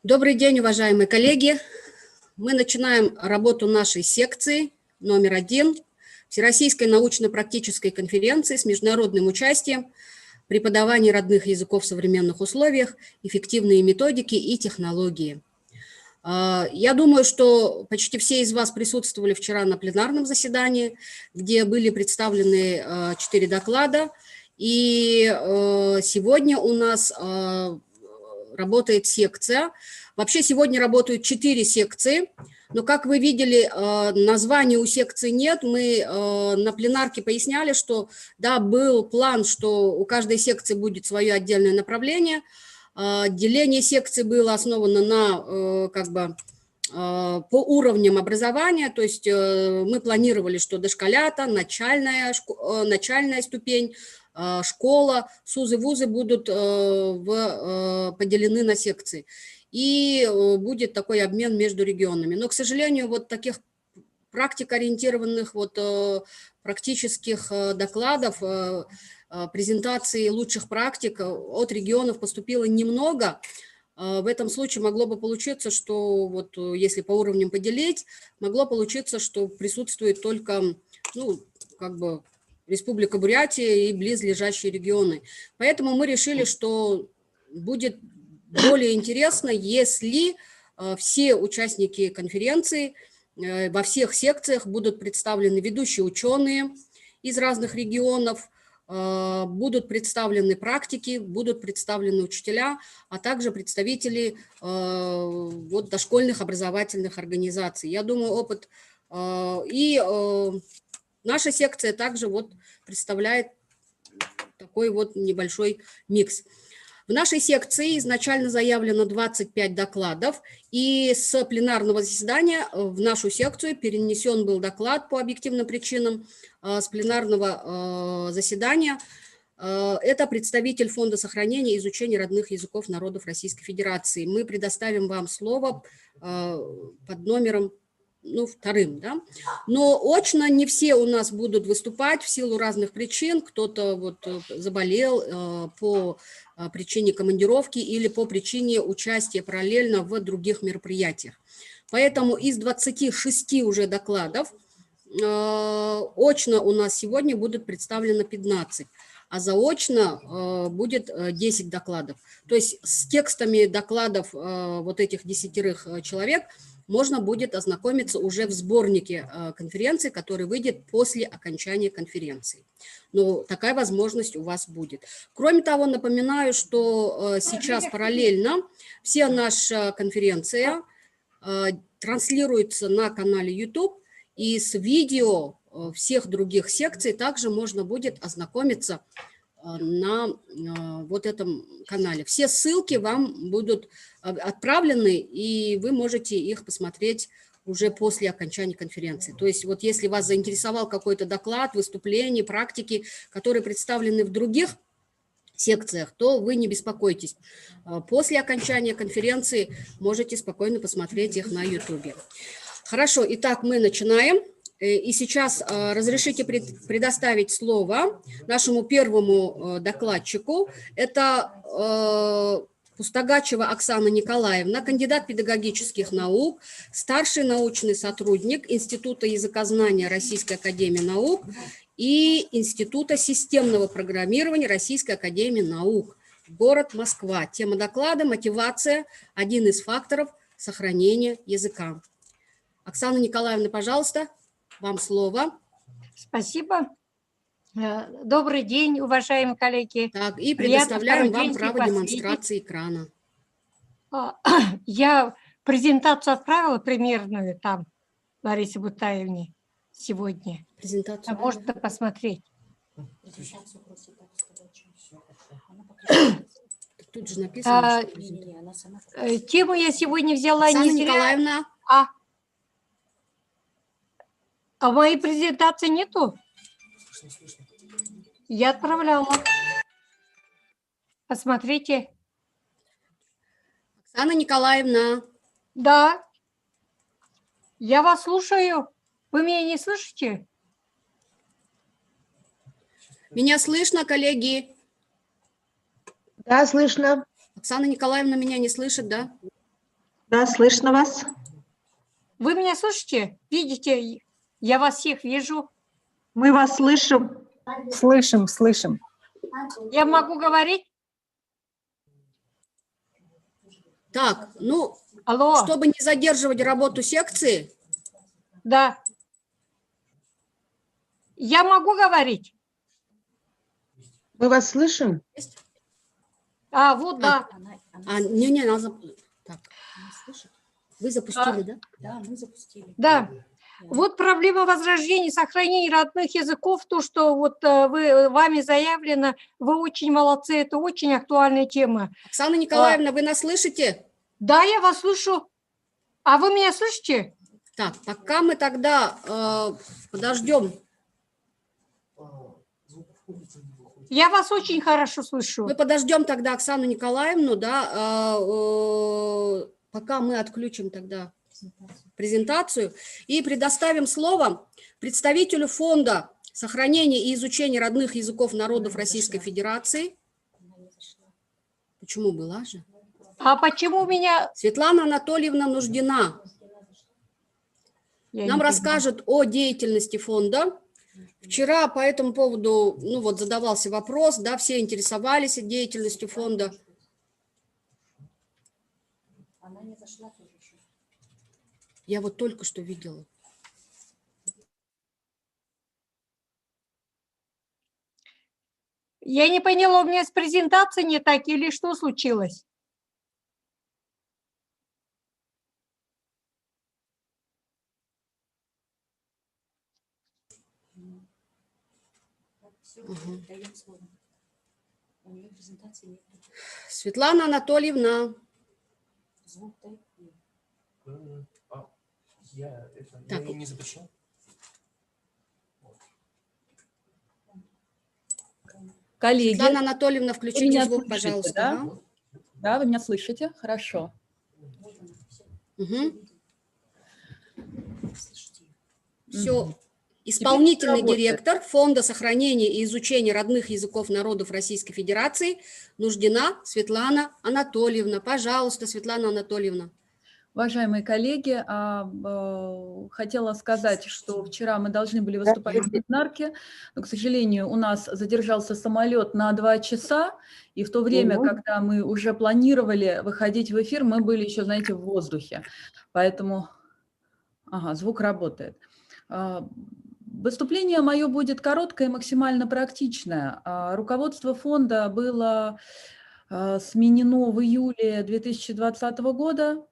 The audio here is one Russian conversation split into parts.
Добрый день, уважаемые коллеги. Мы начинаем работу нашей секции номер 1 Всероссийской научно-практической конференции с международным участием преподавания родных языков в современных условиях, эффективные методики и технологии. Я думаю, что почти все из вас присутствовали вчера на пленарном заседании, где были представлены 4 доклада, и сегодня у нас работает секция. Вообще сегодня работают 4 секции, но, как вы видели, названия у секции нет. Мы на пленарке поясняли, что да, был план, что у каждой секции будет свое отдельное направление. Деление секции было основано на по уровням образования, то есть мы планировали, что дошколята, начальная ступень, школа, СУЗы, вузы будут поделены на секции. И будет такой обмен между регионами. Но, к сожалению, вот таких практикоориентированных, практических докладов, презентаций лучших практик от регионов поступило немного. В этом случае могло бы получиться, что вот если по уровням поделить, могло получиться, что присутствует только, Республика Бурятия и близлежащие регионы. Поэтому мы решили, что будет более интересно, если все участники конференции во всех секциях будут представлены ведущие ученые из разных регионов, будут представлены практики, будут представлены учителя, а также представители дошкольных образовательных организаций. Я думаю, опыт наша секция также представляет такой небольшой микс. В нашей секции изначально заявлено 25 докладов, и с пленарного заседания в нашу секцию перенесен был доклад по объективным причинам с пленарного заседания. Это представитель Фонда сохранения и изучения родных языков народов Российской Федерации. Мы предоставим вам слово под номером 2, да? Но очно не все у нас будут выступать в силу разных причин. Кто-то заболел по причине командировки или по причине участия параллельно в других мероприятиях. Поэтому из 26 уже докладов очно у нас сегодня будут представлены 15, а заочно будет 10 докладов. То есть с текстами докладов этих 10 человек можно будет ознакомиться уже в сборнике конференции, который выйдет после окончания конференции. Но такая возможность у вас будет. Кроме того, напоминаю, что сейчас параллельно вся наша конференция транслируется на канале YouTube, и с видео всех других секций также можно будет ознакомиться на этом канале. Все ссылки вам будут отправлены, и вы можете их посмотреть уже после окончания конференции. То есть если вас заинтересовал какой-то доклад, выступление, практики, которые представлены в других секциях, то вы не беспокойтесь. После окончания конференции можете спокойно посмотреть их на YouTube. Хорошо, итак, мы начинаем. И сейчас разрешите предоставить слово нашему первому докладчику. Это Пустогачева Оксана Николаевна, кандидат педагогических наук, старший научный сотрудник Института языкознания Российской академии наук и Института системного программирования Российской академии наук, город Москва. Тема доклада «Мотивация – один из факторов сохранения языка». Оксана Николаевна, пожалуйста. Вам слово. Спасибо. Добрый день, уважаемые коллеги. Так, и предоставляем вам право демонстрации экрана. Я презентацию отправила примерную там Ларисе Бутаевне сегодня. Презентацию. Можно посмотреть. Тут же написано, тему я сегодня взяла Оксана не зря. Николаевна. А моей презентации нету? Я отправляла. Посмотрите. Оксана Николаевна. Да. Я вас слушаю. Вы меня не слышите? Меня слышно, коллеги? Да, слышно. Оксана Николаевна меня не слышит, да? Да, слышно вас. Вы меня слышите? Видите? Я вас всех вижу. Мы вас слышим. Слышим, слышим. Я могу говорить? Так, ну, Алло, чтобы не задерживать работу секции, да. Я могу говорить? Мы вас слышим. А, вот, да. не, надо... Так, вы запустили, да? Да, мы запустили. Да. Вот проблема возрождения, сохранения родных языков, то, что вот вами заявлено, вы очень молодцы, это очень актуальная тема. Оксана Николаевна, вы нас слышите? Да, я вас слышу. А вы меня слышите? Так, пока мы тогда подождем. Я вас очень хорошо слышу. Мы подождем тогда Оксану Николаевну, да, пока мы отключим тогда презентацию и предоставим слово представителю Фонда сохранения и изучения родных языков народов Российской Федерации. Почему была же? А почему меня... Светлана Анатольевна Нуждина Я нам не расскажет о деятельности фонда. Вчера по этому поводу, ну вот, задавался вопрос, да, все интересовались деятельностью фонда. Она не зашла тоже еще. Я вот только что видела. Я не поняла, у меня с презентацией не так или что случилось? Все, Мгм. даем слово. У нее презентации нет. Светлана Анатольевна. Звук дай. Я Так. ее не запрещал. Коллеги, Светлана Анатольевна, вы включите меня звук, слышите, пожалуйста. да? Ага. Да, вы меня слышите? Хорошо. Угу. Слышите. Все. Исполнительный работает. директор Фонда сохранения и изучения родных языков народов Российской Федерации Нуждина Светлана Анатольевна. Пожалуйста, Светлана Анатольевна. Уважаемые коллеги, хотела сказать, что вчера мы должны были выступать в пленарке, но, к сожалению, у нас задержался самолет на 2 часа, и в то время, когда мы уже планировали выходить в эфир, мы были еще, знаете, в воздухе. Поэтому, ага, звук работает. Выступление мое будет короткое и максимально практичное. Руководство фонда было сменено в июле 2020 года.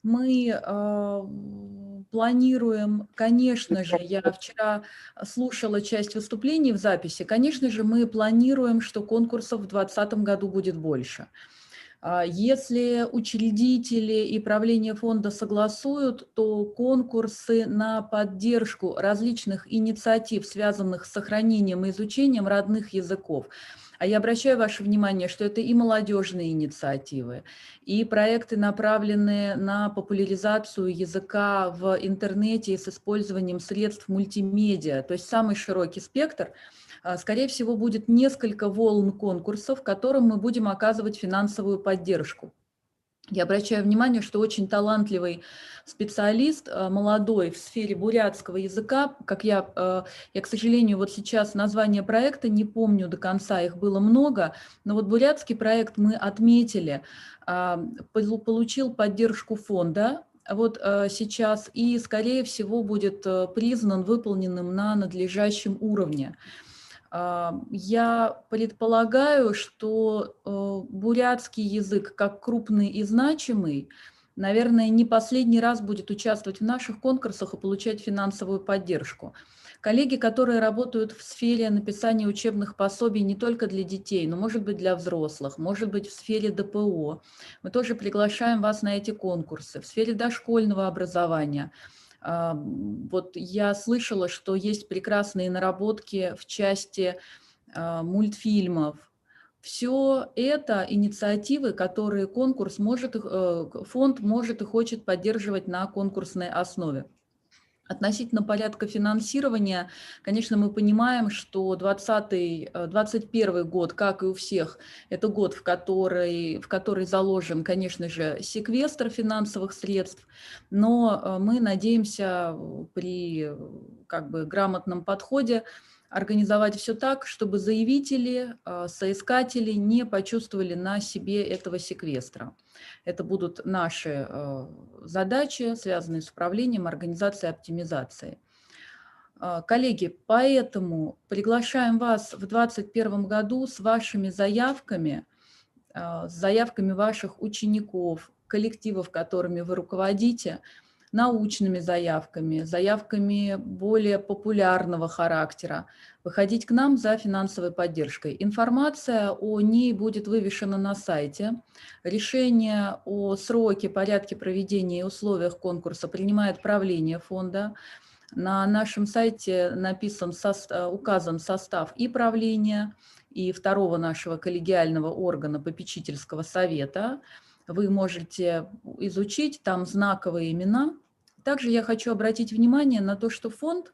Мы планируем, конечно же, я вчера слушала часть выступлений в записи, конечно же, мы планируем, что конкурсов в 2020 году будет больше. Если учредители и правление фонда согласуют, то конкурсы на поддержку различных инициатив, связанных с сохранением и изучением родных языков. А я обращаю ваше внимание, что это и молодежные инициативы, и проекты, направленные на популяризацию языка в интернете и с использованием средств мультимедиа, то есть самый широкий спектр. Скорее всего, будет несколько волн конкурсов, которым мы будем оказывать финансовую поддержку. Я обращаю внимание, что очень талантливый специалист, молодой в сфере бурятского языка, как я, к сожалению, вот сейчас название проекта не помню до конца, их было много, но вот бурятский проект мы отметили, получил поддержку фонда, вот сейчас и, скорее всего, будет признан выполненным на надлежащем уровне. Я предполагаю, что бурятский язык, как крупный и значимый, наверное, не последний раз будет участвовать в наших конкурсах и получать финансовую поддержку. Коллеги, которые работают в сфере написания учебных пособий не только для детей, но, может быть, для взрослых, может быть, в сфере ДПО, мы тоже приглашаем вас на эти конкурсы. В сфере дошкольного образования – вот я слышала, что есть прекрасные наработки в части мультфильмов. Все это инициативы, которые фонд может и хочет поддерживать на конкурсной основе. Относительно порядка финансирования, конечно, мы понимаем, что 2021 год, как и у всех, это год, в который заложен, конечно же, секвестр финансовых средств, но мы надеемся при грамотном подходе организовать все так, чтобы заявители, соискатели не почувствовали на себе этого секвестра. Это будут наши задачи, связанные с управлением, организацией, оптимизацией. Коллеги, поэтому приглашаем вас в 2021 году с вашими заявками, с заявками ваших учеников, коллективов, которыми вы руководите, научными заявками, заявками более популярного характера, выходить к нам за финансовой поддержкой. Информация о ней будет вывешена на сайте. Решение о сроке, порядке проведения и условиях конкурса принимает правление фонда. На нашем сайте указан состав и правления, и второго нашего коллегиального органа попечительского совета. Вы можете изучить, там знаковые имена. Также я хочу обратить внимание на то, что фонд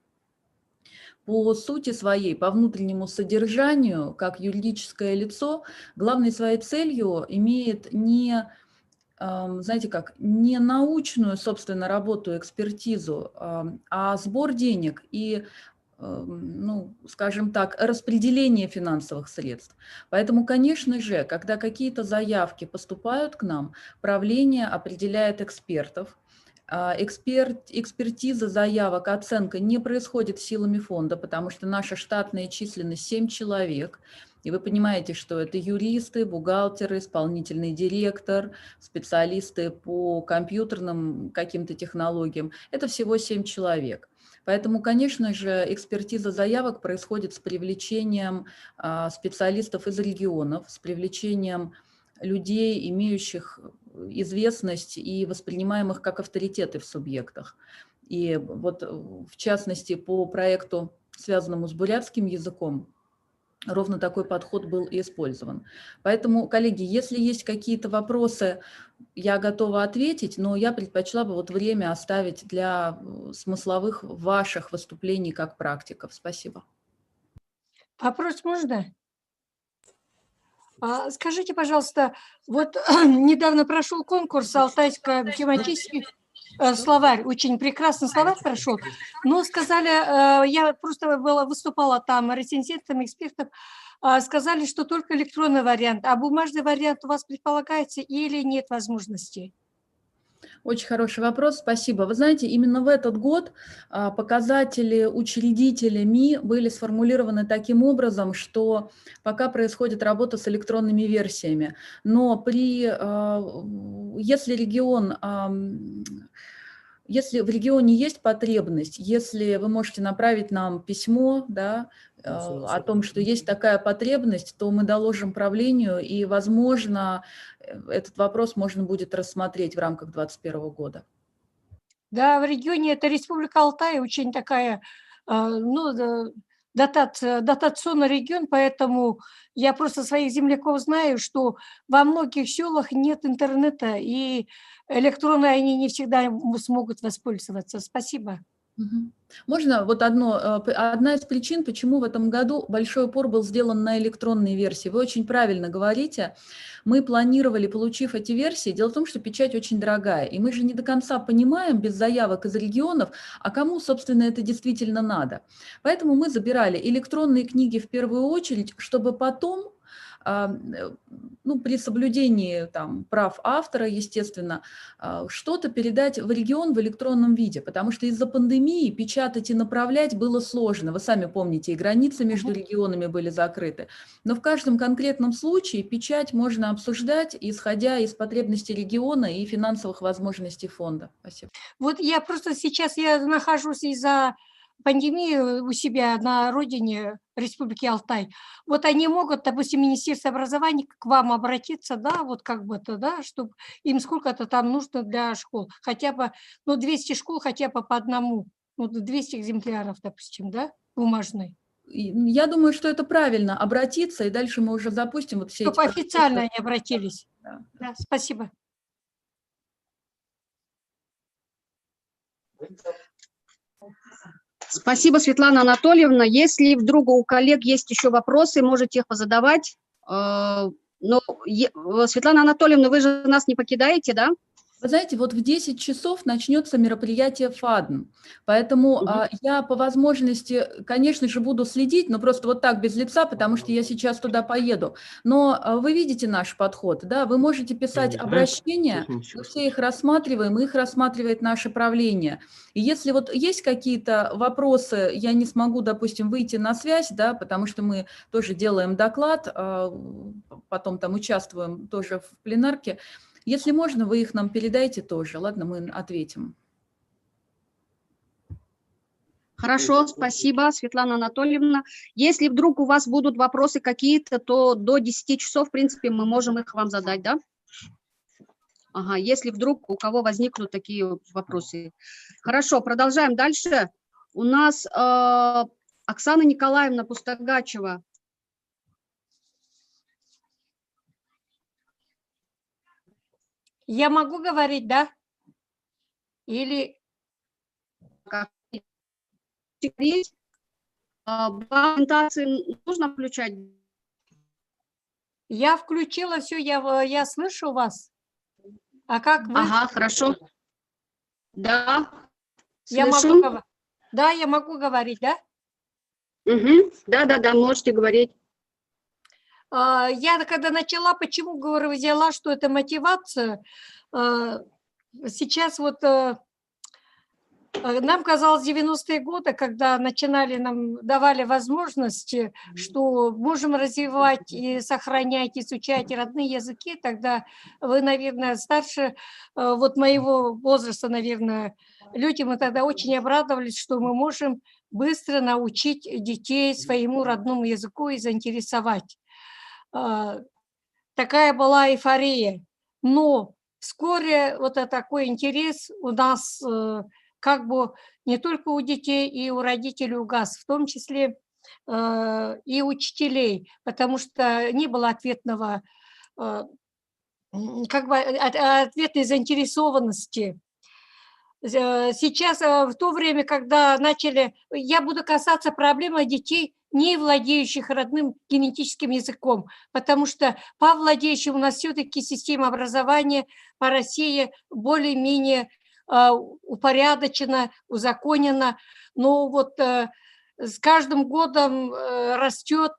по сути своей, по внутреннему содержанию, как юридическое лицо, главной своей целью имеет не научную, собственно, работу, экспертизу, а сбор денег и, скажем так, распределение финансовых средств. Поэтому, конечно же, когда какие-то заявки поступают к нам, правление определяет экспертов. Экспертиза заявок, оценка не происходит силами фонда, потому что наша штатная численность 7 человек. И вы понимаете, что это юристы, бухгалтеры, исполнительный директор, специалисты по компьютерным каким-то технологиям. Это всего 7 человек. Поэтому, конечно же, экспертиза заявок происходит с привлечением специалистов из регионов, с привлечением людей, имеющих известность и воспринимаемых как авторитеты в субъектах. И вот в частности по проекту, связанному с бурятским языком, ровно такой подход был и использован. Поэтому, коллеги, если есть какие-то вопросы, я готова ответить, но я предпочла бы время оставить для смысловых ваших выступлений как практиков. Спасибо. Вопрос можно? Скажите, пожалуйста, вот недавно прошел конкурс «Алтайско-тематический словарь», очень прекрасный словарь прошел, но сказали, я просто выступала там рецензентом, экспертом, сказали, что только электронный вариант, а бумажный вариант у вас предполагается или нет возможности? Очень хороший вопрос, спасибо. Вы знаете, именно в этот год показатели учредителями были сформулированы таким образом, что пока происходит работа с электронными версиями, но если в регионе есть потребность, если вы можете направить нам письмо, да, о том, что есть такая потребность, то мы доложим правлению, и, возможно, этот вопрос можно будет рассмотреть в рамках 2021 года. Да, в регионе это Республика Алтай, очень такая, дотационный регион, поэтому я просто своих земляков знаю, что во многих селах нет интернета, и электронно они не всегда смогут воспользоваться. Спасибо. Можно одна из причин, почему в этом году большой упор был сделан на электронные версии. Вы очень правильно говорите. Мы планировали, получив эти версии, дело в том, что печать очень дорогая, и мы же не до конца понимаем без заявок из регионов, а кому, собственно, это действительно надо. Поэтому мы забирали электронные книги в первую очередь, чтобы потом, при соблюдении прав автора, естественно, что-то передать в регион в электронном виде, потому что из-за пандемии печатать и направлять было сложно. Вы сами помните, и границы между регионами были закрыты. Но в каждом конкретном случае печать можно обсуждать, исходя из потребностей региона и финансовых возможностей фонда. Спасибо. Вот я просто сейчас нахожусь из-за пандемии у себя на родине Республики Алтай. Вот они могут, допустим, Министерство образования к вам обратиться, да, вот чтобы им сколько-то там нужно для школ, хотя бы, 200 школ, хотя бы по одному, 200 экземпляров, допустим, да, бумажной. Я думаю, что это правильно, обратиться, и дальше мы уже запустим все Чтобы эти... официально они обратились. Да. Да, спасибо. Спасибо, Светлана Анатольевна. Если вдруг у коллег есть еще вопросы, можете их позадавать. Но, Светлана Анатольевна, вы же нас не покидаете, да? Вы знаете, вот в 10 часов начнется мероприятие ФАДН, поэтому я по возможности, конечно же, буду следить, но просто вот так без лица, потому что я сейчас туда поеду. Но вы видите наш подход, да, вы можете писать обращения, мы все их рассматриваем, их рассматривает наше правление. И если вот есть какие-то вопросы, я не смогу, допустим, выйти на связь, да, потому что мы тоже делаем доклад, потом там участвуем тоже в пленарке. Если можно, вы их нам передайте тоже. Ладно, мы ответим. Хорошо, спасибо, Светлана Анатольевна. Если вдруг у вас будут вопросы какие-то, то до 10 часов, в принципе, мы можем их вам задать, да? Ага, если вдруг у кого возникнут такие вопросы. Хорошо, продолжаем дальше. У нас Оксана Николаевна Пустогачева. Я могу говорить, да? Или... Презентации нужно включать? Я включила все, я слышу вас. А как вы? Ага, хорошо. Да, Я слышу. могу, да, я могу говорить, да? Угу. Да, можете говорить. Я когда начала, почему, говорю, взяла, что это мотивация, сейчас вот нам казалось 90-е годы, когда начинали, нам давали возможности, что можем развивать и сохранять, изучать родные языки, тогда вы, наверное, старше вот моего возраста, наверное, люди, мы тогда очень обрадовались, что мы можем быстро научить детей своему родному языку и заинтересовать. Такая была эйфория. Но вскоре вот такой интерес у нас как бы не только у детей, и у родителей угас, в том числе и учителей, потому что не было ответного, как бы ответной заинтересованности. Сейчас, в то время, когда начали, я буду касаться проблемы детей, не владеющих родным генетическим языком, потому что по владеющим у нас все-таки система образования по России более-менее упорядочена, узаконена, но вот с каждым годом растет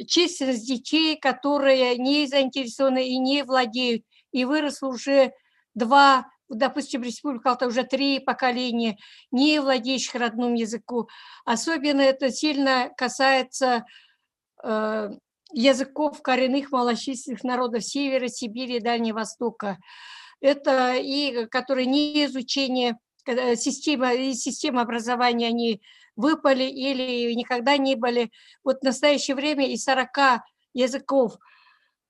численность детей, которые не заинтересованы и не владеют, и выросло уже 2, допустим, Республика Алтай уже 3 поколения не владеющих родным языком. Особенно это сильно касается языков коренных малочисленных народов Севера, Сибири и Дальнего Востока. Это и которые не изучение системы образования, они выпали или никогда не были. Вот в настоящее время из 40 языков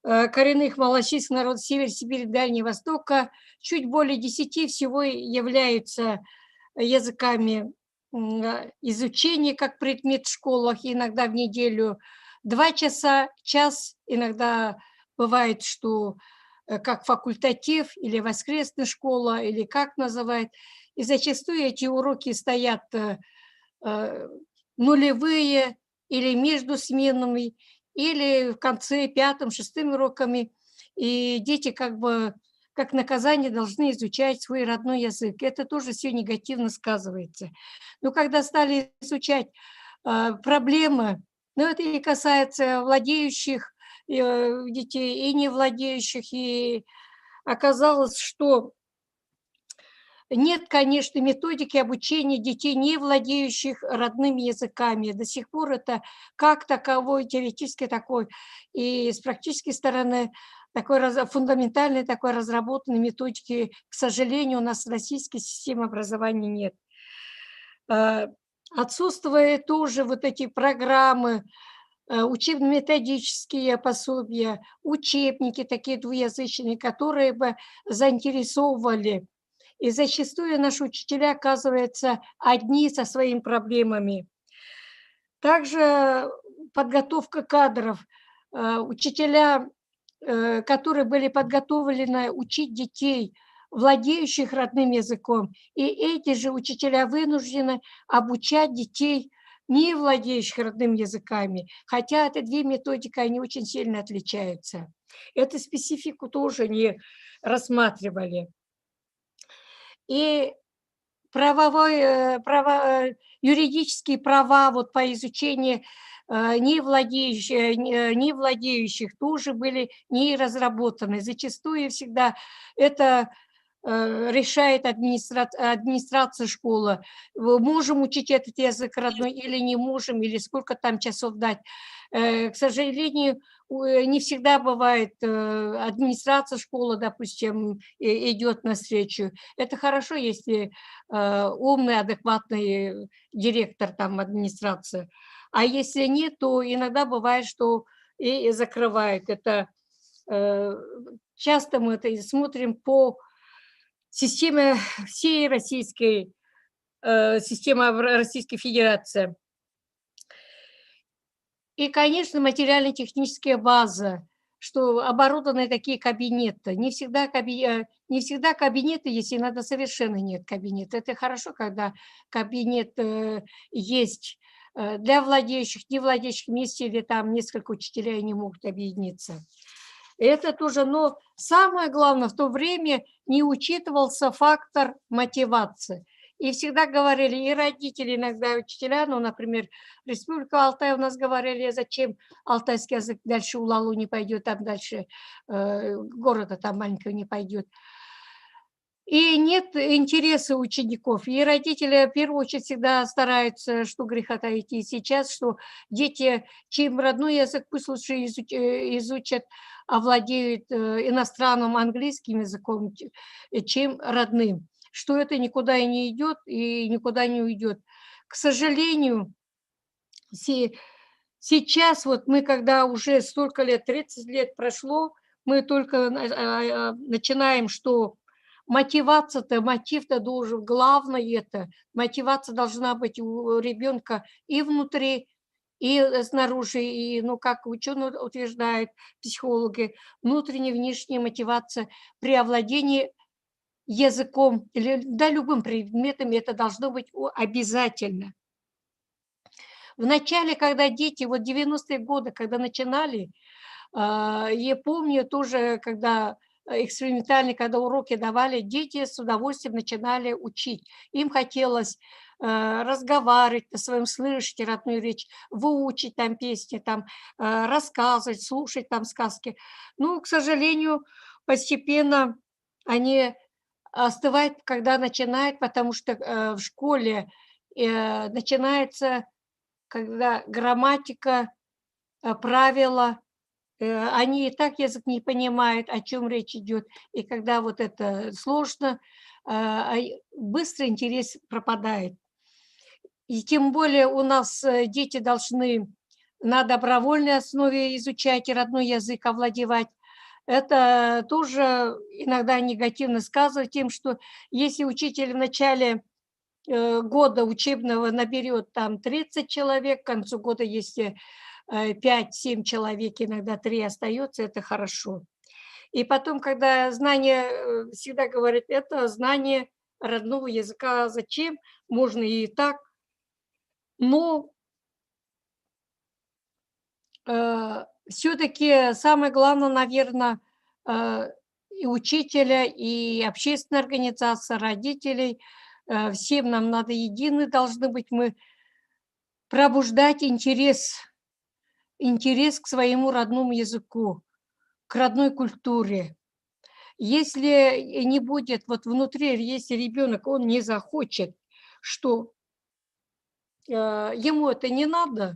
коренных малочисленных народов Севера, Сибири, Дальнего Востока чуть более 10 всего являются языками изучения как предмет в школах, иногда в неделю 2 часа, час, иногда бывает, что как факультатив или воскресная школа, или как называют. И зачастую эти уроки стоят нулевые или между сменами, или в конце 5-6 уроками. И дети как бы как наказание должны изучать свой родной язык. Это тоже все негативно сказывается. Но когда стали изучать проблемы, но это и касается владеющих детей и не владеющих, и оказалось, что нет, конечно, методики обучения детей, не владеющих родными языками. До сих пор это как таковой, теоретически такой, и с практической стороны такой фундаментальной, такой разработанной методики, к сожалению, у нас в российской системе образования нет. Отсутствуют тоже вот эти программы, учебно-методические пособия, учебники такие двуязычные, которые бы заинтересовывали. И зачастую наши учителя оказываются одни со своими проблемами. Также подготовка кадров. Учителя, которые были подготовлены учить детей владеющих родным языком. И эти же учителя вынуждены обучать детей, не владеющих родными языками. Хотя это две методики, они очень сильно отличаются. Эту специфику тоже не рассматривали. И юридические права вот по изучению не владеющих тоже были не разработаны. Зачастую всегда это решает администрация школы. Можем учить этот язык родной или не можем, или сколько там часов дать. К сожалению, не всегда бывает администрация школы, допустим, идет навстречу. Это хорошо, если умный, адекватный директор там администрации. А если нет, то иногда бывает, что и закрывают. Это часто мы это смотрим по системе всей российской системы Российской Федерации. И, конечно, материально-техническая база, что оборудованы такие кабинеты. Не всегда кабинеты есть, иногда совершенно нет кабинета. Это хорошо, когда кабинет есть для владеющих, не владеющих вместе, или там несколько учителей не могут объединиться. Это тоже, но самое главное, в то время не учитывался фактор мотивации. И всегда говорили, и родители, иногда и учителя, ну, например, Республика Алтай у нас говорили, зачем алтайский язык дальше Улалу не пойдет, там дальше города там маленького не пойдет. И нет интереса учеников. И родители, в первую очередь, всегда стараются, что греха таить. И сейчас, что дети, чем родной язык, пусть лучше изучат, овладеют иностранным английским языком, чем родным. Что это никуда и не идет, и никуда не уйдет. К сожалению, сейчас вот мы, когда уже столько лет, 30 лет прошло, мы только начинаем, что мотивация-то, мотив-то должен, главное это, мотивация должна быть у ребенка и внутри, и снаружи, и, ну, как ученые утверждают, психологи, внутренняя, внешняя мотивация при овладении языком или да, любым предметом, это должно быть обязательно. В начале, когда дети, вот 90-е годы, когда начинали, я помню тоже, когда экспериментально, когда уроки давали, дети с удовольствием начинали учить. Им хотелось разговаривать на своем, слышать родную речь, выучить там песни, там, рассказывать, слушать там сказки. Ну, к сожалению, постепенно они остывают, когда начинают, потому что в школе начинается, когда грамматика, правила, они и так язык не понимают, о чем речь идет. И когда вот это сложно, быстро интерес пропадает. И тем более у нас дети должны на добровольной основе изучать родной язык, овладевать. Это тоже иногда негативно сказывает тем, что если учитель в начале года учебного наберет там 30 человек, к концу года, если 5-7 человек, иногда 3 остается, это хорошо. И потом, когда знание, всегда говорят, это знание родного языка, зачем, можно и так, но все-таки самое главное, наверное, и учителя, и общественная организация, родителей, всем нам надо едины должны быть, мы пробуждать интерес к своему родному языку, к родной культуре. Если не будет вот внутри, если ребенок, он не захочет, что ему это не надо,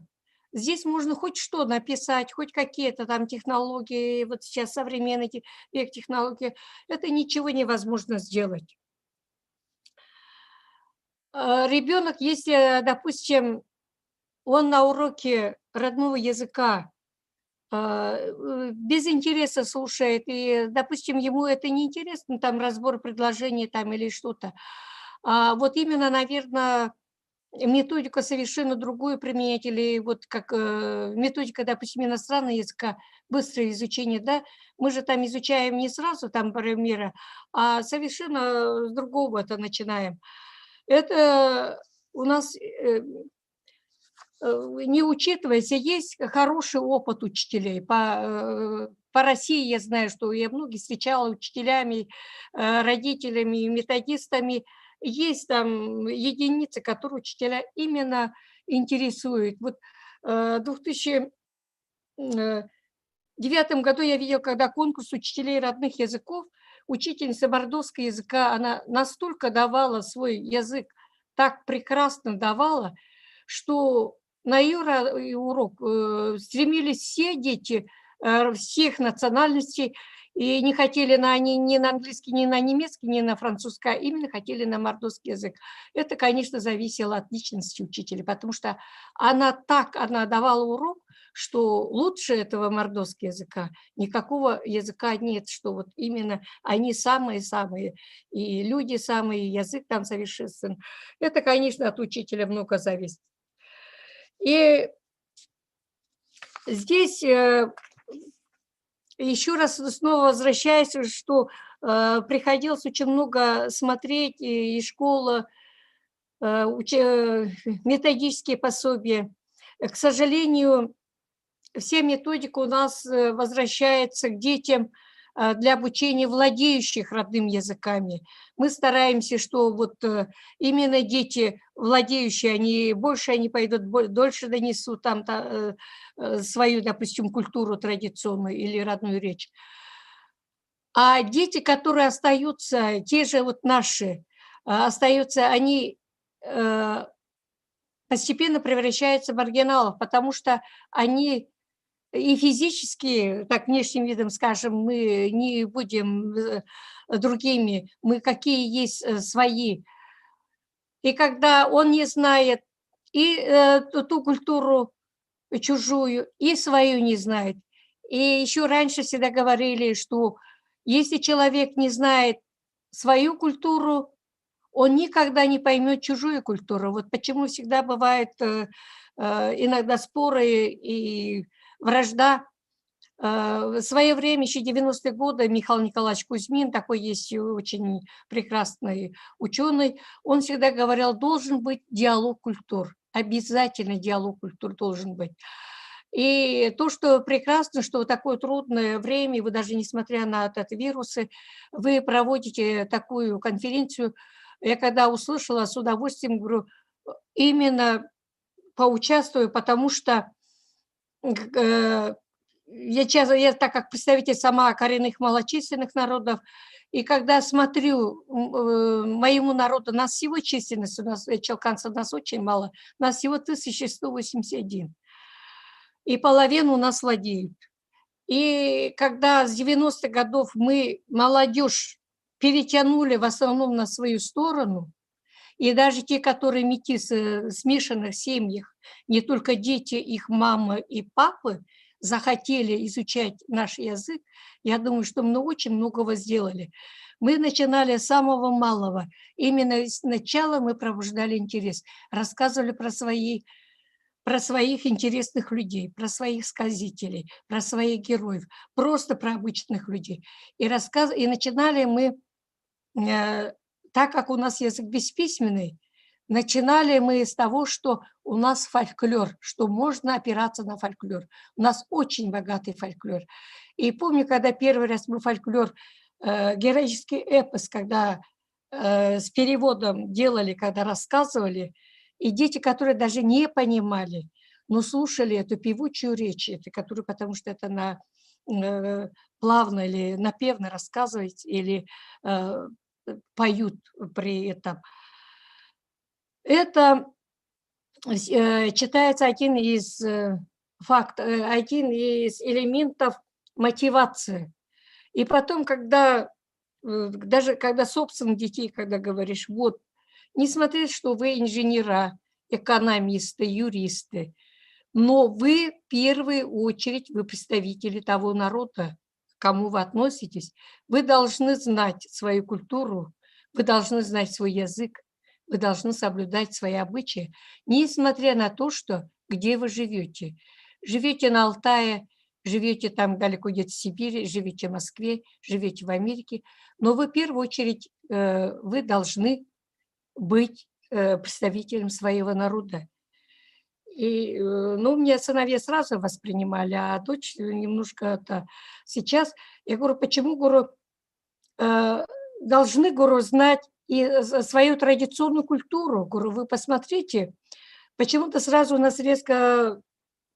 здесь можно хоть что написать, хоть какие-то там технологии, вот сейчас современные век технологии, это ничего невозможно сделать. Ребенок, если, допустим, он на уроке родного языка без интереса слушает, и, допустим, ему это не интересно, там разбор предложений там или что-то, вот именно, наверное, методику совершенно другую применять, или вот как методика, допустим, иностранного языка, быстрое изучение, да, мы же там изучаем не сразу там примеры, а совершенно с другого это начинаем. Это у нас не учитывается, есть хороший опыт учителей. По России я знаю, что я многих встречала учителями, родителями, методистами. Есть там единицы, которые учителя именно интересуют. Вот в 2009 году я видела, когда конкурс учителей родных языков, учительница мордовского языка, она настолько давала свой язык, так прекрасно давала, что на ее урок стремились все дети всех национальностей, и не хотели ни на английский, ни на немецкий, ни на французский, а именно хотели на мордовский язык. Это, конечно, зависело от личности учителя, потому что она давала урок, что лучше этого мордовского языка никакого языка нет, что вот именно они самые-самые, и люди самые, и язык там совершенствован. Это, конечно, от учителя много зависит. И здесь еще раз снова возвращаясь, что приходилось очень много смотреть, и школа, методические пособия. К сожалению, вся методика у нас возвращается к детям для обучения владеющих родным языками. Мы стараемся, что вот именно дети владеющие, они пойдут, дольше донесут там свою, допустим, культуру традиционную или родную речь. А дети, которые остаются, те же вот наши, остаются, они постепенно превращаются в маргиналов, потому что они и физически, так внешним видом скажем, мы не будем другими, мы какие есть свои. И когда он не знает и ту культуру чужую, и свою не знает. И еще раньше всегда говорили, что если человек не знает свою культуру, он никогда не поймет чужую культуру. Вот почему всегда бывает иногда споры и вражда. В свое время, еще 90-е годы, Михаил Николаевич Кузьмин, такой есть очень прекрасный ученый, он всегда говорил, должен быть диалог культур, обязательно диалог культур должен быть. И то, что прекрасно, что в такое трудное время, вы даже несмотря на этот вирусы, вы проводите такую конференцию. Я когда услышала, с удовольствием говорю, именно поучаствую, потому что я так как представитель сама коренных малочисленных народов, и когда смотрю моему народу, нас всего численность, у нас челканцев нас очень мало, нас всего 1181, и половину у нас владеют. И когда с 90-х годов мы молодежь перетянули в основном на свою сторону, и даже те, которые метисы в смешанных семьях, не только дети, их мамы и папы, захотели изучать наш язык, я думаю, что мы очень многого сделали. Мы начинали с самого малого. Именно сначала мы пробуждали интерес, рассказывали про своих интересных людей, про своих сказителей, про своих героев, просто про обычных людей. И начинали мы, так как у нас язык бесписьменный, начинали мы с того, что у нас фольклор, что можно опираться на фольклор. У нас очень богатый фольклор. И помню, когда первый раз мы фольклор, героический эпос, когда с переводом делали, когда рассказывали, и дети, которые даже не понимали, но слушали эту певучую речь, потому что это на плавно или напевно рассказывать, или поют при этом. Это читается один из элементов мотивации. И потом, даже когда собственных детей, когда говоришь, вот, несмотря что вы инженера, экономисты, юристы, но вы в первую очередь, вы представители того народа, к кому вы относитесь, вы должны знать свою культуру, вы должны знать свой язык, вы должны соблюдать свои обычаи, несмотря на то, что где вы живете. Живете на Алтае, живете там далеко где-то в Сибири, живете в Москве, живете в Америке, но вы в первую очередь вы должны быть представителем своего народа. И, ну, меня сыновья сразу воспринимали, а дочь немножко это сейчас. Я говорю, почему, говорю, должны, говорю, знать и свою традиционную культуру. Говорю, вы посмотрите, почему-то сразу у нас резко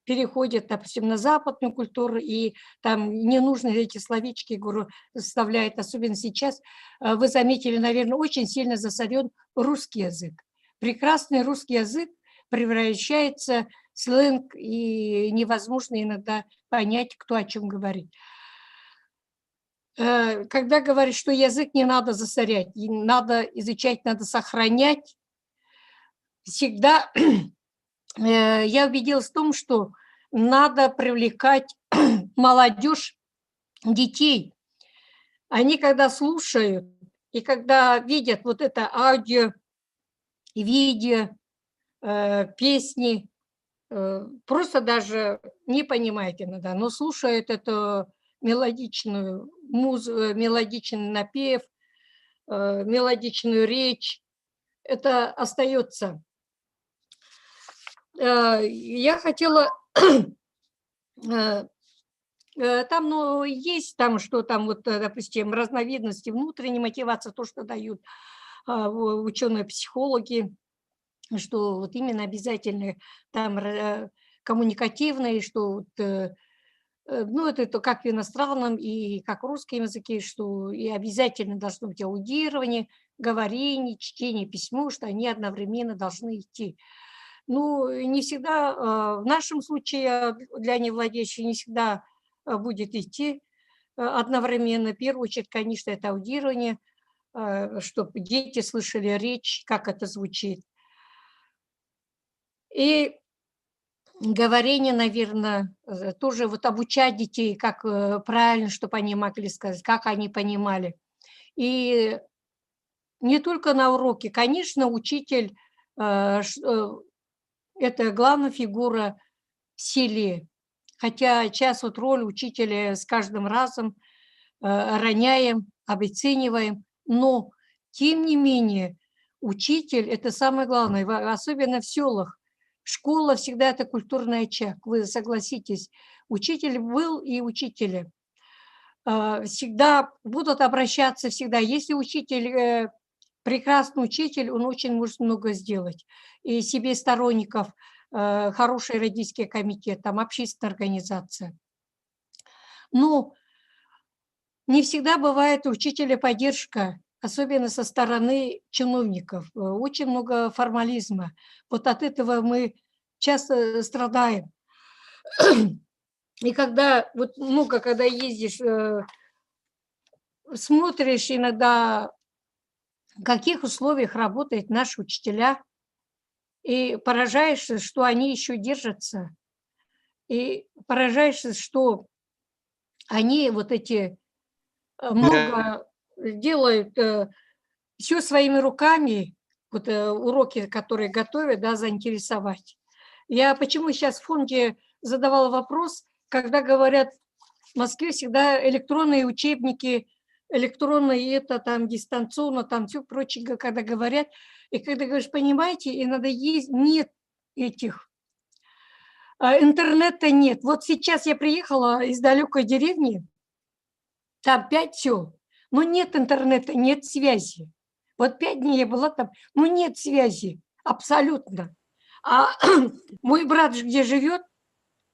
переходят, допустим, на западную культуру, и там не нужны эти словечки, говорю, составляет, особенно сейчас. Вы заметили, наверное, очень сильно засорен русский язык. Прекрасный русский язык превращается в сленг, и невозможно иногда понять, кто о чем говорит. Когда говорят, что язык не надо засорять, надо изучать, надо сохранять, всегда я убедилась в том, что надо привлекать молодежь, детей. Они когда слушают и когда видят вот это аудио, видео, песни, просто даже не понимают иногда, но слушают эту мелодичную музыку, мелодичный напев, мелодичную речь, это остается. Я хотела, там, ну, есть там, что там, вот, допустим, разновидности внутренней мотивации, то, что дают ученые-психологи, что вот именно обязательно там коммуникативные, что вот, ну, это как в иностранном и как в русском языке, что и обязательно должно быть аудирование, говорение, чтение, письмо, что они одновременно должны идти. Ну, не всегда, в нашем случае для невладеющих не всегда будет идти одновременно. В первую очередь, конечно, это аудирование, чтобы дети слышали речь, как это звучит. И говорение, наверное, тоже вот обучать детей, как правильно, чтобы они могли сказать, как они понимали. И не только на уроке, конечно, учитель это главная фигура в селе. Хотя сейчас вот роль учителя с каждым разом роняем, обесцениваем, но тем не менее учитель – это самое главное, особенно в селах. Школа всегда это культурный очаг, вы согласитесь. Учитель был и учителя. Всегда будут обращаться, всегда. Если учитель, прекрасный учитель, он очень может много сделать. И себе сторонников, хороший родительский комитет, там общественная организация. Но не всегда бывает у учителя поддержка, особенно со стороны чиновников. Очень много формализма. Вот от этого мы часто страдаем. И когда, вот много, когда ездишь, смотришь иногда, в каких условиях работают наши учителя, и поражаешься, что они еще держатся, и поражаешься, что они вот эти много делают все своими руками, вот уроки, которые готовят, да, заинтересовать. Я почему сейчас в фонде задавала вопрос, когда говорят, в Москве всегда электронные учебники, электронные это там дистанционно, там все прочее, когда говорят, и когда говоришь, понимаете, иногда есть, нет этих, интернета нет. Вот сейчас я приехала из далекой деревни, там 5 сел, но нет интернета, нет связи. Вот 5 дней я была там, но нет связи, абсолютно. А мой брат, где живет,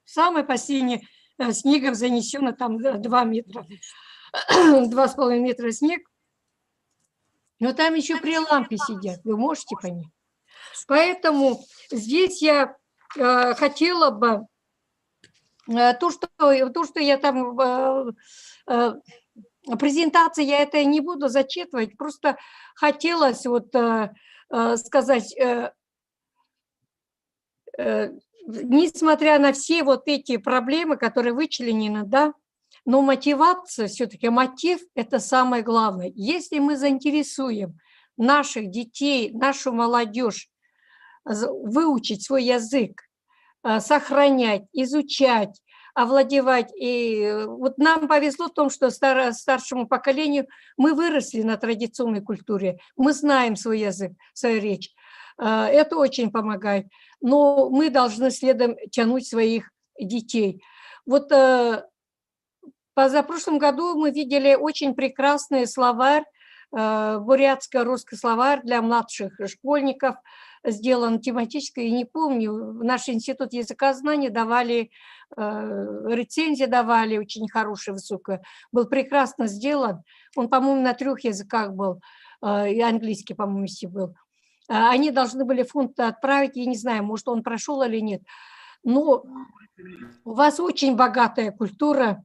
самый последний снегом занесено, там 2 метра, 2,5 метра снег, но там еще при лампе сидят, вы можете понять. Поэтому здесь я хотела бы, то, что я там, презентации я это не буду зачитывать, просто хотелось вот сказать, несмотря на все вот эти проблемы, которые вычленены, да, но мотивация, все-таки мотив – это самое главное. Если мы заинтересуем наших детей, нашу молодежь выучить свой язык, сохранять, изучать, овладевать. И вот нам повезло в том, что старшему поколению мы выросли на традиционной культуре, мы знаем свой язык, свою речь. Это очень помогает. Но мы должны следом тянуть своих детей. Вот позапрошлом году мы видели очень прекрасный словарь, бурятско-русский словарь для младших школьников, сделан тематически, и не помню, наш институт языкознания давали, рецензии давали очень хорошие, высокие, был прекрасно сделан, он, по-моему, на 3 языках был, и английский, по-моему, если был. Они должны были фонд отправить, я не знаю, может, он прошел или нет, но у вас очень богатая культура,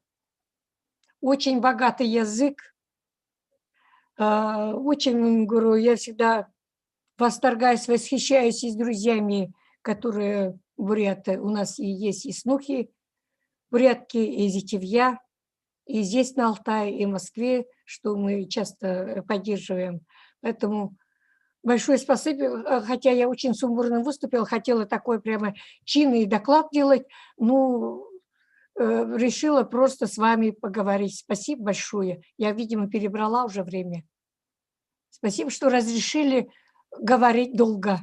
очень богатый язык, очень, говорю, я всегда восторгаюсь, восхищаюсь и с друзьями, которые буряты. У нас и есть и снухи, бурятки, и зятевья, и здесь на Алтае, и в Москве, что мы часто поддерживаем. Поэтому большое спасибо, хотя я очень сумбурно выступила, хотела такой прямо чинный доклад делать, но решила просто с вами поговорить. Спасибо большое. Я, видимо, перебрала уже время. Спасибо, что разрешили говорить долго.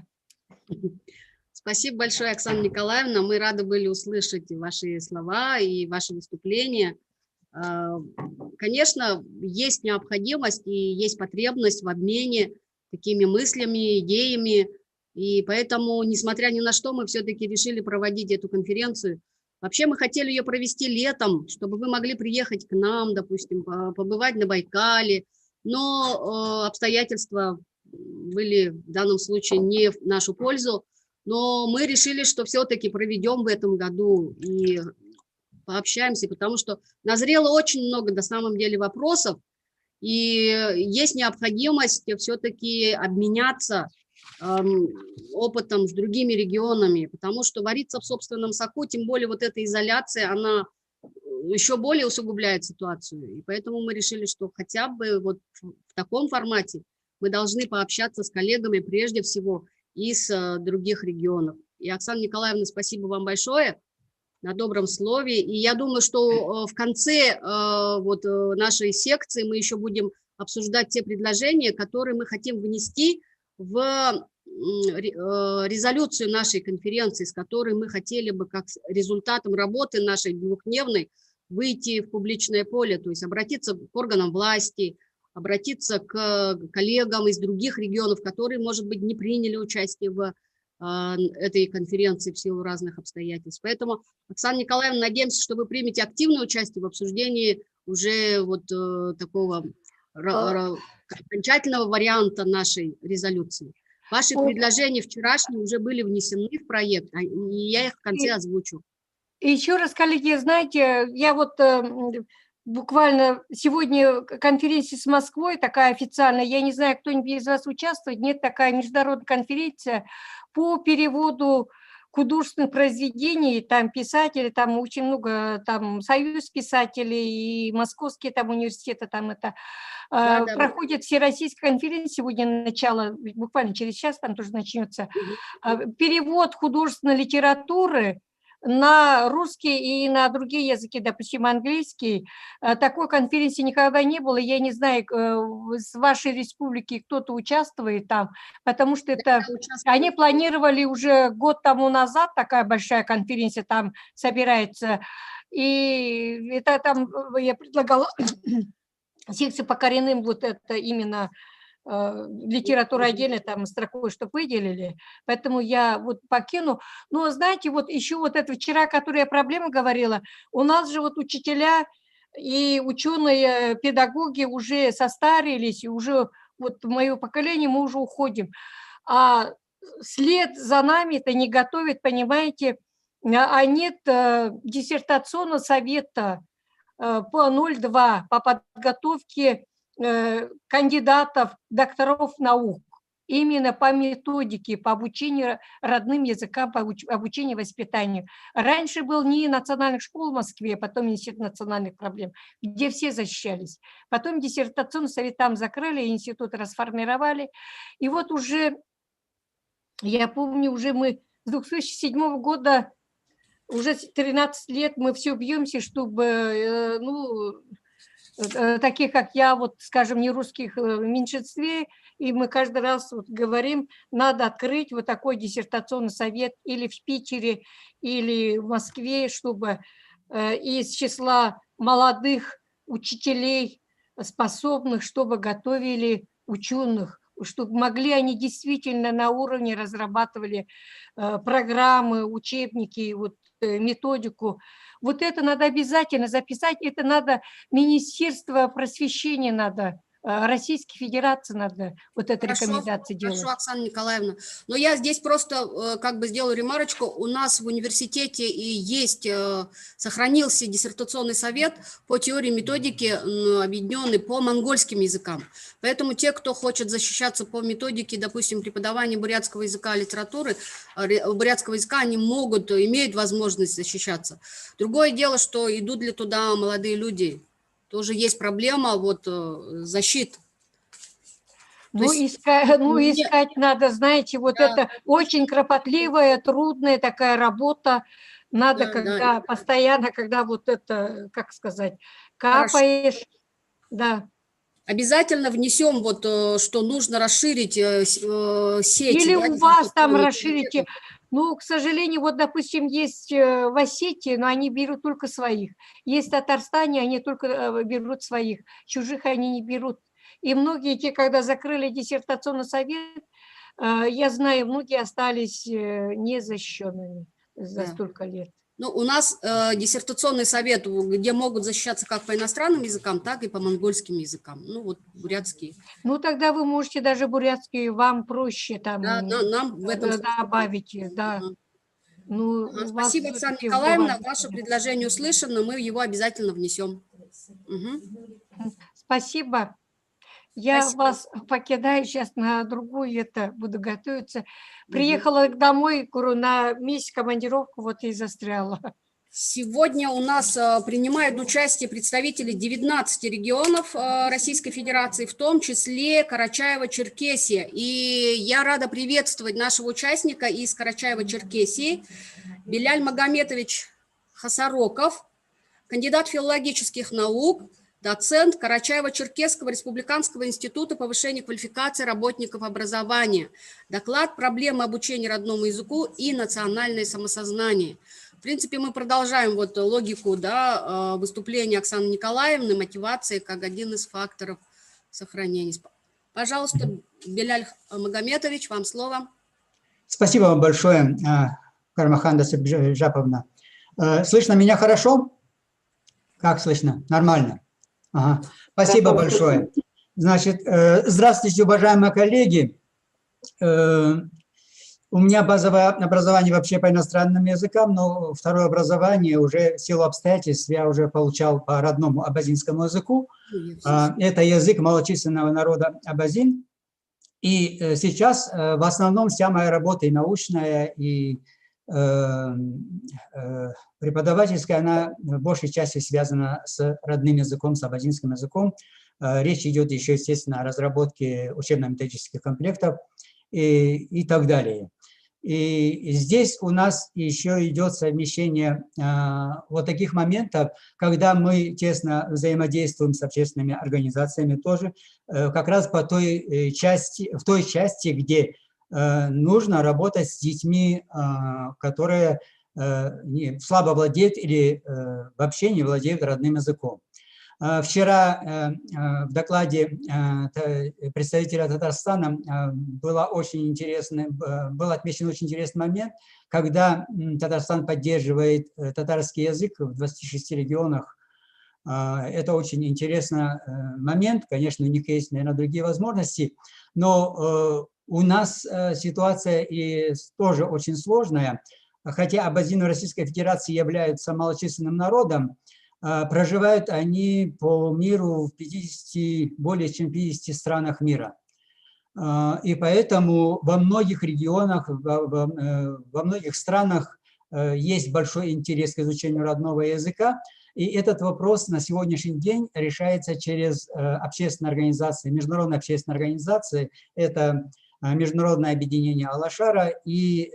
Спасибо большое, Оксана Николаевна. Мы рады были услышать ваши слова и ваши выступления. Конечно, есть необходимость и есть потребность в обмене такими мыслями, идеями. И поэтому, несмотря ни на что, мы все-таки решили проводить эту конференцию. Вообще мы хотели ее провести летом, чтобы вы могли приехать к нам, допустим, побывать на Байкале, но обстоятельства были в данном случае не в нашу пользу. Но мы решили, что все-таки проведем в этом году и пообщаемся, потому что назрело очень много, на самом деле, вопросов, и есть необходимость все-таки обменяться опытом с другими регионами, потому что вариться в собственном соку, тем более вот эта изоляция, она еще более усугубляет ситуацию. И поэтому мы решили, что хотя бы вот в таком формате мы должны пообщаться с коллегами прежде всего из других регионов. И, Оксана Николаевна, спасибо вам большое на добром слове. И я думаю, что в конце вот нашей секции мы еще будем обсуждать те предложения, которые мы хотим внести в резолюцию нашей конференции, с которой мы хотели бы как результатом работы нашей двухдневной выйти в публичное поле, то есть обратиться к органам власти, обратиться к коллегам из других регионов, которые, может быть, не приняли участие в этой конференции в силу разных обстоятельств. Поэтому, Оксана Николаевна, надеемся, что вы примете активное участие в обсуждении уже вот такого окончательного варианта нашей резолюции. Ваши предложения вчерашние уже были внесены в проект, и я их в конце озвучу. И еще раз, коллеги, знаете, я вот буквально сегодня конференция с Москвой, такая официальная, я не знаю, кто-нибудь из вас участвует, нет, такая международная конференция по переводу художественных произведений, там писатели, там очень много, там Союз писателей и московские там университеты, там это проходит всероссийская конференция, сегодня начало, буквально через час там тоже начнется, перевод художественной литературы на русский и на другие языки, допустим, английский. Такой конференции никогда не было. Я не знаю, с вашей республики кто-то участвует там, потому что это они планировали уже год тому назад, такая большая конференция там собирается. И это там я предлагала секцию по коренным, вот это именно литература отдельно, там строкой, что выделили, поэтому я вот покину. Но знаете, вот еще вот это вчера, которая проблема говорила, у нас же вот учителя и ученые, педагоги уже состарились, и уже вот в мое поколение мы уже уходим. А след за нами это не готовит, понимаете, а нет диссертационного совета по 0,2 по подготовке кандидатов, докторов наук. именно по методике, по обучению родным языкам, по обучению воспитанию. Раньше был НИИ национальных школ в Москве, потом Институт национальных проблем, где все защищались. Потом диссертационный совет там закрыли, институт расформировали. И вот уже, я помню, уже мы с 2007 года, уже 13 лет мы все бьемся, чтобы, таких, как я, вот, скажем, не русских в меньшинстве, и мы каждый раз вот говорим, надо открыть вот такой диссертационный совет или в Питере, или в Москве, чтобы из числа молодых учителей, способных, чтобы готовили ученых, чтобы могли они действительно на уровне разрабатывали программы, учебники, вот, методику. Вот это надо обязательно записать, это надо Министерство просвещения надо, Российской Федерации надо вот эту рекомендацию делать. Хорошо, Оксана Николаевна. Но я здесь просто как бы сделаю ремарочку. У нас в университете и есть, сохранился диссертационный совет по теории методики, объединенный по монгольским языкам. Поэтому те, кто хочет защищаться по методике, допустим, преподавания бурятского языка, литературы, бурятского языка, они могут, имеют возможность защищаться. Другое дело, что идут ли туда молодые люди. Тоже есть проблема вот защиты. Искать надо, знаете, вот да. Это очень кропотливая, трудная такая работа. Надо, когда постоянно, когда вот это, как сказать, капаешь. Хорошо. Да. Обязательно внесем вот, что нужно расширить сеть. Или у вас там расширите. Ну, к сожалению, вот, допустим, есть в Осетии, но они берут только своих. Есть в Татарстане, они только берут своих. Чужих они не берут. И многие, те, когда закрыли диссертационный совет, я знаю, многие остались незащищенными за столько лет. Ну, у нас диссертационный совет, где могут защищаться как по иностранным языкам, так и по монгольским языкам. Ну, вот бурятские. Ну, тогда вы можете даже бурятский, вам проще там нам в этом добавить. Да. Ну, спасибо, Оксана Николаевна. Ваше предложение услышано, мы его обязательно внесем. Спасибо. Я вас покидаю сейчас на другую, буду готовиться. Приехала домой, говорю, на месяц командировку, вот и застряла. Сегодня у нас принимают участие представители 19 регионов Российской Федерации, в том числе Карачаево-Черкесия. И я рада приветствовать нашего участника из Карачаево-Черкесии, Беляль Магометович Хасароков, кандидат филологических наук, доцент Карачаево-Черкесского республиканского института повышения квалификации работников образования. Доклад «Проблемы обучения родному языку и национальное самосознание». В принципе, мы продолжаем вот логику выступления Оксаны Николаевны, мотивации как один из факторов сохранения. Пожалуйста, Беляль Магометович, вам слово. Спасибо вам большое, Кармаханда Сабжаповна. Слышно меня хорошо? Как слышно? Нормально. Ага. Спасибо большое. Значит, здравствуйте, уважаемые коллеги. У меня базовое образование вообще по иностранным языкам, но второе образование уже в силу обстоятельств я уже получал по родному абазинскому языку. Это язык малочисленного народа абазин. И сейчас в основном вся моя работа и научная, и преподавательская, она в большей части связана с родным языком, с абазинским языком. Речь идет еще, естественно, о разработке учебно-методических комплектов и так далее. И здесь у нас еще идет совмещение вот таких моментов, когда мы тесно взаимодействуем с общественными организациями тоже, как раз по той части, в той части, где нужно работать с детьми, которые слабо владеют или вообще не владеют родным языком. Вчера в докладе представителя Татарстана был отмечен очень интересный момент, когда Татарстан поддерживает татарский язык в 26 регионах. Это очень интересный момент. Конечно, у них есть, наверное, другие возможности, но у нас ситуация и тоже очень сложная. Хотя абазины Российской Федерации являются малочисленным народом, проживают они по миру в более чем 50 странах мира. И поэтому во многих регионах, во многих странах есть большой интерес к изучению родного языка. И этот вопрос на сегодняшний день решается через общественные организации, международные общественные организации. Это Международное объединение Алашара и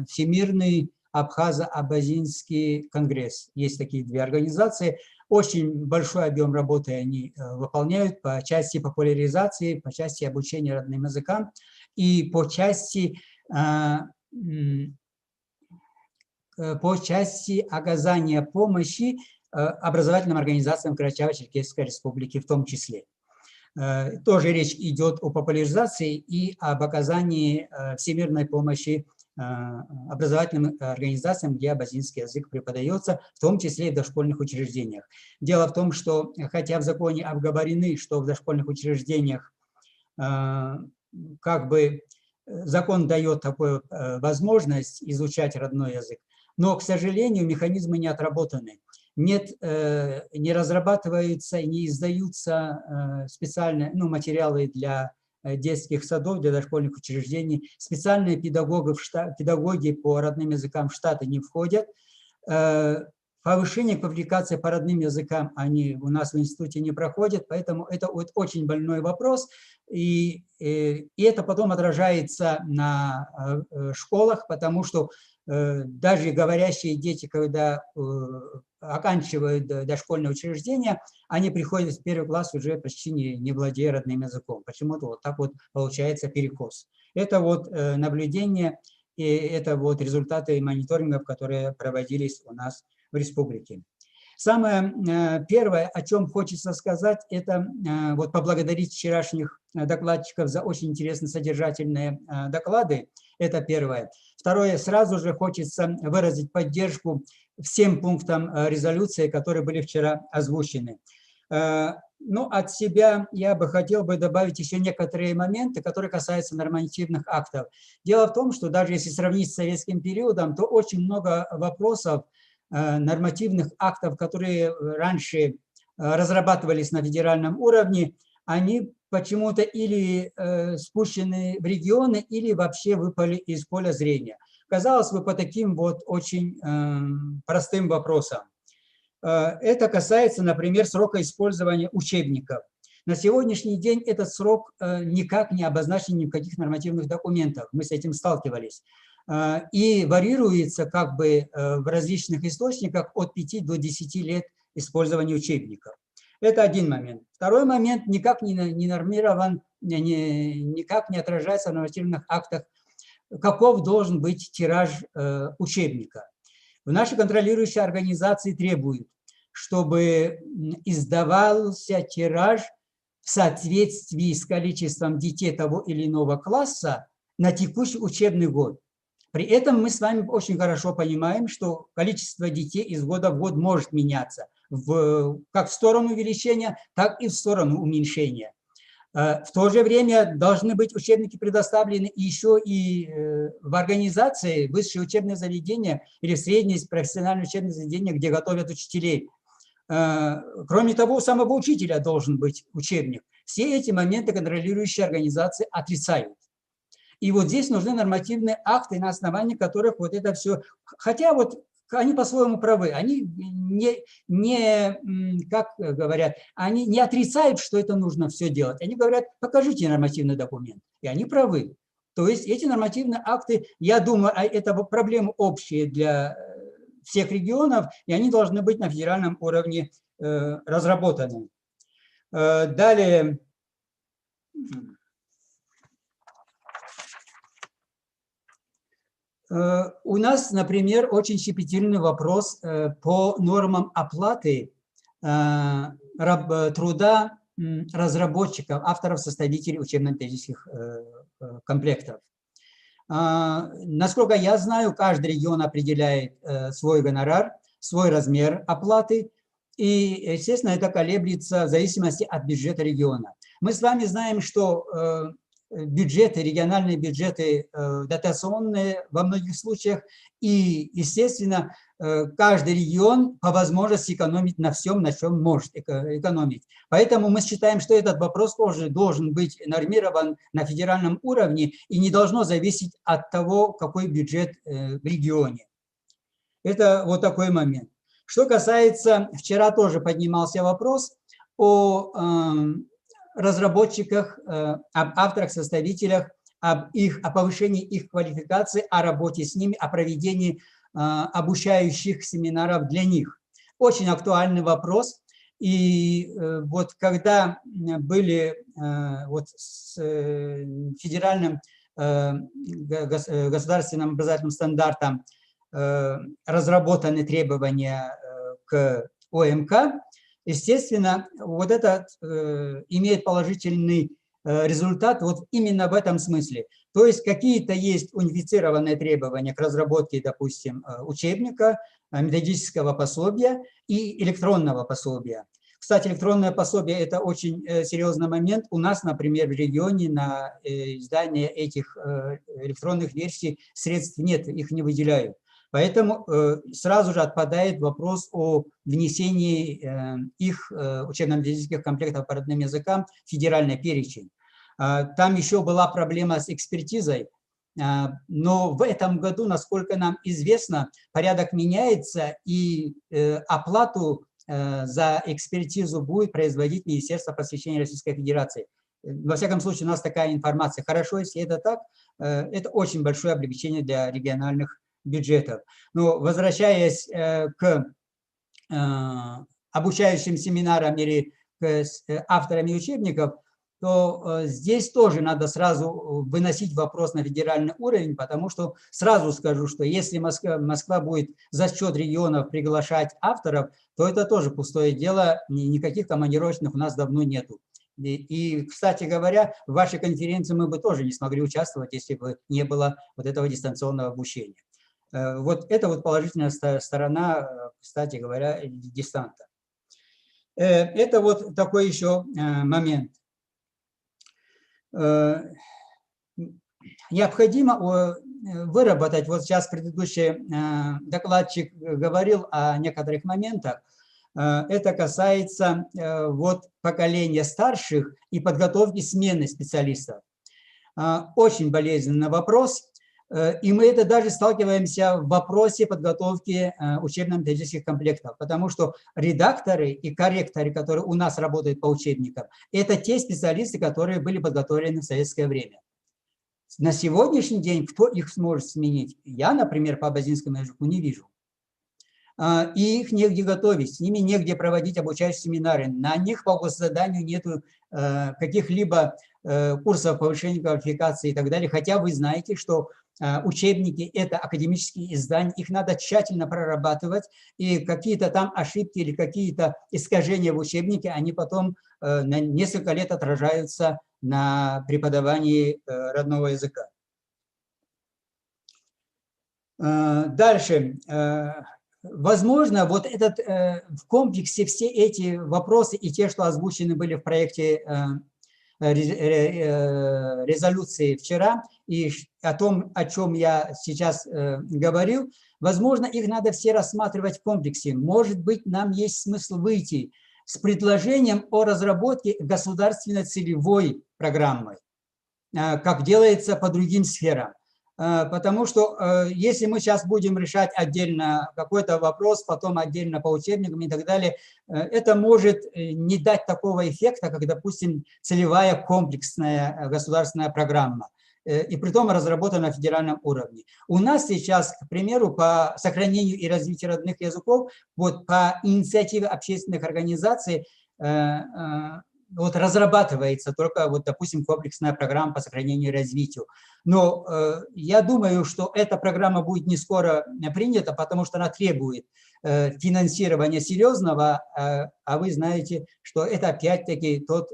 Всемирный Абхазо-Абазинский конгресс. Есть такие две организации. Очень большой объем работы они выполняют по части популяризации, по части обучения родным языкам и по части оказания помощи образовательным организациям Карачаево-Черкесской Республики в том числе. Тоже речь идет о популяризации и об оказании всемирной помощи образовательным организациям, где абазинский язык преподается, в том числе и в дошкольных учреждениях. Дело в том, что хотя в законе обговорены, что в дошкольных учреждениях как бы закон дает такую возможность изучать родной язык, но, к сожалению, механизмы не отработаны. Нет, не разрабатываются, не издаются специальные материалы для детских садов, для дошкольных учреждений. Специальные педагоги по родным языкам в штаты не входят. Повышение квалификации по родным языкам они у нас в институте не проходят, поэтому это очень больной вопрос. И это потом отражается на школах, потому что даже говорящие дети, когда оканчивают дошкольное учреждение, они приходят в первый класс уже почти не владея родным языком. Почему-то вот так вот получается перекос. Это вот наблюдение и это вот результаты мониторингов, которые проводились у нас в республике. Самое первое, о чем хочется сказать, это вот поблагодарить вчерашних докладчиков за очень интересные содержательные доклады. Это первое. Второе, сразу же хочется выразить поддержку всем пунктам резолюции, которые были вчера озвучены. Ну, от себя я бы хотел добавить еще некоторые моменты, которые касаются нормативных актов. Дело в том, что даже если сравнить с советским периодом, то очень много вопросов, нормативных актов, которые раньше разрабатывались на федеральном уровне, они почему-то или спущены в регионы, или вообще выпали из поля зрения. Казалось бы, по таким вот очень простым вопросам. Это касается, например, срока использования учебников. На сегодняшний день этот срок никак не обозначен ни в каких нормативных документах. Мы с этим сталкивались. И варьируется как бы в различных источниках от 5 до 10 лет использования учебников. Это один момент. Второй момент никак не нормирован, никак не отражается в нормативных актах, каков должен быть тираж учебника. В нашей контролирующей организации требуют, чтобы издавался тираж в соответствии с количеством детей того или иного класса на текущий учебный год. При этом мы с вами очень хорошо понимаем, что количество детей из года в год может меняться как в сторону увеличения, так и в сторону уменьшения. В то же время должны быть учебники предоставлены еще и в организации, высшие учебные заведения или в средние профессиональные учебные заведения, где готовят учителей. Кроме того, у самого учителя должен быть учебник. Все эти моменты контролирующие организации отрицают. И вот здесь нужны нормативные акты, на основании которых вот это все... Хотя вот они по-своему правы, они как говорят, они не отрицают, что это нужно все делать. Они говорят, покажите нормативный документ. И они правы. То есть эти нормативные акты, я думаю, это проблемы общие для всех регионов, и они должны быть на федеральном уровне разработаны. Далее... У нас, например, очень щепетильный вопрос по нормам оплаты труда разработчиков, авторов, составителей учебно-методических комплектов. Насколько я знаю, каждый регион определяет свой гонорар, свой размер оплаты, и, естественно, это колеблется в зависимости от бюджета региона. Мы с вами знаем, что бюджеты, региональные бюджеты дотационные во многих случаях, и, естественно, каждый регион по возможности экономить на всем, на чем может экономить. Поэтому мы считаем, что этот вопрос тоже должен быть нормирован на федеральном уровне и не должно зависеть от того, какой бюджет в регионе. Это вот такой момент. Что касается, вчера тоже поднимался вопрос о разработчиках, об авторах, составителях, о повышении их квалификации, о работе с ними, о проведении обучающих семинаров для них. Очень актуальный вопрос. И вот когда были вот с федеральным государственным образовательным стандартом разработаны требования к ОМК, естественно, вот этот имеет положительный результат вот именно в этом смысле. То есть какие-то есть унифицированные требования к разработке, допустим, учебника, методического пособия и электронного пособия. Кстати, электронное пособие – это очень серьезный момент. У нас, например, в регионе на издание этих электронных версий средств нет, их не выделяют. Поэтому сразу же отпадает вопрос о внесении их учебно-методических комплектов по родным языкам в федеральный перечень. Там еще была проблема с экспертизой, но в этом году, насколько нам известно, порядок меняется, и оплату за экспертизу будет производить Министерство просвещения Российской Федерации. Во всяком случае, у нас такая информация. Хорошо, если это так, это очень большое облегчение для региональных бюджетов. Но возвращаясь к обучающим семинарам или к авторам учебников, то здесь тоже надо сразу выносить вопрос на федеральный уровень, потому что сразу скажу, что если Москва будет за счет регионов приглашать авторов, то это тоже пустое дело, никаких командировочных у нас давно нету. И, кстати говоря, в вашей конференции мы бы тоже не смогли участвовать, если бы не было вот этого дистанционного обучения. Вот это вот положительная сторона, кстати говоря, дистанта. Это вот такой еще момент. Необходимо выработать, вот сейчас предыдущий докладчик говорил о некоторых моментах, это касается вот поколения старших и подготовки смены специалистов. Очень болезненный вопрос, и мы это даже сталкиваемся в вопросе подготовки учебно-методических комплектов, потому что редакторы и корректоры, которые у нас работают по учебникам, это те специалисты, которые были подготовлены в советское время. На сегодняшний день кто их сможет сменить? Я, например, по абазинскому языку не вижу. И их негде готовить, с ними негде проводить обучающие семинары, на них по госзаданию нету каких-либо курсов повышения квалификации и так далее, хотя вы знаете, что учебники – это академические издания, их надо тщательно прорабатывать, и какие-то там ошибки или какие-то искажения в учебнике, они потом на несколько лет отражаются на преподавании родного языка. Дальше. Возможно, вот этот в комплексе все эти вопросы и те, что озвучены были в проекте резолюции вчера, и о том, о чем я сейчас говорю, возможно, их надо все рассматривать в комплексе. Может быть, нам есть смысл выйти с предложением о разработке государственной целевой программы, как делается по другим сферам. Потому что если мы сейчас будем решать отдельно какой-то вопрос, потом отдельно по учебникам и так далее, это может не дать такого эффекта, как, допустим, целевая комплексная государственная программа, и притом разработана на федеральном уровне. У нас сейчас, к примеру, по сохранению и развитию родных языков, вот по инициативе общественных организаций, вот разрабатывается только, вот, допустим, комплексная программа по сохранению и развитию. Но я думаю, что эта программа будет не скоро принята, потому что она требует финансирования серьезного, а вы знаете, что это опять-таки тот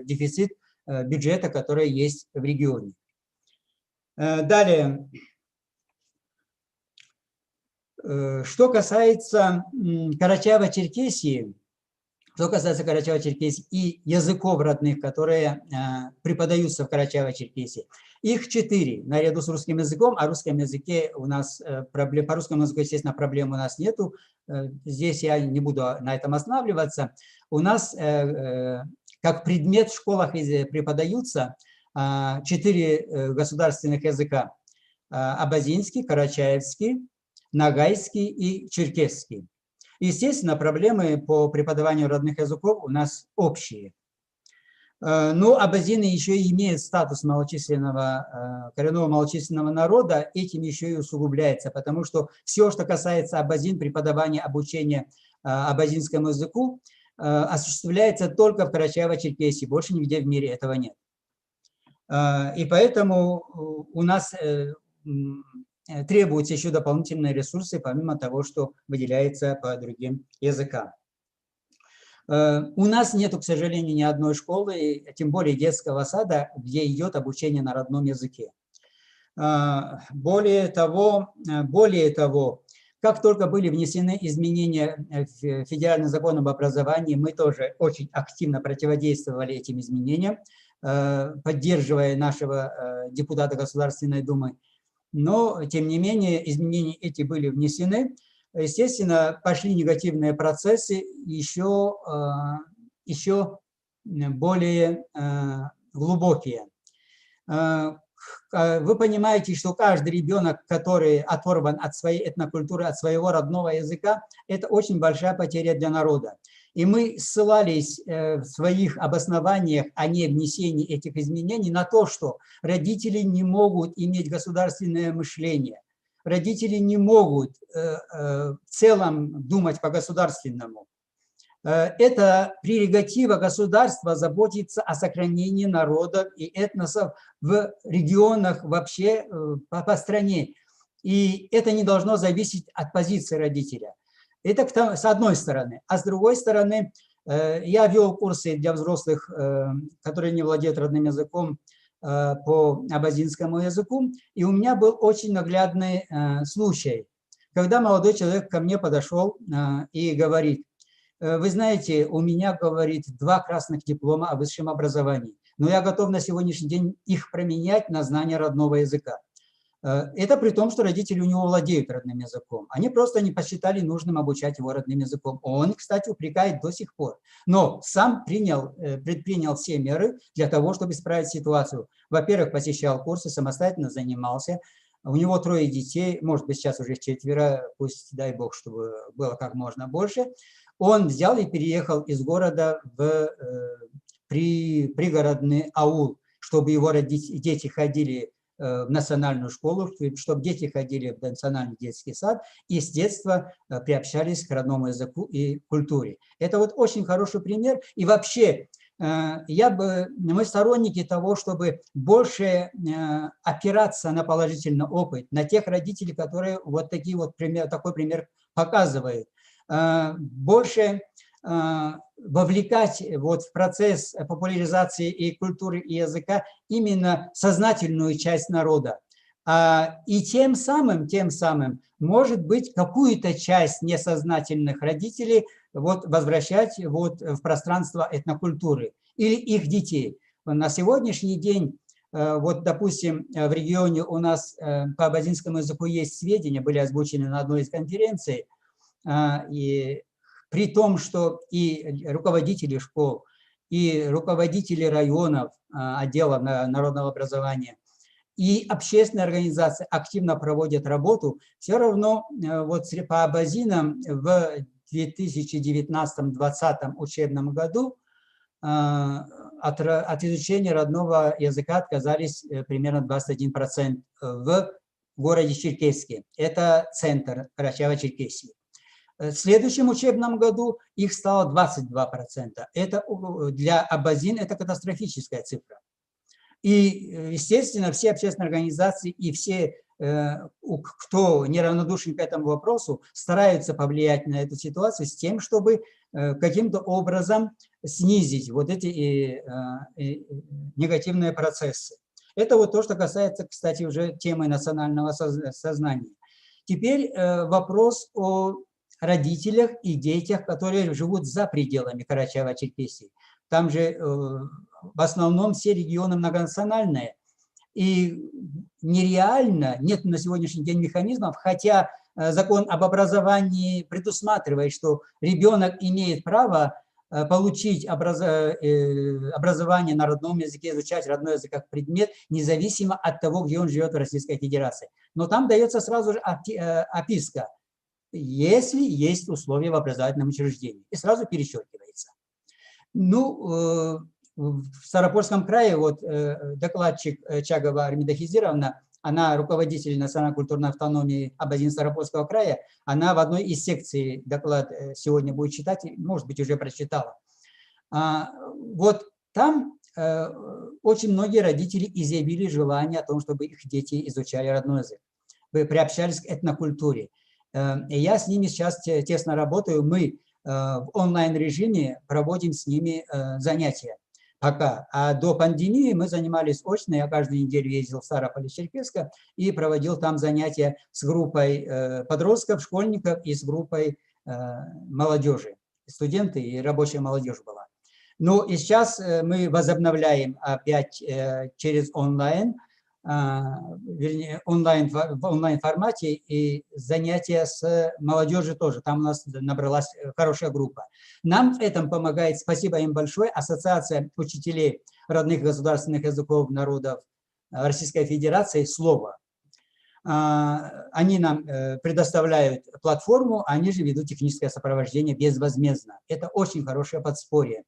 дефицит бюджета, который есть в регионе. Далее. Что касается Карачаево-Черкесии, Что касается Карачаево-Черкесии и языков родных, которые преподаются в Карачаево-Черкесии, их 4 наряду с русским языком, о русском языке у нас по русскому языку, естественно, проблем у нас нету. Здесь я не буду на этом останавливаться. У нас как предмет в школах преподаются 4 государственных языка: абазинский, карачаевский, ногайский и черкесский. Естественно, проблемы по преподаванию родных языков у нас общие. Но абазины еще и имеют статус малочисленного, коренного малочисленного народа, этим еще и усугубляется, потому что все, что касается абазин, преподавания, обучения абазинскому языку, осуществляется только в Карачаево-Черкесии, больше нигде в мире этого нет. И поэтому у нас требуются еще дополнительные ресурсы, помимо того, что выделяется по другим языкам. У нас нету, к сожалению, ни одной школы, тем более детского сада, где идет обучение на родном языке. Более того, как только были внесены изменения в федеральный закон об образовании, мы тоже очень активно противодействовали этим изменениям, поддерживая нашего депутата Государственной Думы. Но, тем не менее, изменения эти были внесены. Естественно, пошли негативные процессы, еще более глубокие. Вы понимаете, что каждый ребенок, который оторван от своей этнокультуры, от своего родного языка, это очень большая потеря для народа. И мы ссылались в своих обоснованиях о невнесении этих изменений на то, что родители не могут иметь государственное мышление, родители не могут в целом думать по-государственному. Это прерогатива государства заботиться о сохранении народов и этносов в регионах вообще по стране. И это не должно зависеть от позиции родителя. Это с одной стороны. А с другой стороны, я вел курсы для взрослых, которые не владеют родным языком, по абазинскому языку. И у меня был очень наглядный случай, когда молодой человек ко мне подошел и говорит: вы знаете, у меня, говорит, 2 красных диплома о высшем образовании, но я готов на сегодняшний день их променять на знание родного языка. Это при том, что родители у него владеют родным языком. Они просто не посчитали нужным обучать его родным языком. Он, кстати, упрекает до сих пор. Но сам предпринял все меры для того, чтобы исправить ситуацию. Во-первых, посещал курсы, самостоятельно занимался. У него 3 детей, может быть, сейчас уже 4, пусть, дай бог, чтобы было как можно больше. Он взял и переехал из города в пригородный аул, чтобы его дети ходили в национальную школу, чтобы дети ходили в национальный детский сад и с детства приобщались к родному языку и культуре. Это вот очень хороший пример. И вообще, мы сторонники того, чтобы больше опираться на положительный опыт, на тех родителей, которые вот такой пример показывают. Больше вовлекать вот в процесс популяризации и культуры, и языка именно сознательную часть народа. И тем самым, может быть, какую-то часть несознательных родителей вот возвращать вот в пространство этнокультуры или их детей. На сегодняшний день, вот, допустим, в регионе у нас по абазинскому языку есть сведения, были озвучены на одной из конференций, и при том, что и руководители школ, и руководители районов, отделов народного образования, и общественные организации активно проводят работу, все равно вот по абазинам в 2019-2020 учебном году от изучения родного языка отказались примерно 21% в городе Черкесске. Это центр Карачаево-Черкесии. В следующем учебном году их стало 22%. Это для абазин это катастрофическая цифра. И, естественно, все общественные организации и все, кто неравнодушен к этому вопросу, стараются повлиять на эту ситуацию с тем, чтобы каким-то образом снизить вот эти негативные процессы. Это вот то, что касается, кстати, уже темы национального сознания. Теперь вопрос о родителях и детях, которые живут за пределами Карачаево-Черкесии. Там же в основном все регионы многонациональные. И нереально, нет на сегодняшний день механизмов, хотя закон об образовании предусматривает, что ребенок имеет право получить образование на родном языке, изучать родной язык как предмет, независимо от того, где он живет в Российской Федерации. Но там дается сразу же описка, если есть условия в образовательном учреждении, и сразу перечеркивается. Ну, в Ставропольском крае вот докладчик Чагова Армида Хизировна, она руководитель национальной культурной автономии Абазин-Ставропольского края, она в одной из секций доклад сегодня будет читать, может быть, уже прочитала. Вот там очень многие родители изъявили желание о том, чтобы их дети изучали родной язык, приобщались к этнокультуре. И я с ними сейчас тесно работаю, мы в онлайн-режиме проводим с ними занятия. Пока. А до пандемии мы занимались очно. Я каждую неделю ездил в Ставрополь-Черкесск и проводил там занятия с группой подростков, школьников и с группой молодежи. Студенты и рабочая молодежь была. Ну и сейчас мы возобновляем опять через онлайн, вернее, в онлайн-формате и занятия с молодежью тоже. Там у нас набралась хорошая группа. Нам в этом помогает, спасибо им большое, Ассоциация учителей родных государственных языков народов Российской Федерации «Слово». Они нам предоставляют платформу, они же ведут техническое сопровождение безвозмездно. Это очень хорошее подспорье.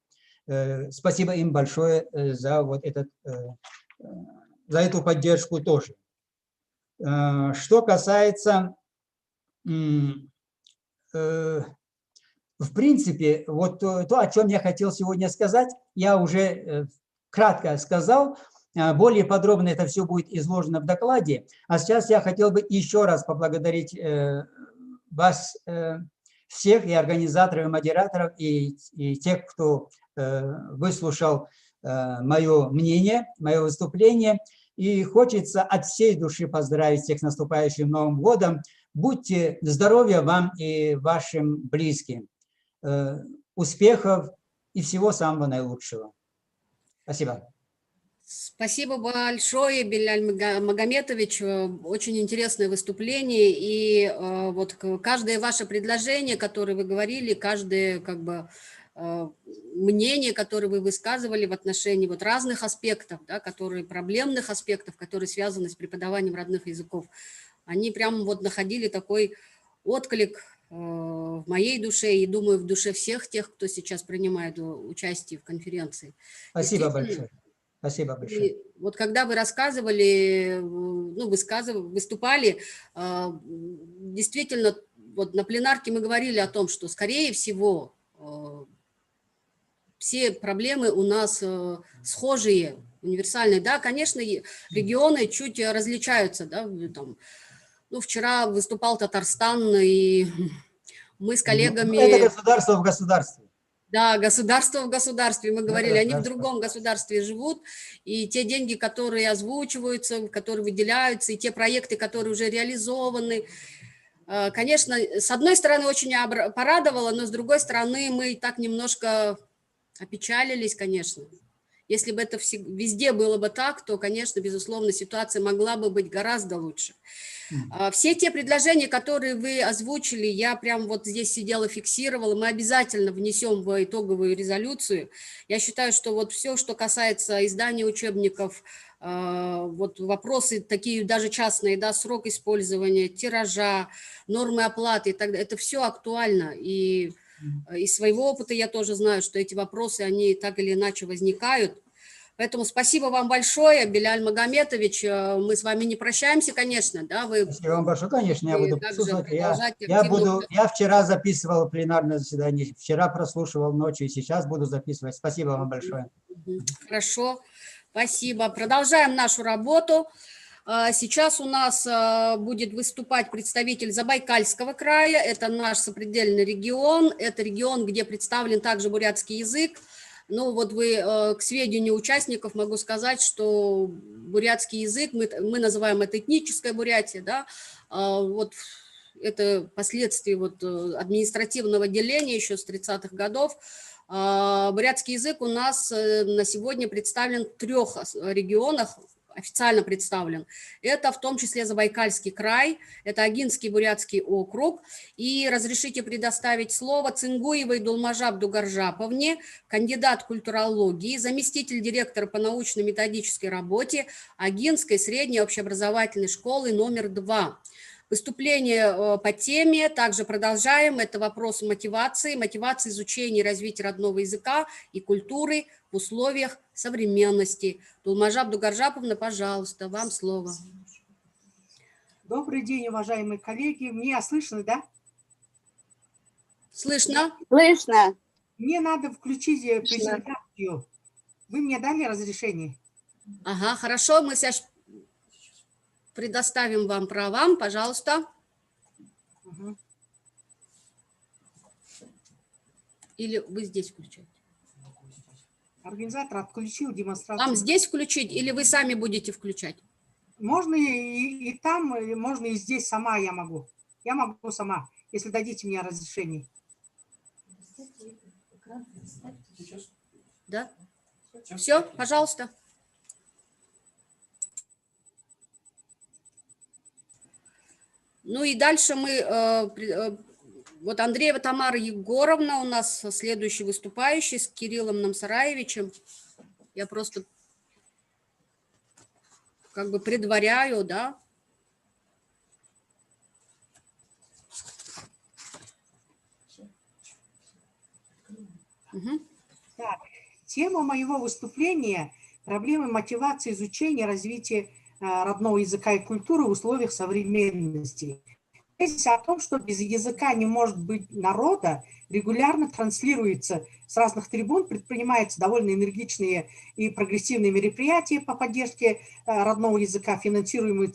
Спасибо им большое за вот этот... за эту поддержку тоже. Что касается, в принципе, вот то, о чем я хотел сегодня сказать, я уже кратко сказал, более подробно это все будет изложено в докладе. А сейчас я хотел бы еще раз поблагодарить вас всех, и организаторов, и модераторов, и тех, кто выслушал мое мнение, мое выступление. И хочется от всей души поздравить всех с наступающим Новым годом. Будьте здоровы вам и вашим близким. Успехов и всего самого наилучшего. Спасибо. Спасибо большое, Беляль Магометович. Очень интересное выступление. И вот каждое ваше предложение, которое вы говорили, каждое как бы мнение, которое вы высказывали в отношении вот разных аспектов, да, которые, проблемных аспектов, которые связаны с преподаванием родных языков, они прямо вот находили такой отклик в моей душе и, думаю, в душе всех тех, кто сейчас принимает участие в конференции. Спасибо большое. Спасибо большое. И вот когда вы рассказывали, ну, выступали, действительно, вот на пленарке мы говорили о том, что, скорее всего, все проблемы у нас схожие, универсальные. Да, конечно, регионы чуть различаются. Да, там, ну, вчера выступал Татарстан, и мы с коллегами... Это государство в государстве. Да, государство в государстве. Мы говорили, они в другом государстве живут, и те деньги, которые озвучиваются, которые выделяются, и те проекты, которые уже реализованы, конечно, с одной стороны, очень порадовало, но с другой стороны, мы так немножко опечалились, конечно. Если бы это везде было бы так, то, конечно, безусловно, ситуация могла бы быть гораздо лучше. Все те предложения, которые вы озвучили, я прям вот здесь сидела, фиксировала, мы обязательно внесем в итоговую резолюцию. Я считаю, что вот все, что касается издания учебников, вот вопросы такие даже частные, да, срок использования, тиража, нормы оплаты, и так далее, это все актуально. И из своего опыта я тоже знаю, что эти вопросы, они так или иначе возникают. Поэтому спасибо вам большое, Беляль Магометович. Мы с вами не прощаемся, конечно. Да, вы, спасибо вам большое, конечно, я буду присутствовать. Я вчера записывал пленарное заседание, вчера прослушивал ночью, и сейчас буду записывать. Спасибо вам большое. Хорошо, спасибо. Продолжаем нашу работу. Сейчас у нас будет выступать представитель Забайкальского края. Это наш сопредельный регион. Это регион, где представлен также бурятский язык. Ну вот вы, к сведению участников, могу сказать, что бурятский язык, мы называем это этническая Бурятия, да, вот это последствия вот административного деления еще с 30-х годов. Бурятский язык у нас на сегодня представлен в 3 регионах, официально представлен. Это в том числе Забайкальский край, это Агинский бурятский округ. И разрешите предоставить слово Цингуевой Дулмажап Дугаржаповне, кандидат культурологии, заместитель директора по научно-методической работе Агинской средней общеобразовательной школы номер 2. Выступление по теме, также продолжаем, это вопрос мотивации изучения и развития родного языка и культуры в условиях современности. Дулмажап Дугаржаповна, пожалуйста, вам слово. Добрый день, уважаемые коллеги. Меня слышно, да? Слышно? Слышно. Мне надо включить презентацию. Вы мне дали разрешение? Ага, хорошо, мы сейчас предоставим вам права, пожалуйста. Угу. Или вы здесь включаете? Организатор отключил демонстрацию. Вам здесь включить или вы сами будете включать? Можно и там, можно и здесь сама я могу. Я могу сама, если дадите мне разрешение. Да? Все, пожалуйста. Ну и дальше мы, вот Андреева Тамара Егоровна у нас следующий выступающий с Кириллом Намсараевичем. Я просто как бы предваряю, да. Угу. Так, тема моего выступления – проблемы мотивации изучения и развития родного языка и культуры в условиях современности. Здесь о том, что без языка не может быть народа, регулярно транслируется с разных трибун, предпринимаются довольно энергичные и прогрессивные мероприятия по поддержке родного языка, финансируемые,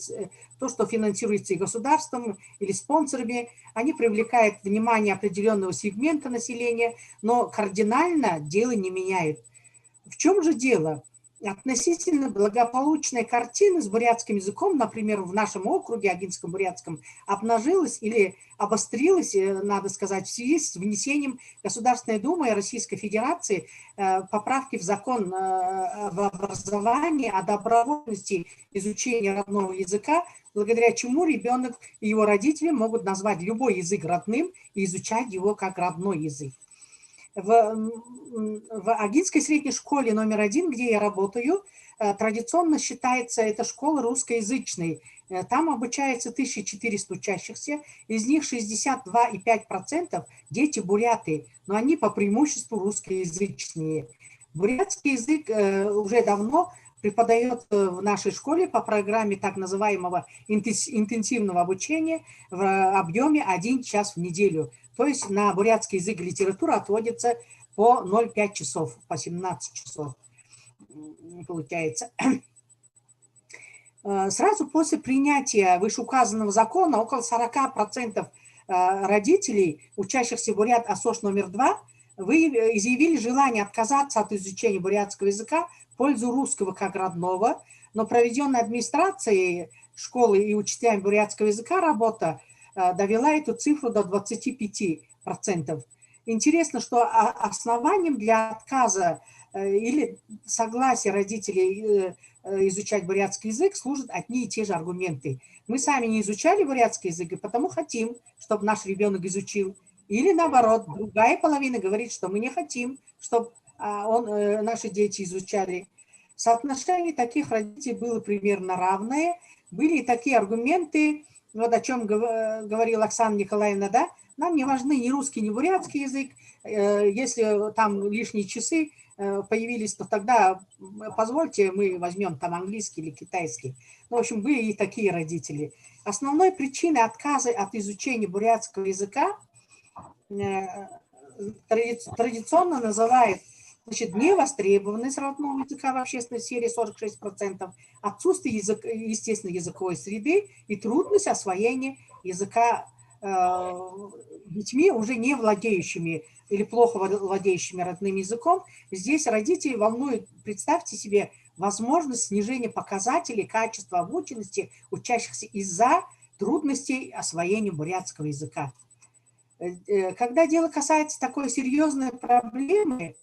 то, что финансируется и государством, или спонсорами. Они привлекают внимание определенного сегмента населения, но кардинально дело не меняют. В чем же дело? Относительно благополучная картина с бурятским языком, например, в нашем округе, Агинском бурятском, обнажилась или обострилась, надо сказать, в связи с внесением Государственной Думы и Российской Федерации поправки в закон об образовании о добровольности изучения родного языка, благодаря чему ребенок и его родители могут назвать любой язык родным и изучать его как родной язык. В Агинской средней школе номер 1, где я работаю, традиционно считается эта школа русскоязычной. Там обучается 1400 учащихся, из них 62,5% дети буряты, но они по преимуществу русскоязычные. Бурятский язык уже давно преподает в нашей школе по программе так называемого интенсивного обучения в объеме 1 час в неделю. То есть на бурятский язык и литературу отводится по 0,5 часов, по 17 часов получается. Сразу после принятия вышеуказанного закона около 40% родителей, учащихся бурят АСОШ номер 2, изъявили желание отказаться от изучения бурятского языка в пользу русского как родного, но проведенная администрацией школы и учителями бурятского языка работа довела эту цифру до 25%. Интересно, что основанием для отказа или согласия родителей изучать бурятский язык служат одни и те же аргументы. Мы сами не изучали бурятский язык, и потому хотим, чтобы наш ребенок изучил. Или наоборот, другая половина говорит, что мы не хотим, чтобы наши дети изучали. Соотношение таких родителей было примерно равное. Были и такие аргументы, вот о чем говорила Оксана Николаевна, да, нам не важны ни русский, ни бурятский язык, если там лишние часы появились, то тогда позвольте, мы возьмем там английский или китайский. Ну, в общем, были и такие родители. Основной причиной отказа от изучения бурятского языка традиционно называют, значит, невостребованность родного языка в общественной сфере 46%, отсутствие естественной языковой среды и трудность освоения языка детьми, уже не владеющими или плохо владеющими родным языком. Здесь родители волнуют, представьте себе, возможность снижения показателей качества обученности учащихся из-за трудностей освоения бурятского языка. Когда дело касается такой серьезной проблемы,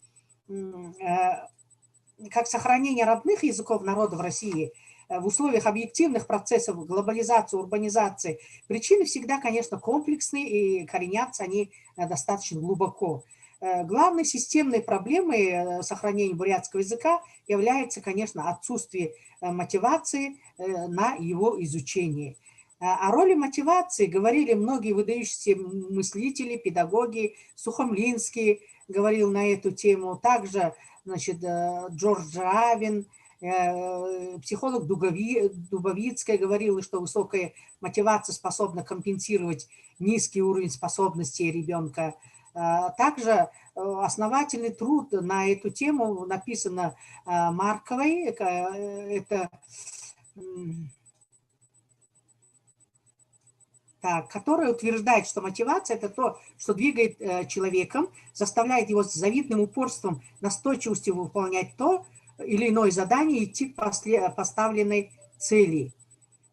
как сохранение родных языков народов России в условиях объективных процессов глобализации, урбанизации, причины всегда, конечно, комплексные и коренятся они достаточно глубоко. Главной системной проблемой сохранения бурятского языка является, конечно, отсутствие мотивации на его изучение. О роли мотивации говорили многие выдающиеся мыслители, педагоги. Сухомлинский говорил на эту тему, также, значит, Джордж Равин, психолог Дубовицкая говорила, что высокая мотивация способна компенсировать низкий уровень способностей ребенка. Также основательный труд на эту тему написано Марковой. Это... которая утверждает, что мотивация – это то, что двигает человеком, заставляет его с завидным упорством, настойчивостью выполнять то или иное задание, идти к поставленной цели.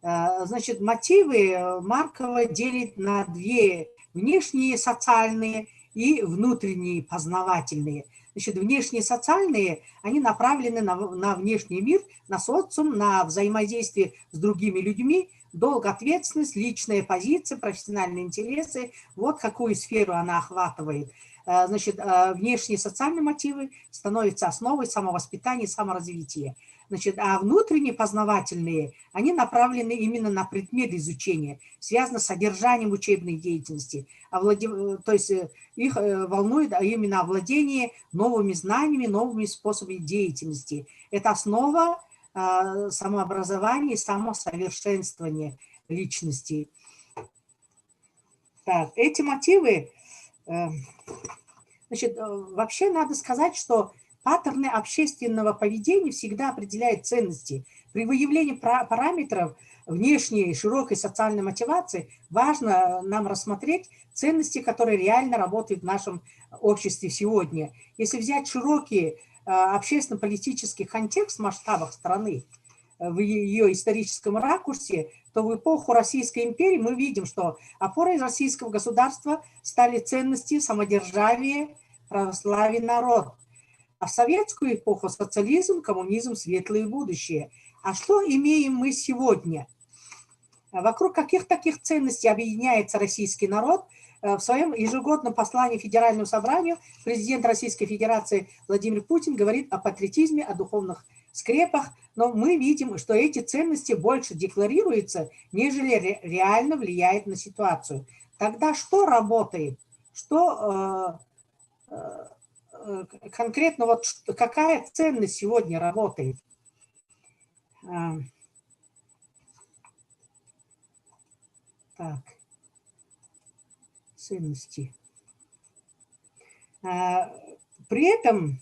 Значит, мотивы Маркова делит на две: внешние социальные и внутренние познавательные. Значит, внешние социальные, они направлены на внешний мир, на социум, на взаимодействие с другими людьми, долг, ответственность, личная позиция, профессиональные интересы. Вот какую сферу она охватывает. Значит, внешние социальные мотивы становятся основой самовоспитания и саморазвития. Значит, а внутренние познавательные, они направлены именно на предмет изучения, связаны с содержанием учебной деятельности. То есть их волнует именно овладение новыми знаниями, новыми способами деятельности. Это основа самообразования и самосовершенствования личности. Так, эти мотивы, значит, вообще надо сказать, что паттерны общественного поведения всегда определяют ценности. При выявлении параметров внешней широкой социальной мотивации важно нам рассмотреть ценности, которые реально работают в нашем обществе сегодня. Если взять широкий общественно-политический контекст в масштабах страны, в ее историческом ракурсе, то в эпоху Российской империи мы видим, что опорой российского государства стали ценности самодержавия, православие, народ. А в советскую эпоху социализм, коммунизм, светлое будущее. А что имеем мы сегодня? Вокруг каких таких ценностей объединяется российский народ? В своем ежегодном послании Федеральному собранию президент Российской Федерации Владимир Путин говорит о патриотизме, о духовных скрепах, но мы видим, что эти ценности больше декларируются, нежели реально влияет на ситуацию. Тогда что работает? Что конкретно, вот какая ценность сегодня работает? Так, ценности. При этом,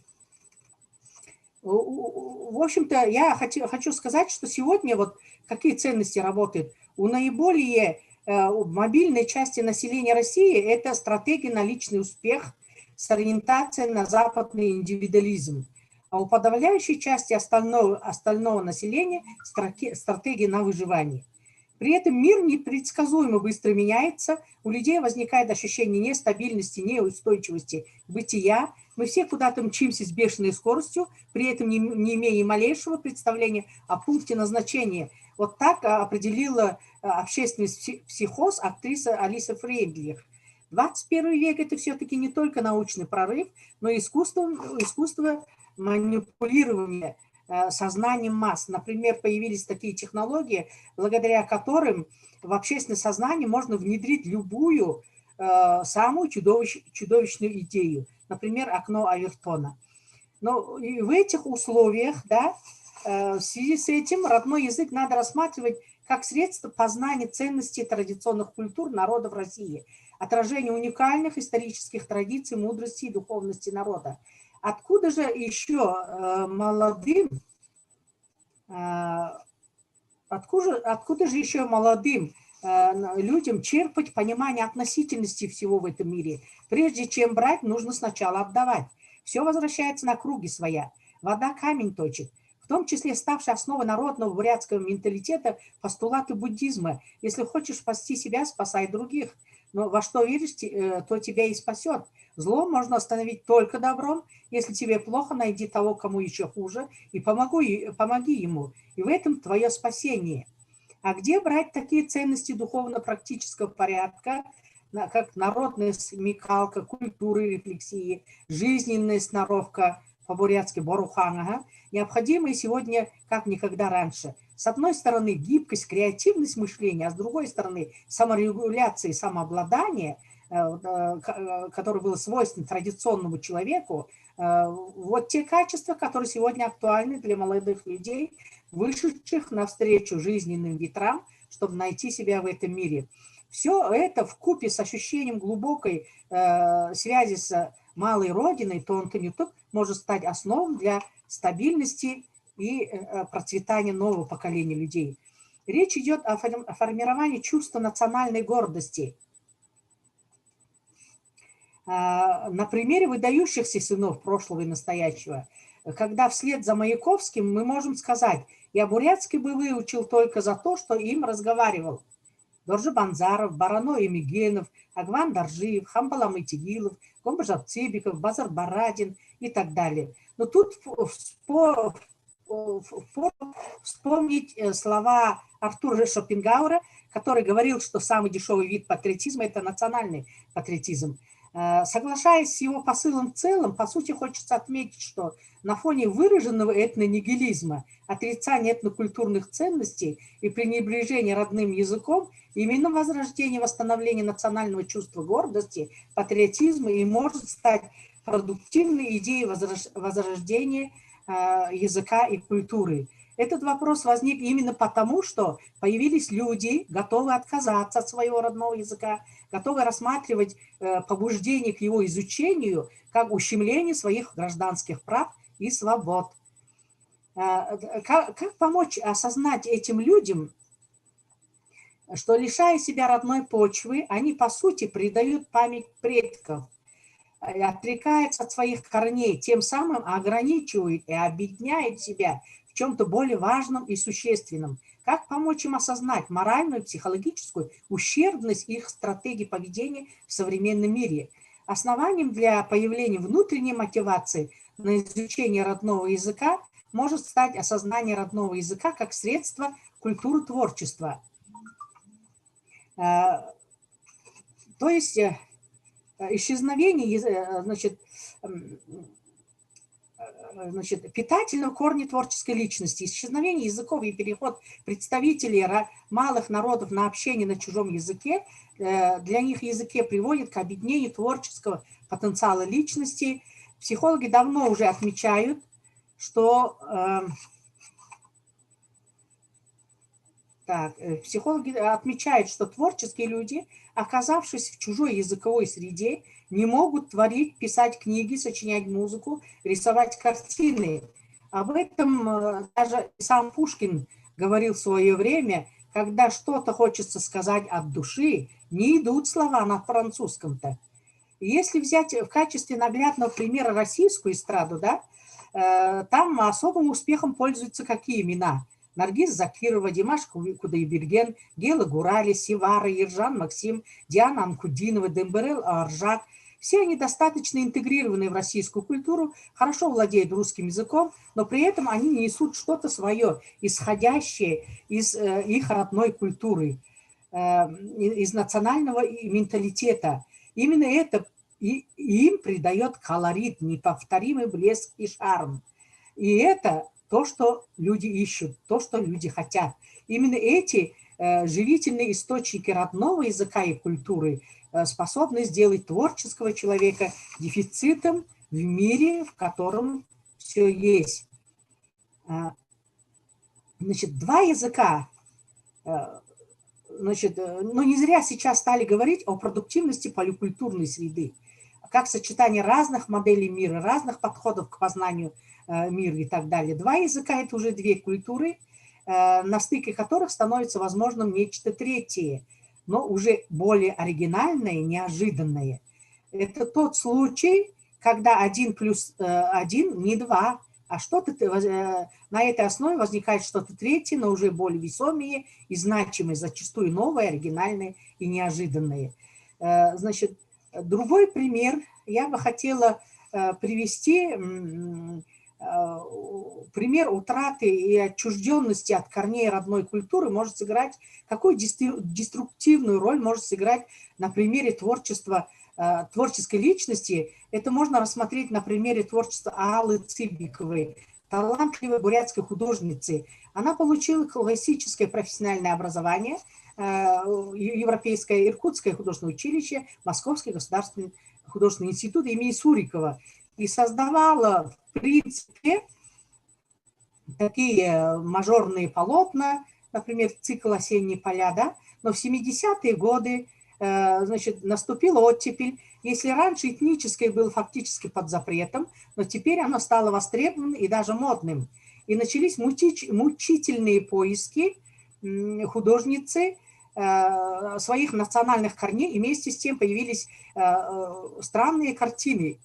в общем-то, я хочу сказать, что сегодня вот какие ценности работают? У наиболее мобильной части населения России это стратегия на личный успех с ориентацией на западный индивидуализм. А у подавляющей части остального населения стратегия на выживание. При этом мир непредсказуемо быстро меняется, у людей возникает ощущение нестабильности, неустойчивости бытия. Мы все куда-то мчимся с бешеной скоростью, при этом не имея ни малейшего представления о пункте назначения. Вот так определила общественный психоз актриса Алиса Фрейндлих. 21 век – это все-таки не только научный прорыв, но и искусство манипулирования сознанием масс. Например, появились такие технологии, благодаря которым в общественное сознание можно внедрить любую самую чудовищную идею. Например, окно Авертона. Но и в этих условиях, да, в связи с этим родной язык надо рассматривать как средство познания ценностей традиционных культур народов России, отражение уникальных исторических традиций, мудрости и духовности народа. Откуда же еще молодым людям черпать понимание относительности всего в этом мире? Прежде чем брать, нужно сначала отдавать. Все возвращается на круги своя. Вода камень точит. в том числе ставшие основой народного бурятского менталитета постулаты буддизма. Если хочешь спасти себя, спасай других. Но во что веришь, то тебя и спасет. Зло можно остановить только добром. Если тебе плохо, найди того, кому еще хуже, и помоги ему. И в этом твое спасение. А где брать такие ценности духовно-практического порядка, как народная смекалка, культуры, рефлексии, жизненная сноровка, по-бурятски боруханга, необходимые сегодня как никогда раньше. С одной стороны, гибкость, креативность мышления, а с другой стороны, саморегуляция и самообладание, которое было свойственно традиционному человеку, вот те качества, которые сегодня актуальны для молодых людей, вышедших навстречу жизненным ветрам, чтобы найти себя в этом мире. Все это вкупе с ощущением глубокой связи с малой родиной, Тонтонютук, может стать основой для стабильности и процветания нового поколения людей. Речь идет о формировании чувства национальной гордости. На примере выдающихся сынов прошлого и настоящего, когда вслед за Маяковским мы можем сказать: я бурятский бы выучил только за то, что им разговаривал. Доржи Банзаров, Барано Емигенов, Агван Доржиев, Хамбалам Итигилов, Гомбажав Цебиков, Базар Барадин и так далее. Но тут вспомнить слова Артура Шопенгауэра, который говорил, что самый дешевый вид патриотизма – это национальный патриотизм. Соглашаясь с его посылом в целом, по сути, хочется отметить, что на фоне выраженного этнонигилизма, отрицания этнокультурных ценностей и пренебрежения родным языком, именно возрождение, восстановление национального чувства гордости, патриотизма и может стать продуктивной идеей возрождения языка и культуры. Этот вопрос возник именно потому, что появились люди, готовые отказаться от своего родного языка, готовые рассматривать побуждение к его изучению как ущемление своих гражданских прав и свобод. Как помочь осознать этим людям, что, лишая себя родной почвы, они по сути предают память предков, отрекаются от своих корней, тем самым ограничивают и объединяют себя в чем-то более важном и существенном. Как помочь им осознать моральную, психологическую ущербность их стратегии поведения в современном мире? Основанием для появления внутренней мотивации на изучение родного языка может стать осознание родного языка как средство культуры творчества. То есть исчезновение, питательного корня творческой личности, исчезновение языков и переход представителей малых народов на общение на чужом языке, для них языке приводит к объединению творческого потенциала личности. Психологи давно уже отмечают, что творческие люди, оказавшись в чужой языковой среде, не могут творить, писать книги, сочинять музыку, рисовать картины. Об этом даже сам Пушкин говорил в свое время: когда что-то хочется сказать от души, не идут слова на французском-то. Если взять в качестве наглядного примера российскую эстраду, там особым успехом пользуются какие имена? Наргиз Закирова, Димаш Кудайберген, Гела Гурали, Сивара, Ержан Максим, Диана Анкудинова, Демберел Аржак. Все они достаточно интегрированы в российскую культуру, хорошо владеют русским языком, но при этом они несут что-то свое, исходящее из их родной культуры, из национального менталитета. Именно это им придает колорит, неповторимый блеск и шарм. И это то, что люди ищут, то, что люди хотят. Именно эти живительные источники родного языка и культуры способны сделать творческого человека дефицитом в мире, в котором все есть. Два языка. Не зря сейчас стали говорить о продуктивности поликультурной среды, как сочетание разных моделей мира, разных подходов к познанию мира и так далее. Два языка – это уже две культуры, на стыке которых становится возможным нечто третье, но уже более оригинальное, неожиданное. Это тот случай, когда 1 + 1 не 2, а что-то на этой основе возникает что-то третье, но уже более весомее и значимое, зачастую новое, оригинальное и неожиданное. Значит, другой пример я бы хотела привести, пример утраты и отчужденности от корней родной культуры может сыграть, какую деструктивную роль может сыграть на примере творческой личности. Это можно рассмотреть на примере творчества Аллы Цыбиковой, талантливой бурятской художницы. Она получила классическое профессиональное образование, Европейское Иркутское художественное училище, Московский государственный художественный институт имени Сурикова, и создавала, в принципе, такие мажорные полотна, например, цикл «Осенние поля», да? Но в 70-е годы, значит, наступила оттепель. Если раньше этническое было фактически под запретом, но теперь оно стало востребованным и даже модным. И начались мучительные поиски художницы своих национальных корней, и вместе с тем появились странные картины.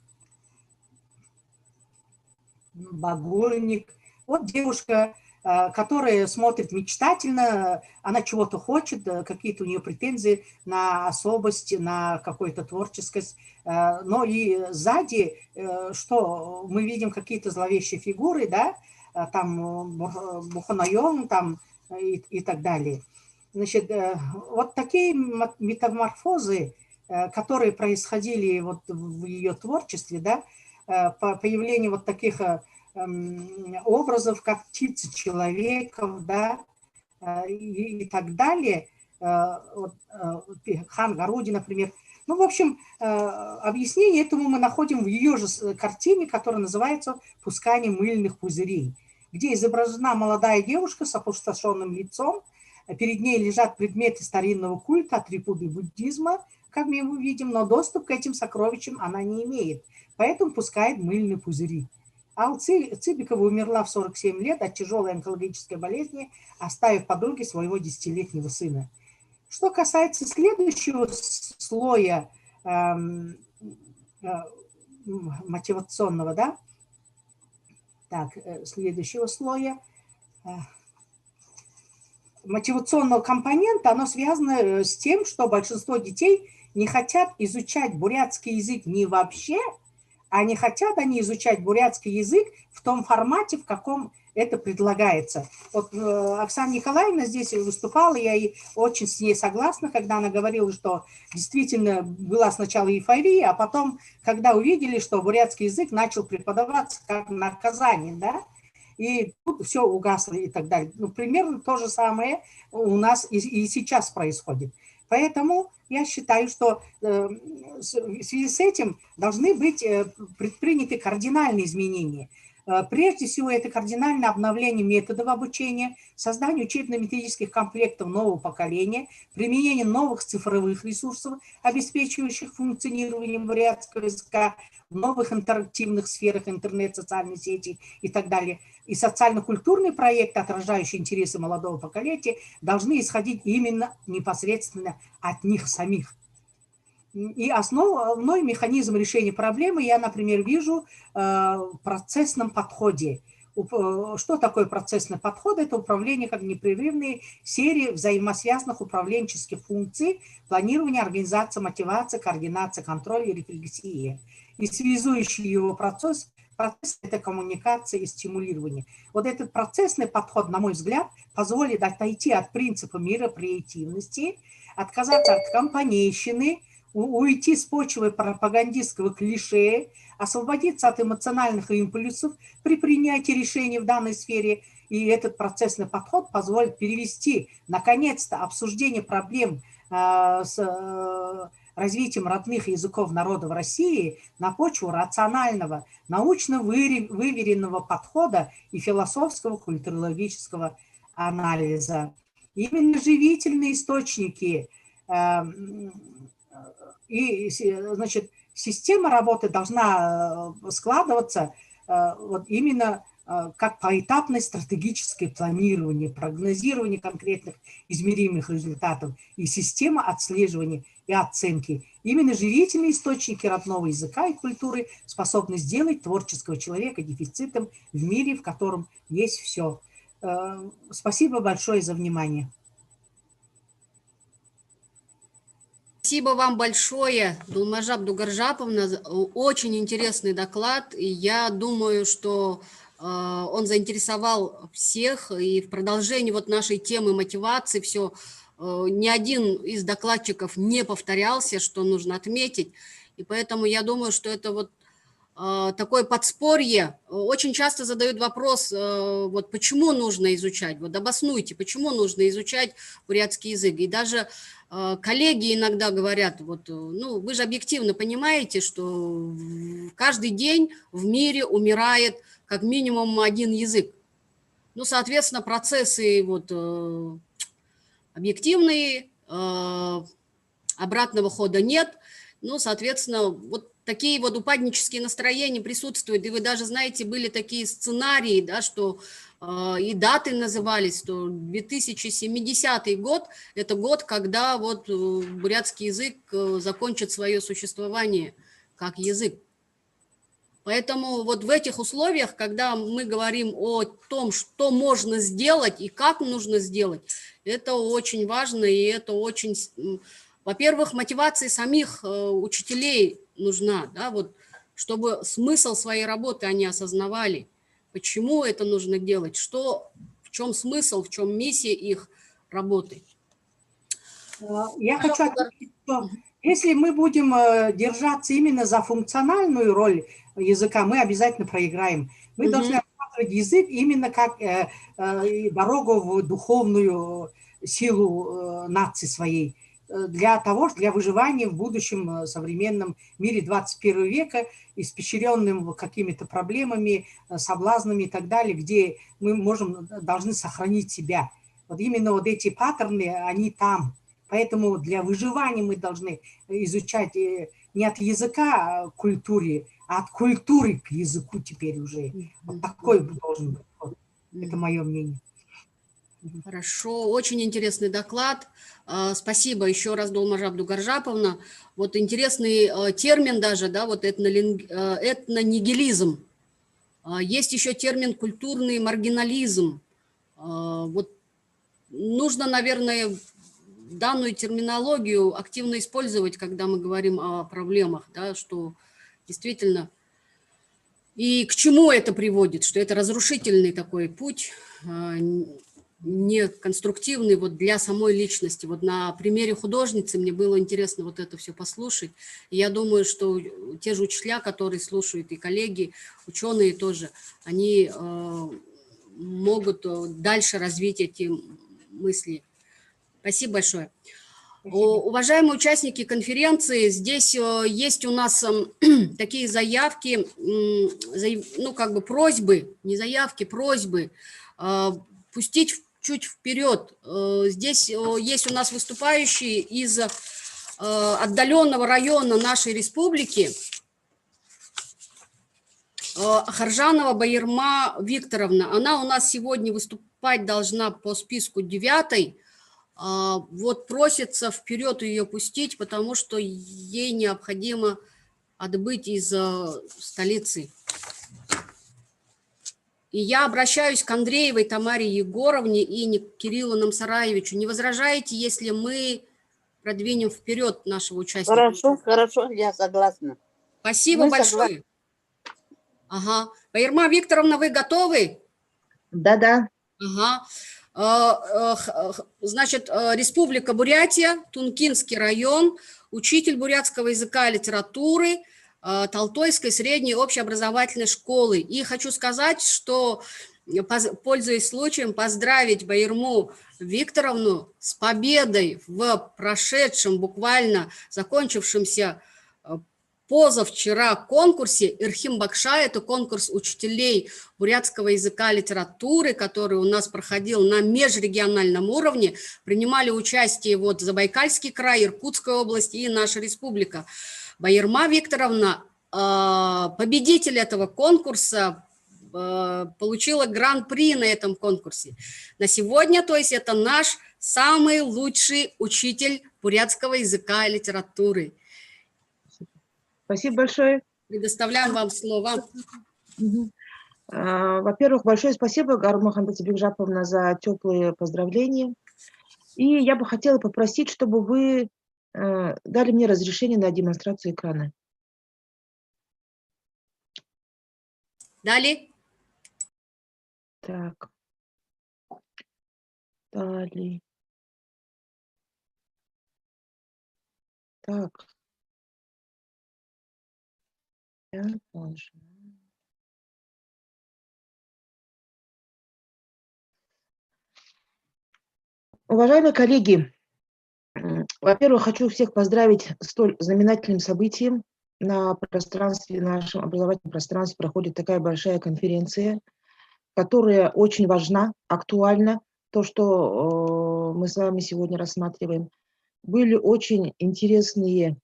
Багульник. Вот девушка, которая смотрит мечтательно, она чего-то хочет, какие-то у нее претензии на особость, на какую-то творческость. Но и сзади, что мы видим какие-то зловещие фигуры, да, там Буханаем, там и так далее. Значит, вот такие метаморфозы, которые происходили вот в ее творчестве, да, появление вот таких образов, как птицы человеков, да, и так далее, вот, Хан Гаруди, например. Ну, в общем, объяснение этому мы находим в ее же картине, которая называется «Пускание мыльных пузырей», где изображена молодая девушка с опустошенным лицом, перед ней лежат предметы старинного культа, атрибуты буддизма, как мы его видим, но доступ к этим сокровищам она не имеет, поэтому пускает мыльные пузыри. Алла Цыбикова умерла в 47 лет от тяжелой онкологической болезни, оставив подруге своего 10-летнего сына. Что касается следующего слоя мотивационного, да, так, следующего слоя мотивационного компонента, оно связано с тем, что большинство детей не хотят изучать бурятский язык не вообще, а не хотят они изучать бурятский язык в том формате, в каком это предлагается. Вот Оксана Николаевна здесь выступала, я и очень с ней согласна, когда она говорила, что действительно была сначала эйфория, а потом, когда увидели, что бурятский язык начал преподаваться как наказание, да, и тут все угасло и так далее. Ну, примерно то же самое у нас и сейчас происходит. Поэтому я считаю, что в связи с этим должны быть предприняты кардинальные изменения. Прежде всего, это кардинальное обновление методов обучения, создание учебно-методических комплектов нового поколения, применение новых цифровых ресурсов, обеспечивающих функционирование бурятского языка в новых интерактивных сферах, интернет, социальные сети и так далее. И социально-культурные проекты, отражающие интересы молодого поколения, должны исходить именно непосредственно от них самих. И основной механизм решения проблемы я, например, вижу в процессном подходе. Что такое процессный подход? Это управление как непрерывные серии взаимосвязанных управленческих функций, планирование, организация, мотивация, координация, контроль и рефлексия. И связующий его процесс – это коммуникация и стимулирование. Вот этот процессный подход, на мой взгляд, позволит отойти от принципа мироприятивности, отказаться от компанейщины, уйти с почвы пропагандистского клише, освободиться от эмоциональных импульсов при принятии решений в данной сфере. И этот процессный подход позволит перевести, наконец-то, обсуждение проблем с развитием родных языков народов России на почву рационального, научно выверенного подхода и философского культурологического анализа. Именно живительные источники и, значит, система работы должна складываться вот именно как поэтапное стратегическое планирование, прогнозирование конкретных измеримых результатов и система отслеживания и оценки. Именно живительные источники родного языка и культуры способны сделать творческого человека дефицитом в мире, в котором есть все. Спасибо большое за внимание. Спасибо вам большое, Дулмажап Дугаржаповна. Очень интересный доклад. И я думаю, что он заинтересовал всех. И в продолжении вот нашей темы мотивации все, ни один из докладчиков не повторялся, что нужно отметить. И поэтому я думаю, что это вот такое подспорье. Очень часто задают вопрос, вот почему нужно изучать, вот обоснуйте, почему нужно изучать бурятский язык. И даже коллеги иногда говорят, вот, ну, вы же объективно понимаете, что каждый день в мире умирает как минимум один язык. Ну, соответственно, процессы вот объективные, обратного хода нет. Ну, соответственно, вот такие вот упаднические настроения присутствуют. И вы даже знаете, были такие сценарии, да, что и даты назывались, что 2070 год – это год, когда вот бурятский язык закончит свое существование как язык. Поэтому вот в этих условиях, когда мы говорим о том, что можно сделать и как нужно сделать, это очень важно, и это очень, во-первых, мотивация самих учителей нужна, да, вот, чтобы смысл своей работы они осознавали, почему это нужно делать, что, в чем смысл, в чем миссия их работы. Я хочу отметить, что если мы будем держаться именно за функциональную роль языка, мы обязательно проиграем. Мы должны рассматривать язык именно как дорогу в духовную силу нации своей, для выживания в будущем современном мире 21 века, испещренным какими-то проблемами, соблазнами и так далее, где мы должны сохранить себя. Вот именно вот эти паттерны, они там. Поэтому для выживания мы должны изучать не от языка к культуре, а от культуры к языку теперь уже. Вот такой должен быть. Вот. Это мое мнение. Хорошо, очень интересный доклад. Спасибо еще раз, Дулмажап Дугаржаповна. Вот интересный термин даже, да, вот этнонигилизм. Есть еще термин культурный маргинализм. Вот нужно, наверное, данную терминологию активно использовать, когда мы говорим о проблемах, да, что действительно и к чему это приводит, что это разрушительный такой путь, не конструктивный вот для самой личности. Вот на примере художницы мне было интересно вот это все послушать. И я думаю, что те же учителя, которые слушают, и коллеги, ученые тоже, они могут дальше развить эти мысли. Спасибо большое. Уважаемые участники конференции, здесь есть у нас такие заявки, ну как бы просьбы, не заявки, просьбы, пустить чуть вперед. Здесь есть у нас выступающие из отдаленного района нашей республики, Харжанова Байырма Викторовна. Она у нас сегодня выступать должна по списку 9. Вот просится вперед ее пустить, потому что ей необходимо отбыть из столицы. И я обращаюсь к Андреевой Тамаре Егоровне и Кириллу Намсараевичу. Не возражаете, если мы продвинем вперед нашего участника? Хорошо, хорошо, я согласна. Спасибо большое. Ага. Байырма Викторовна, вы готовы? Да-да. Ага. Значит, Республика Бурятия, Тункинский район, учитель бурятского языка и литературы Талтойской средней общеобразовательной школы. И хочу сказать, что, пользуясь случаем, поздравить Байырму Викторовну с победой в прошедшем, буквально закончившемся позавчера конкурсе Ирхим Бакша, это конкурс учителей бурятского языка и литературы, который у нас проходил на межрегиональном уровне. Принимали участие вот Забайкальский край, Иркутская область и наша республика. Байырма Викторовна, победитель этого конкурса, получила гран-при на этом конкурсе. На сегодня, то есть это наш самый лучший учитель бурятского языка и литературы. Спасибо большое. Предоставляем вам слово. Во-первых, большое спасибо, Гару Бекжаповна, за теплые поздравления. И я бы хотела попросить, чтобы вы дали мне разрешение на демонстрацию экрана. Далее. Так. Далее. Так. Я тоже. Уважаемые коллеги, во-первых, хочу всех поздравить с столь знаменательным событием. На пространстве, нашем образовательном пространстве проходит такая большая конференция, которая очень важна, актуальна. То, что мы с вами сегодня рассматриваем. Были очень интересные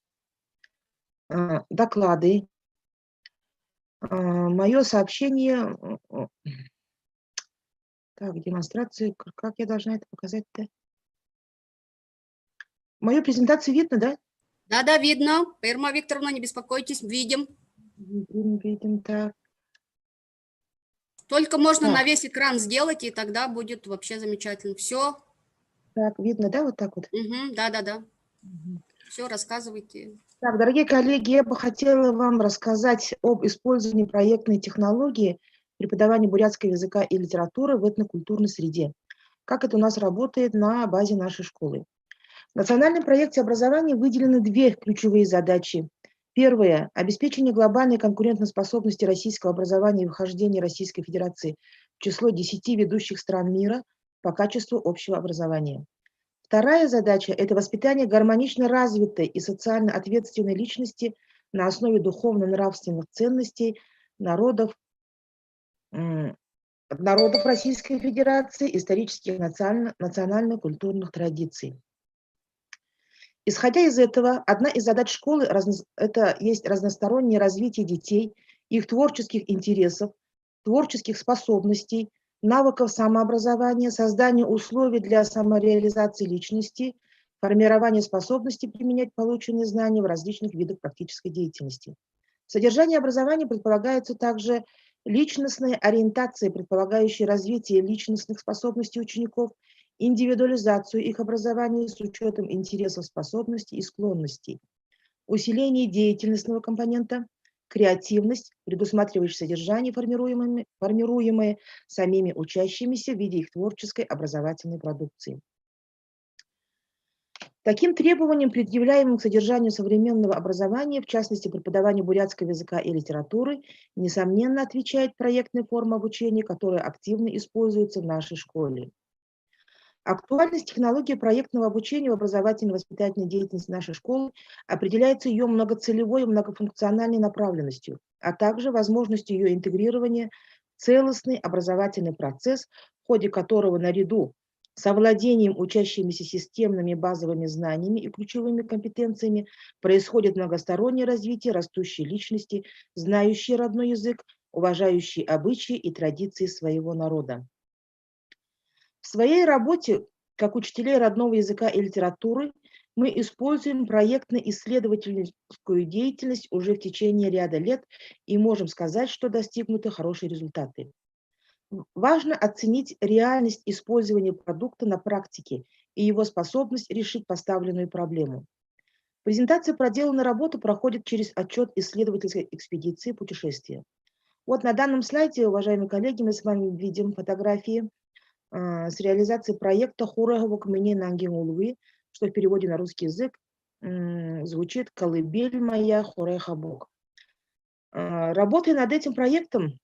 доклады. Мое сообщение... Так, демонстрацию, как я должна это показать-то? Мою презентацию видно, да? Да, видно. Ирма Викторовна, не беспокойтесь, видим. Видим, так. Только можно Так. на весь экран сделать, и тогда будет вообще замечательно. Все. Так, видно, да, вот так вот? Угу, да. Все, рассказывайте. Так, дорогие коллеги, я бы хотела вам рассказать об использовании проектной технологии преподавания бурятского языка и литературы в этнокультурной среде. Как это у нас работает на базе нашей школы. В национальном проекте образования выделены две ключевые задачи. Первое – обеспечение глобальной конкурентоспособности российского образования и вхождения Российской Федерации в число 10 ведущих стран мира по качеству общего образования. Вторая задача – это воспитание гармонично развитой и социально ответственной личности на основе духовно-нравственных ценностей народов Российской Федерации, исторических национально-культурных традиций. Исходя из этого, одна из задач школы – это есть разностороннее развитие детей, их творческих интересов, творческих способностей, навыков самообразования, создание условий для самореализации личности, формирование способностей применять полученные знания в различных видах практической деятельности. В содержании образования предполагается также личностная ориентация, предполагающая развитие личностных способностей учеников, индивидуализацию их образования с учетом интересов, способностей и склонностей, усиление деятельностного компонента, креативность, предусматривающая содержание, формируемое самими учащимися в виде их творческой образовательной продукции. Таким требованиям, предъявляемым к содержанию современного образования, в частности преподаванию бурятского языка и литературы, несомненно отвечает проектная форма обучения, которая активно используется в нашей школе. Актуальность технологии проектного обучения в образовательно-воспитательной деятельности нашей школы определяется ее многоцелевой и многофункциональной направленностью, а также возможностью ее интегрирования в целостный образовательный процесс, в ходе которого наряду с овладением учащимися системными базовыми знаниями и ключевыми компетенциями происходит многостороннее развитие растущей личности, знающей родной язык, уважающей обычаи и традиции своего народа. В своей работе, как учителей родного языка и литературы, мы используем проектно-исследовательскую деятельность уже в течение ряда лет и можем сказать, что достигнуты хорошие результаты. Важно оценить реальность использования продукта на практике и его способность решить поставленную проблему. Презентация проделанной работы проходит через отчет исследовательской экспедиции путешествия. Вот на данном слайде, уважаемые коллеги, мы с вами видим фотографии с реализацией проекта «Хураговок мне нангингулвы», что в переводе на русский язык звучит «Колыбель моя Хурехабок». Работая над этим проектом,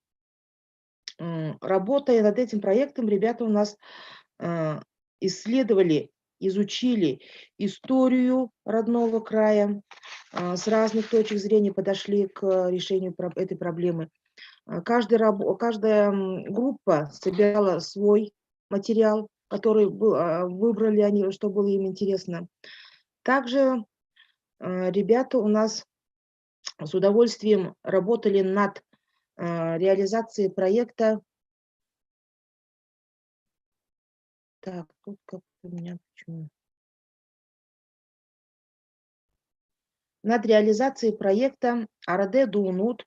ребята у нас исследовали, изучили историю родного края, с разных точек зрения подошли к решению этой проблемы. Каждая группа собирала свой материал, который выбрали они, что было им интересно. Также ребята у нас с удовольствием работали над реализацией проекта. Так, тут как у меня почему? над реализацией проекта Араде Дуунут,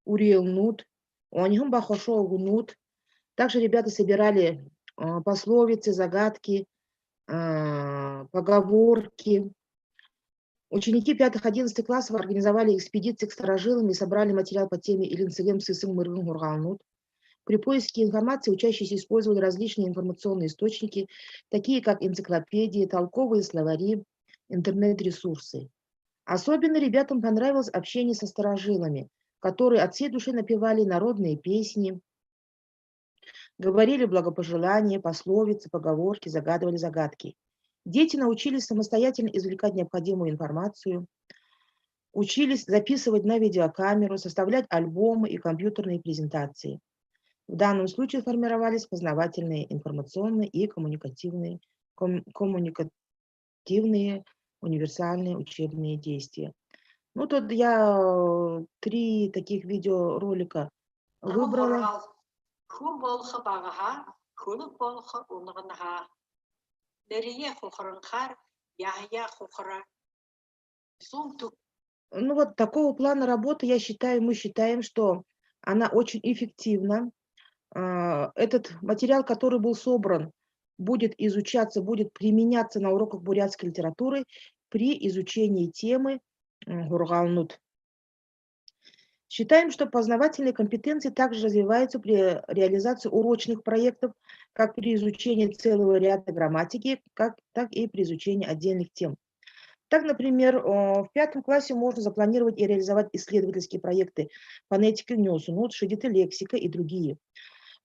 Уриелнут, Оньхум Бахошоугунут. Также ребята собирали пословицы, загадки, поговорки. Ученики 5-11 классов организовали экспедиции к старожилам и собрали материал по теме Илинцегем Сысым Мыргын Гургалнут. При поиске информации учащиеся использовали различные информационные источники, такие как энциклопедии, толковые словари, интернет-ресурсы. Особенно ребятам понравилось общение со старожилами, которые от всей души напевали народные песни, говорили благопожелания, пословицы, поговорки, загадывали загадки. Дети научились самостоятельно извлекать необходимую информацию, учились записывать на видеокамеру, составлять альбомы и компьютерные презентации. В данном случае формировались познавательные, информационные и коммуникативные универсальные учебные действия. Ну, тут я 3 таких видеоролика выбрала. Ну, вот такого плана работы, мы считаем, что она очень эффективна. Этот материал, который был собран, будет изучаться, будет применяться на уроках бурятской литературы при изучении темы Гургалнут. Считаем, что познавательные компетенции также развиваются при реализации урочных проектов, как при изучении целого ряда грамматики, так и при изучении отдельных тем. Так, например, в 5 классе можно запланировать и реализовать исследовательские проекты фонетики, нюсунут, шидиты, лексика и другие,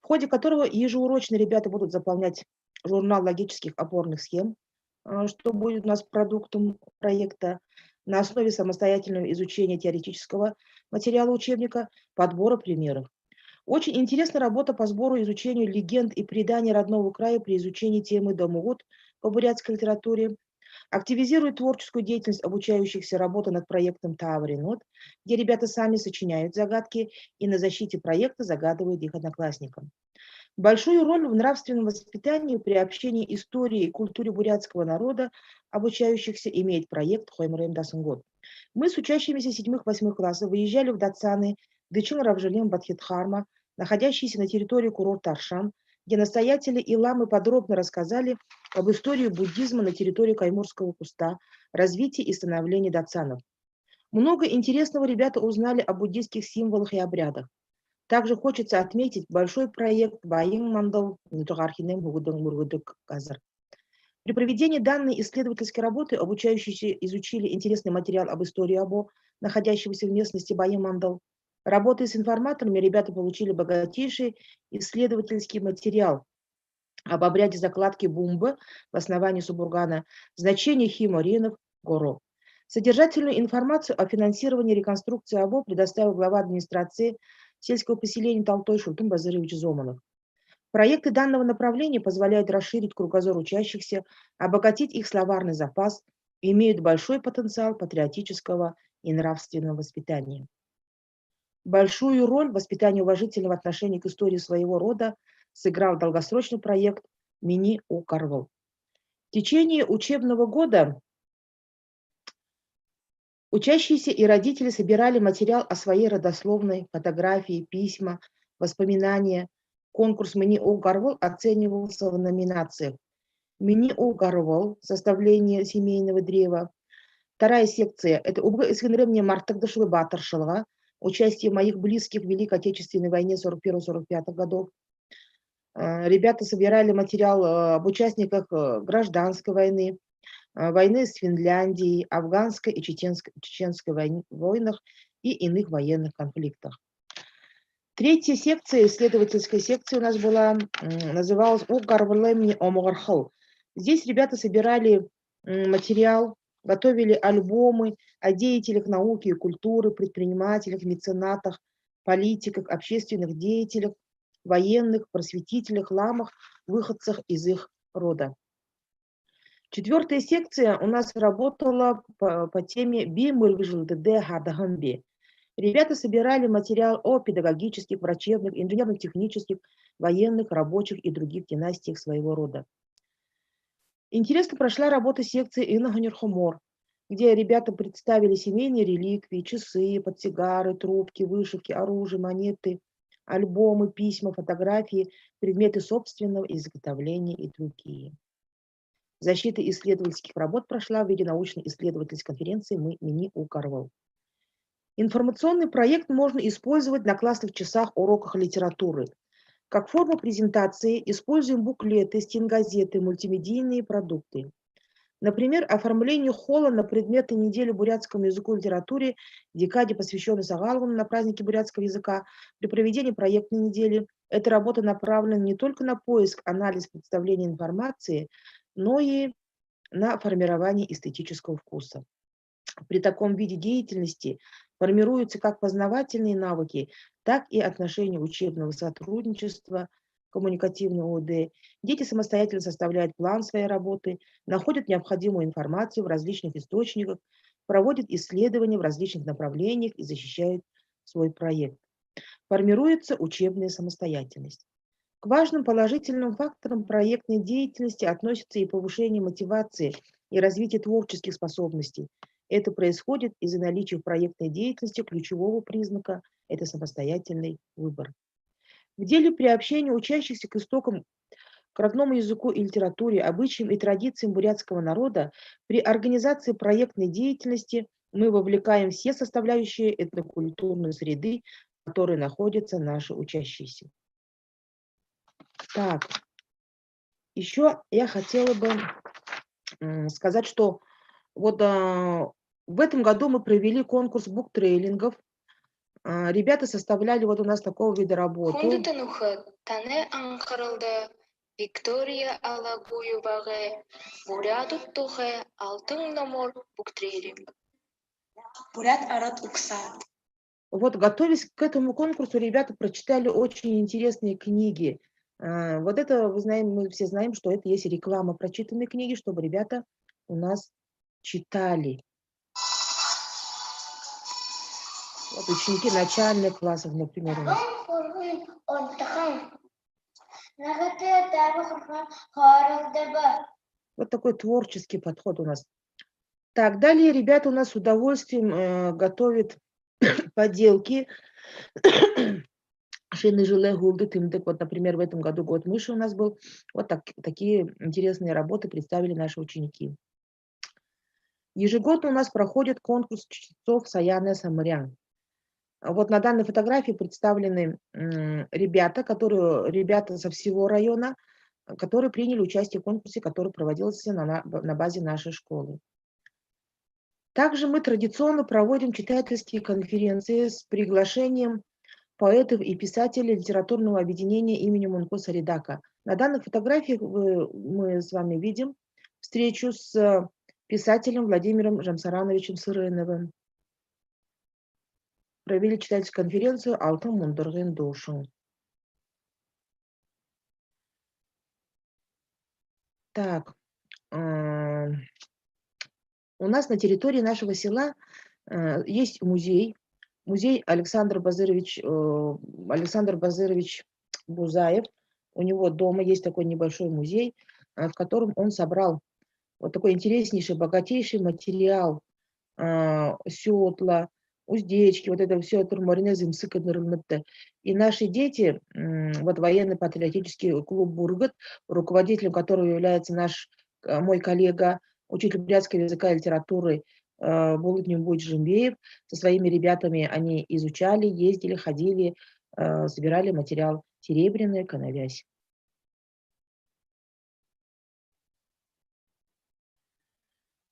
в ходе которого ежеурочно ребята будут заполнять журнал логических опорных схем, что будет у нас продуктом проекта, на основе самостоятельного изучения теоретического материала учебника, подбора примеров. Очень интересна работа по сбору и изучению легенд и преданий родного края при изучении темы Домугут по бурятской литературе. Активизирует творческую деятельность обучающихся работа над проектом Тавринот, где ребята сами сочиняют загадки и на защите проекта загадывают их одноклассникам. Большую роль в нравственном воспитании при общении истории и культуре бурятского народа обучающихся имеет проект Хоймрем Дасунгот. Мы с учащимися 7-8 классов выезжали в Дацаны, Дычин Равжелем Бадхитхарма, находящиеся на территории курорта Аршан, где настоятели и ламы подробно рассказали об истории буддизма на территории Каймурского куста, развитии и становлении датсанов. Много интересного ребята узнали о буддийских символах и обрядах. Также хочется отметить большой проект Байин Мандал Казар. При проведении данной исследовательской работы обучающиеся изучили интересный материал об истории Або, находящегося в местности Байин Мандал. Работая с информаторами, ребята получили богатейший исследовательский материал об обряде закладки бумбы в основании Субургана, значении химоринов, горо. Содержательную информацию о финансировании реконструкции Або предоставил глава администрации сельского поселения Талтой Шултун Базырович Зоманов. Проекты данного направления позволяют расширить кругозор учащихся, обогатить их словарный запас и имеют большой потенциал патриотического и нравственного воспитания. Большую роль в воспитании уважительного отношения к истории своего рода сыграл долгосрочный проект Мини-У-Карвал. В течение учебного года учащиеся и родители собирали материал о своей родословной, фотографии, письма, воспоминания. Конкурс Мини-У-Карвал оценивался в номинациях Мини-У-Карвал, составление семейного древа. 2 секция – это Убга Исхенремне Мартагдашилы Батаршилга, участие моих близких в Великой Отечественной войне 41-45 годов. Ребята собирали материал об участниках гражданской войны, войны с Финляндией, афганской и чеченской войнах и иных военных конфликтах. 3 секция, исследовательская секция у нас была, называлась «Угарвлемни омгархал». Здесь ребята собирали материал, готовили альбомы о деятелях науки и культуры, предпринимателях, меценатах, политиках, общественных деятелях, военных, просветителях, ламах, выходцах из их рода. 4 секция у нас работала по теме «Би-мыргжилдыде хадаханби». Ребята собирали материал о педагогических, врачебных, инженерно-технических, военных, рабочих и других династиях своего рода. Интересно прошла работа секции Инна Ганюрхомор, где ребята представили семейные реликвии, часы, портсигары, трубки, вышивки, оружие, монеты, альбомы, письма, фотографии, предметы собственного изготовления и другие. Защита исследовательских работ прошла в виде научно-исследовательской конференции «Мы мини Укрвал». Информационный проект можно использовать на классных часах, уроках литературы. Как форму презентации используем буклеты, стенгазеты, мультимедийные продукты. Например, оформление холла на предметы недели бурятскому языку и литературе, декаде, посвященной Сагалову на празднике бурятского языка, при проведении проектной недели. Эта работа направлена не только на поиск, анализ, представление информации, но и на формирование эстетического вкуса. При таком виде деятельности формируются как познавательные навыки, так и отношения учебного сотрудничества, коммуникативный ОД. Дети самостоятельно составляют план своей работы, находят необходимую информацию в различных источниках, проводят исследования в различных направлениях и защищают свой проект. Формируется учебная самостоятельность. К важным положительным факторам проектной деятельности относится и повышение мотивации и развитие творческих способностей. Это происходит из-за наличия в проектной деятельности ключевого признака – это самостоятельный выбор. В деле приобщения учащихся к истокам, к родному языку и литературе, обычаям и традициям бурятского народа, при организации проектной деятельности мы вовлекаем все составляющие этнокультурной среды, в которой находятся наши учащиеся. Так, еще я хотела бы сказать, что вот в этом году мы провели конкурс буктрейлингов. Ребята составляли вот у нас такого вида работу. Виктория Алагуеваға Бурят ұттығы алтын номер буктрейлинг. Бурят арат укса. Вот, готовясь к этому конкурсу, ребята прочитали очень интересные книги. Вот это, вы знаете, мы все знаем, что это есть реклама прочитанной книги, чтобы ребята у нас читали. Вот ученики начальных классов, например, у нас. Вот такой творческий подход у нас. Так, далее ребята у нас с удовольствием готовят поделки. Шины жиле гулды тымдык. Вот, например, в этом году год мыши у нас был. Вот такие интересные работы представили наши ученики. Ежегодно у нас проходит конкурс чтецов Саяна Самарян. Вот на данной фотографии представлены ребята со всего района, которые приняли участие в конкурсе, который проводился на базе нашей школы. Также мы традиционно проводим читательские конференции с приглашением поэтов и писателей литературного объединения имени Мункуса Ридака. На данных фотографиях мы с вами видим встречу с писателем Владимиром Жамсарановичем Сырыновым. Провели читательскую конференцию «Алтын мундыргын душу». Так, у нас на территории нашего села есть музей Александр Базырович Бузаев. У него дома есть такой небольшой музей, в котором он собрал вот такой интереснейший, богатейший материал, сетла, уздечки, вот это все, и наши дети, вот военно-патриотический клуб «Бургат», руководителем которого является мой коллега, учитель бурятского языка и литературы Булытнин Буйджимбеев, со своими ребятами они изучали, ездили, ходили, собирали материал «Серебряная коновязь».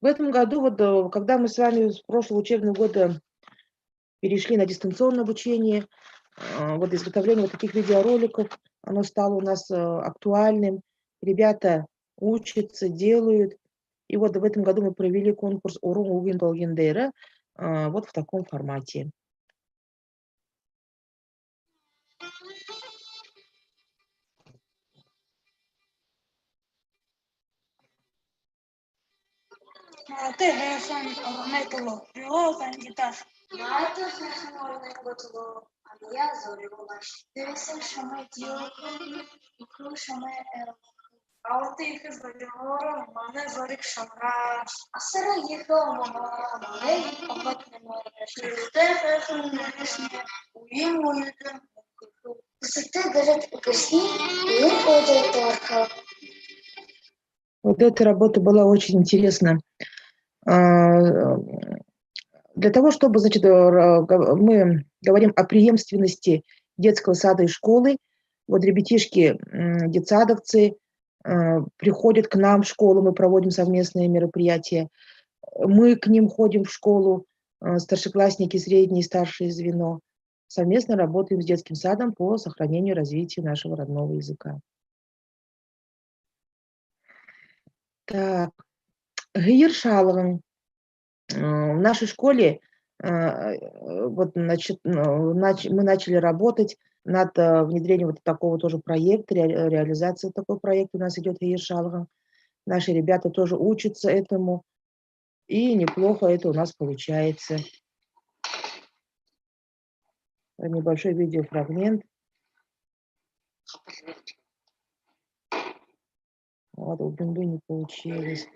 В этом году, вот, когда мы с вами с прошлого учебного года перешли на дистанционное обучение, вот изготовление вот таких видеороликов, оно стало у нас актуальным. Ребята учатся, делают. И вот в этом году мы провели конкурс «Урун Угин Долгендейра» вот в таком формате. Алты их договора, маны зорик шамра, асыра ехал мама, маны обратно уем уютно, высоты горят укоси, уем ходят только. Вот эта работа была очень интересна. Для того, чтобы, значит, мы говорим о преемственности детского сада и школы, вот ребятишки, детсадовцы, приходят к нам в школу, мы проводим совместные мероприятия. Мы к ним ходим в школу, старшеклассники, среднее и старшее звено. Совместно работаем с детским садом по сохранению и развитию нашего родного языка. Так, Гейр Шаловым. В нашей школе вот, значит, мы начали работать над внедрением вот такого тоже проекта, реализация такого проекта у нас идет в Ершаловом. Наши ребята тоже учатся этому, и неплохо это у нас получается. Небольшой видеофрагмент. Вот, у Бимбы не получилось.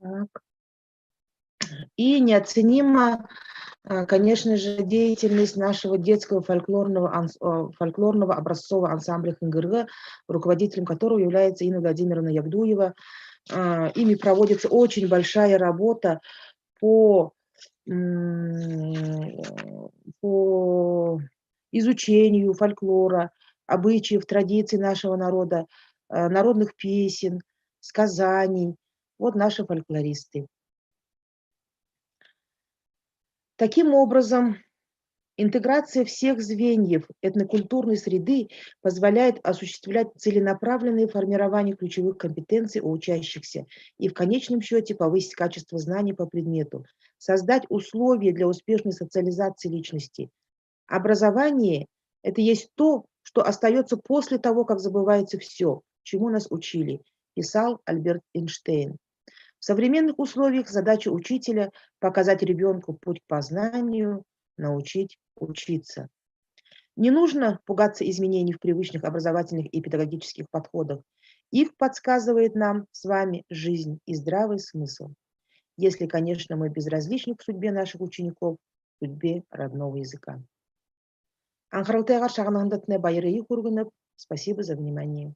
Так. И неоценима, конечно же, деятельность нашего детского фольклорного образцового ансамбля ХНГР, руководителем которого является Инна Владимировна Ягдуева. Ими проводится очень большая работа по изучению фольклора, обычаев, традиций нашего народа, народных песен, сказаний. Вот наши фольклористы. Таким образом, интеграция всех звеньев этнокультурной среды позволяет осуществлять целенаправленное формирование ключевых компетенций у учащихся и в конечном счете повысить качество знаний по предмету, создать условия для успешной социализации личности. Образование – это есть то, что остается после того, как забывается все, чему нас учили, писал Альберт Эйнштейн. В современных условиях задача учителя – показать ребенку путь к познанию, научить учиться. Не нужно пугаться изменений в привычных образовательных и педагогических подходах. Их подсказывает нам с вами жизнь и здравый смысл. Если, конечно, мы безразличны к судьбе наших учеников, к судьбе родного языка. Спасибо за внимание.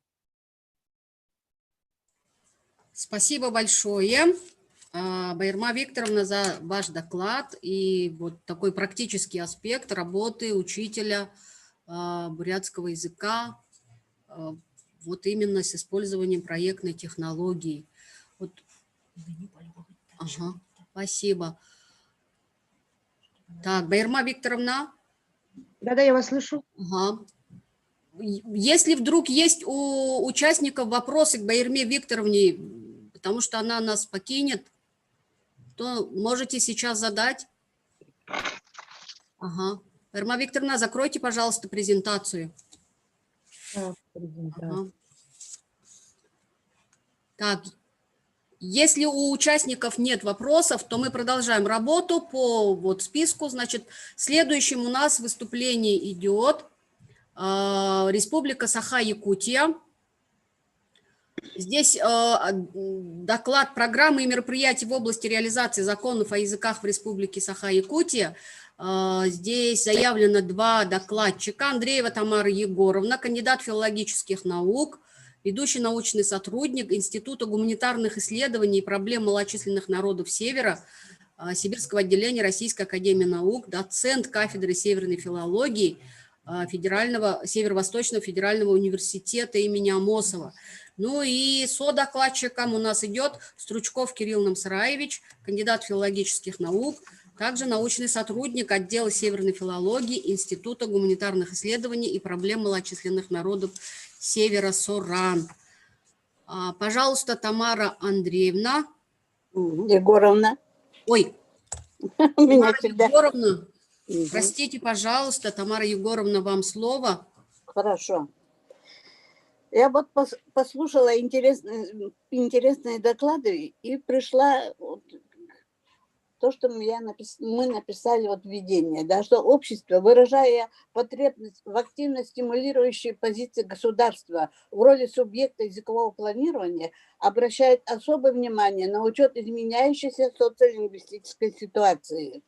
Спасибо большое, Байырма Викторовна, за ваш доклад и вот такой практический аспект работы учителя бурятского языка, вот именно с использованием проектной технологии. Вот. Ага, спасибо. Так, Байырма Викторовна. Да, я вас слышу. Ага. Если вдруг есть у участников вопросы к Байырме Викторовне, потому что она нас покинет, то можете сейчас задать. Ага. Байырма Викторовна, закройте, пожалуйста, презентацию. Ага. Так, если у участников нет вопросов, то мы продолжаем работу по вот списку. Значит, следующим у нас выступление идет Республика Саха-Якутия. Здесь доклад программы и мероприятий в области реализации законов о языках в Республике Саха-Якутия. Здесь заявлено два докладчика. Андреева Тамара Егоровна, кандидат филологических наук, ведущий научный сотрудник Института гуманитарных исследований и проблем малочисленных народов Севера, Сибирского отделения Российской академии наук, доцент кафедры северной филологии Северо-Восточного федерального университета имени Амосова. Ну и содокладчиком у нас идет Стручков Кирилл Намсараевич, кандидат филологических наук, также научный сотрудник отдела северной филологии Института гуманитарных исследований и проблем малочисленных народов Севера Соран. Пожалуйста, Тамара Андреевна. Егоровна. Ой, Меня Тамара всегда... Егоровна, простите, пожалуйста, Тамара Егоровна, вам слово. Хорошо. Я вот послушала интересные доклады и пришла то, что мы написали вот введение, да, что общество, выражая потребность в активно стимулирующей позиции государства в роли субъекта языкового планирования, обращает особое внимание на учет изменяющейся социолингвистической ситуации,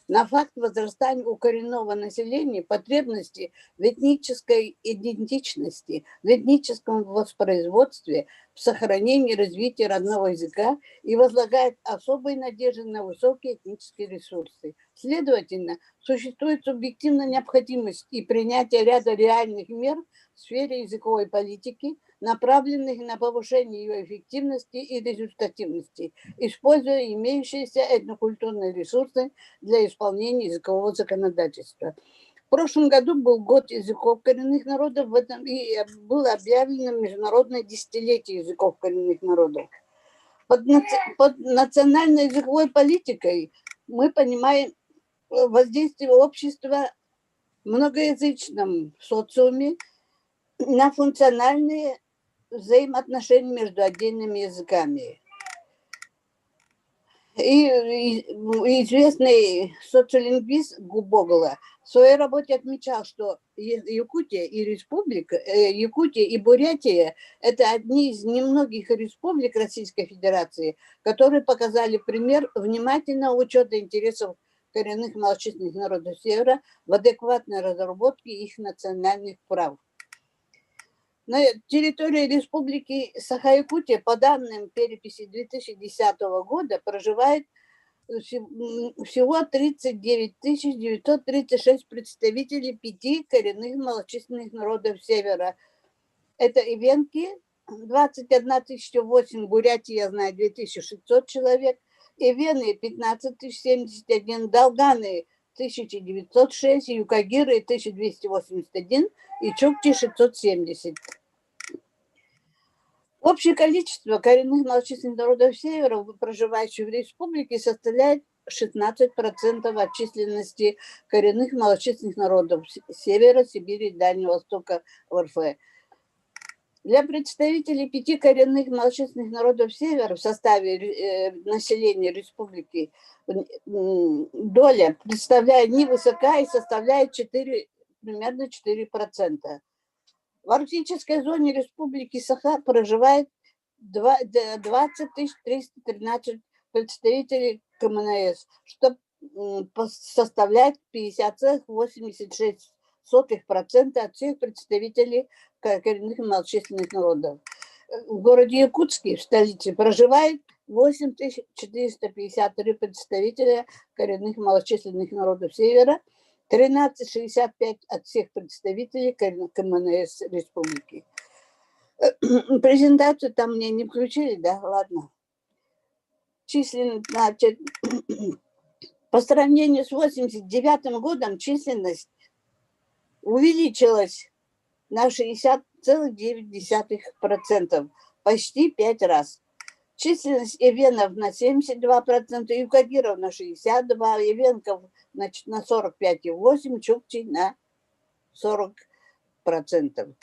на факт возрастания у коренного населения потребности в этнической идентичности, в этническом воспроизводстве, в сохранении и развитии родного языка и возлагает особые надежды на высокие этнические ресурсы. Следовательно, существует субъективная необходимость и принятие ряда реальных мер в сфере языковой политики, направленных на повышение ее эффективности и результативности, используя имеющиеся этнокультурные ресурсы для исполнения языкового законодательства. В прошлом году был год языков коренных народов, в этом и было объявлено Международное десятилетие языков коренных народов. Под национальной языковой политикой мы понимаем воздействие общества в многоязычном социуме на функциональные взаимоотношения между отдельными языками. И известный социолингвист Губогла в своей работе отмечал, что Якутия и Бурятия – это одни из немногих республик Российской Федерации, которые показали пример внимательного учета интересов коренных малочисленных народов Севера в адекватной разработке их национальных прав. На территории Республики Саха-Якутия, по данным переписи 2010 года, проживает всего 39 936 представителей 5 коренных малочисленных народов Севера. Это ивенки, 21 008, Бурятия, я знаю, 2600 человек, ивены 15 071, долганы 1906, юкагиры 1281 и чукчи 670. Общее количество коренных малочисленных народов Севера, проживающих в республике, составляет 16% от численности коренных малочисленных народов Севера, Сибири и Дальнего Востока в РФ. Для представителей 5 коренных малочисленных народов Севера в составе населения республики доля представляет невысока и составляет примерно 4%. В арктической зоне Республики Саха проживает 20 313 представителей КМНС, что составляет 50,86% от всех представителей коренных и малочисленных народов. В городе Якутске, в столице, проживает 8453 представителя коренных и малочисленных народов Севера, 13,65 от всех представителей КМНС республики. Презентацию там мне не включили, да? Ладно. Численность, значит, по сравнению с 1989 годом численность увеличилась на 60,9%, почти 5 раз. Численность эвенов на 72%, юкагиров на 62%, эвенков на 45,8%, чукчи на 40%.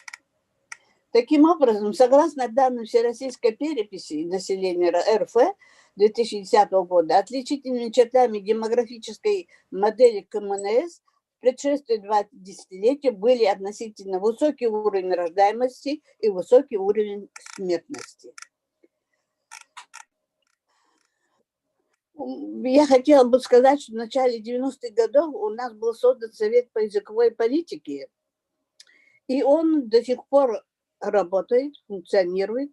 Таким образом, согласно данным Всероссийской переписи населения РФ 2010 года, отличительными чертами демографической модели КМНС в предшествии 2 десятилетия были относительно высокий уровень рождаемости и высокий уровень смертности. Я хотела бы сказать, что в начале 90-х годов у нас был создан Совет по языковой политике, и он до сих пор работает, функционирует.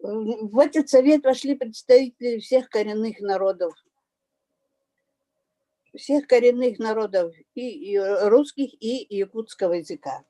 В этот совет вошли представители всех коренных народов и русских, и якутского языка.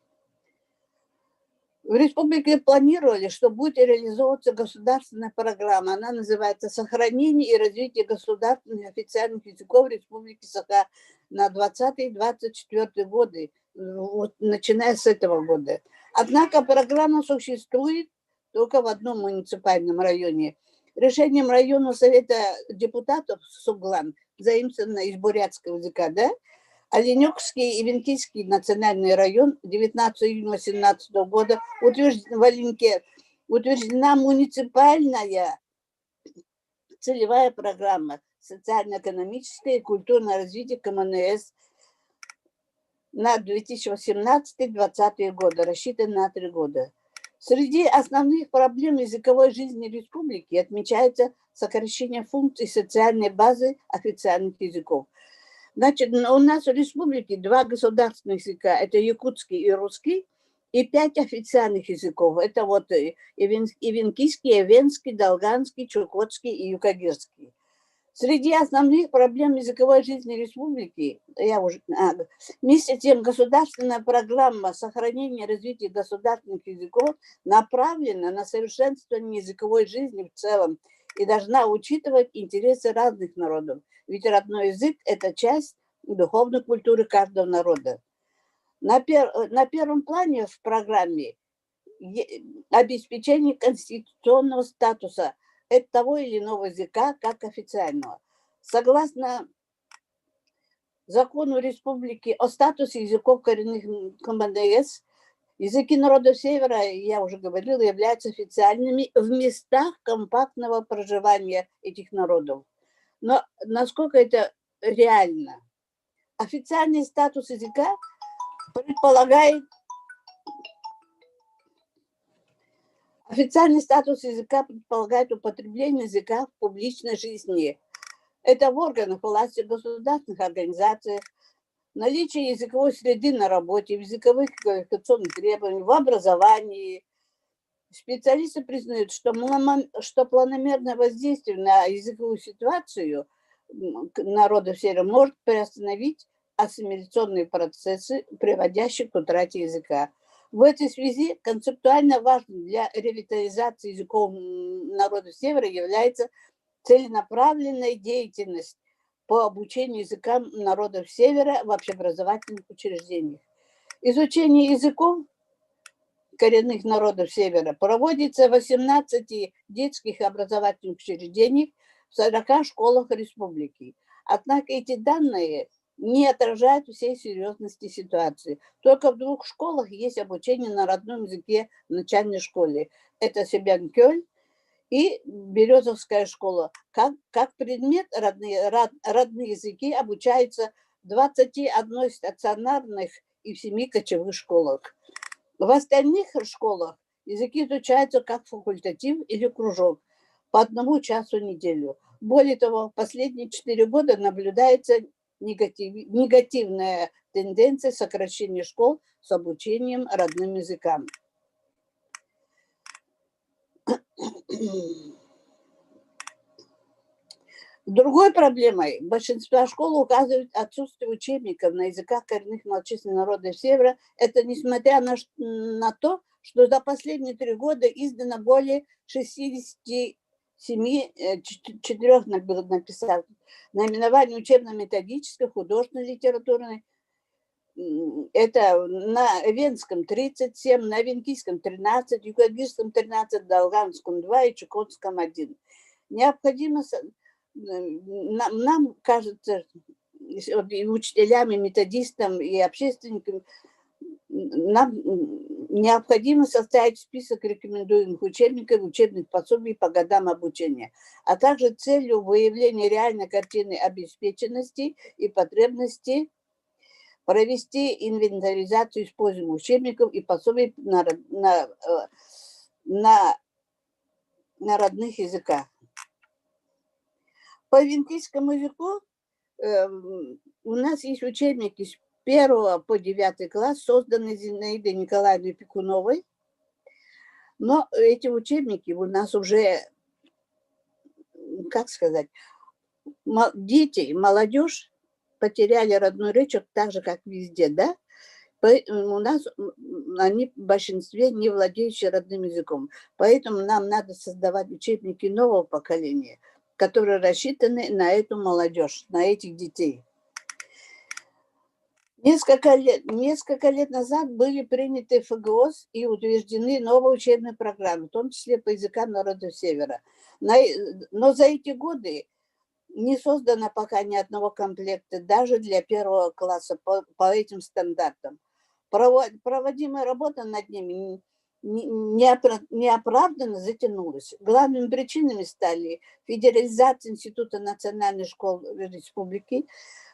В республике планировали, что будет реализовываться государственная программа. Она называется «Сохранение и развитие государственных официальных языков Республики Саха на 2020-2024 годы», вот, начиная с этого года. Однако программа существует только в одном муниципальном районе. Решением районного совета депутатов Суглан, заимствовано из бурятского языка, да? Оленёкский и Венкийский национальный район 19 июня 2017 года утверждена муниципальная целевая программа социально-экономическое и культурное развитие КМНС на 2018-2020 годы, рассчитана на 3 года. Среди основных проблем языковой жизни республики отмечается сокращение функций социальной базы официальных языков. Значит, у нас в республике 2 государственных языка, это якутский и русский, и 5 официальных языков, это вот ивенкийский, эвенский, долганский, чукотский и юкагирский. Среди основных проблем языковой жизни республики, вместе с тем государственная программа сохранения и развития государственных языков направлена на совершенствование языковой жизни в целом и должна учитывать интересы разных народов. Ведь родной язык – это часть духовной культуры каждого народа. На первом плане в программе обеспечение конституционного статуса того или иного языка как официального. Согласно закону республики о статусе языков коренных КМНС, языки народов Севера, я уже говорила, являются официальными в местах компактного проживания этих народов. Но насколько это реально? Официальный статус языка предполагает употребление языка в публичной жизни. Это в органах власти, государственных организациях, наличие языковой среды на работе, в языковых квалификационных требованиях, в образовании. Специалисты признают, что планомерное воздействие на языковую ситуацию народов Севера может приостановить ассимиляционные процессы, приводящие к утрате языка. В этой связи концептуально важным для ревитализации языков народов Севера является целенаправленная деятельность по обучению языкам народов Севера в общеобразовательных учреждениях. Изучение языков коренных народов Севера проводится в 18 детских образовательных учреждениях в 40 школах республики. Однако эти данные не отражают всей серьезности ситуации. Только в 2 школах есть обучение на родном языке в начальной школе. Это Себянкёль и Березовская школа. Как предмет родные языки обучаются в 21 стационарных и в 7 кочевых школах. В остальных школах языки изучаются как факультатив или кружок по 1 часу в неделю. Более того, в последние 4 года наблюдается негативная тенденция сокращения школ с обучением родным языкам. Другой проблемой большинства школ указывает отсутствие учебников на языках коренных малочисленных народов Севера. Это несмотря на то, что за последние 3 года издано более 67, 4 написал, наименований учебно-методической, художественной, литературной. Это на Венском 37, на Венкийском 13, Юкагирском 13, Долганском 2 и Чукотском 1. Необходимо, нам кажется, и учителям, и методистам, и общественникам, нам необходимо составить список рекомендуемых учебников, учебных пособий по годам обучения, а также целью выявления реальной картины обеспеченности и потребностей провести инвентаризацию используемых учебников и пособий на родных языках. По венкийскому языку у нас есть учебники с 1 по 9 класс, созданные Зинаидой Николаевной Пекуновой. Но эти учебники у нас уже, как сказать, дети, молодежь потеряли родную речь, так же, как везде, да? У нас они в большинстве не владеющие родным языком. Поэтому нам надо создавать учебники нового поколения, которые рассчитаны на эту молодежь, на этих детей. Несколько лет назад были приняты ФГОС и утверждены новые учебные программы, в том числе по языкам народов Севера. Но за эти годы не создано пока ни одного комплекта, даже для первого класса по этим стандартам. Проводимая работа над ними неоправданно затянулась. Главными причинами стали федерализация Института национальных школ республики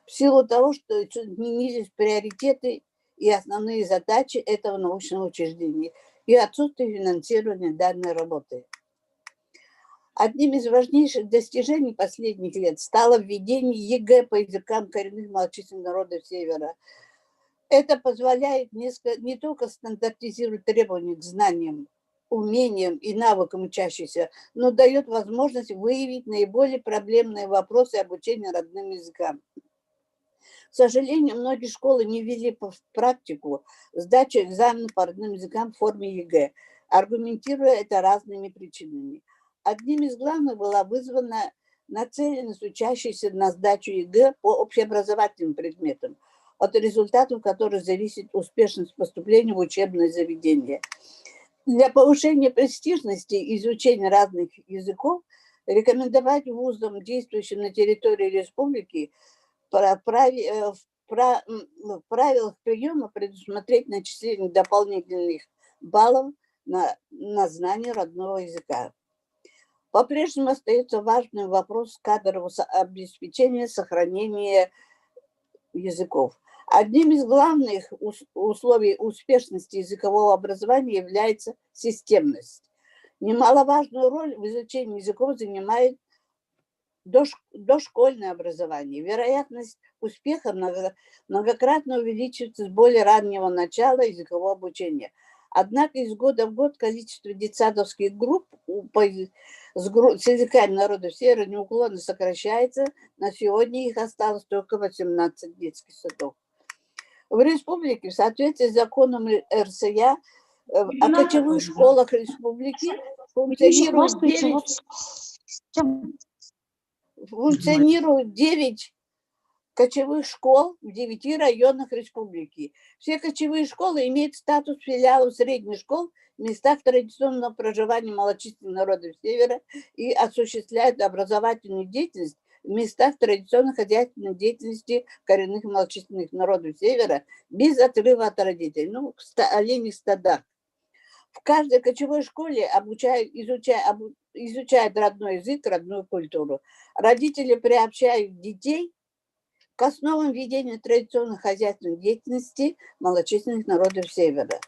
в силу того, что изменились приоритеты и основные задачи этого научного учреждения и отсутствие финансирования данной работы. Одним из важнейших достижений последних лет стало введение ЕГЭ по языкам коренных малочисленных народов Севера. Это позволяет не только стандартизировать требования к знаниям, умениям и навыкам учащихся, но дает возможность выявить наиболее проблемные вопросы обучения родным языкам. К сожалению, многие школы не ввели в практику сдачу экзамена по родным языкам в форме ЕГЭ, аргументируя это разными причинами. Одним из главных была вызвана нацеленность учащихся на сдачу ЕГЭ по общеобразовательным предметам, от результатов которых зависит успешность поступления в учебное заведение. Для повышения престижности изучения разных языков рекомендовать вузам, действующим на территории республики, в правилах приема предусмотреть начисление дополнительных баллов на знание родного языка. По-прежнему остается важным вопрос кадрового обеспечения, сохранения языков. Одним из главных условий успешности языкового образования является системность. Немаловажную роль в изучении языков занимает дошкольное образование. Вероятность успеха многократно увеличивается с более раннего начала языкового обучения. Однако из года в год количество детсадовских групп с языками народов Севера неуклонно сокращается. На сегодня их осталось только 18 детских садов. В республике в соответствии с законом РСЯ о кочевых школах республики функционирует 9 кочевых школ в 9 районах республики. Все кочевые школы имеют статус филиалов средних школ в местах традиционного проживания малочисленных народов Севера и осуществляют образовательную деятельность в местах традиционной хозяйственной деятельности коренных малочисленных народов Севера без отрыва от родителей, в оленьих стадах. В каждой кочевой школе изучают родной язык, родную культуру. Родители приобщают детей к основам ведения традиционной хозяйственной деятельности малочисленных народов Севера.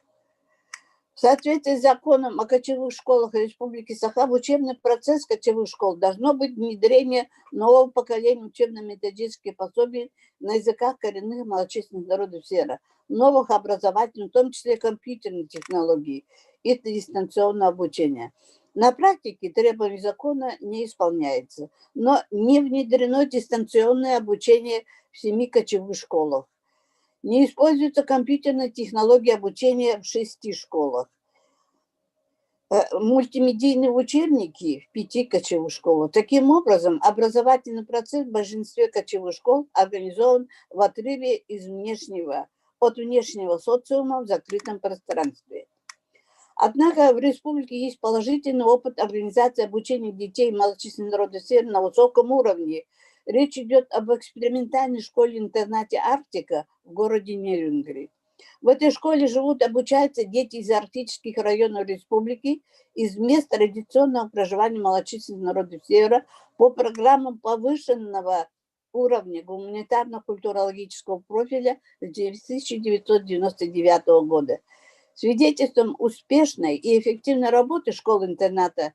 В соответствии с законом о кочевых школах Республики Саха в учебный процесс кочевых школ должно быть внедрение нового поколения учебно-методических пособий на языках коренных малочисленных народов Севера, новых образовательных, в том числе компьютерных технологий и дистанционного обучения. На практике требования закона не исполняется, но не внедрено дистанционное обучение в 7 кочевых школах. Не используются компьютерные технологии обучения в 6 школах. Мультимедийные учебники в 5 кочевых школах. Таким образом, образовательный процесс в большинстве кочевых школ организован в отрыве от внешнего социума в закрытом пространстве. Однако в республике есть положительный опыт организации обучения детей малочисленных народов Севера на высоком уровне. Речь идет об экспериментальной школе-интернате «Арктика» в городе Нерюнгри. В этой школе живут, обучаются дети из арктических районов республики, из мест традиционного проживания малочисленных народов Севера по программам повышенного уровня гуманитарно-культурологического профиля с 1999 года. Свидетельством успешной и эффективной работы школы-интерната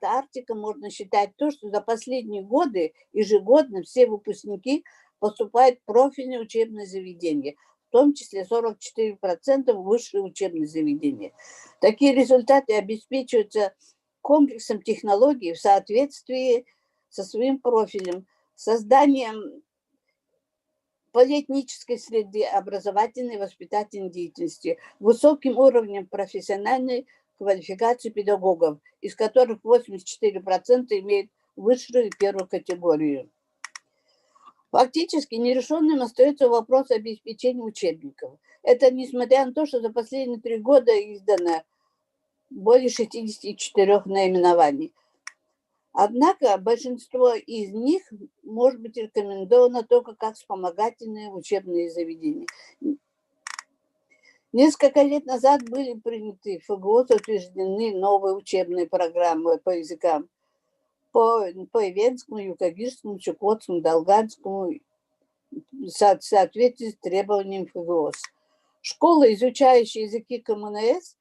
«Арктика» можно считать то, что за последние годы ежегодно все выпускники поступают в профильные учебные заведения, в том числе 44% в высшие учебные заведения. Такие результаты обеспечиваются комплексом технологий в соответствии со своим профилем, созданием полиэтнической среды образовательной и воспитательной деятельности, высоким уровнем профессиональной квалификации педагогов, из которых 84% имеют высшую и первую категорию. Фактически нерешенным остается вопрос обеспечения учебников. Это несмотря на то, что за последние 3 года издано более 64 наименований. Однако большинство из них может быть рекомендовано только как вспомогательные учебные заведения. Несколько лет назад были приняты в ФГОС, утверждены новые учебные программы по языкам. По ивенскому, юкагирскому, чукотскому, долганскому, в соответствии с требованием ФГОС. Школы, изучающие языки КМНС,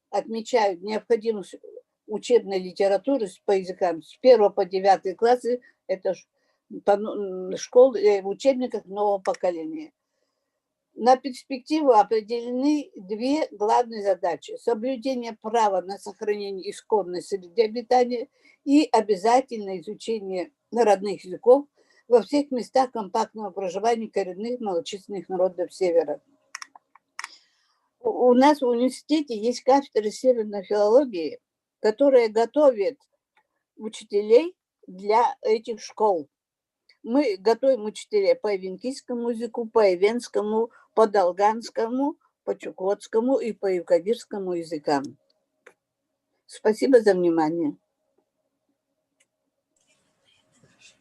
отмечают необходимость учебной литературы по языкам с 1 по 9 классы, это школы в учебниках нового поколения. На перспективу определены 2 главные задачи: соблюдение права на сохранение исконной среды обитания и обязательное изучение родных языков во всех местах компактного проживания коренных малочисленных народов Севера. У нас в университете есть кафедра северной филологии, которая готовит учителей для этих школ. Мы готовим учителей по ивенкийскому языку, по ивенскому, по долганскому, по чукотскому и по юкагирскому языкам. Спасибо за внимание.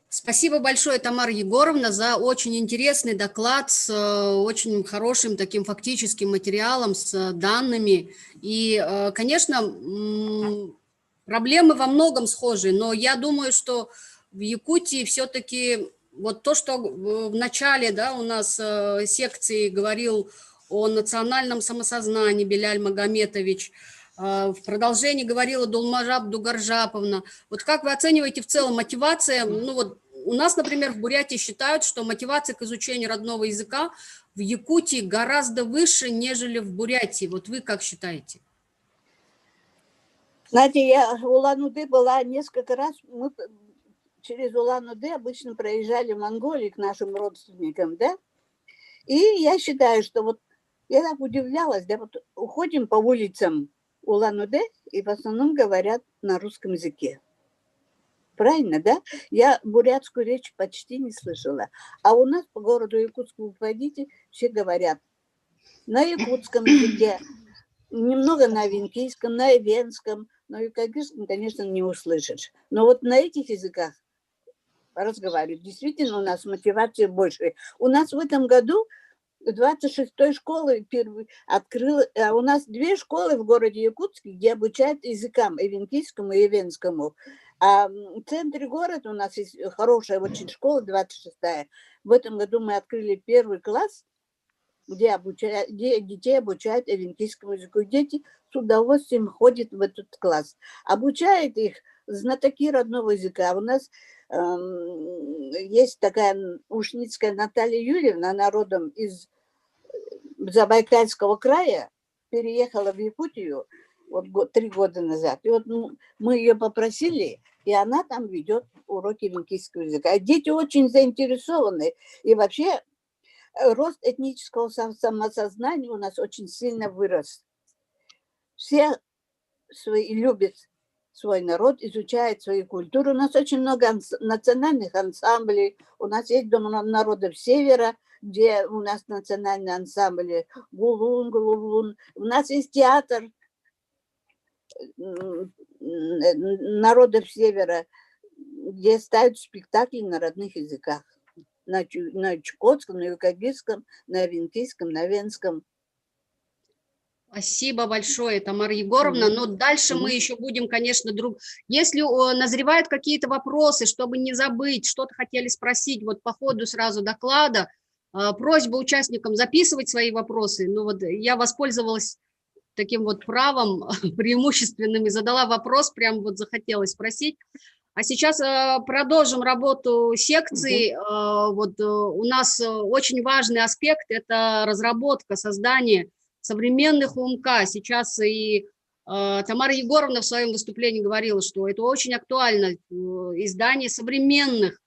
Спасибо большое, Тамара Егоровна, за очень интересный доклад с очень хорошим таким фактическим материалом, с данными. И, конечно, проблемы во многом схожи, но я думаю, что в Якутии все-таки вот то, что в начале, да, у нас секции говорил о национальном самосознании Беляль Магометович, в продолжении говорила Дулмажап Дугаржаповна. Вот как вы оцениваете в целом мотивация? Ну вот у нас, например, в Бурятии считают, что мотивация к изучению родного языка в Якутии гораздо выше, нежели в Бурятии. Вот вы как считаете? Знаете, я в Улан-Удэ была несколько раз. Мы через Улан-Удэ обычно проезжали в Монголию к нашим родственникам, да? И я считаю, что вот я так удивлялась, да, вот уходим по улицам Улан-Удэ, и в основном говорят на русском языке. Правильно, да? Я бурятскую речь почти не слышала. А у нас по городу Якутску, вы пойдите, все говорят на якутском языке, немного на венкийском, на ивенском, но юкагирском, конечно, не услышишь. Но вот на этих языках разговаривают. Действительно, у нас мотивация больше. У нас в этом году 26-й школы открыла, а у нас 2 школы в городе Якутске, где обучают языкам ивенкийскому и ивенскому. А в центре города у нас есть хорошая очень школа, 26-я. В этом году мы открыли 1 класс, где детей обучают ивенкийскому языку. Дети с удовольствием ходят в этот класс. Обучают их знатоки родного языка. У нас есть такая Ушницкая Наталья Юрьевна, она родом из Забайкальского края, переехала в Якутию вот 3 года назад. И вот мы ее попросили, и она там ведет уроки венкийского языка. А дети очень заинтересованы. И вообще рост этнического самосознания у нас очень сильно вырос. Все любят свой народ, изучают свою культуру. У нас очень много национальных ансамблей. У нас есть Дом народов Севера, где у нас национальные ансамбли Гулун, Гулун. У нас есть театр народов Севера, где ставят спектакли на родных языках. На чукотском, на юкагирском, на венкийском, на венском. Спасибо большое, Тамара Егоровна. Но дальше мы еще будем, конечно, Если назревают какие-то вопросы, чтобы не забыть, что-то хотели спросить, вот по ходу сразу доклада, просьба участникам записывать свои вопросы. Ну вот я воспользовалась таким вот правом преимущественным и задала вопрос, прям вот захотелось спросить. А сейчас продолжим работу секции. Вот у нас очень важный аспект – это разработка, создание современных УМК. Сейчас и Тамара Егоровна в своем выступлении говорила, что это очень актуально, издание современных,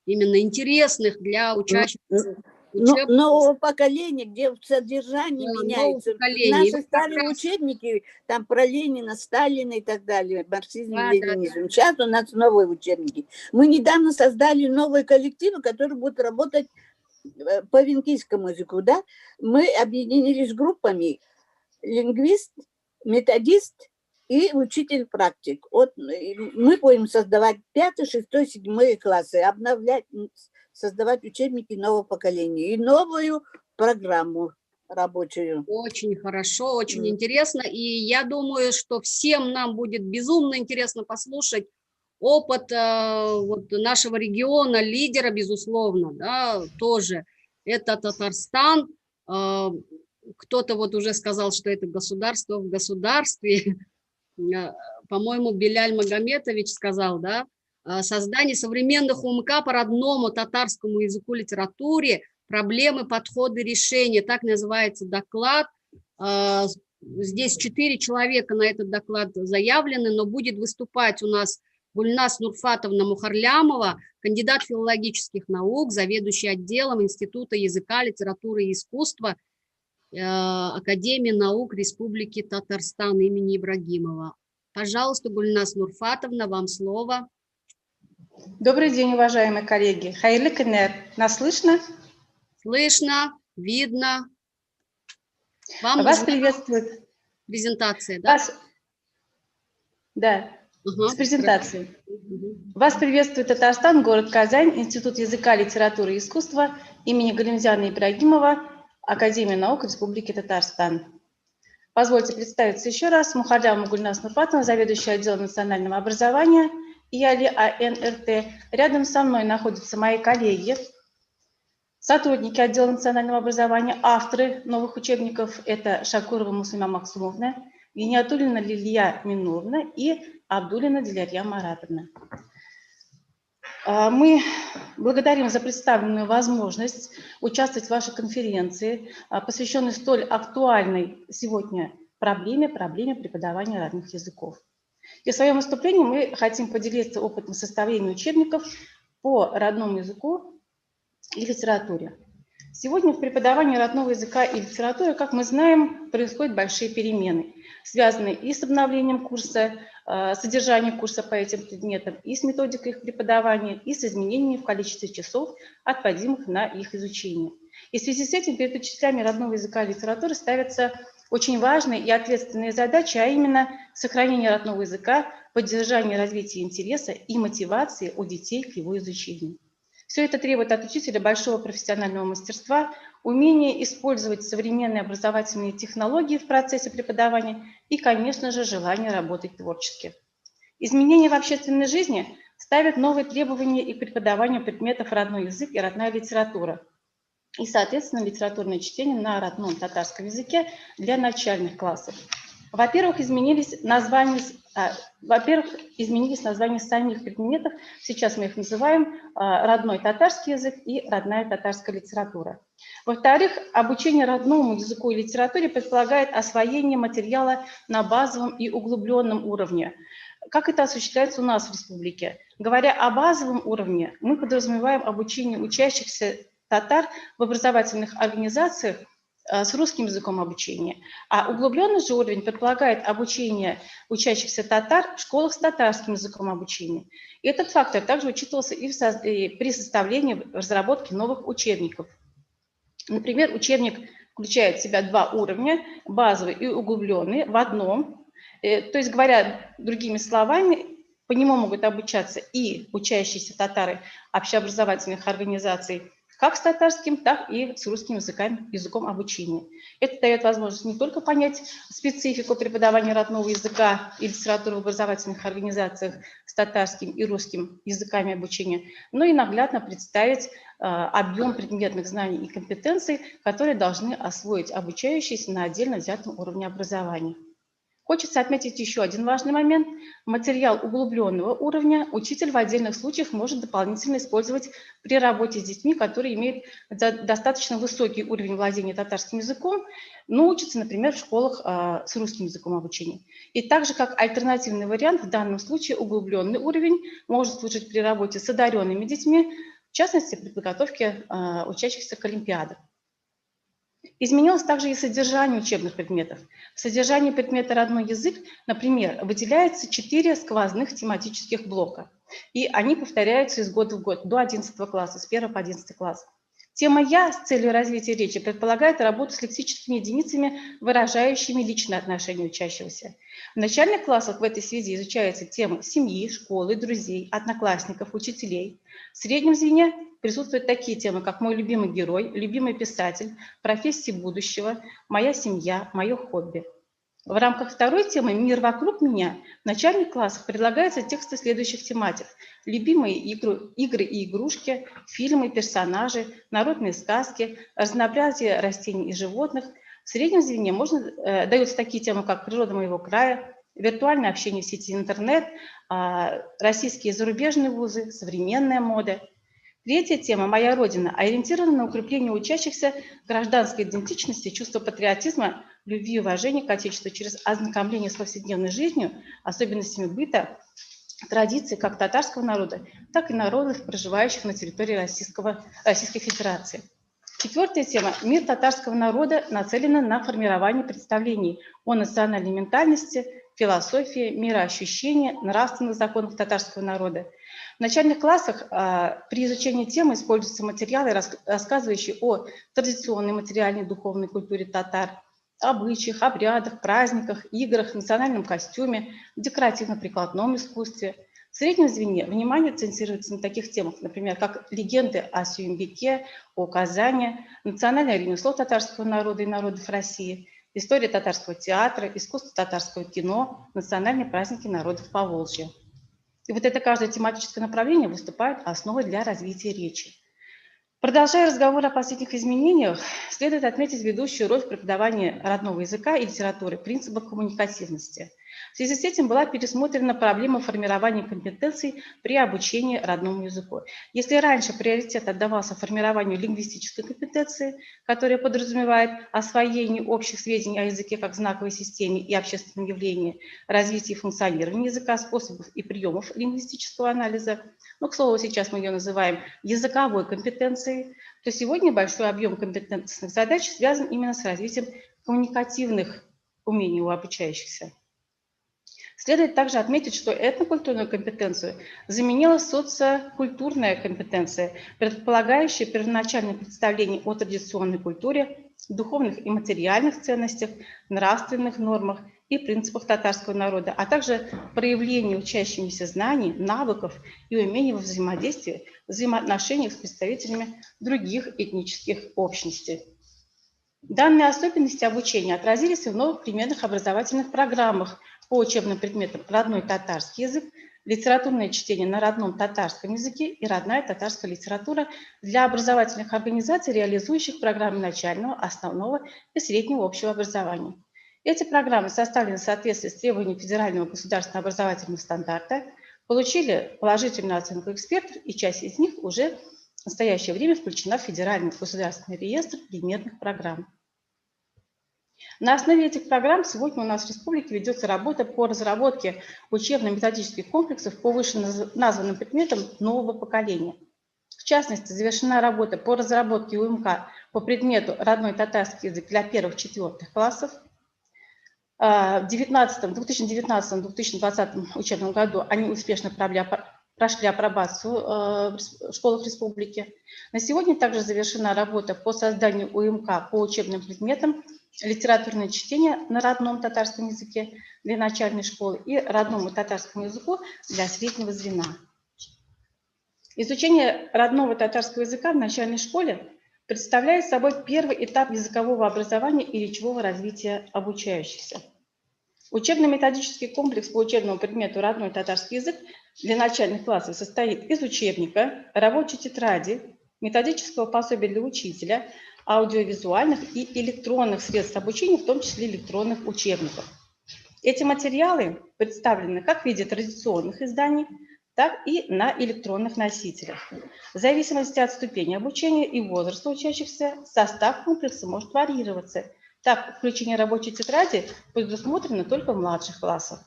именно интересных для учащихся Нового поколения, где в содержании нового меняется. поколения. И Наши вот как старые раз- учебники, там про Ленина, Сталина и так далее, марксизм, Да, да, ленинизм. Сейчас у нас новые учебники. Мы недавно создали новые коллективы, которые будут работать по венгерскому языку, да? Мы объединились группами: лингвист, методист и учитель-практик. Вот мы будем создавать 5, 6, 7 классы, обновлять, создавать учебники нового поколения и новую программу рабочую. Очень хорошо, очень интересно. И я думаю, что всем нам будет безумно интересно послушать опыт вот нашего региона, лидера, безусловно, да, тоже. Это Татарстан. Кто-то вот уже сказал, что это государство в государстве. По-моему, Беляль Магометович сказал, да, создание современных УМК по родному татарскому языку, литературе, проблемы, подходы, решения. Так называется доклад. Здесь 4 человека на этот доклад заявлены, но будет выступать у нас Гульнас Нурфатовна Мухарлямова, кандидат филологических наук, заведующий отделом Института языка, литературы и искусства Академии наук Республики Татарстан имени Ибрагимова. Пожалуйста, Гульнас Нурфатовна, вам слово. Добрый день, уважаемые коллеги. Хайрлы кенер. Нас слышно? Слышно, видно. Вам Вас нужна приветствует. презентация, да? Да, с презентацией. Вас приветствует Татарстан, город Казань, Институт языка, литературы и искусства имени Галимзяна Ибрагимова, Академия наук Республики Татарстан. Позвольте представиться еще раз. Мухарлямова Гульнас Нурфатовна, заведующая отделом национального образования ИАЛИ АНРТ. Рядом со мной находятся мои коллеги, сотрудники отдела национального образования, авторы новых учебников. Это Шакурова Муслима Максумовна, Гениатуллина Лилия Минуровна и Абдуллина Дилярья Маратовна. Мы благодарим за представленную возможность участвовать в вашей конференции, посвященной столь актуальной сегодня проблеме преподавания родных языков. И в своем выступлении мы хотим поделиться опытом составления учебников по родному языку и литературе. Сегодня в преподавании родного языка и литературы, как мы знаем, происходят большие перемены, связанные и с обновлением курса, содержания курса по этим предметам, и с методикой их преподавания, и с изменениями в количестве часов, отводимых на их изучение. И в связи с этим перед учителями родного языка и литературы ставятся очень важные и ответственные задачи, а именно сохранение родного языка, поддержание развития интереса и мотивации у детей к его изучению. Все это требует от учителя большого профессионального мастерства, умения использовать современные образовательные технологии в процессе преподавания и, конечно же, желание работать творчески. Изменения в общественной жизни ставят новые требования и к преподаванию предметов родной язык и родная литература, и, соответственно, литературное чтение на родном татарском языке для начальных классов. Во-первых, изменились названия самих предметов. Сейчас мы их называем родной татарский язык и родная татарская литература. Во-вторых, обучение родному языку и литературе предполагает освоение материала на базовом и углубленном уровне. Как это осуществляется у нас в республике? Говоря о базовом уровне, мы подразумеваем обучение учащихся татар в образовательных организациях с русским языком обучения. А углубленный же уровень предполагает обучение учащихся татар в школах с татарским языком обучения. И этот фактор также учитывался и при составлении, разработке новых учебников. Например, учебник включает в себя 2 уровня, базовый и углубленный, в одном. То есть, говоря другими словами, по нему могут обучаться и учащиеся татары общеобразовательных организаций, как с татарским, так и с русским языком обучения. Это дает возможность не только понять специфику преподавания родного языка и литературы в образовательных организациях с татарским и русским языками обучения, но и наглядно представить объем предметных знаний и компетенций, которые должны освоить обучающиеся на отдельно взятом уровне образования. Хочется отметить еще один важный момент. Материал углубленного уровня учитель в отдельных случаях может дополнительно использовать при работе с детьми, которые имеют достаточно высокий уровень владения татарским языком, но учатся, например, в школах с русским языком обучения. И также как альтернативный вариант, в данном случае углубленный уровень может служить при работе с одаренными детьми, в частности, при подготовке учащихся к олимпиадам. Изменилось также и содержание учебных предметов. В содержании предмета «Родной язык», например, выделяется 4 сквозных тематических блока, и они повторяются из года в год до 11 класса, с 1 по 11 класс. Тема «Я» с целью развития речи предполагает работу с лексическими единицами, выражающими личные отношения учащегося. В начальных классах в этой связи изучаются темы семьи, школы, друзей, одноклассников, учителей. В среднем звене присутствуют такие темы, как «Мой любимый герой», «Любимый писатель», «Профессии будущего», «Моя семья», «Мое хобби». В рамках второй темы «Мир вокруг меня» в начальных классах предлагаются тексты следующих тематик: любимые игры и игрушки, фильмы, персонажи, народные сказки, разнообразие растений и животных. В среднем звене даются такие темы, как природа моего края, виртуальное общение в сети интернет, российские и зарубежные вузы, современная мода. Третья тема «Моя Родина» ориентирована на укрепление учащихся гражданской идентичности, чувства патриотизма, любви и уважения к Отечеству через ознакомление с повседневной жизнью, особенностями быта, традиций как татарского народа, так и народов, проживающих на территории Российской Федерации. Четвертая тема «Мир татарского народа» нацелена на формирование представлений о национальной ментальности, философии, мироощущении, нравственных законах татарского народа. В начальных классах при изучении темы используются материалы, рассказывающие о традиционной материальной и духовной культуре татар, обычаях, обрядах, праздниках, играх, национальном костюме, декоративно-прикладном искусстве. В среднем звене внимание акцентируется на таких темах, например, как легенды о Сюембеке, о Казани, национальное ремесло татарского народа и народов России, история татарского театра, искусство татарского кино, национальные праздники народов Поволжья. И вот это каждое тематическое направление выступает основой для развития речи. Продолжая разговор о последних изменениях, следует отметить ведущую роль в преподавании родного языка и литературы, принципа коммуникативности. В связи с этим была пересмотрена проблема формирования компетенций при обучении родному языку. Если раньше приоритет отдавался формированию лингвистической компетенции, которая подразумевает освоение общих сведений о языке как знаковой системе и общественном явлении, развитие функционирования языка, способов и приемов лингвистического анализа, к слову, сейчас мы ее называем языковой компетенцией, то сегодня большой объем компетентных задач связан именно с развитием коммуникативных умений у обучающихся. Следует также отметить, что этнокультурную компетенцию заменила социокультурная компетенция, предполагающая первоначальное представление о традиционной культуре, духовных и материальных ценностях, нравственных нормах и принципах татарского народа, а также проявление учащимися знаний, навыков и умений во взаимодействии, взаимоотношениях с представителями других этнических общностей. Данные особенности обучения отразились и в новых примерных образовательных программах по учебным предметам «Родной татарский язык», «Литературное чтение на родном татарском языке» и «Родная татарская литература» для образовательных организаций, реализующих программы начального, основного и среднего общего образования. Эти программы составлены в соответствии с требованиями федерального государственного образовательного стандарта, получили положительную оценку экспертов, и часть из них уже в настоящее время включена в Федеральный государственный реестр предметных программ. На основе этих программ сегодня у нас в республике ведется работа по разработке учебно-методических комплексов по вышеназванным предметам нового поколения. В частности, завершена работа по разработке УМК по предмету «Родной татарский язык» для 1-4 классов. В 2019-2020 учебном году они успешно прошли апробацию в школах республики. На сегодня также завершена работа по созданию УМК по учебным предметам «Литературное чтение на родном татарском языке» для начальной школы и «Родному татарскому языку» для среднего звена. Изучение родного татарского языка в начальной школе представляет собой первый этап языкового образования и речевого развития обучающихся. Учебно-методический комплекс по учебному предмету «Родной татарский язык» для начальных классов состоит из учебника, рабочей тетради, методического пособия для учителя, аудиовизуальных и электронных средств обучения, в том числе электронных учебников. Эти материалы представлены как в виде традиционных изданий, так и на электронных носителях. В зависимости от ступени обучения и возраста учащихся состав комплекса может варьироваться. Так, включение рабочей тетради предусмотрено только в младших классах.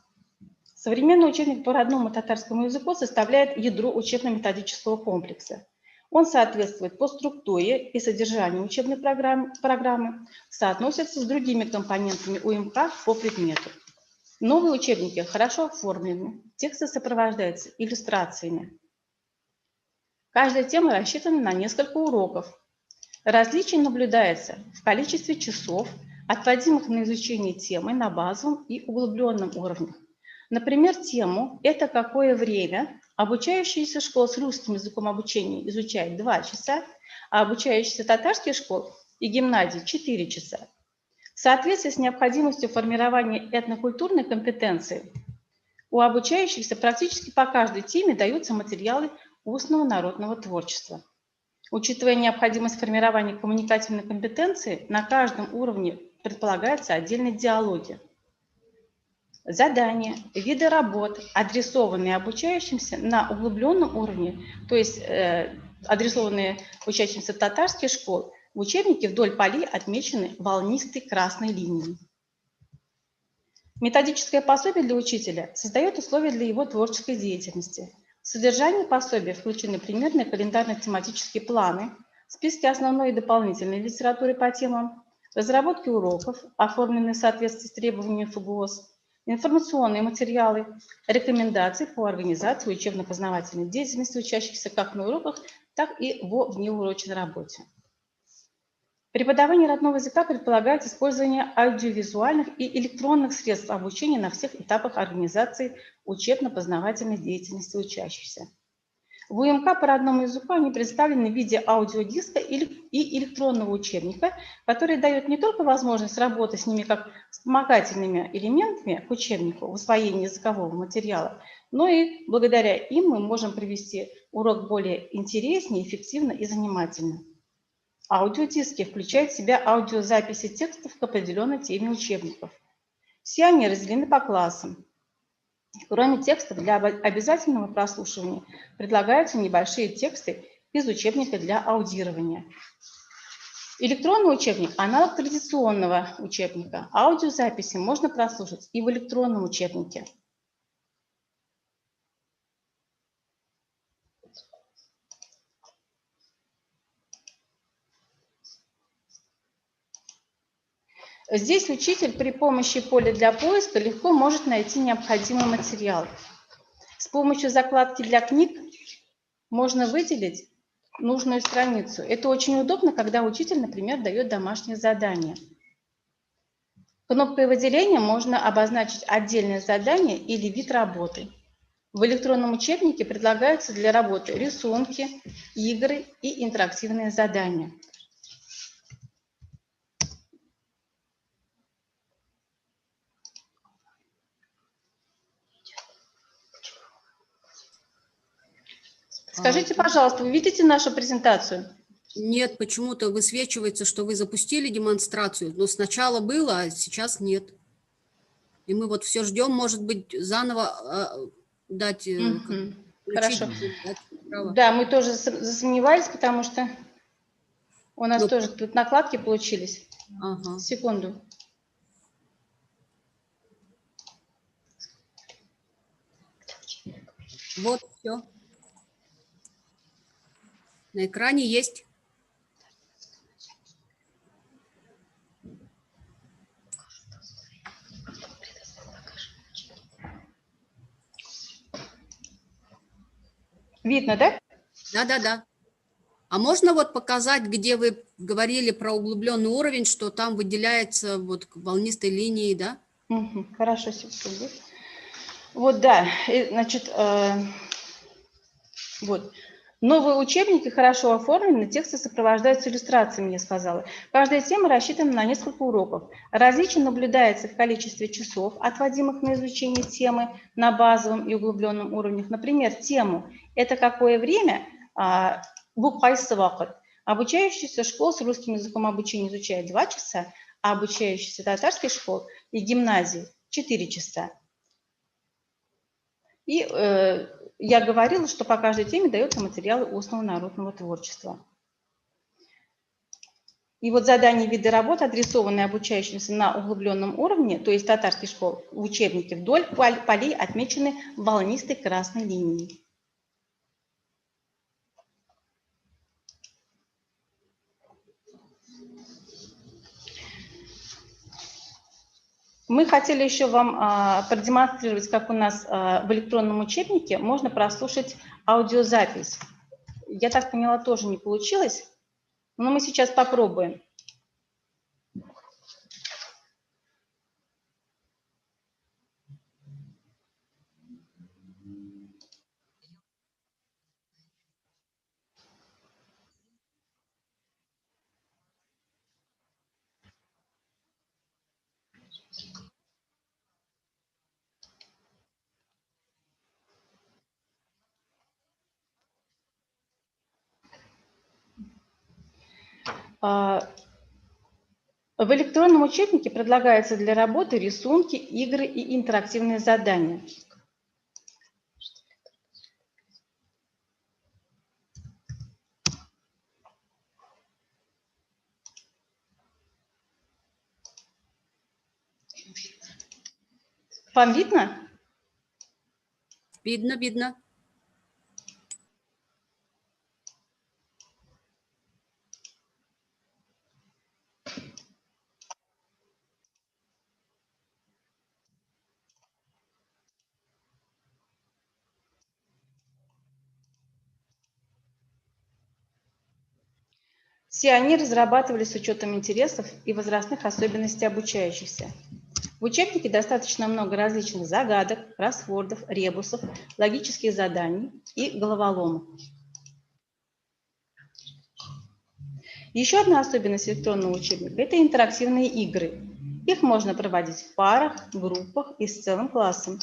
Современный учебник по родному татарскому языку составляет ядро учебно-методического комплекса. Он соответствует по структуре и содержанию учебной программы, соотносится с другими компонентами УМК по предмету. Новые учебники хорошо оформлены, тексты сопровождаются иллюстрациями. Каждая тема рассчитана на несколько уроков. Различие наблюдается в количестве часов, отводимых на изучение темы на базовом и углубленном уровнях. Например, тему «Это какое время?» обучающиеся школы с русским языком обучения изучают 2 часа, а обучающиеся татарских школ и гимназий 4 часа. В соответствии с необходимостью формирования этнокультурной компетенции у обучающихся практически по каждой теме даются материалы устного народного творчества. Учитывая необходимость формирования коммуникативной компетенции, на каждом уровне предполагаются отдельные диалоги. Задания, виды работ, адресованные обучающимся на углубленном уровне, то есть адресованные учащимся татарских школ, в учебнике вдоль полей отмечены волнистой красной линией. Методическое пособие для учителя создает условия для его творческой деятельности. В содержание пособия включены примерные календарно-тематические планы, списки основной и дополнительной литературы по темам, разработки уроков, оформленные в соответствии с требованиями ФГОС, информационные материалы, рекомендации по организации учебно-познавательной деятельности учащихся как на уроках, так и во внеурочной работе. Преподавание родного языка предполагает использование аудиовизуальных и электронных средств обучения на всех этапах организации учебно-познавательной деятельности учащихся. В УМК по родному языку они представлены в виде аудиодиска и электронного учебника, который дает не только возможность работать с ними как вспомогательными элементами к учебнику в усвоении языкового материала, но и благодаря им мы можем провести урок более интереснее, эффективно и занимательно. Аудиодиски включают в себя аудиозаписи текстов к определенной теме учебников. Все они разделены по классам. Кроме текстов для обязательного прослушивания предлагаются небольшие тексты из учебника для аудирования. Электронный учебник – аналог традиционного учебника. Аудиозаписи можно прослушать и в электронном учебнике. Здесь учитель при помощи поля для поиска легко может найти необходимый материал. С помощью закладки для книг можно выделить нужную страницу. Это очень удобно, когда учитель, например, дает домашнее задание. Кнопкой выделения можно обозначить отдельное задание или вид работы. В электронном учебнике предлагаются для работы рисунки, игры и интерактивные задания. Скажите, пожалуйста, вы видите нашу презентацию? Нет, почему-то высвечивается, что вы запустили демонстрацию, но сначала было, а сейчас нет. И мы вот все ждем, может быть, заново дать... Хорошо. Дать право. Да, мы тоже засомневались, потому что у нас тоже тут накладки получились. Ага. Секунду. Вот, все. На экране есть. Видно, да? Да. А можно вот показать, где вы говорили про углубленный уровень, что там выделяется вот волнистой линией, да? Хорошо, секунду. Вот, да, значит, вот. Новые учебники хорошо оформлены, тексты сопровождаются иллюстрациями, я сказала. Каждая тема рассчитана на несколько уроков. Различие наблюдается в количестве часов, отводимых на изучение темы на базовом и углубленном уровнях. Например, тему «Это какое время?» обучающиеся школ с русским языком обучения изучают 2 часа, а обучающиеся татарских школ и гимназий 4 часа. И я говорила, что по каждой теме даются материалы устного народного творчества. И вот задания виды работ, адресованные обучающимся на углубленном уровне, то есть татарских школ, в учебнике вдоль полей отмечены волнистой красной линией. Мы хотели еще вам продемонстрировать, как у нас в электронном учебнике можно прослушать аудиозапись. Я так поняла, тоже не получилось, но мы сейчас попробуем. В электронном учебнике предлагаются для работы рисунки, игры и интерактивные задания. Вам видно? Видно, видно. Все они разрабатывались с учетом интересов и возрастных особенностей обучающихся. В учебнике достаточно много различных загадок, кроссвордов, ребусов, логических заданий и головоломок. Еще одна особенность электронного учебника – это интерактивные игры. Их можно проводить в парах, группах и с целым классом.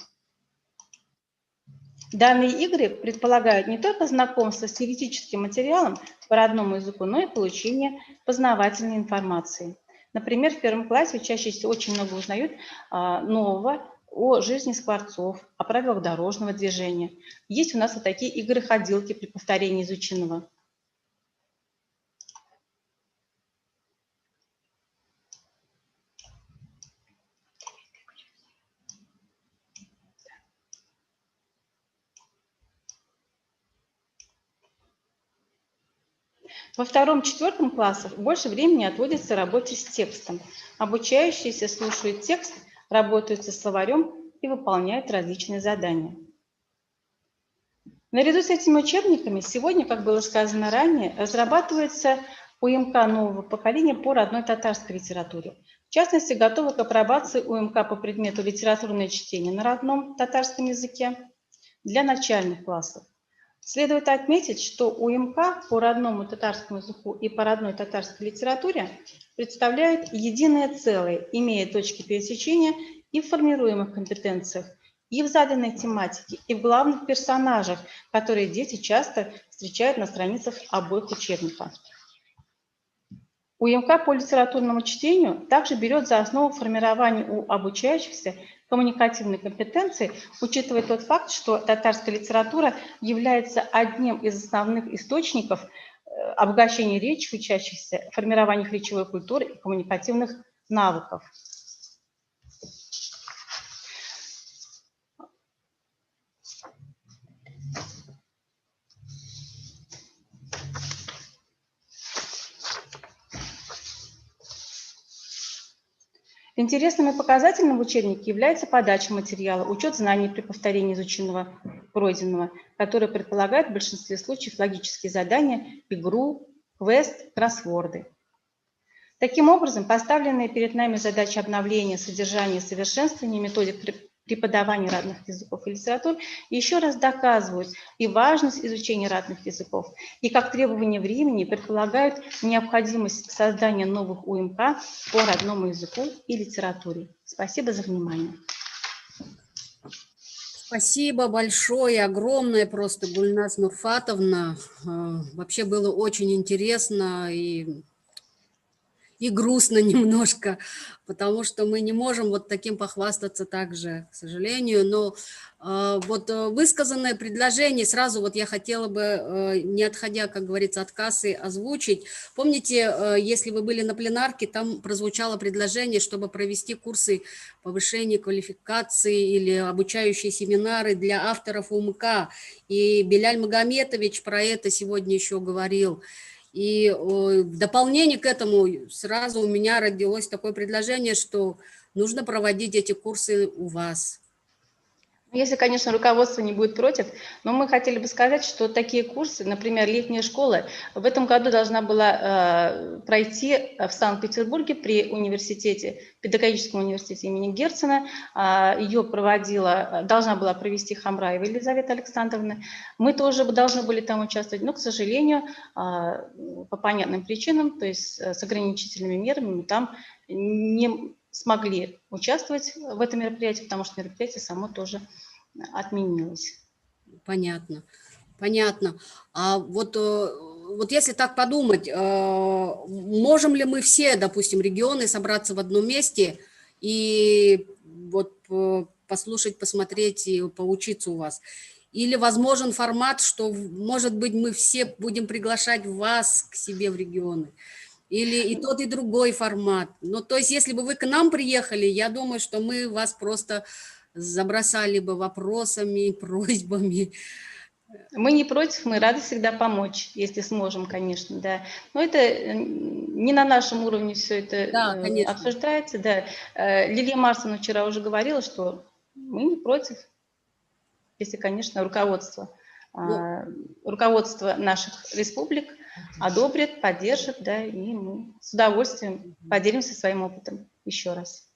Данные игры предполагают не только знакомство с теоретическим материалом по родному языку, но и получение познавательной информации. Например, в первом классе учащиеся очень много узнают нового о жизни скворцов, о правилах дорожного движения. Есть у нас вот такие игры-ходилки при повторении изученного. Во втором-четвертом классах больше времени отводится работе с текстом. Обучающиеся слушают текст, работают со словарем и выполняют различные задания. Наряду с этими учебниками сегодня, как было сказано ранее, разрабатывается УМК нового поколения по родной татарской литературе. В частности, готова к апробации УМК по предмету литературное чтение на родном татарском языке для начальных классов. Следует отметить, что УМК по родному татарскому языку и по родной татарской литературе представляет единое целое, имея точки пересечения и в формируемых компетенциях, и в заданной тематике, и в главных персонажах, которые дети часто встречают на страницах обоих учебников. УМК по литературному чтению также берет за основу формирование у обучающихся коммуникативной компетенции, учитывая тот факт, что татарская литература является одним из основных источников обогащения речи учащихся, формирования речевой культуры и коммуникативных навыков. Интересным и показательным в учебнике является подача материала, учет знаний при повторении изученного, пройденного, который предполагает в большинстве случаев логические задания, игру, квест, кроссворды. Таким образом, поставленные перед нами задачи обновления, содержания и совершенствования методик преподавания родных языков и литератур еще раз доказывают и важность изучения родных языков, и как требования времени предполагают необходимость создания новых УМК по родному языку и литературе. Спасибо за внимание. Спасибо большое, огромное просто, Гульназ Нурфатовна. Вообще было очень интересно и грустно немножко, потому что мы не можем вот таким похвастаться также, к сожалению. Но вот высказанное предложение сразу вот я хотела бы, не отходя, как говорится, от кассы, озвучить. Помните, если вы были на пленарке, там прозвучало предложение, чтобы провести курсы повышения квалификации или обучающие семинары для авторов УМК. И Беляль Магометович про это сегодня еще говорил. И в дополнение к этому сразу у меня родилось такое предложение, что нужно проводить эти курсы у вас. Если, конечно, руководство не будет против, но мы хотели бы сказать, что такие курсы, например, летняя школа, в этом году должна была пройти в Санкт-Петербурге при университете, педагогическом университете имени Герцена. Ее должна была провести Хамраева Елизавета Александровна. Мы тоже должны были там участвовать, но, к сожалению, по понятным причинам, то есть с ограничительными мерами, мы там не смогли участвовать в этом мероприятии, потому что мероприятие само тоже отменилось. Понятно, понятно. А вот если так подумать, можем ли мы все, допустим, регионы собраться в одном месте и вот послушать, посмотреть и поучиться у вас? Или возможен формат, что, может быть, мы все будем приглашать вас к себе в регионы? Или и тот, и другой формат. Ну, то есть, если бы вы к нам приехали, я думаю, что мы вас просто забросали бы вопросами, просьбами. Мы не против, мы рады всегда помочь, если сможем, конечно, да. Но это не на нашем уровне все это обсуждается, да. Лилия Марсовна вчера уже говорила, что мы не против, если, конечно, руководство наших республик одобрит, поддержит, да, и мы с удовольствием поделимся своим опытом еще раз.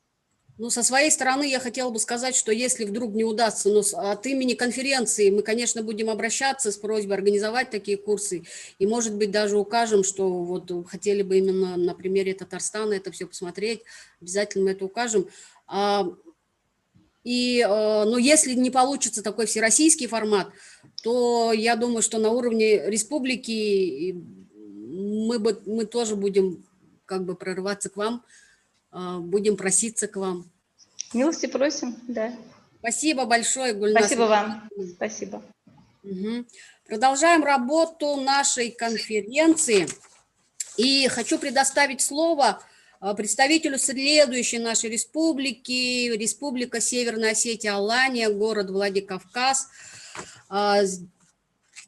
Ну, со своей стороны я хотела бы сказать, что если вдруг не удастся, но от имени конференции мы, конечно, будем обращаться с просьбой организовать такие курсы, и, может быть, даже укажем, что вот хотели бы именно на примере Татарстана это все посмотреть, обязательно мы это укажем. Но если не получится такой всероссийский формат, то я думаю, что на уровне республики мы тоже будем как бы прорываться к вам, будем проситься к вам. Милости просим, да. Спасибо большое, Гульнас. Спасибо вам. Спасибо. Угу. Продолжаем работу нашей конференции. И хочу предоставить слово представителю следующей нашей республики, Республика Северная Осетия, Алания, город Владикавказ.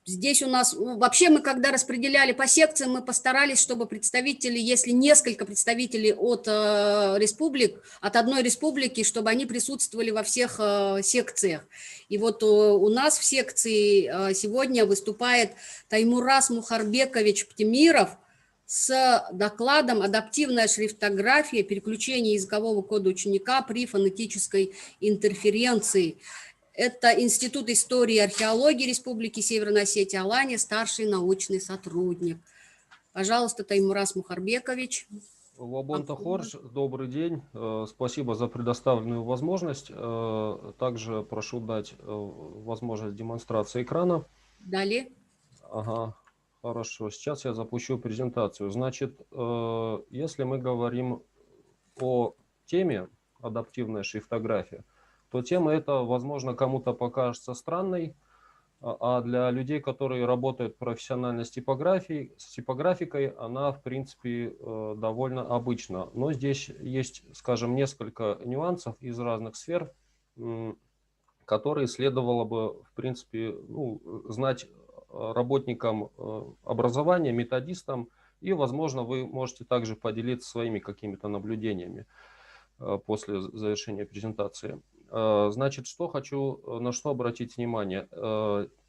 Здесь у нас, вообще мы когда распределяли по секциям, мы постарались, чтобы представители, если несколько представителей от республик, от одной республики, чтобы они присутствовали во всех секциях. И вот у нас в секции сегодня выступает Таймурас Мухарбекович Птемиров с докладом «Адаптивная шрифтография. Переключение языкового кода ученика при фонетической интерференции». Это Институт истории и археологии Республики Северная Осетия, Алания, старший научный сотрудник. Пожалуйста, Таймурас Мухарбекович. Лабонта Хорж, добрый день. Спасибо за предоставленную возможность. Также прошу дать возможность демонстрации экрана. Далее. Ага, хорошо. Сейчас я запущу презентацию. Значит, если мы говорим о теме «Адаптивная шрифтография», то тема эта, возможно, кому-то покажется странной, а для людей, которые работают профессионально с типографикой, она, в принципе, довольно обычна. Но здесь есть, скажем, несколько нюансов из разных сфер, которые следовало бы, в принципе, знать работникам образования, методистам, и, возможно, вы можете также поделиться своими какими-то наблюдениями после завершения презентации. Значит, на что обратить внимание.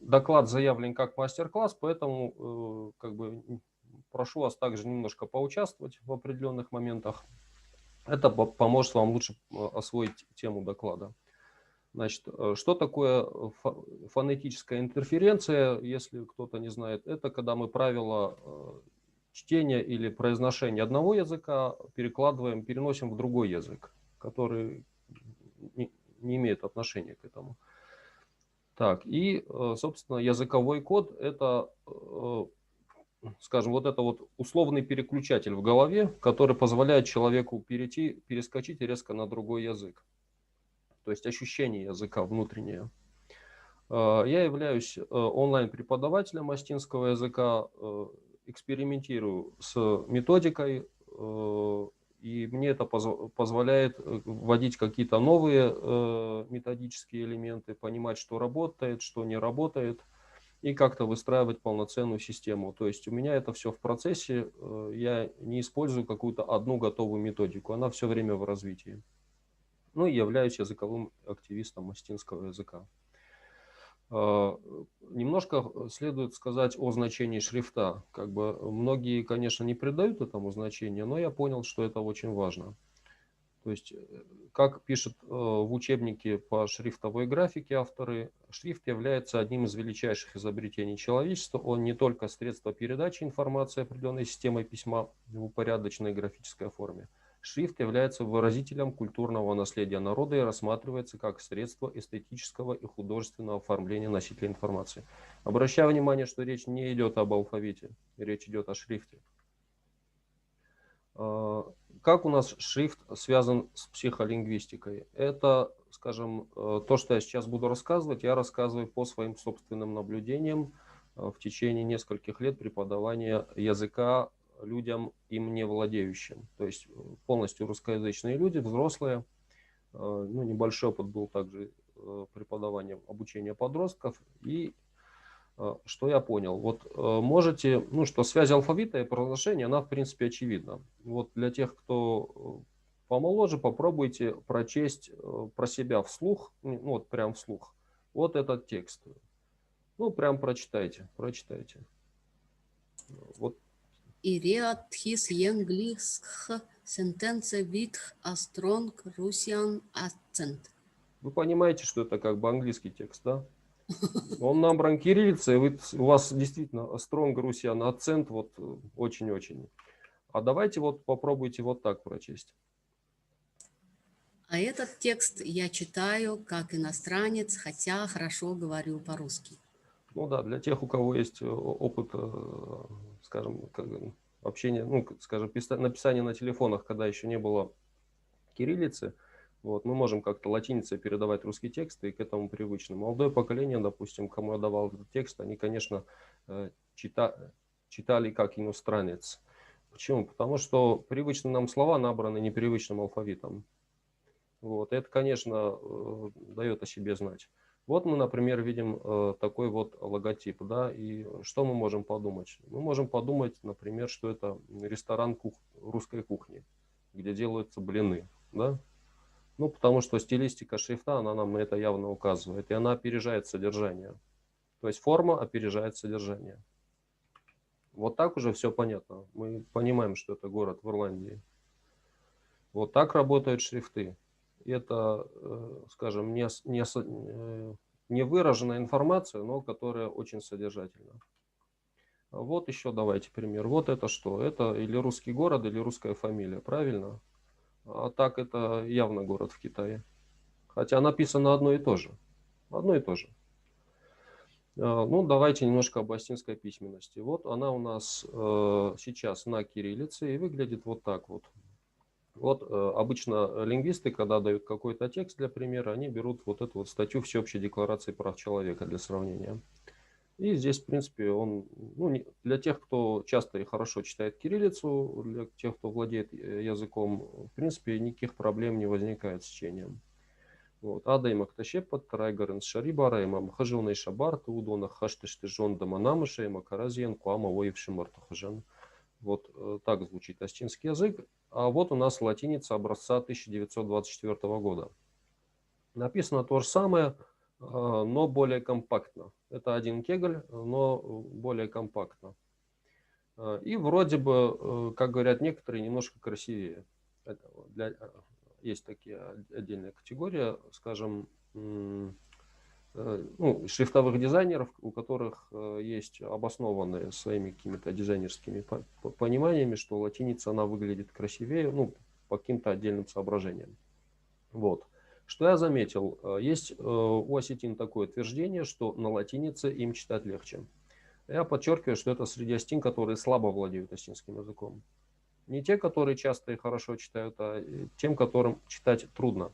Доклад заявлен как мастер-класс, поэтому прошу вас также немножко поучаствовать в определенных моментах. Это поможет вам лучше освоить тему доклада. Значит, что такое фонетическая интерференция, если кто-то не знает? Это когда мы правила чтения или произношения одного языка переносим в другой язык, который не имеет отношения к этому. Так, и, собственно, языковой код – это, скажем, вот это вот условный переключатель в голове, который позволяет человеку перескочить резко на другой язык. То есть ощущение языка внутреннее. Я являюсь онлайн-преподавателем астинского языка, экспериментирую с методикой, и мне это позволяет вводить какие-то новые методические элементы, понимать, что работает, что не работает. и как-то выстраивать полноценную систему. То есть у меня это все в процессе, я не использую какую-то одну готовую методику, она все время в развитии. Ну и являюсь языковым активистом остинского языка. Немножко следует сказать о значении шрифта. Как бы многие, конечно, не придают этому значения, но я понял, что это очень важно. То есть, как пишут в учебнике по шрифтовой графике авторы, шрифт является одним из величайших изобретений человечества. Он не только средство передачи информации определенной системой письма в упорядоченной графической форме. Шрифт является выразителем культурного наследия народа и рассматривается как средство эстетического и художественного оформления носителя информации. Обращаю внимание, что речь не идет об алфавите, речь идет о шрифте. Как у нас шрифт связан с психолингвистикой? Это, скажем, то, что я сейчас буду рассказывать, я рассказываю по своим собственным наблюдениям в течение нескольких лет преподавания языка людям, им не владеющим. То есть полностью русскоязычные люди, взрослые. Ну, небольшой опыт был также преподавания, обучения подростков. И что я понял? Вот можете, ну, что связь алфавита и произношения, она в принципе очевидна. Вот для тех, кто помоложе, попробуйте прочесть про себя вслух, ну, вот прям вслух, вот этот текст. Ну, прям прочитайте. Вот. Иреат хис енглисх сентенция витх астронг русиан акцент. Вы понимаете, что это как бы английский текст, да? Он набран кириллицей, у вас действительно strong Russian акцент, вот очень-очень. А давайте вот попробуйте вот так прочесть. А этот текст я читаю как иностранец, хотя хорошо говорю по-русски. Ну да, для тех, у кого есть опыт, скажем, общения, ну, скажем, написания на телефонах, когда еще не было кириллицы, вот, мы можем как-то латиницей передавать русский текст и к этому привычно. Молодое поколение, допустим, кому я давал этот текст, они, конечно, читали как иностранец. Почему? Потому что привычные нам слова набраны непривычным алфавитом. Вот, это, конечно, дает о себе знать. Вот мы, например, видим такой вот логотип, да, и что мы можем подумать? Мы можем подумать, например, что это ресторан русской кухни, где делаются блины, да. Ну, потому что стилистика шрифта, она нам на это явно указывает, и она опережает содержание. То есть форма опережает содержание. Вот так уже все понятно. Мы понимаем, что это город в Ирландии. Вот так работают шрифты. Это, скажем, не выраженная информация, но которая очень содержательна. Вот еще давайте пример. Вот это что? Это или русский город, или русская фамилия, правильно? А так это явно город в Китае. Хотя написано одно и то же. Одно и то же. Ну, давайте немножко об остинской письменности. Вот она у нас сейчас на кириллице и выглядит вот так вот. Вот обычно лингвисты, когда дают какой-то текст для примера, они берут вот эту вот статью Всеобщей декларации прав человека для сравнения. И здесь, в принципе, он, ну, для тех, кто часто и хорошо читает кириллицу, для тех, кто владеет языком, в принципе, никаких проблем не возникает с чтением. Вот. Адаймак тащепат, райгарен шарибараймам, хажилный шабар, тудона хаштышты жондама намышайма, каразиен куама воевшим артухажан. Вот так звучит остинский язык. А вот у нас латиница образца 1924 года. Написано то же самое, но более компактно. Это один кегль, но более компактно. И вроде бы, как говорят некоторые, немножко красивее. Есть такие отдельные категории, скажем, ну, шрифтовых дизайнеров, у которых есть обоснованные своими какими-то дизайнерскими пониманиями, что латиница, она выглядит красивее, ну, по каким-то отдельным соображениям. Вот. Что я заметил, есть у осетин такое утверждение, что на латинице им читать легче. Я подчеркиваю, что это среди осетин, которые слабо владеют осетинским языком. Не те, которые часто и хорошо читают, а тем, которым читать трудно.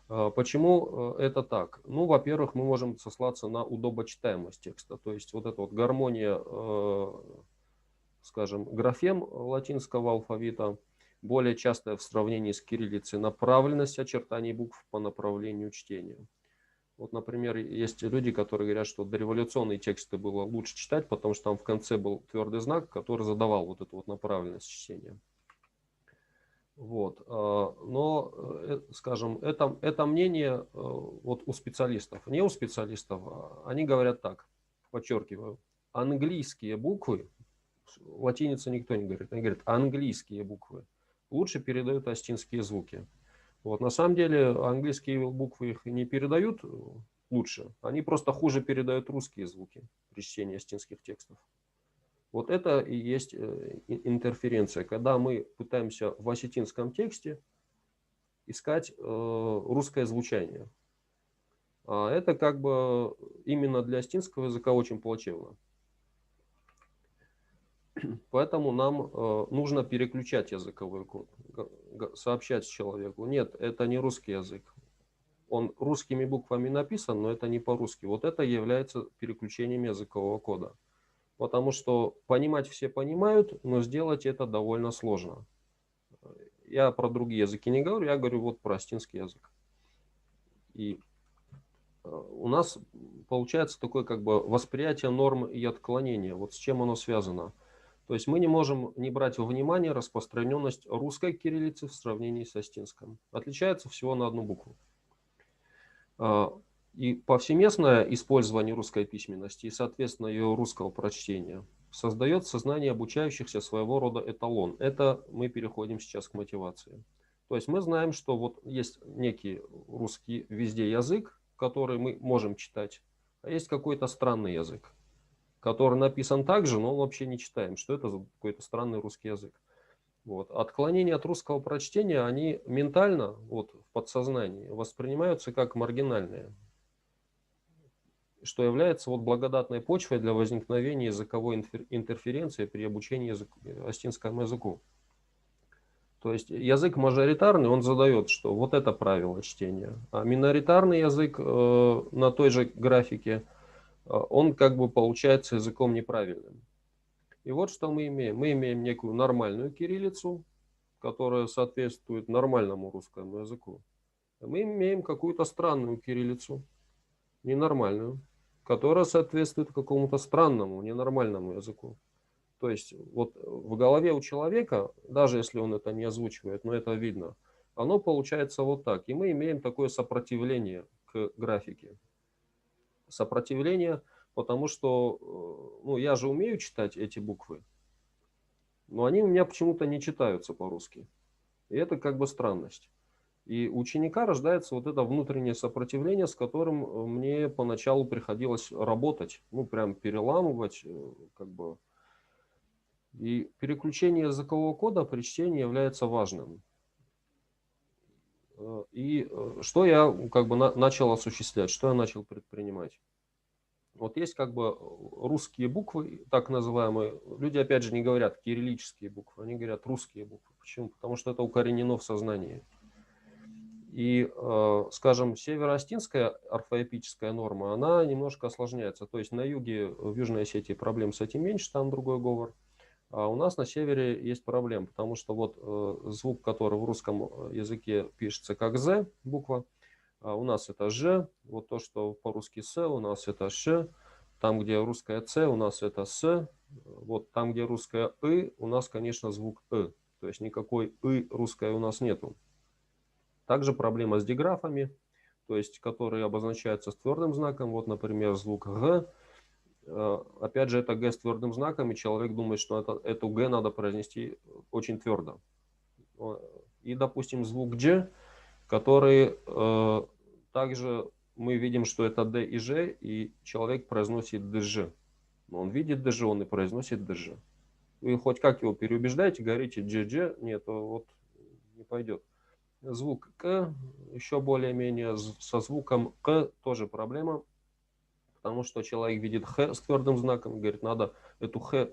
Почему это так? Ну, во-первых, мы можем сослаться на удобочитаемость текста. То есть вот эта вот гармония, скажем, графем латинского алфавита, более частая в сравнении с кириллицей направленность очертаний букв по направлению чтения. Вот, например, есть люди, которые говорят, что дореволюционные тексты было лучше читать, потому что там в конце был твердый знак, который задавал вот эту вот направленность чтения. Вот. Но, скажем, это мнение вот у специалистов. Не у специалистов, они говорят так, подчеркиваю, английские буквы, латиница никто не говорит, они говорят, английские буквы лучше передают астинские звуки. Вот, на самом деле английские буквы их не передают лучше, они просто хуже передают русские звуки при чтении астинских текстов. Вот это и есть интерференция, когда мы пытаемся в осетинском тексте искать русское звучание. А это как бы именно для астинского языка очень плачевно. Поэтому нам нужно переключать языковой код, сообщать человеку, нет, это не русский язык. Он русскими буквами написан, но это не по-русски. Вот это является переключением языкового кода. Потому что понимать все понимают, но сделать это довольно сложно. Я про другие языки не говорю, я говорю вот про астинский язык. И у нас получается такое как бы восприятие норм и отклонения. Вот с чем оно связано. То есть мы не можем не брать во внимание распространенность русской кириллицы в сравнении с астинском. Отличается всего на одну букву. И повсеместное использование русской письменности и, соответственно, ее русского прочтения создает в сознании обучающихся своего рода эталон. Это мы переходим сейчас к мотивации. То есть мы знаем, что вот есть некий русский везде язык, который мы можем читать, а есть какой-то странный язык, который написан так же, но он вообще не читаем, что это за какой-то странный русский язык. Вот. Отклонения от русского прочтения, они ментально, вот, в подсознании, воспринимаются как маргинальные, что является вот благодатной почвой для возникновения языковой интерференции при обучении астинскому языку. То есть язык мажоритарный, он задает, что вот это правило чтения, а миноритарный язык на той же графике, он как бы получается языком неправильным. И вот что мы имеем. Мы имеем некую нормальную кириллицу, которая соответствует нормальному русскому языку. Мы имеем какую-то странную кириллицу, ненормальную, которая соответствует какому-то странному, ненормальному языку. То есть вот в голове у человека, даже если он это не озвучивает, но это видно, оно получается вот так. И мы имеем такое сопротивление к графике. Сопротивление, потому что ну, я же умею читать эти буквы, но они у меня почему-то не читаются по-русски. И это как бы странность. И у ученика рождается вот это внутреннее сопротивление, с которым мне поначалу приходилось работать, ну прям переламывать, как бы. И переключение языкового кода при чтении является важным. И что я как бы начал осуществлять, что я начал предпринимать. Вот есть как бы русские буквы, так называемые. Люди опять же не говорят кириллические буквы, они говорят русские буквы. Почему? Потому что это укоренено в сознании. И, скажем, североостинская орфоэпическая норма, она немножко осложняется. То есть на юге, в Южной Осетии проблем с этим меньше, там другой говор. А у нас на севере есть проблема, потому что вот звук, который в русском языке пишется как «з» буква, а у нас это «ж», вот то, что по-русски «с», у нас это «ш», там, где русское «ц», у нас это «с», вот там, где русское «ы», у нас, конечно, звук «ы», то есть никакой «ы» русское у нас нету. Также проблема с диграфами, то есть которые обозначаются с твердым знаком, вот, например, звук «г», опять же, это «г» с твердым знаком, и человек думает, что эту «г» надо произнести очень твердо. И, допустим, звук «дж», который также мы видим, что это «д» и «ж», и человек произносит «дж». Но он видит «дж», он и произносит «дж». Вы хоть как его переубеждаете, говорите «дж», нет, вот не пойдет. Звук «к» еще более-менее, со звуком «к» тоже проблема. Потому что человек видит «х» с твердым знаком, говорит, надо эту «х»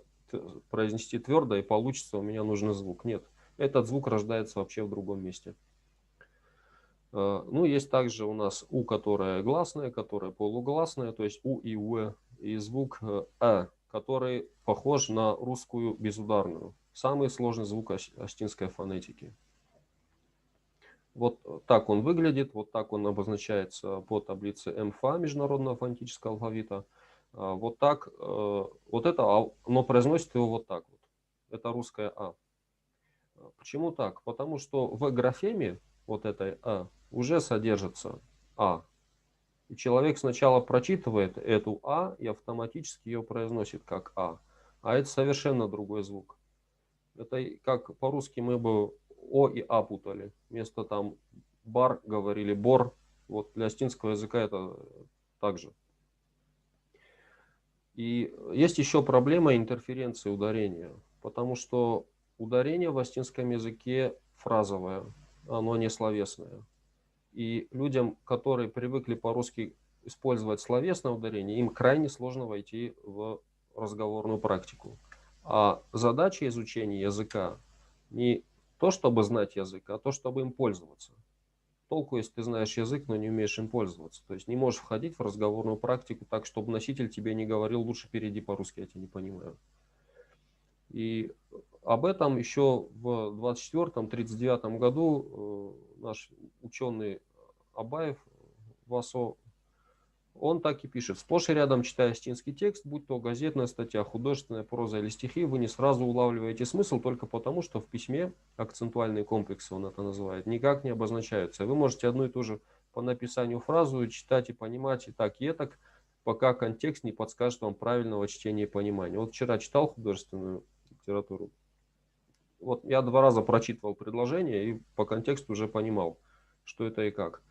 произнести твердо, и получится, у меня нужен звук. Нет, этот звук рождается вообще в другом месте. Ну, есть также у нас «у», которая гласная, которая полугласная, то есть «у» и «уэ», и звук «э», который похож на русскую безударную. Самый сложный звук астинской фонетики. Вот так он выглядит, вот так он обозначается по таблице МФА, Международного фонетического алфавита. Вот так, вот это, но произносит его вот так вот. Это русское А. Почему так? Потому что в графеме вот этой А уже содержится А. И человек сначала прочитывает эту А и автоматически ее произносит как А. А это совершенно другой звук. Это как по-русски мы бы О и А путали. Вместо там бар говорили бор. Вот для астинского языка это так же. И есть еще проблема интерференции ударения. Потому что ударение в астинском языке фразовое, оно не словесное. И людям, которые привыкли по-русски использовать словесное ударение, им крайне сложно войти в разговорную практику. А задача изучения языка не то, чтобы знать язык, а то, чтобы им пользоваться. Толку, если ты знаешь язык, но не умеешь им пользоваться. То есть не можешь входить в разговорную практику так, чтобы носитель тебе не говорил, лучше перейди по-русски, я тебя не понимаю. И об этом еще в 24-39 году наш ученый Абаев, Васо, он так и пишет. Сплошь и рядом, читая астинский текст, будь то газетная статья, художественная проза или стихи, вы не сразу улавливаете смысл только потому, что в письме акцентуальные комплексы, он это называет, никак не обозначаются. Вы можете одну и ту же по написанию фразу читать и понимать и так, пока контекст не подскажет вам правильного чтения и понимания. Вот вчера читал художественную литературу. Вот я 2 раза прочитывал предложение и по контексту уже понимал, что это и как.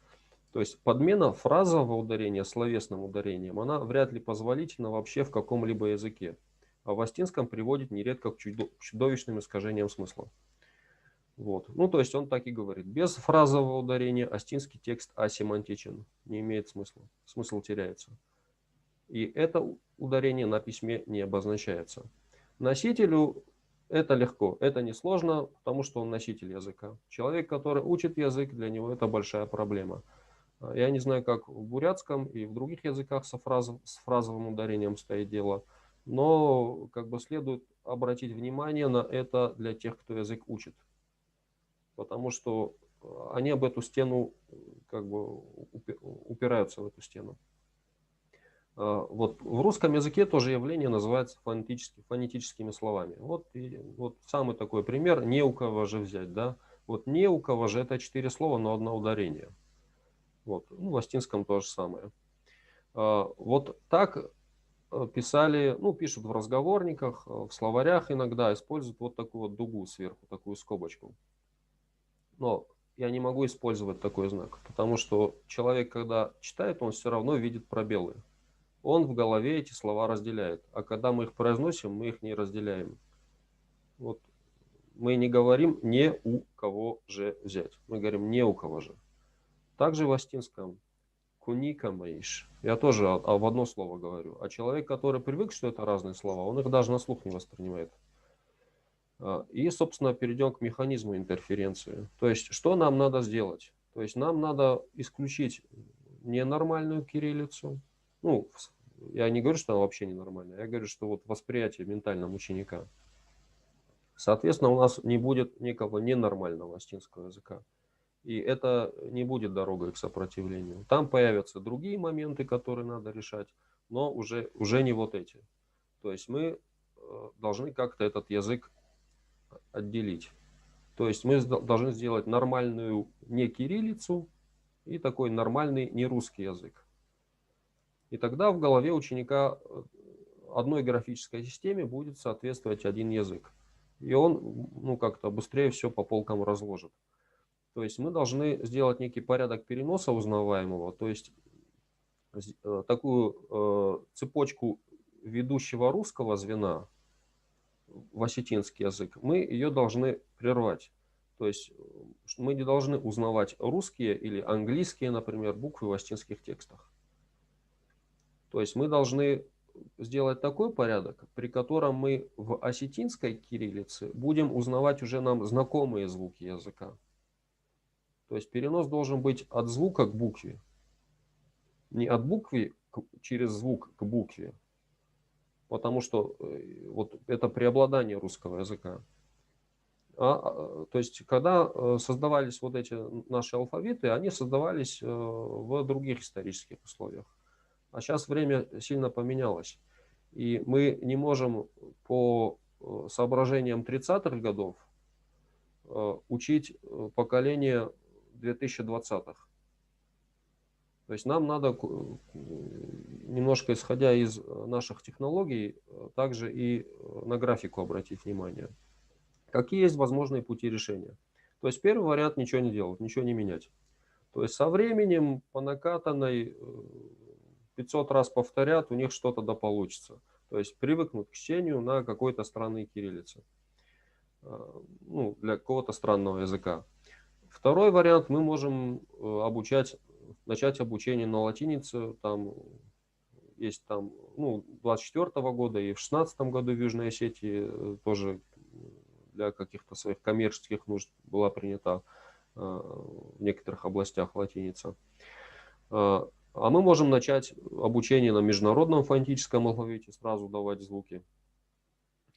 То есть подмена фразового ударения словесным ударением, она вряд ли позволительна вообще в каком-либо языке. А в астинском приводит нередко к чудовищным искажениям смысла. Вот. Ну, то есть он так и говорит. Без фразового ударения астинский текст асемантичен, не имеет смысла. Смысл теряется. И это ударение на письме не обозначается. Носителю это легко, это несложно, потому что он носитель языка. Человек, который учит язык, для него это большая проблема. Я не знаю, как в бурятском и в других языках с фразовым ударением стоит дело, но как бы следует обратить внимание на это для тех, кто язык учит. Потому что они об эту стену как бы упираются в эту стену. Вот в русском языке тоже явление называется фонетическими словами. Вот самый такой пример, не у кого же взять, да? Вот не у кого же это 4 слова, но одно ударение. Вот. Ну, в астинском то же самое. Вот так писали, ну, пишут в разговорниках, в словарях иногда используют вот такую вот дугу сверху, такую скобочку. Но я не могу использовать такой знак, потому что человек, когда читает, он все равно видит пробелы. Он в голове эти слова разделяет, а когда мы их произносим, мы их не разделяем. Вот. Мы не говорим «не у кого же взять», мы говорим «не у кого же». Также в астинском куника маиш. Я тоже в одно слово говорю. А человек, который привык, что это разные слова, он их даже на слух не воспринимает. И, собственно, перейдем к механизму интерференции. То есть, что нам надо сделать? То есть, нам надо исключить ненормальную кириллицу. Ну, я не говорю, что она вообще ненормальная. Я говорю, что вот восприятие ментального ученика. Соответственно, у нас не будет некого ненормального астинского языка. И это не будет дорогой к сопротивлению. Там появятся другие моменты, которые надо решать, но уже не вот эти. То есть мы должны как-то этот язык отделить. То есть мы должны сделать нормальную не кириллицу и такой нормальный не русский язык. И тогда в голове ученика одной графической системе будет соответствовать один язык. И он как-то быстрее все по полкам разложит. То есть мы должны сделать некий порядок переноса узнаваемого, то есть такую цепочку ведущего русского звена в осетинский язык, мы ее должны прервать. То есть мы не должны узнавать русские или английские, например, буквы в осетинских текстах. То есть мы должны сделать такой порядок, при котором мы в осетинской кириллице будем узнавать уже нам знакомые звуки языка. То есть перенос должен быть от звука к букве. Не от буквы через звук к букве. Потому что вот это преобладание русского языка. То есть, когда создавались вот эти наши алфавиты, они создавались в других исторических условиях. А сейчас время сильно поменялось. И мы не можем по соображениям 30-х годов учить поколение 2020-х. То есть нам надо, немножко исходя из наших технологий, также и на графику обратить внимание. Какие есть возможные пути решения? То есть первый вариант — ничего не делать, ничего не менять. То есть со временем по накатанной 500 раз повторят, у них что-то да получится. То есть привыкнут к чтению на какой-то странной кириллице. Ну, для какого-то странного языка. Второй вариант — мы можем начать обучение на латинице. Там есть там, 24-го года и в 16-м году в Южной Осетии тоже для каких-то своих коммерческих нужд была принята в некоторых областях латиница. А мы можем начать обучение на международном фонетическом алфавите, сразу давать звуки.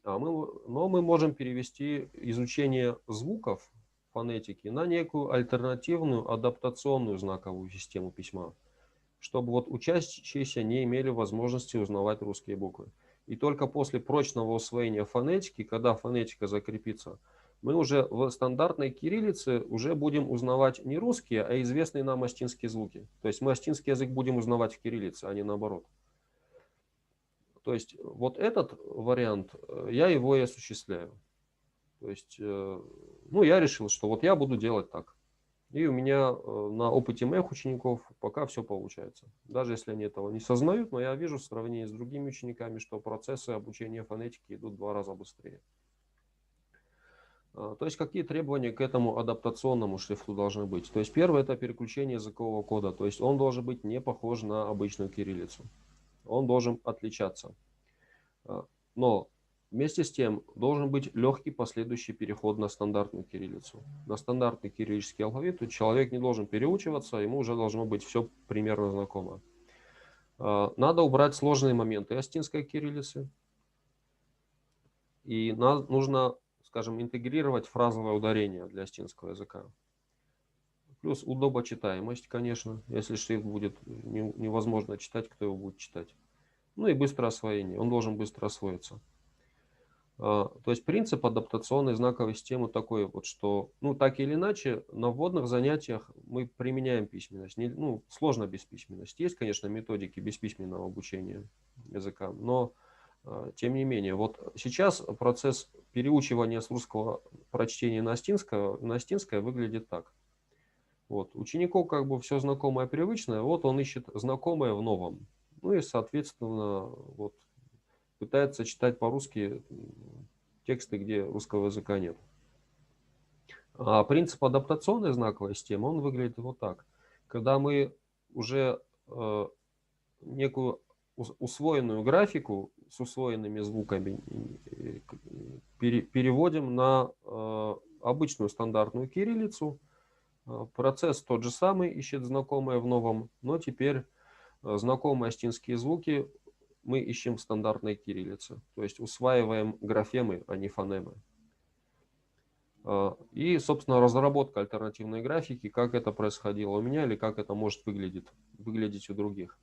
Но мы можем перевести изучение звуков фонетики на некую альтернативную адаптационную знаковую систему письма, чтобы вот учащиеся не имели возможности узнавать русские буквы. И только после прочного усвоения фонетики, когда фонетика закрепится, мы уже в стандартной кириллице уже будем узнавать не русские, а известные нам астинские звуки. То есть мы астинский язык будем узнавать в кириллице, а не наоборот. То есть вот этот вариант, я его и осуществляю. То есть, я решил, что вот я буду делать так. И у меня на опыте моих учеников пока все получается. Даже если они этого не сознают, но я вижу в сравнении с другими учениками, что процессы обучения фонетики идут в 2 раза быстрее. То есть какие требования к этому адаптационному шрифту должны быть? То есть первое — это переключение языкового кода. То есть он должен быть не похож на обычную кириллицу. Он должен отличаться. Но вместе с тем должен быть легкий последующий переход на стандартную кириллицу. На стандартный кириллический алфавит человек не должен переучиваться, ему уже должно быть все примерно знакомо. Надо убрать сложные моменты астинской кириллицы. И нужно, скажем, интегрировать фразовое ударение для астинского языка. Плюс удобочитаемость, конечно. Если шрифт будет невозможно читать, кто его будет читать. Ну и быстрое освоение. Он должен быстро освоиться. То есть принцип адаптационной знаковой системы такой вот, что, так или иначе, на вводных занятиях мы применяем письменность. Сложно без письменности. Есть, конечно, методики бесписьменного обучения языка, но тем не менее, вот сейчас процесс переучивания с русского прочтения на астинское выглядит так. Вот. Ученику как бы все знакомое, привычное, вот он ищет знакомое в новом. Ну и, соответственно, вот, пытается читать по-русски тексты, где русского языка нет. А принцип адаптационной знаковой системы, он выглядит вот так. Когда мы уже некую усвоенную графику с усвоенными звуками переводим на обычную стандартную кириллицу, процесс тот же самый, ищет знакомое в новом, но теперь знакомые астинские звуки мы ищем в стандартной кириллице. То есть усваиваем графемы, а не фонемы. И, собственно, разработка альтернативной графики, как это происходило у меня или как это может выглядеть у других.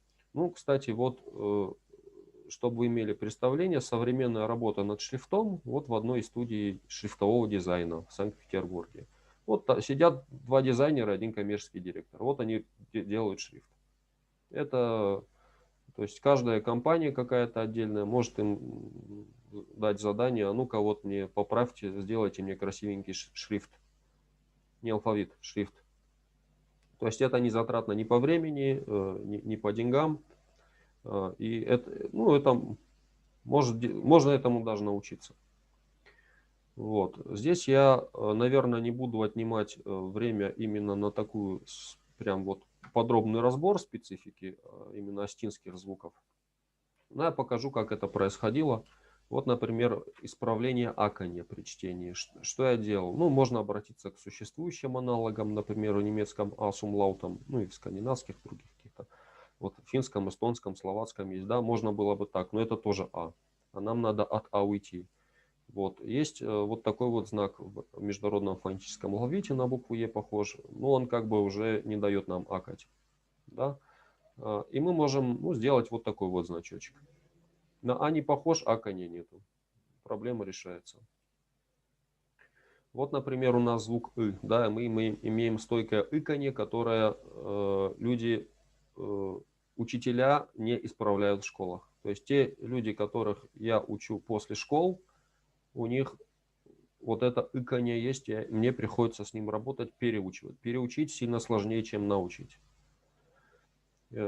Кстати, вот, чтобы вы имели представление, современная работа над шрифтом вот в одной из студий шрифтового дизайна в Санкт-Петербурге. Вот сидят 2 дизайнера, 1 коммерческий директор. Вот они делают шрифт. То есть каждая компания какая-то отдельная может им дать задание: а ну-ка вот мне поправьте, сделайте мне красивенький шрифт. Не алфавит, шрифт. То есть это не затратно ни по времени, ни по деньгам. И это, можно этому даже научиться. Вот. Здесь я, наверное, не буду отнимать время именно на такую прям вот подробный разбор специфики именно астинских звуков. Но я покажу, как это происходило. Вот, например, исправление аканья при чтении. Что я делал? Можно обратиться к существующим аналогам, например, в немецком асумлаутом, и в скандинавских других каких-то. Вот в финском, эстонском, словацком есть, да, можно было бы так, но это тоже а. А нам надо от а уйти. Вот. Есть вот такой вот знак в международном фонетическом алфавите на букву Е похож, но он как бы уже не дает нам акать. Да? И мы можем сделать вот такой вот значочек. На А не похож, акания нету. Проблема решается. Вот, например, у нас звук «ы». Да, мы имеем стойкое ыканье, которое учителя не исправляют в школах. То есть те люди, которых я учу после школ, у них вот это ыканье есть, и мне приходится с ним работать, переучивать. Переучить сильно сложнее, чем научить.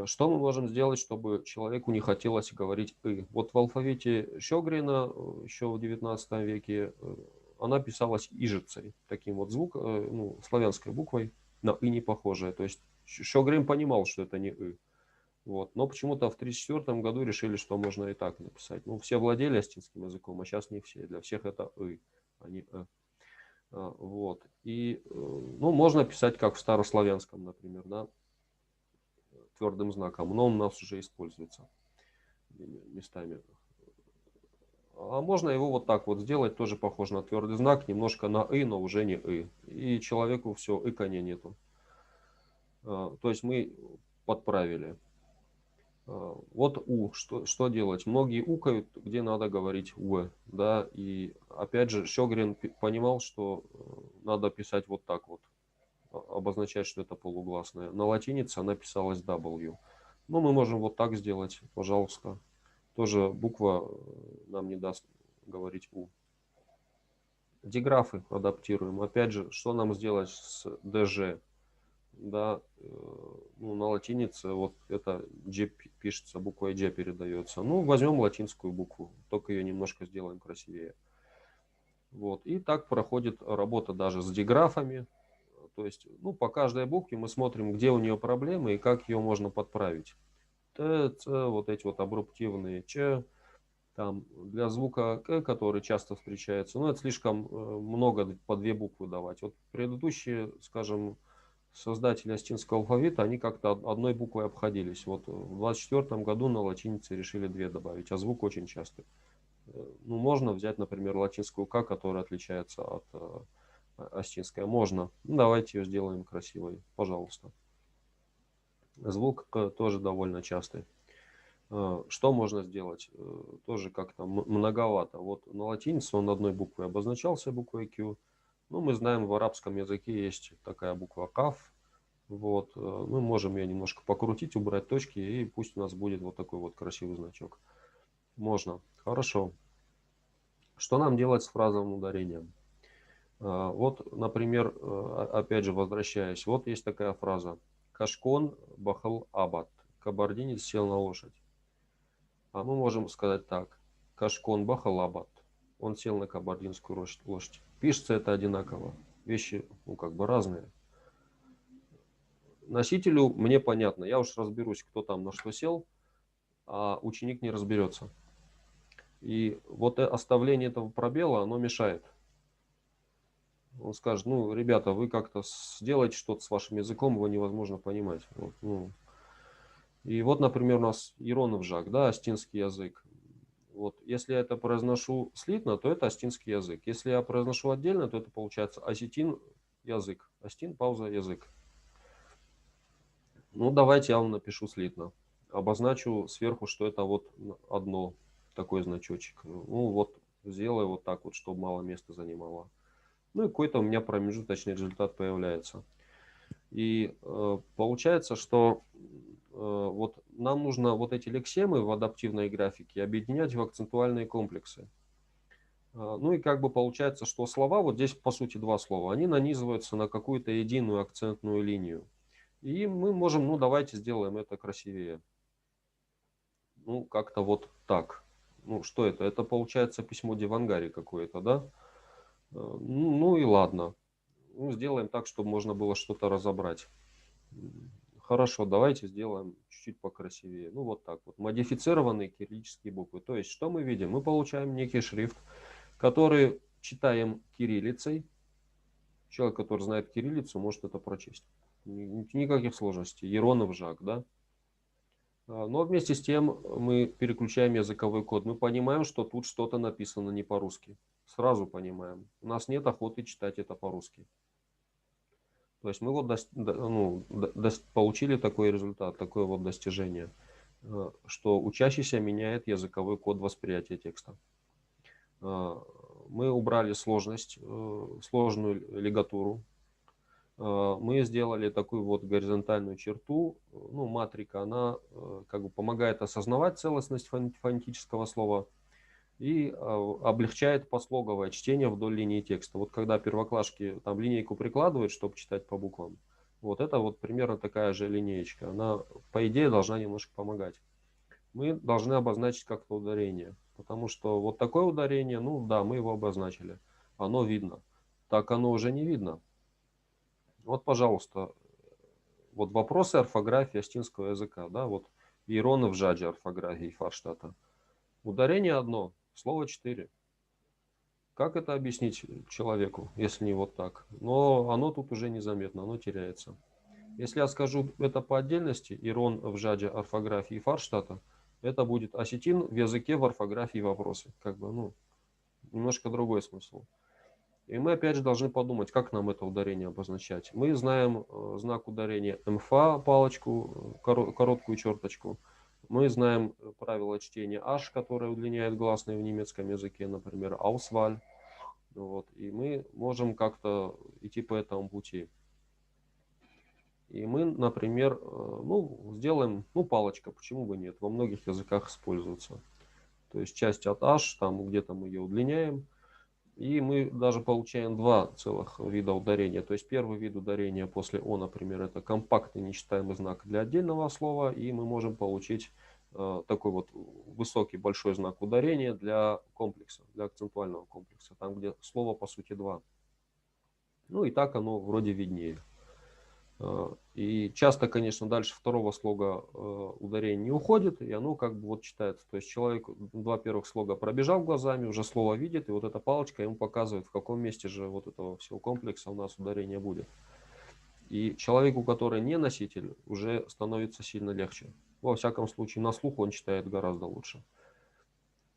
Что мы можем сделать, чтобы человеку не хотелось говорить «ы»? Вот в алфавите Щегрина еще в 19 веке она писалась ижицей, таким вот звуком, славянской буквой, на «ы» не похожая. То есть Щегрин понимал, что это не «ы». Вот. Но почему-то в 1934 году решили, что можно и так написать. Все владели астинским языком, а сейчас не все. Для всех это «ы», а не «э». Вот. И можно писать как в старославянском, например, да, твердым знаком, но он у нас уже используется местами. А можно его вот так вот сделать, тоже похож на твердый знак, немножко на «ы», но уже не «ы». И человеку все, ыканья нету. То есть мы подправили. Вот «у». Что делать? Многие укают, где надо говорить «у». Да? И опять же, Щегрин понимал, что надо писать вот так вот, обозначать, что это полугласное. На латинице она писалась W. Но мы можем вот так сделать, пожалуйста. Тоже буква нам не даст говорить «у». Диграфы адаптируем. Опять же, что нам сделать с ДЖ? Да, на латинице вот это G пишется, буква G передается. Возьмем латинскую букву, только ее немножко сделаем красивее. Вот. И так проходит работа даже с диграфами. То есть, по каждой букве мы смотрим, где у нее проблемы и как ее можно подправить. Т, Ц, вот эти вот абруптивные, Ч, там для звука К, который часто встречается, это слишком много по 2 буквы давать. Вот предыдущие, скажем, создатели астинского алфавита, они как-то одной буквой обходились. Вот в 24 году на латинице решили 2 добавить, а звук очень частый. Можно взять, например, латинскую К, которая отличается от астинской. Можно. Давайте ее сделаем красивой, пожалуйста. Звук К тоже довольно частый. Что можно сделать? Тоже как-то многовато. Вот на латинице он одной буквой обозначался, буквой Q. Мы знаем, в арабском языке есть такая буква Каф. Вот. Мы можем ее немножко покрутить, убрать точки, и пусть у нас будет вот такой вот красивый значок. Можно. Хорошо. Что нам делать с фразовым ударением? Вот, например, опять же, возвращаясь, вот есть такая фраза. Кашкон бахал абат. Кабардинец сел на лошадь. А мы можем сказать так. Кашкон бахал абат. Он сел на кабардинскую лошадь. Пишется это одинаково. Вещи, разные. Носителю мне понятно. Я уж разберусь, кто там на что сел, а ученик не разберется. И вот оставление этого пробела, оно мешает. Он скажет, ребята, вы как-то сделаете что-то с вашим языком, его невозможно понимать. И вот, например, у нас Иронов Жак, да, астинский язык. Вот, если я это произношу слитно, то это астинский язык. Если я произношу отдельно, то это получается осетин язык. Астин, пауза, язык. Давайте я вам напишу слитно. Обозначу сверху, что это вот одно, такой значочек. Вот сделаю вот так вот, чтобы мало места занимало. И какой-то у меня промежуточный результат появляется. И получается, что вот нам нужно вот эти лексемы в адаптивной графике объединять в акцентуальные комплексы. И получается, что слова, вот здесь по сути 2 слова, они нанизываются на какую-то единую акцентную линию. И мы можем, давайте сделаем это красивее. Как-то вот так. Что это? Это получается письмо Девангари какое-то, да? И ладно. Сделаем так, чтобы можно было что-то разобрать. Хорошо, давайте сделаем чуть-чуть покрасивее. Вот так вот. Модифицированные кириллические буквы. То есть, что мы видим? Мы получаем некий шрифт, который читаем кириллицей. Человек, который знает кириллицу, может это прочесть. Никаких сложностей. Иронов Жак, да? Но вместе с тем мы переключаем языковой код. Мы понимаем, что тут что-то написано не по-русски. сразу понимаем, у нас нет охоты читать это по-русски. То есть мы вот получили такой результат, такое вот достижение, что учащийся меняет языковой код восприятия текста. Мы убрали сложность, сложную лигатуру. Мы сделали такую вот горизонтальную черту, ну, матрика, она как бы помогает осознавать целостность фонетического слова и облегчает послоговое чтение вдоль линии текста. Вот когда первоклашки там линейку прикладывают, чтобы читать по буквам, вот это вот примерно такая же линеечка. Она, по идее, должна немножко помогать. Мы должны обозначить как-то ударение, потому что вот такое ударение, ну да, мы его обозначили, оно видно. Так оно уже не видно. Вот, пожалуйста, вот вопросы орфографии астинского языка, да, вот Ироны в Жаджи орфографии Фарштата. Ударение одно, слово 4. Как это объяснить человеку, если не вот так? Но оно тут уже незаметно, оно теряется. Если я скажу это по отдельности, Ирон в Жаджи орфографии Фарштата, это будет осетин в языке в орфографии вопросы. Как бы, ну, немножко другой смысл. И мы опять же должны подумать, как нам это ударение обозначать. Мы знаем знак ударения МФА, палочку, короткую черточку. Мы знаем правило чтения H, которое удлиняет гласные в немецком языке, например, Auswahl. Вот. И мы можем как-то идти по этому пути. И мы, например, ну, сделаем, ну, палочка, почему бы нет, во многих языках используется. То есть часть от H, там где-то мы ее удлиняем. И мы даже получаем два целых вида ударения. То есть первый вид ударения после О, например, это компактный нечитаемый знак для отдельного слова. И мы можем получить такой вот высокий большой знак ударения для комплекса, для акцентуального комплекса. Там, где слово по сути два. Ну и так оно вроде виднее. И часто, конечно, дальше второго слога ударение не уходит, и оно как бы вот читается. То есть человек два первых слога пробежал глазами, уже слово видит, и вот эта палочка ему показывает, в каком месте же вот этого всего комплекса у нас ударение будет. И человеку, который не носитель, уже становится сильно легче. Во всяком случае, на слух он читает гораздо лучше.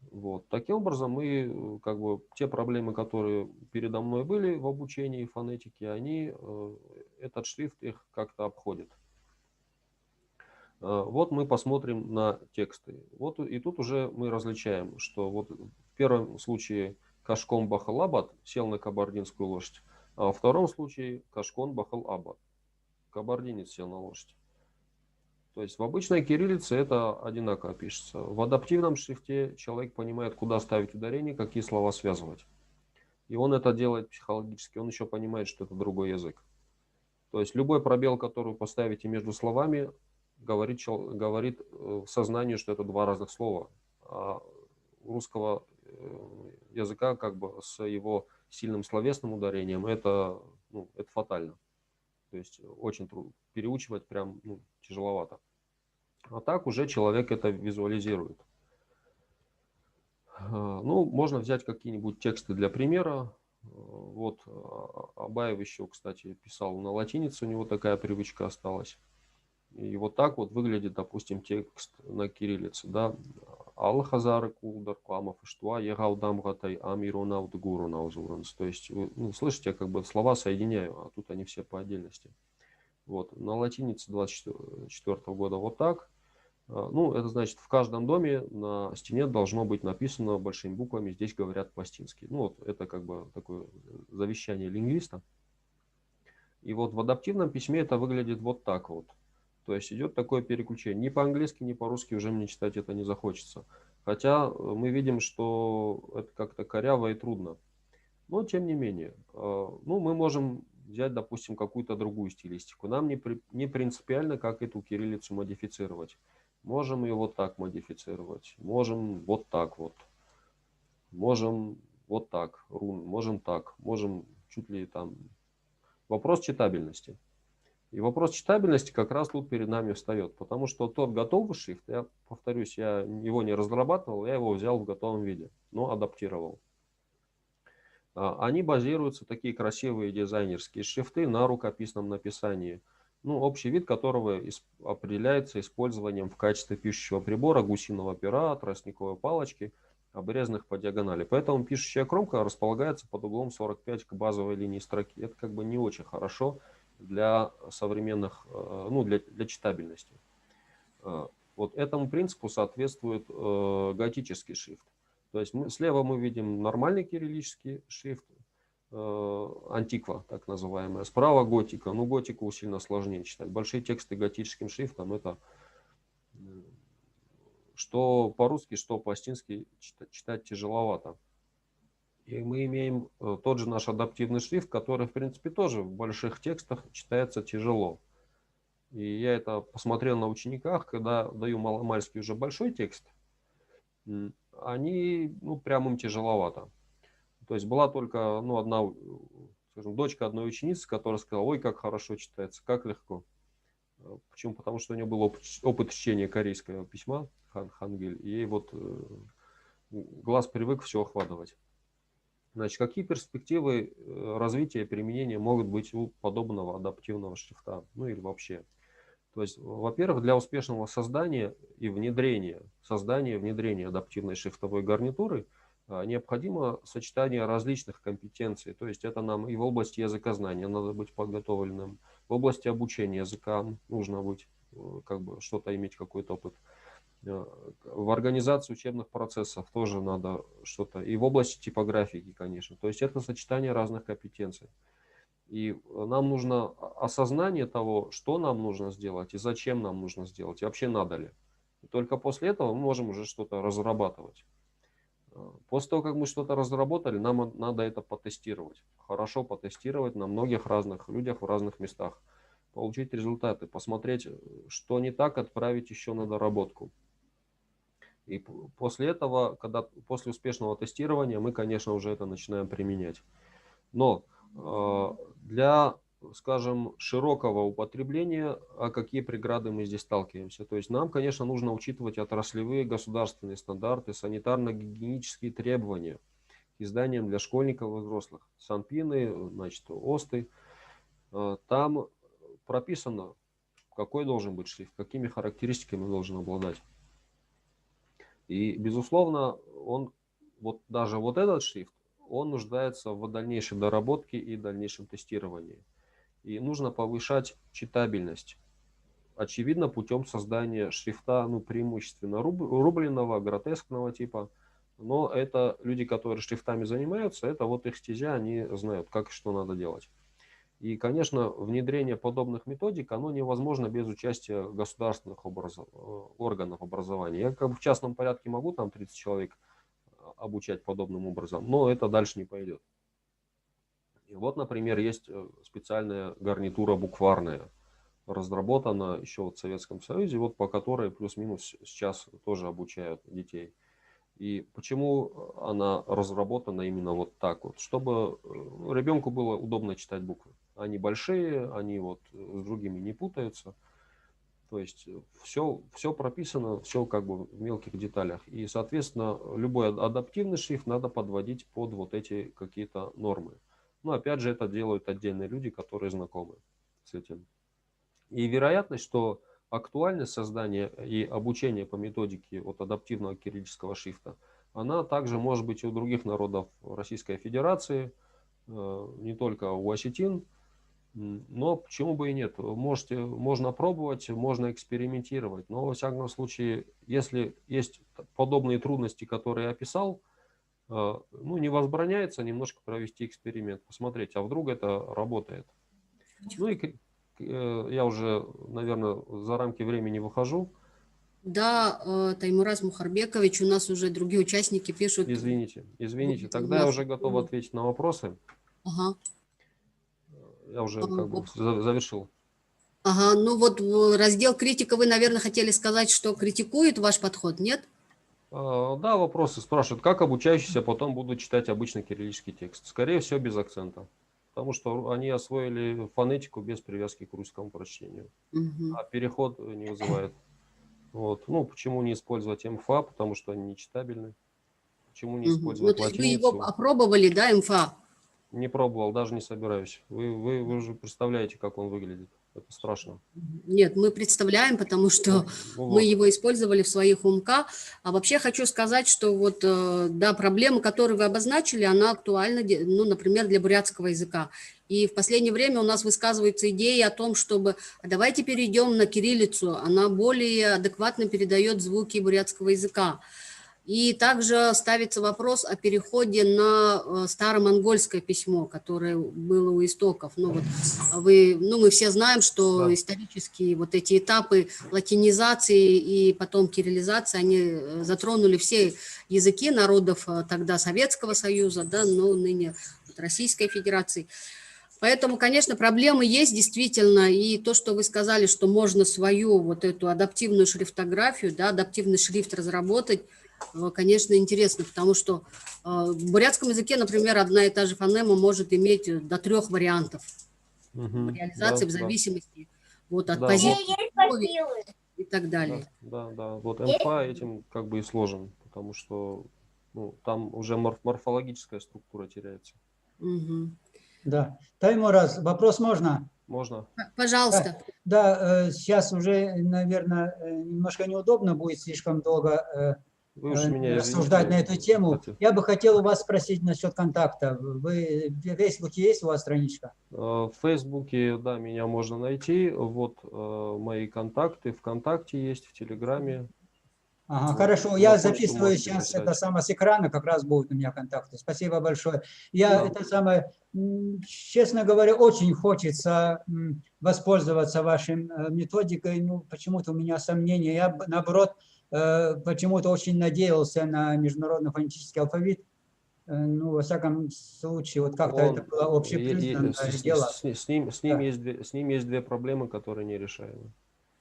Вот. Таким образом, мы как бы те проблемы, которые передо мной были в обучении фонетики, они этот шрифт их как-то обходит. Вот мы посмотрим на тексты. Вот и тут уже мы различаем, что вот в первом случае Кашкон Бахал Абад сел на кабардинскую лошадь, а во втором случае Кашкон Бахал Абад, кабардинец сел на лошадь. То есть в обычной кириллице это одинаково пишется. В адаптивном шрифте человек понимает, куда ставить ударение, какие слова связывать. И он это делает психологически, он еще понимает, что это другой язык. То есть любой пробел, который поставите между словами, говорит сознанию, что это два разных слова. А у русского языка как бы с его сильным словесным ударением это фатально. То есть очень трудно. Переучивать прям тяжеловато. А так уже человек это визуализирует. Ну, можно взять какие-нибудь тексты для примера. Вот Абаев еще, кстати, писал на латинице, у него такая привычка осталась. И вот так вот выглядит, допустим, текст на кириллице. Да? Ал-Хазары Кулдар Кламов Иштуа Егаудамгатай Амиронаут Гурунаузуранс. То есть, вы слышите, как бы слова соединяю, а тут они все по отдельности. Вот. На латинице 24 года вот так. Ну, это значит, в каждом доме на стене должно быть написано большими буквами, здесь говорят по-астински. Ну, вот это как бы такое завещание лингвиста. И вот в адаптивном письме это выглядит вот так вот. То есть идет такое переключение. Ни по-английски, ни по-русски уже мне читать это не захочется. Хотя мы видим, что это как-то коряво и трудно. Но тем не менее, ну, мы можем взять, допустим, какую-то другую стилистику. Нам не принципиально, как эту кириллицу модифицировать. Можем ее вот так модифицировать. Можем вот так вот. Можем вот так. Рун. Можем так. Можем чуть ли там. Вопрос читабельности. И вопрос читабельности как раз тут перед нами встает. Потому что тот готовый шрифт, я повторюсь, я его не разрабатывал, я его взял в готовом виде, но адаптировал. Они базируются, такие красивые дизайнерские шрифты, на рукописном написании. Ну, общий вид которого определяется использованием в качестве пишущего прибора гусиного пера, тростниковой палочки. обрезанных по диагонали. Поэтому пишущая кромка располагается под углом 45 к базовой линии строки. Это как бы не очень хорошо для современных, ну, для читабельности. Вот этому принципу соответствует готический шрифт. То есть слева мы видим нормальный кириллический шрифт, антиква, так называемая. Справа готика. Ну, готику сильно сложнее читать. Большие тексты готическим шрифтом — это что по-русски, что по-астински читать тяжеловато. И мы имеем тот же наш адаптивный шрифт, который, в принципе, тоже в больших текстах читается тяжело. И я это посмотрел на учениках, когда даю маломальский уже большой текст, они, ну, прям им тяжеловато. То есть была только, ну, одна, скажем, дочка одной ученицы, которая сказала: ой, как хорошо читается, как легко. Почему? Потому что у нее был опыт чтения корейского письма, хангиль, и ей вот глаз привык все охватывать. Значит, какие перспективы развития и применения могут быть у подобного адаптивного шрифта, ну или вообще? То есть, во-первых, для успешного создания и внедрения адаптивной шрифтовой гарнитуры необходимо сочетание различных компетенций. То есть это нам и в области языкознания надо быть подготовленным, в области обучения языкам нужно быть, как бы, что-то иметь, какой-то опыт. В организации учебных процессов тоже надо что-то. И в области типографики, конечно. То есть это сочетание разных компетенций. И нам нужно осознание того, что нам нужно сделать и зачем нам нужно сделать, и вообще надо ли. И только после этого мы можем уже что-то разрабатывать. После того, как мы что-то разработали, нам надо это потестировать. Хорошо потестировать на многих разных людях в разных местах. Получить результаты, посмотреть, что не так, отправить еще на доработку. И после этого, после успешного тестирования, мы, конечно, уже это начинаем применять. Но для, скажем, широкого употребления, какие преграды мы здесь сталкиваемся? То есть нам, конечно, нужно учитывать отраслевые государственные стандарты, санитарно-гигиенические требования к изданиям для школьников и взрослых. Санпины, значит, ОСТы. Там прописано, какой должен быть шрифт, какими характеристиками должен обладать. И, безусловно, даже вот этот шрифт, он нуждается в дальнейшей доработке и дальнейшем тестировании. И нужно повышать читабельность. Очевидно, путем создания шрифта, ну, преимущественно рубленного, гротескного типа. Но это люди, которые шрифтами занимаются, это вот их стезя, они знают, как и что надо делать. И, конечно, внедрение подобных методик, оно невозможно без участия государственных органов образования. Я как бы в частном порядке могу там 30 человек обучать подобным образом, но это дальше не пойдет. И вот, например, есть специальная гарнитура букварная, разработана еще в Советском Союзе, вот по которой плюс-минус сейчас тоже обучают детей. И почему она разработана именно вот так вот? Чтобы ребенку было удобно читать буквы. Они большие, они вот с другими не путаются. То есть все прописано, все как бы в мелких деталях. И, соответственно, любой адаптивный шрифт надо подводить под вот эти какие-то нормы. Но опять же, это делают отдельные люди, которые знакомы с этим. И вероятность, что актуальность создания и обучения по методике от адаптивного кириллического шрифта, она также может быть и у других народов Российской Федерации, не только у осетин. Но почему бы и нет? Можно пробовать, можно экспериментировать. Но, во всяком случае, если есть подобные трудности, которые я описал, ну, не возбраняется немножко провести эксперимент, посмотреть, а вдруг это работает. Ну и я уже, наверное, за рамки времени выхожу. Да, Таймураз Мухарбекович, у нас уже другие участники пишут. Извините. Тогда я уже готов ответить на вопросы. Ага. Я уже как бы завершил. Ага, ну вот раздел критика, вы, наверное, хотели сказать, что критикует ваш подход, нет? Да, вопросы спрашивают, как обучающиеся потом будут читать обычный кириллический текст. Скорее всего, без акцента. Потому что они освоили фонетику без привязки к русскому прочтению. А переход не вызывает. Вот. Ну, почему не использовать МФА? Потому что они нечитабельны. Почему не использовать латиницу? Вы его опробовали, да, МФА? Не пробовал, даже не собираюсь. Вы уже представляете, как он выглядит. Это страшно. Нет, мы представляем, потому что Ну, мы вот. его использовали в своих УМК. А вообще хочу сказать, что вот, да, проблема, которую вы обозначили, она актуальна, ну, например, для бурятского языка. И в последнее время у нас высказываются идеи о том, чтобы давайте перейдем на кириллицу, она более адекватно передает звуки бурятского языка. И также ставится вопрос о переходе на старомонгольское письмо, которое было у истоков. Ну, вот мы все знаем, что Да. исторические вот эти этапы латинизации и потом кириллизации, они затронули все языки народов тогда Советского Союза, да, но ныне вот Российской Федерации. Поэтому, конечно, проблемы есть действительно, и то, что вы сказали, что можно свою вот эту адаптивную шрифтографию, да, адаптивный шрифт разработать, конечно, интересно, потому что в бурятском языке, например, одна и та же фонема может иметь до 3 вариантов реализации Да, в да. зависимости вот, от Да, позиции условий и так Да, далее. да. Вот МФА этим как бы и сложен, потому что ну, там уже морфологическая структура теряется. Мгм. Да. Таймураз, вопрос можно? Можно? Пожалуйста. Да, сейчас уже, наверное, немножко неудобно будет слишком долго Вы уж меня рассуждать на извините, эту тему. кстати. Я бы хотел у вас спросить насчет контакта. Вы в Фейсбуке есть у вас страничка? В Фейсбуке, да, меня можно найти. Вот мои контакты. ВКонтакте есть, в Телеграме. Ага, Вот. хорошо, На я почту записываю можете сейчас писать. это самое с экрана, как раз будут у меня контакты. Спасибо большое. Да. Это самое, честно говоря, очень хочется воспользоваться вашей методикой. Ну, почему-то у меня сомнения. Я, наоборот, почему-то очень надеялся на международный фонетический алфавит. Ну, во всяком случае, вот как-то это было общепризнанное дело. С ним Да. есть две проблемы, которые нерешаемы.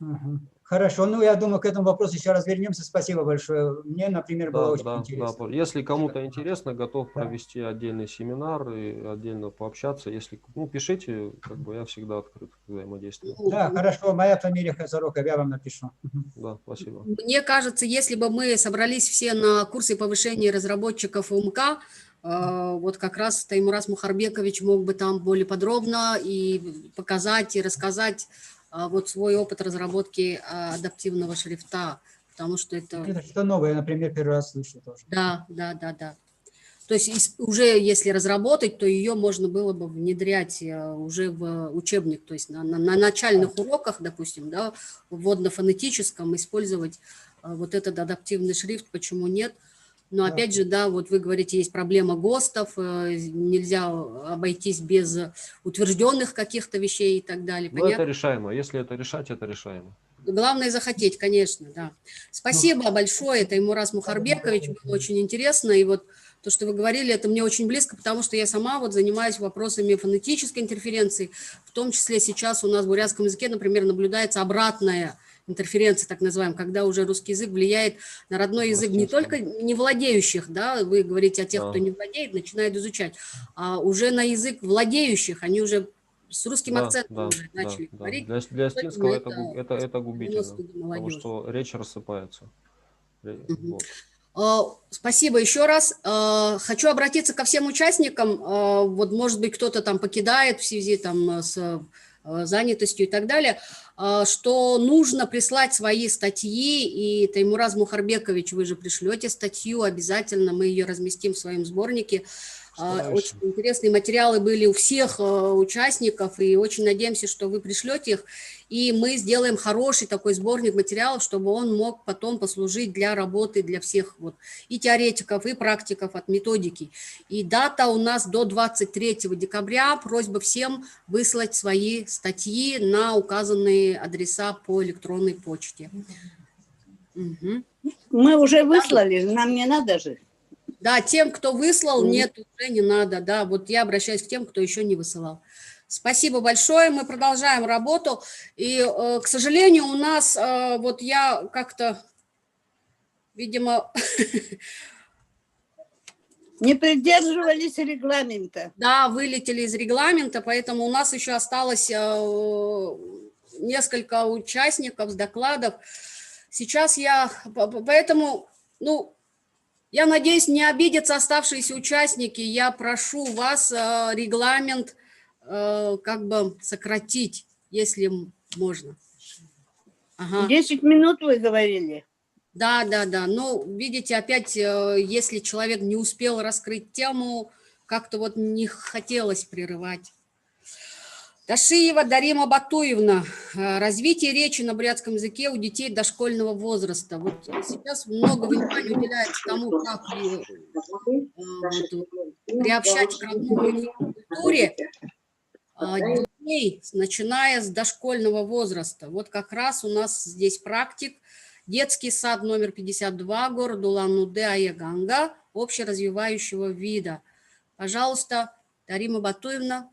Ага. Хорошо, ну я думаю, к этому вопросу еще раз вернемся. Спасибо большое. Мне, например, было очень интересно. Если кому-то интересно, готов провести отдельный семинар и отдельно пообщаться. Если, пишите, как бы я всегда открыт к взаимодействию. Да, хорошо, моя фамилия Хазароков, я вам напишу. Да, спасибо. Мне кажется, если бы мы собрались все на курсы повышения разработчиков УМК, вот как раз Таймураз Мухарбекович мог бы там более подробно и показать, и рассказать вот свой опыт разработки адаптивного шрифта, потому что Это что новое, я, например, первый раз слышу тоже. Да. То есть уже если разработать, то ее можно было бы внедрять уже в учебник, то есть на начальных уроках, допустим, да, в вводно-фонетическом использовать вот этот адаптивный шрифт, почему нет? Но опять же, да, вот вы говорите, есть проблема ГОСТов, нельзя обойтись без утвержденных каких-то вещей и так далее. Но это решаемо. Если это решать, это решаемо. Главное захотеть, конечно, да. Спасибо большое, Таймураз Мухарбекович, было очень интересно. И вот то, что вы говорили, это мне очень близко, потому что я сама вот занимаюсь вопросами фонетической интерференции. В том числе сейчас у нас в бурятском языке, например, наблюдается обратная интерференция, так называемая, когда уже русский язык влияет на родной язык не только не владеющих, да, вы говорите о тех, кто не владеет, начинает изучать, а уже на язык владеющих, они уже с русским акцентом уже начали говорить. Для эстинского это губительно, потому что речь рассыпается. Вот. Спасибо еще раз. Хочу обратиться ко всем участникам. Вот, может быть, кто-то там покидает в связи там с занятостью и так далее, что нужно прислать свои статьи, и Таймураз Мухарбекович, вы же пришлете статью, обязательно мы ее разместим в своем сборнике. Очень интересные материалы были у всех участников, и очень надеемся, что вы пришлете их, и мы сделаем хороший такой сборник материалов, чтобы он мог потом послужить для работы для всех вот, и теоретиков, и практиков от методики. И дата у нас до 23 декабря, просьба всем выслать свои статьи на указанные адреса по электронной почте. Угу. Мы уже выслали, нам не надо же. Да, тем, кто выслал, нет, уже не надо. Да, вот я обращаюсь к тем, кто еще не высылал. Спасибо большое, мы продолжаем работу. И, к сожалению, у нас, вот я как-то, видимо... Не придерживались регламента. Да, вылетели из регламента, поэтому у нас еще осталось несколько участников с докладов. Сейчас я, поэтому, я надеюсь, не обидятся оставшиеся участники. Я прошу вас регламент как бы сократить. если можно. Ага. 10 минут вы говорили. Да. Но, видите, опять, если человек не успел раскрыть тему, как-то вот не хотелось прерывать. Ташиева Дарима Батуевна. Развитие речи на бурятском языке у детей дошкольного возраста. Вот сейчас много внимания уделяется тому, как приобщать к родному культуре детей, начиная с дошкольного возраста. Вот как раз у нас здесь практик. Детский сад номер 52, город Улан-Удэ, Аяганга, общеразвивающего вида. Пожалуйста, Дарима Батуевна.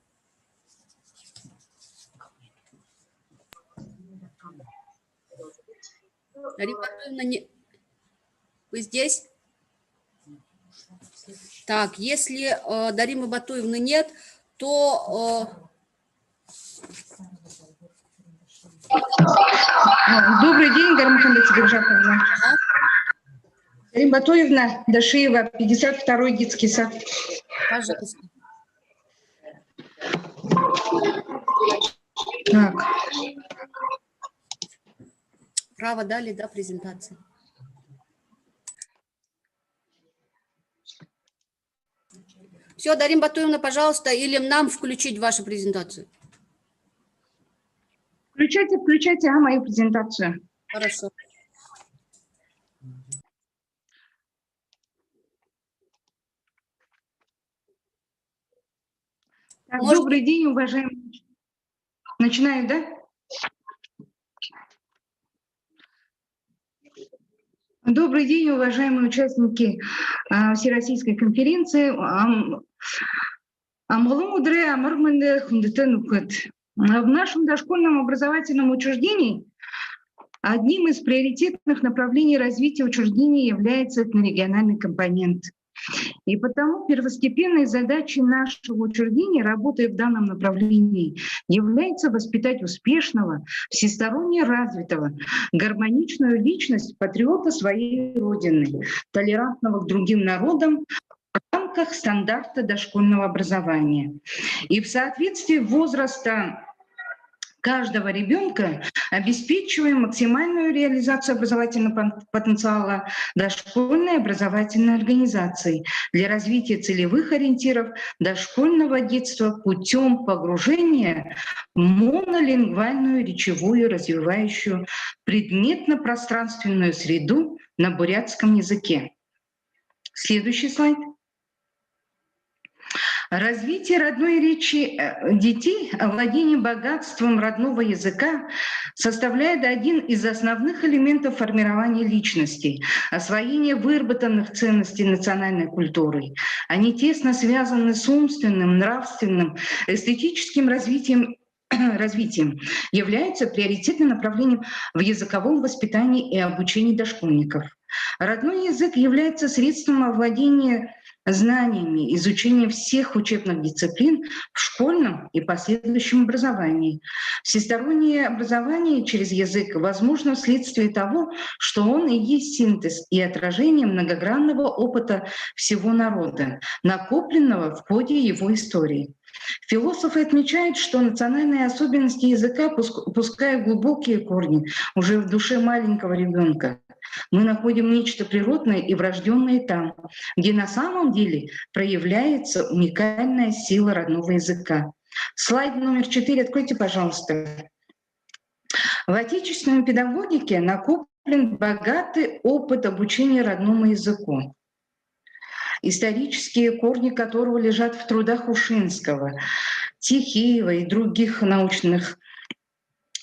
Дарима Батуевна, вы здесь? Так, если Даримы Батуевны нет, то... Добрый день, Гармаханда Тибиржаповна. Дарима Батуевна, Дашиева, 52-й детский сад. Пожалуйста. Так. Право дали, да, презентации? Все, Дарима Батуевна, пожалуйста, или нам включить вашу презентацию? Включайте мою презентацию. Хорошо. Так, добрый день, уважаемые. Начинаю, да? Добрый день, уважаемые участники Всероссийской конференции. В нашем дошкольном образовательном учреждении одним из приоритетных направлений развития учреждения является этнорегиональный компонент. И потому первостепенной задачей нашего учреждения, работая в данном направлении, является воспитать успешного, всесторонне развитого, гармоничную личность патриота своей Родины, толерантного к другим народам, в рамках стандарта дошкольного образования. И в соответствии возраста каждого ребенка обеспечиваем максимальную реализацию образовательного потенциала дошкольной образовательной организации для развития целевых ориентиров дошкольного детства путем погружения в монолингвальную речевую развивающую предметно-пространственную среду на бурятском языке. Следующий слайд. Развитие родной речи детей, овладение богатством родного языка составляет один из основных элементов формирования личности, освоения выработанных ценностей национальной культуры. Они тесно связаны с умственным, нравственным, эстетическим развитием, являются приоритетным направлением в языковом воспитании и обучении дошкольников. Родной язык является средством овладения знаниями, изучения всех учебных дисциплин в школьном и последующем образовании. Всестороннее образование через язык возможно вследствие того, что он и есть синтез и отражение многогранного опыта всего народа, накопленного в ходе его истории. Философы отмечают, что национальные особенности языка пускают глубокие корни уже в душе маленького ребенка. Мы находим нечто природное и врожденное там, где на самом деле проявляется уникальная сила родного языка. Слайд номер 4 откройте, пожалуйста. В отечественной педагогике накоплен богатый опыт обучения родному языку, исторические корни которого лежат в трудах Ушинского, Тихеева и других научных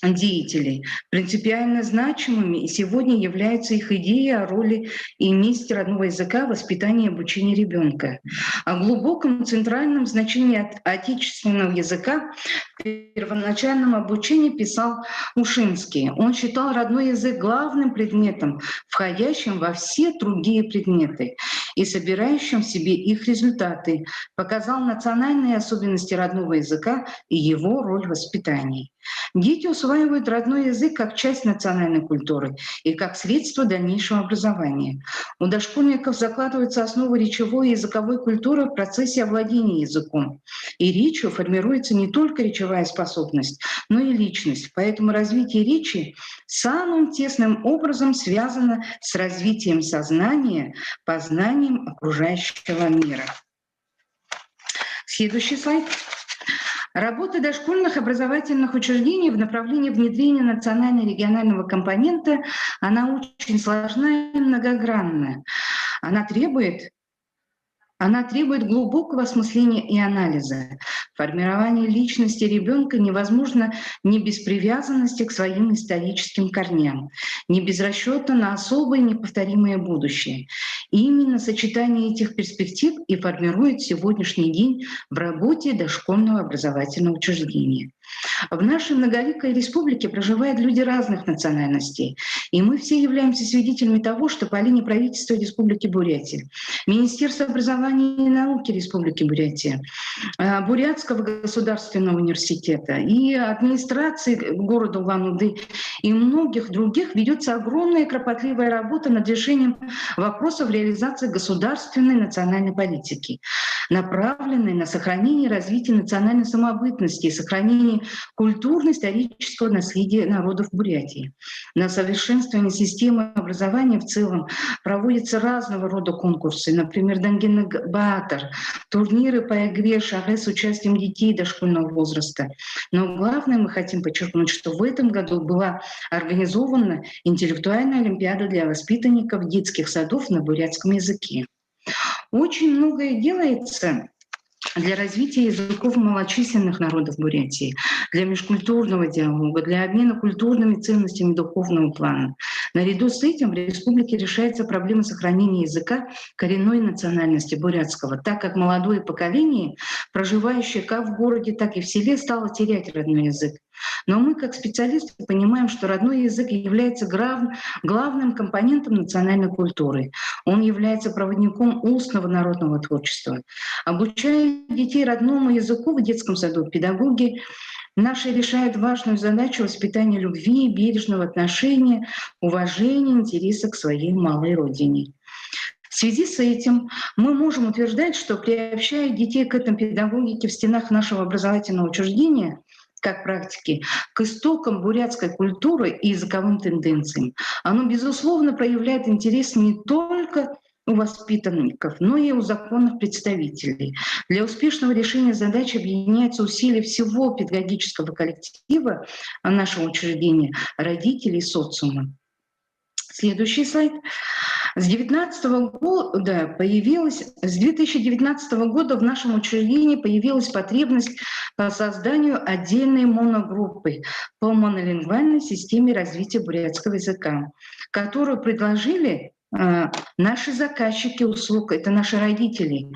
деятелей. Принципиально значимыми и сегодня являются их идеи о роли и месте родного языка в воспитании и обучении ребенка. О глубоком центральном значении отечественного языка в первоначальном обучении писал Ушинский. Он считал родной язык главным предметом, входящим во все другие предметы и собирающим в себе их результаты, показал национальные особенности родного языка и его роль в воспитании. Дети усваивают родной язык как часть национальной культуры и как средство дальнейшего образования. У дошкольников закладываются основы речевой и языковой культуры в процессе овладения языком. И речью формируется не только речевая способность, но и личность. Поэтому развитие речи самым тесным образом связано с развитием сознания, познанием окружающего мира. Следующий слайд. Работа дошкольных образовательных учреждений в направлении внедрения национально-регионального компонента, она очень сложна и многогранная. Она требует глубокого осмысления и анализа. Формирование личности ребенка невозможно не без привязанности к своим историческим корням, не без расчета на особое неповторимое будущее. И именно сочетание этих перспектив и формирует сегодняшний день в работе дошкольного образовательного учреждения. В нашей многоликой республике проживают люди разных национальностей, и мы все являемся свидетелями того, что по линии правительства Республики Бурятия, Министерства образования и науки Республики Бурятия, Бурятского государственного университета и администрации города Улан-Удэ и многих других ведется огромная и кропотливая работа над решением вопросов реализации государственной национальной политики, направленной на сохранение и развитие национальной самобытности и сохранение культурно-исторического наследия народов Бурятии. На совершенствование системы образования в целом проводятся разного рода конкурсы, например, Дангенбаатар, турниры по игре шахе с участием детей дошкольного возраста. Но главное, мы хотим подчеркнуть, что в этом году была организована интеллектуальная олимпиада для воспитанников детских садов на бурятском языке. Очень многое делается для развития языков малочисленных народов Бурятии, для межкультурного диалога, для обмена культурными ценностями духовного плана. Наряду с этим в республике решается проблема сохранения языка коренной национальности бурятского, так как молодое поколение, проживающее как в городе, так и в селе, стало терять родной язык. Но мы, как специалисты, понимаем, что родной язык является главным компонентом национальной культуры. Он является проводником устного народного творчества. Обучая детей родному языку в детском саду, педагоги наши решают важную задачу воспитания любви, бережного отношения, уважения, интереса к своей малой родине. В связи с этим мы можем утверждать, что приобщая детей к этой педагогике в стенах нашего образовательного учреждения, как практики, к истокам бурятской культуры и языковым тенденциям, оно, безусловно, проявляет интерес не только у воспитанников, но и у законных представителей. Для успешного решения задачи объединяются усилия всего педагогического коллектива нашего учреждения, родителей и социума. Следующий слайд. С 2019 года в нашем учреждении появилась потребность по созданию отдельной моногруппы по монолингвальной системе развития бурятского языка, которую предложили наши заказчики услуг, это наши родители.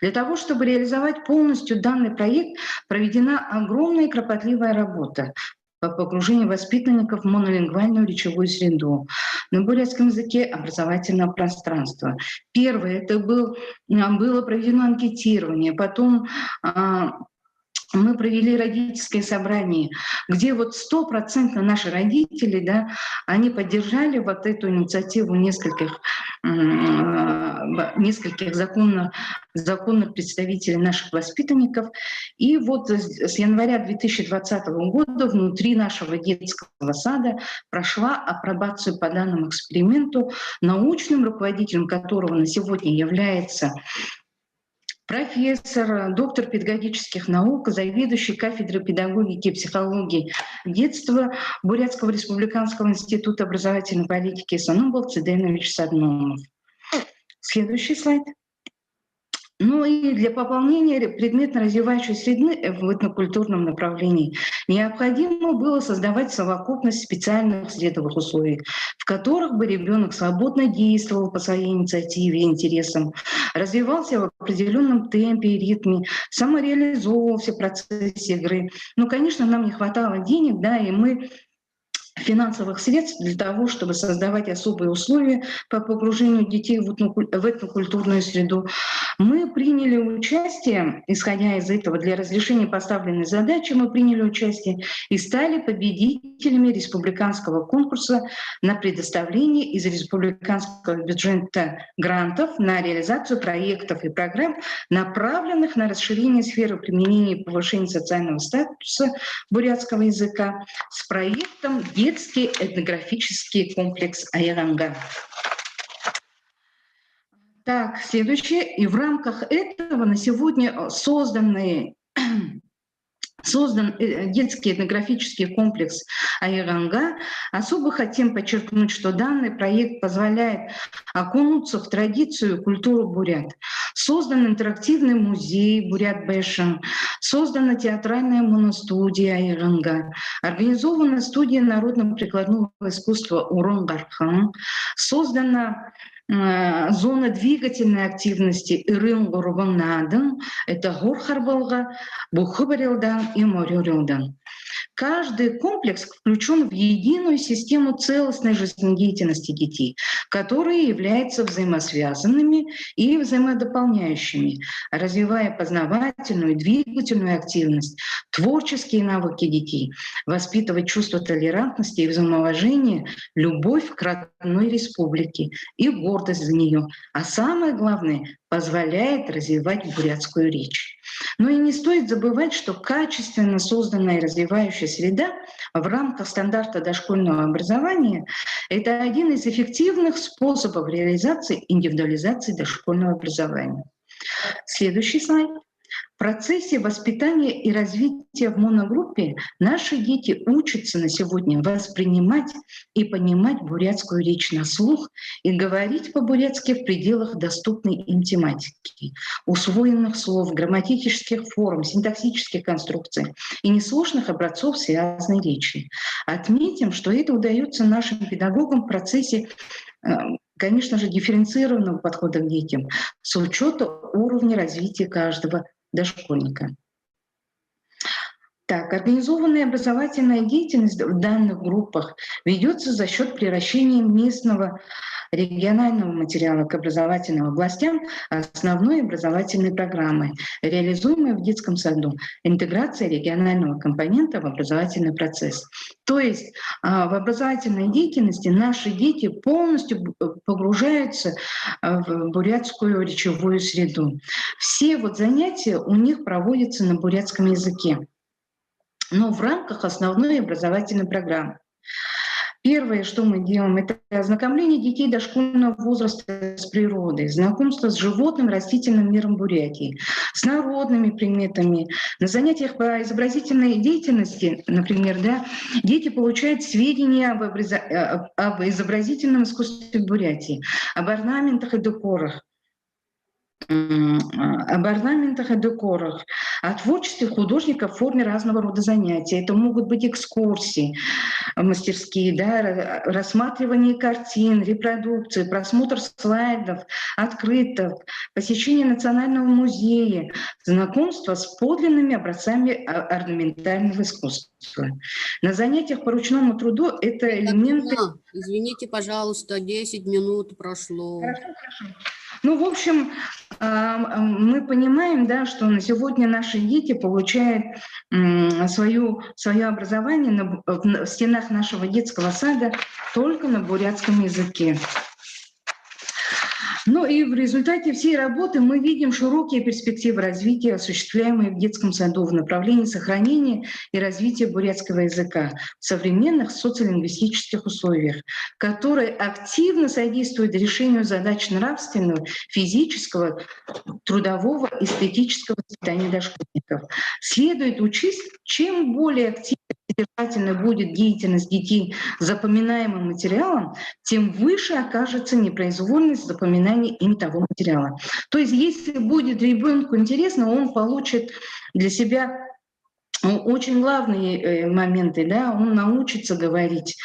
Для того, чтобы реализовать полностью данный проект, проведена огромная и кропотливая работа по погружению воспитанников в монолингвальную речевую среду на бурятском языке образовательного пространства. Первое, это было проведено анкетирование, потом мы провели родительское собрание, где вот 100% наши родители, да, они поддержали вот эту инициативу нескольких законных представителей наших воспитанников. И вот с января 2020 года внутри нашего детского сада прошла апробацию по данному эксперименту, научным руководителем которого на сегодня является профессор, доктор педагогических наук, заведующий кафедрой педагогики и психологии детства Бурятского республиканского института образовательной политики Санубал Циденович Садномов. Следующий слайд. Ну и для пополнения предметно-развивающей среды в этнокультурном направлении необходимо было создавать совокупность специальных средовых условий, в которых бы ребенок свободно действовал по своей инициативе и интересам, развивался в определенном темпе и ритме, самореализовывался в процессе игры. Ну, конечно, нам не хватало денег, да, и мы финансовых средств для того, чтобы создавать особые условия по погружению детей в этнокультурную среду. Мы приняли участие, исходя из этого, для разрешения поставленной задачи, мы приняли участие и стали победителями республиканского конкурса на предоставление из республиканского бюджета грантов на реализацию проектов и программ, направленных на расширение сферы применения и повышение социального статуса бурятского языка с проектом «Детский этнографический комплекс Айранга». Так, следующее. И в рамках этого на сегодня создан детский этнографический комплекс Айранга. Особо хотим подчеркнуть, что данный проект позволяет окунуться в традицию и культуру бурят. Создан интерактивный музей «Бурят Бэшен», создана театральная моностудия Айранга, организована студия народно-прикладного искусства Урон-Гархан, создана зона двигательной активности Ирын-Гурбан-Надын, это Гор-Харбалга, Бухыбарилдан и Морюрилдан. Каждый комплекс включен в единую систему целостной жизнедеятельности детей, которые являются взаимосвязанными и взаимодополняющими, развивая познавательную и двигательную активность, творческие навыки детей, воспитывать чувство толерантности и взаимоуважения, любовь к родной республике и гордость за нее. А самое главное — позволяет развивать бурятскую речь. Но и не стоит забывать, что качественно созданная и развивающая среда в рамках стандарта дошкольного образования — это один из эффективных способов реализации индивидуализации дошкольного образования. Следующий слайд. В процессе воспитания и развития в моногруппе наши дети учатся на сегодня воспринимать и понимать бурятскую речь на слух и говорить по-бурятски в пределах доступной им тематики, усвоенных слов, грамматических форм, синтаксических конструкций и несложных образцов связанной речи. Отметим, что это удается нашим педагогам в процессе, конечно же, дифференцированного подхода к детям с учетом уровня развития каждого дошкольника. Так, организованная образовательная деятельность в данных группах ведется за счет превращения местного регионального материала к образовательным областям основной образовательной программы, реализуемой в детском саду, интеграция регионального компонента в образовательный процесс. То есть в образовательной деятельности наши дети полностью погружаются в бурятскую речевую среду. Все вот занятия у них проводятся на бурятском языке, но в рамках основной образовательной программы. Первое, что мы делаем, это ознакомление детей дошкольного возраста с природой, знакомство с животным, растительным миром Бурятии, с народными предметами. На занятиях по изобразительной деятельности, например, дети получают сведения об изобразительном искусстве Бурятии, об орнаментах и декорах, о творчестве художников в форме разного рода занятий. Это могут быть экскурсии, мастерские, рассматривание картин, репродукции, просмотр слайдов, открыток, посещение Национального музея, знакомство с подлинными образцами орнаментального искусства. На занятиях по ручному труду это элементы... Извините, пожалуйста, 10 минут прошло. Хорошо. Ну, в общем, мы понимаем, что на сегодня наши дети получают свое образование в стенах нашего детского сада только на бурятском языке. Ну и в результате всей работы мы видим широкие перспективы развития, осуществляемые в детском саду в направлении сохранения и развития бурятского языка в современных социолингвистических условиях, которые активно содействуют решению задач нравственного, физического, трудового, эстетического воспитания дошкольников. Следует учесть, чем более активно содержательной будет деятельность детей с запоминаемым материалом, тем выше окажется непроизвольность запоминания им того материала. То есть если будет ребенку интересно, он получит для себя очень главные моменты, он научится говорить.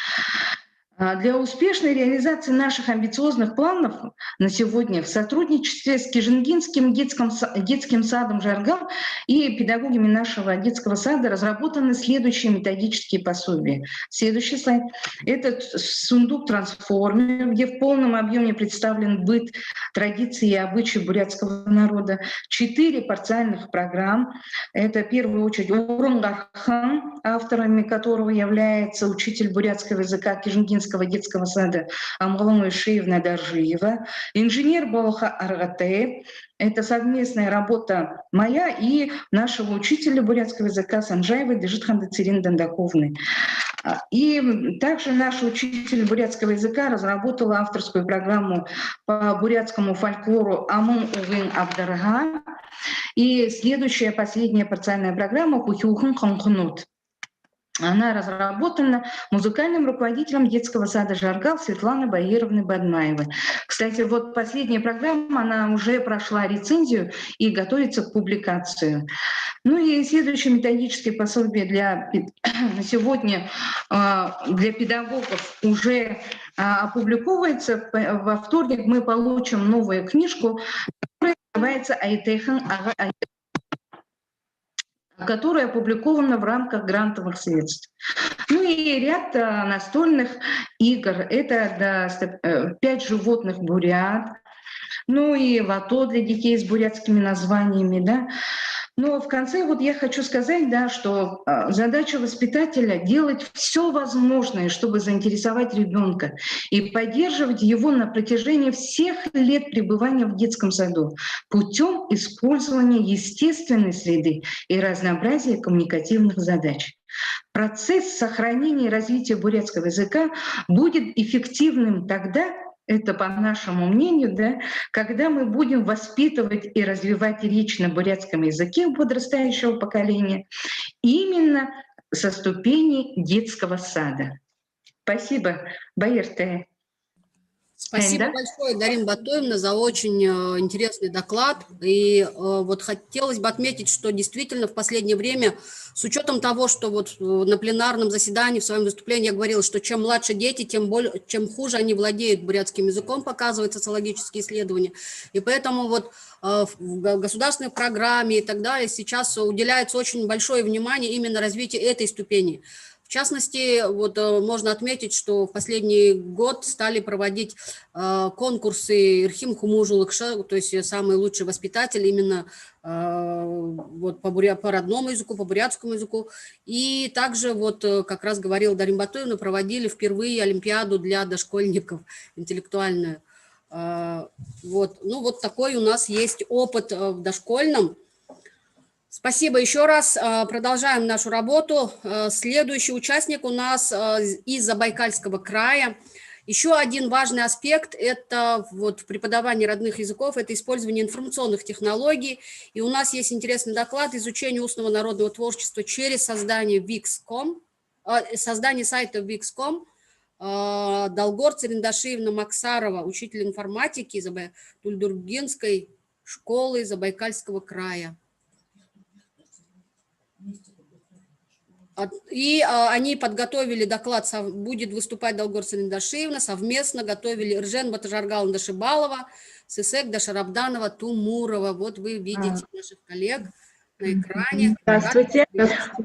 Для успешной реализации наших амбициозных планов на сегодня в сотрудничестве с Кижингинским детским садом «Жаргал» и педагогами нашего детского сада разработаны следующие методические пособия. Следующий слайд. Это сундук «Трансформер», где в полном объеме представлен быт, традиции и обычаи бурятского народа. 4 парциальных программ. Это в первую очередь «Урунгархан», авторами которого является учитель бурятского языка Кижингинского детского сада Амгалым Ишиевна Даржиева, инженер Балуха Аргате. Это совместная работа моя и нашего учителя бурятского языка Санжаевой Дежитханды Цирин Дандаковны. И также наш учитель бурятского языка разработала авторскую программу по бурятскому фольклору Амун Угин Абдарга. И следующая, последняя парциальная программа Кухюхун Ханхунут. Она разработана музыкальным руководителем детского сада «Жаргал» Светланой Баировной Бадмаевой. Кстати, вот последняя программа, она уже прошла рецензию и готовится к публикации. Ну и следующее методическое пособие на сегодня для педагогов уже опубликовывается. Во вторник мы получим новую книжку, которая называется «Айтехан», которая опубликована в рамках грантовых средств. Ну и ряд настольных игр. Это 5 животных бурят, ну и лото для детей с бурятскими названиями, да. Но в конце вот я хочу сказать, да, что задача воспитателя делать все возможное, чтобы заинтересовать ребенка и поддерживать его на протяжении всех лет пребывания в детском саду путем использования естественной среды и разнообразия коммуникативных задач. Процесс сохранения и развития бурятского языка будет эффективным тогда, это по нашему мнению, да, когда мы будем воспитывать и развивать речь на бурятском языке у подрастающего поколения именно со ступени детского сада. Спасибо, Баирте. Спасибо большое, Дарина Батоевна, за очень интересный доклад. И вот хотелось бы отметить, что действительно в последнее время, с учетом того, что вот на пленарном заседании в своем выступлении я говорила, что чем младше дети, чем хуже они владеют бурятским языком, показывают социологические исследования. И поэтому вот в государственной программе и так далее сейчас уделяется очень большое внимание именно развитию этой ступени. В частности, вот можно отметить, что в последний год стали проводить конкурсы Ирхим Хумужулыкша, то есть самый лучший воспитатель именно вот по родному языку, по бурятскому языку. И также, вот как раз говорила Дарина Батоевна, проводили впервые олимпиаду для дошкольников интеллектуальную. Вот. Ну вот такой у нас есть опыт в дошкольном. Спасибо еще раз. Продолжаем нашу работу. Следующий участник у нас из Забайкальского края. Еще один важный аспект – это вот в преподавании родных языков, это использование информационных технологий. И у нас есть интересный доклад «Изучение устного народного творчества через создание Wix.com», создание сайта Wix.com. Долгор Цириндашиевна Максарова, учитель информатики Тульдургинской школы Забайкальского края. И они подготовили доклад, будет выступать Долгор Цириндашиевна, совместно готовили Ржен Батажаргаловна Дашибалова, Сысек Дашарабданова, Тумурова. Вот вы видите наших коллег на экране. Здравствуйте.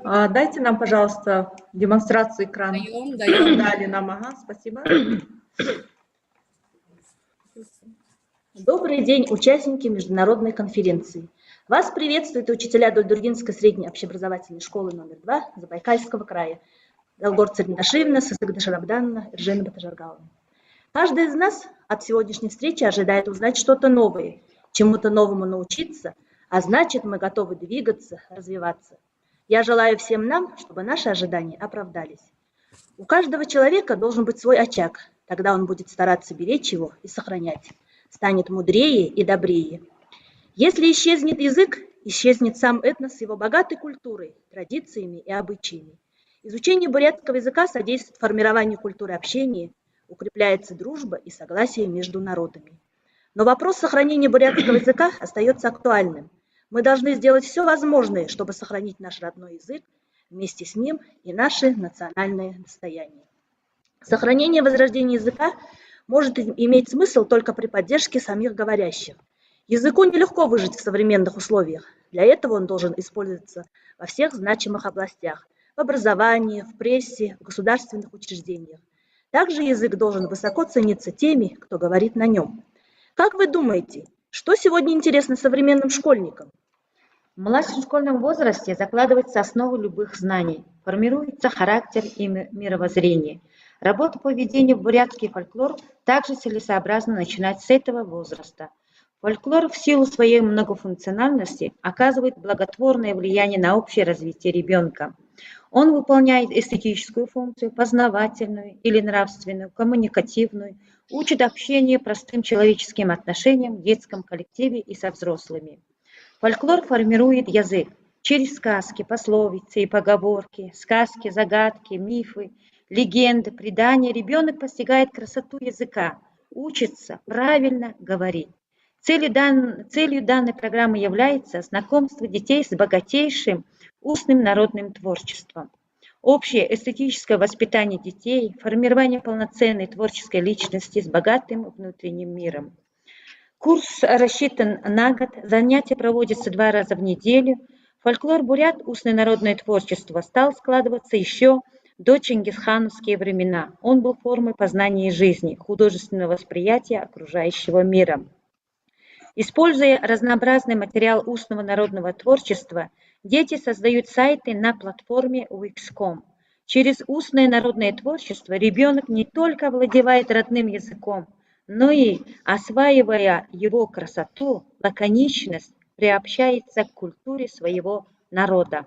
Дайте нам, пожалуйста, демонстрацию экрана. Даем. Дали нам, ага, спасибо. Добрый день, участники международной конференции. Вас приветствуют учителя Дульдургинской средней общеобразовательной школы номер 2 Забайкальского края. Долгор Цириндашиевна, Сысек Дашарабданова, Ржен Батажаргаловна. Каждый из нас от сегодняшней встречи ожидает узнать что-то новое, чему-то новому научиться, а значит, мы готовы двигаться, развиваться. Я желаю всем нам, чтобы наши ожидания оправдались. У каждого человека должен быть свой очаг, тогда он будет стараться беречь его и сохранять, станет мудрее и добрее. Если исчезнет язык, исчезнет сам этнос с его богатой культурой, традициями и обычаями. Изучение бурятского языка содействует формированию культуры общения, укрепляется дружба и согласие между народами. Но вопрос сохранения бурятского языка остается актуальным. Мы должны сделать все возможное, чтобы сохранить наш родной язык, вместе с ним и наше национальное достояние. Сохранение возрождения языка может иметь смысл только при поддержке самих говорящих. Языку нелегко выжить в современных условиях. Для этого он должен использоваться во всех значимых областях – в образовании, в прессе, в государственных учреждениях. Также язык должен высоко цениться теми, кто говорит на нем. Как вы думаете, что сегодня интересно современным школьникам? В младшем школьном возрасте закладывается основа любых знаний, формируется характер и мировоззрение. Работу по введению в бурятский фольклор также целесообразно начинать с этого возраста. Фольклор в силу своей многофункциональности оказывает благотворное влияние на общее развитие ребенка. Он выполняет эстетическую функцию, познавательную или нравственную, коммуникативную, учит общению простым человеческим отношениям в детском коллективе и со взрослыми. Фольклор формирует язык через сказки, пословицы и поговорки, сказки, загадки, мифы, легенды, предания. Ребенок постигает красоту языка, учится правильно говорить. Целью данной программы является знакомство детей с богатейшим устным народным творчеством, общее эстетическое воспитание детей, формирование полноценной творческой личности с богатым внутренним миром. Курс рассчитан на год, занятия проводятся 2 раза в неделю. Фольклор бурят, устное народное творчество, стал складываться еще до чингисхановские времена. Он был формой познания жизни, художественного восприятия окружающего мира. Используя разнообразный материал устного народного творчества, дети создают сайты на платформе Wix.com. Через устное народное творчество ребенок не только овладевает родным языком, но и, осваивая его красоту, лаконичность, приобщается к культуре своего народа.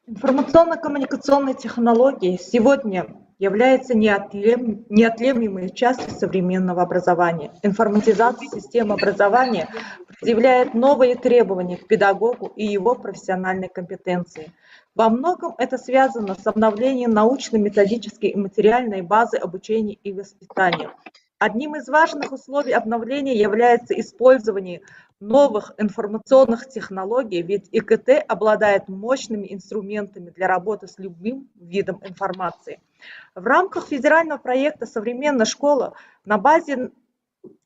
Информационно-коммуникационные технологии сегодня являются неотъемлемой частью современного образования. Информатизация системы образования предъявляет новые требования к педагогу и его профессиональной компетенции. Во многом это связано с обновлением научно-методической и материальной базы обучения и воспитания. Одним из важных условий обновления является использование новых информационных технологий, ведь ИКТ обладает мощными инструментами для работы с любым видом информации. В рамках федерального проекта «Современная школа» на базе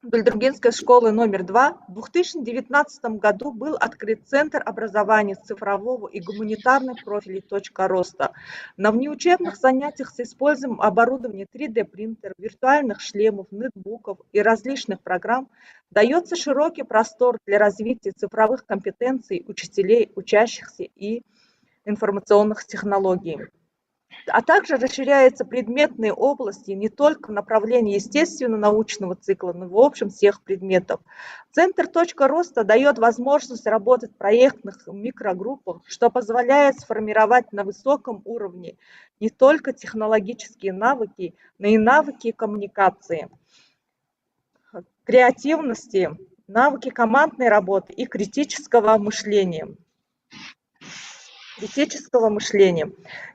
Дульдургенской школы номер 2 в 2019 году был открыт Центр образования цифрового и гуманитарных профилей «Точка роста». На внеучебных занятиях с использованием оборудования 3D-принтеров, виртуальных шлемов, нетбуков и различных программ дается широкий простор для развития цифровых компетенций учителей, учащихся и информационных технологий. А также расширяются предметные области не только в направлении естественно-научного цикла, но и в общем всех предметов. Центр «Точка роста» дает возможность работать в проектных микрогруппах, что позволяет сформировать на высоком уровне не только технологические навыки, но и навыки коммуникации, креативности, навыки командной работы и критического мышления.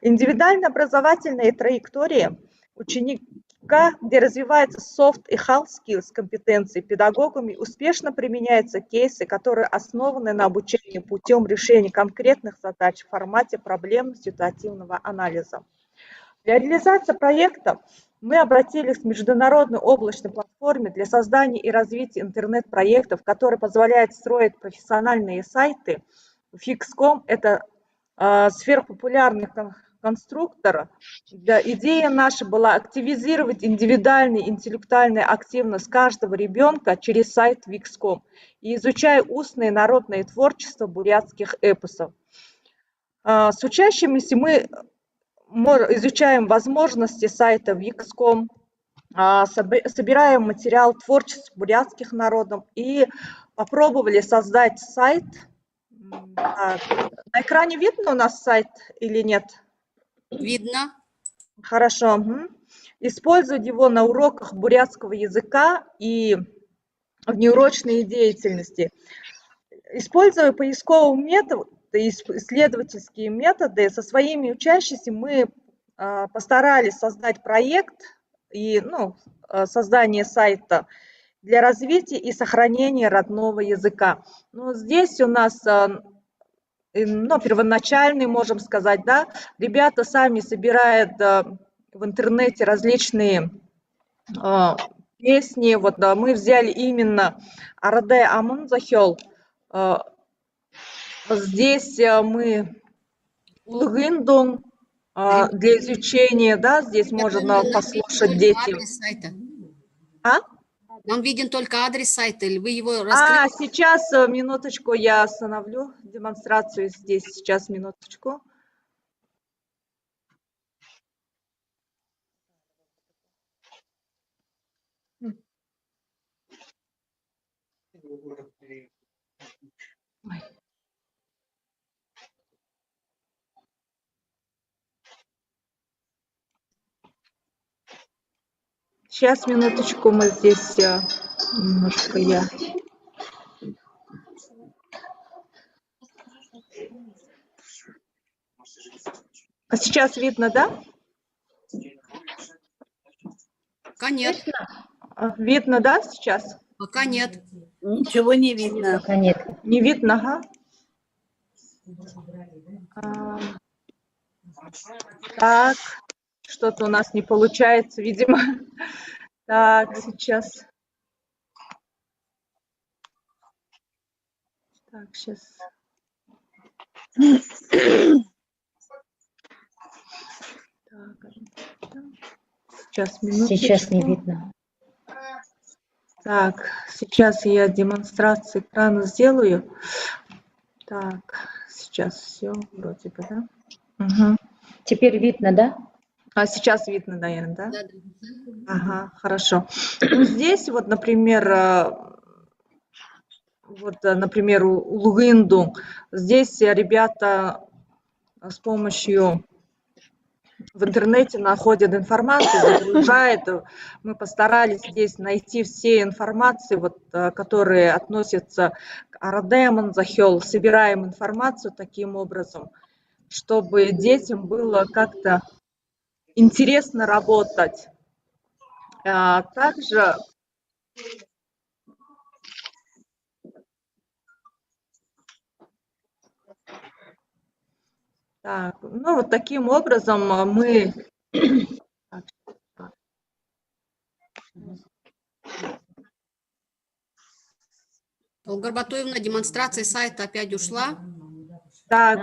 Индивидуальная образовательная траектория ученика, где развиваются soft и hard skills компетенции, педагогами успешно применяются кейсы, которые основаны на обучении путем решения конкретных задач в формате проблемно-ситуативного анализа. Для реализации проекта мы обратились к международной облачной платформе для создания и развития интернет-проектов, которые позволяют строить профессиональные сайты. Wix.com – это сверхпопулярный конструктор. Идея наша была активизировать индивидуальную интеллектуальную активность каждого ребенка через сайт Wix.com и изучая устное народное творчество бурятских эпосов. С учащимися мы изучаем возможности сайта Wix.com, собираем материал творчества бурятских народов и попробовали создать сайт. На экране видно у нас сайт или нет? Видно. Хорошо. Использовать его на уроках бурятского языка и в неурочной деятельности. Используя поисковые методы, исследовательские методы, со своими учащимися мы постарались создать проект и создание сайта для развития и сохранения родного языка. Но здесь у нас первоначальный, можем сказать, да, ребята сами собирают в интернете различные песни. Вот мы взяли именно Араде Амун Захел. Здесь мы Улгындун для изучения, да, здесь можно послушать детям. А? Нам виден только адрес сайта, или вы его раскрыли? Сейчас, минуточку, я остановлю демонстрацию здесь, сейчас, минуточку. Ой. Сейчас, минуточку, мы здесь немножко я... А сейчас видно, да? Пока нет. Видно, да, сейчас? Пока нет. Ничего не видно. Пока нет. Не видно, Так, что-то у нас не получается, видимо. Так, сейчас. Так, сейчас. Сейчас, минуточку. Сейчас не видно. Так, сейчас я демонстрацию экрана сделаю. Так, сейчас все вроде бы, да? Угу. Теперь видно, да? А сейчас видно, наверное, да? Да. Ага, хорошо. Ну, здесь вот, например, Улгынду. Здесь ребята с помощью в интернете находят информацию, загружают. Мы постарались здесь найти все информации, которые относятся к Арадемон, Захел. Собираем информацию таким образом, чтобы детям было как-то интересно работать. Также вот таким образом мы... Ольга Батуевна, демонстрация сайта опять ушла. Так,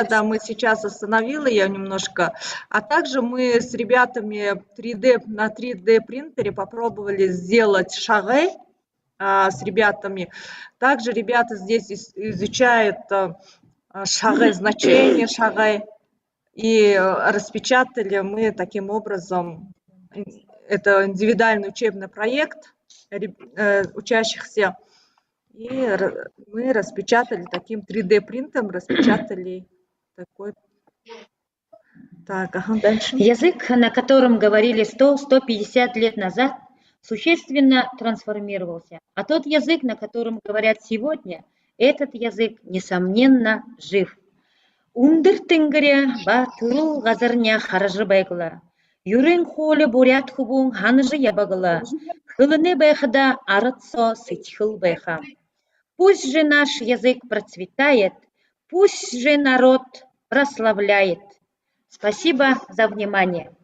да, мы сейчас остановила ее немножко. А также мы с ребятами на 3D принтере попробовали сделать шагы с ребятами. Также ребята здесь изучают шагы, значение шагы. И распечатали мы таким образом, это индивидуальный учебный проект учащихся. И мы распечатали таким 3D принтером, распечатали такой. Так, дальше. Язык, на котором говорили 100-150 лет назад, существенно трансформировался. А тот язык, на котором говорят сегодня, этот язык, несомненно, жив. Ундыр тынгыре батыл газырня харжы байгыла. Юрен холе бурят хубун ханыжы ябагыла. Хылыны байхада арытсо сытхыл байха. Пусть же наш язык процветает, пусть же народ прославляет. Спасибо за внимание.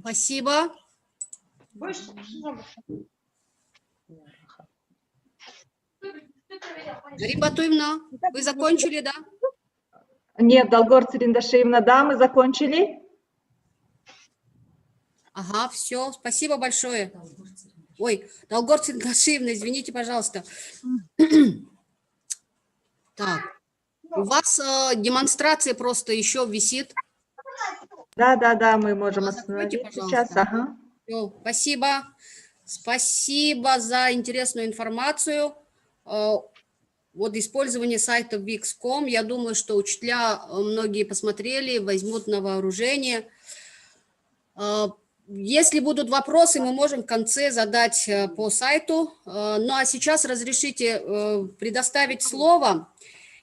Спасибо. Рибатуевна, вы закончили, да? Нет, Долгор Цириндашевна, да, мы закончили. Ага, все, спасибо большое. Ой, Долгор Цириндашевна, извините, пожалуйста. Так, у вас демонстрация просто еще висит. Да, мы можем остановить сейчас. Ага. Все, спасибо. Спасибо за интересную информацию. Вот использование сайта Wix.com, я думаю, что учителя многие посмотрели, возьмут на вооружение. Если будут вопросы, мы можем в конце задать по сайту. Ну а сейчас разрешите предоставить слово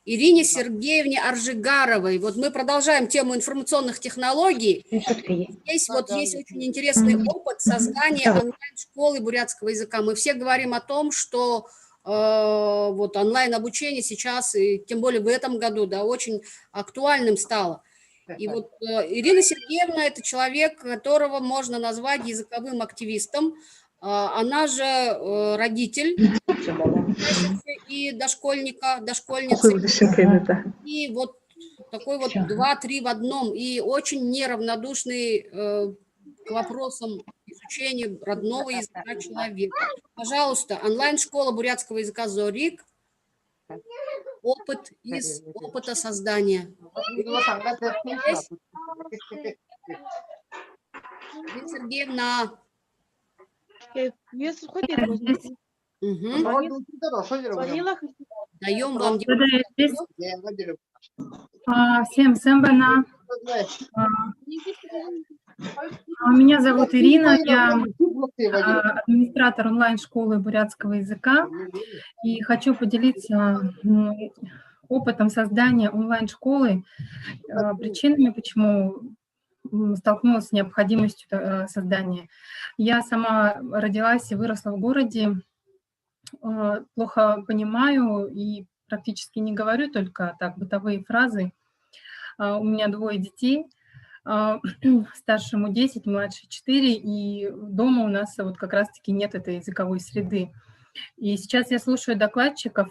Ирине Сергеевне Аржигаровой. Вот мы продолжаем тему информационных технологий. Здесь вот есть очень интересный опыт создания онлайн-школы бурятского языка. Мы все говорим о том, что вот онлайн-обучение сейчас, и тем более в этом году, да, очень актуальным стало. И вот Ирина Сергеевна – это человек, которого можно назвать языковым активистом. Она же родитель и дошкольницы. И вот такой вот 2-3 в одном. И очень неравнодушный к вопросам изучения родного языка человек. Пожалуйста, онлайн-школа бурятского языка «Зорик». Опыт из опыта создания. Ирина Сергеевна. Даем вам. Всем сэмбана. Меня зовут Ирина, я администратор онлайн-школы бурятского языка и хочу поделиться опытом создания онлайн-школы, причинами, почему столкнулась с необходимостью создания. Я сама родилась и выросла в городе, плохо понимаю и практически не говорю, только так бытовые фразы. У меня 2 детей, старшему 10, младший 4, и дома у нас вот как раз-таки нет этой языковой среды. И сейчас я слушаю докладчиков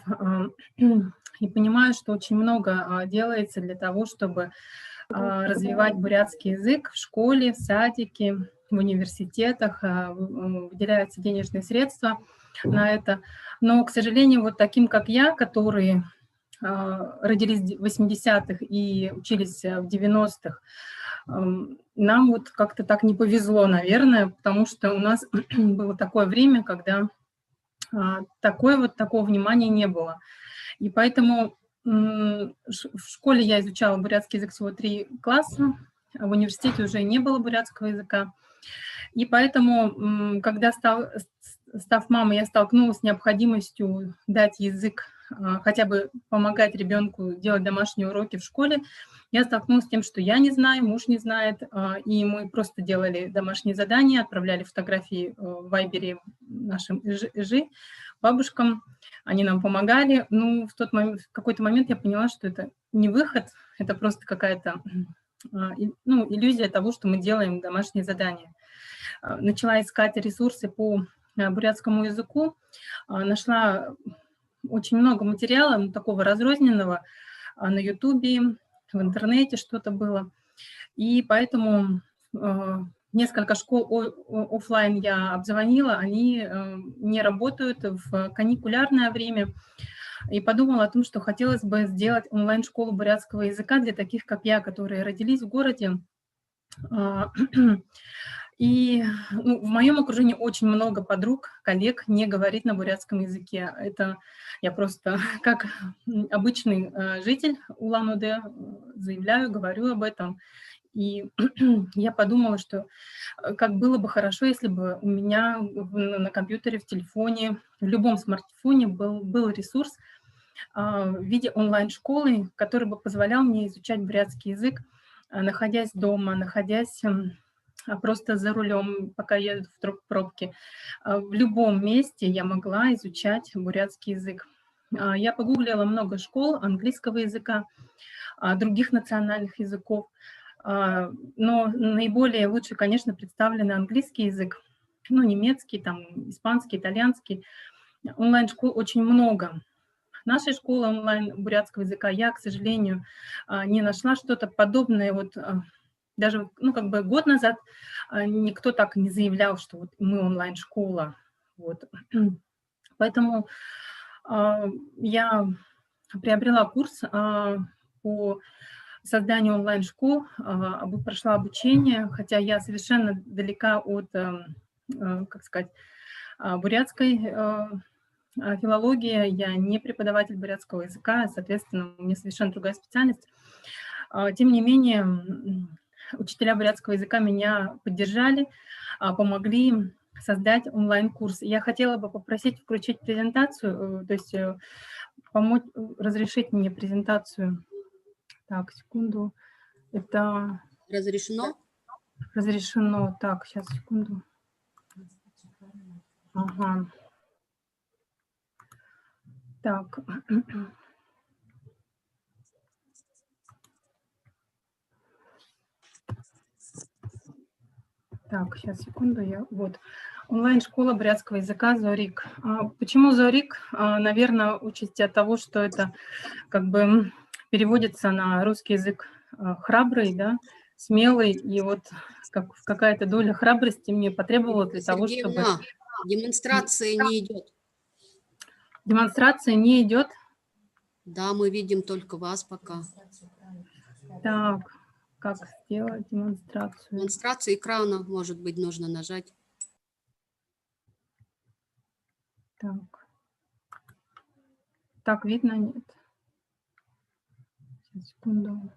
и понимаю, что очень много делается для того, чтобы развивать бурятский язык в школе, в садике, в университетах, выделяются денежные средства на это. Но, к сожалению, вот таким, как я, которые родились в 80-х и учились в 90-х, нам вот как-то так не повезло, наверное, потому что у нас было такое время, когда такого внимания не было. И поэтому в школе я изучала бурятский язык всего 3 класса, в университете уже не было бурятского языка. И поэтому, когда став мамой, я столкнулась с необходимостью дать язык, хотя бы помогать ребенку делать домашние уроки в школе. Я столкнулась с тем, что я не знаю, муж не знает, и мы просто делали домашние задания, отправляли фотографии в Вайбере нашим ИЖИ, бабушкам, они нам помогали. Ну, в какой-то момент я поняла, что это не выход, это просто какая-то иллюзия того, что мы делаем домашние задания. Начала искать ресурсы по бурятскому языку, нашла очень много материала, такого разрозненного, на Ютубе, в интернете что-то было. И поэтому несколько школ офлайн я обзвонила, они не работают в каникулярное время. И подумала о том, что хотелось бы сделать онлайн-школу бурятского языка для таких, как я, которые родились в городе. И в моем окружении очень много подруг, коллег не говорит на бурятском языке. Это я просто как обычный житель Улан-Удэ заявляю, говорю об этом. И я подумала, что как было бы хорошо, если бы у меня на компьютере, в телефоне, в любом смартфоне был ресурс в виде онлайн-школы, который бы позволял мне изучать бурятский язык, находясь дома, находясь просто за рулем, пока еду в пробке. В любом месте я могла изучать бурятский язык. Я погуглила много школ английского языка, других национальных языков, но наиболее лучше, конечно, представлен английский язык, немецкий, испанский, итальянский. Онлайн-школ очень много. Нашей школы онлайн бурятского языка я, к сожалению, не нашла что-то подобное. Даже год назад никто так не заявлял, что вот мы онлайн-школа. Поэтому я приобрела курс по созданию онлайн-школ, прошла обучение, хотя я совершенно далека от, бурятской филологии, я не преподаватель бурятского языка, соответственно, у меня совершенно другая специальность. Тем не менее, учителя бурятского языка меня поддержали, помогли создать онлайн-курс. Я хотела бы попросить включить презентацию, то есть помочь, разрешить мне презентацию. Так, секунду. Это... Разрешено? Разрешено. Так, сейчас, секунду. Ага. Так. Так, сейчас, секунду, вот. Онлайн-школа бурятского языка «Зорик». Почему «Зорик»? Наверное, участи от того, что это как бы переводится на русский язык храбрый, да, смелый, и вот какая-то доля храбрости мне потребовалась для того, чтобы... Сергеевна, демонстрация не идет. Демонстрация не идет? Да, мы видим только вас пока. Так, как сделать демонстрацию? Демонстрацию экрана, может быть, нужно нажать. Так. Так, видно, нет? Сейчас, секунду.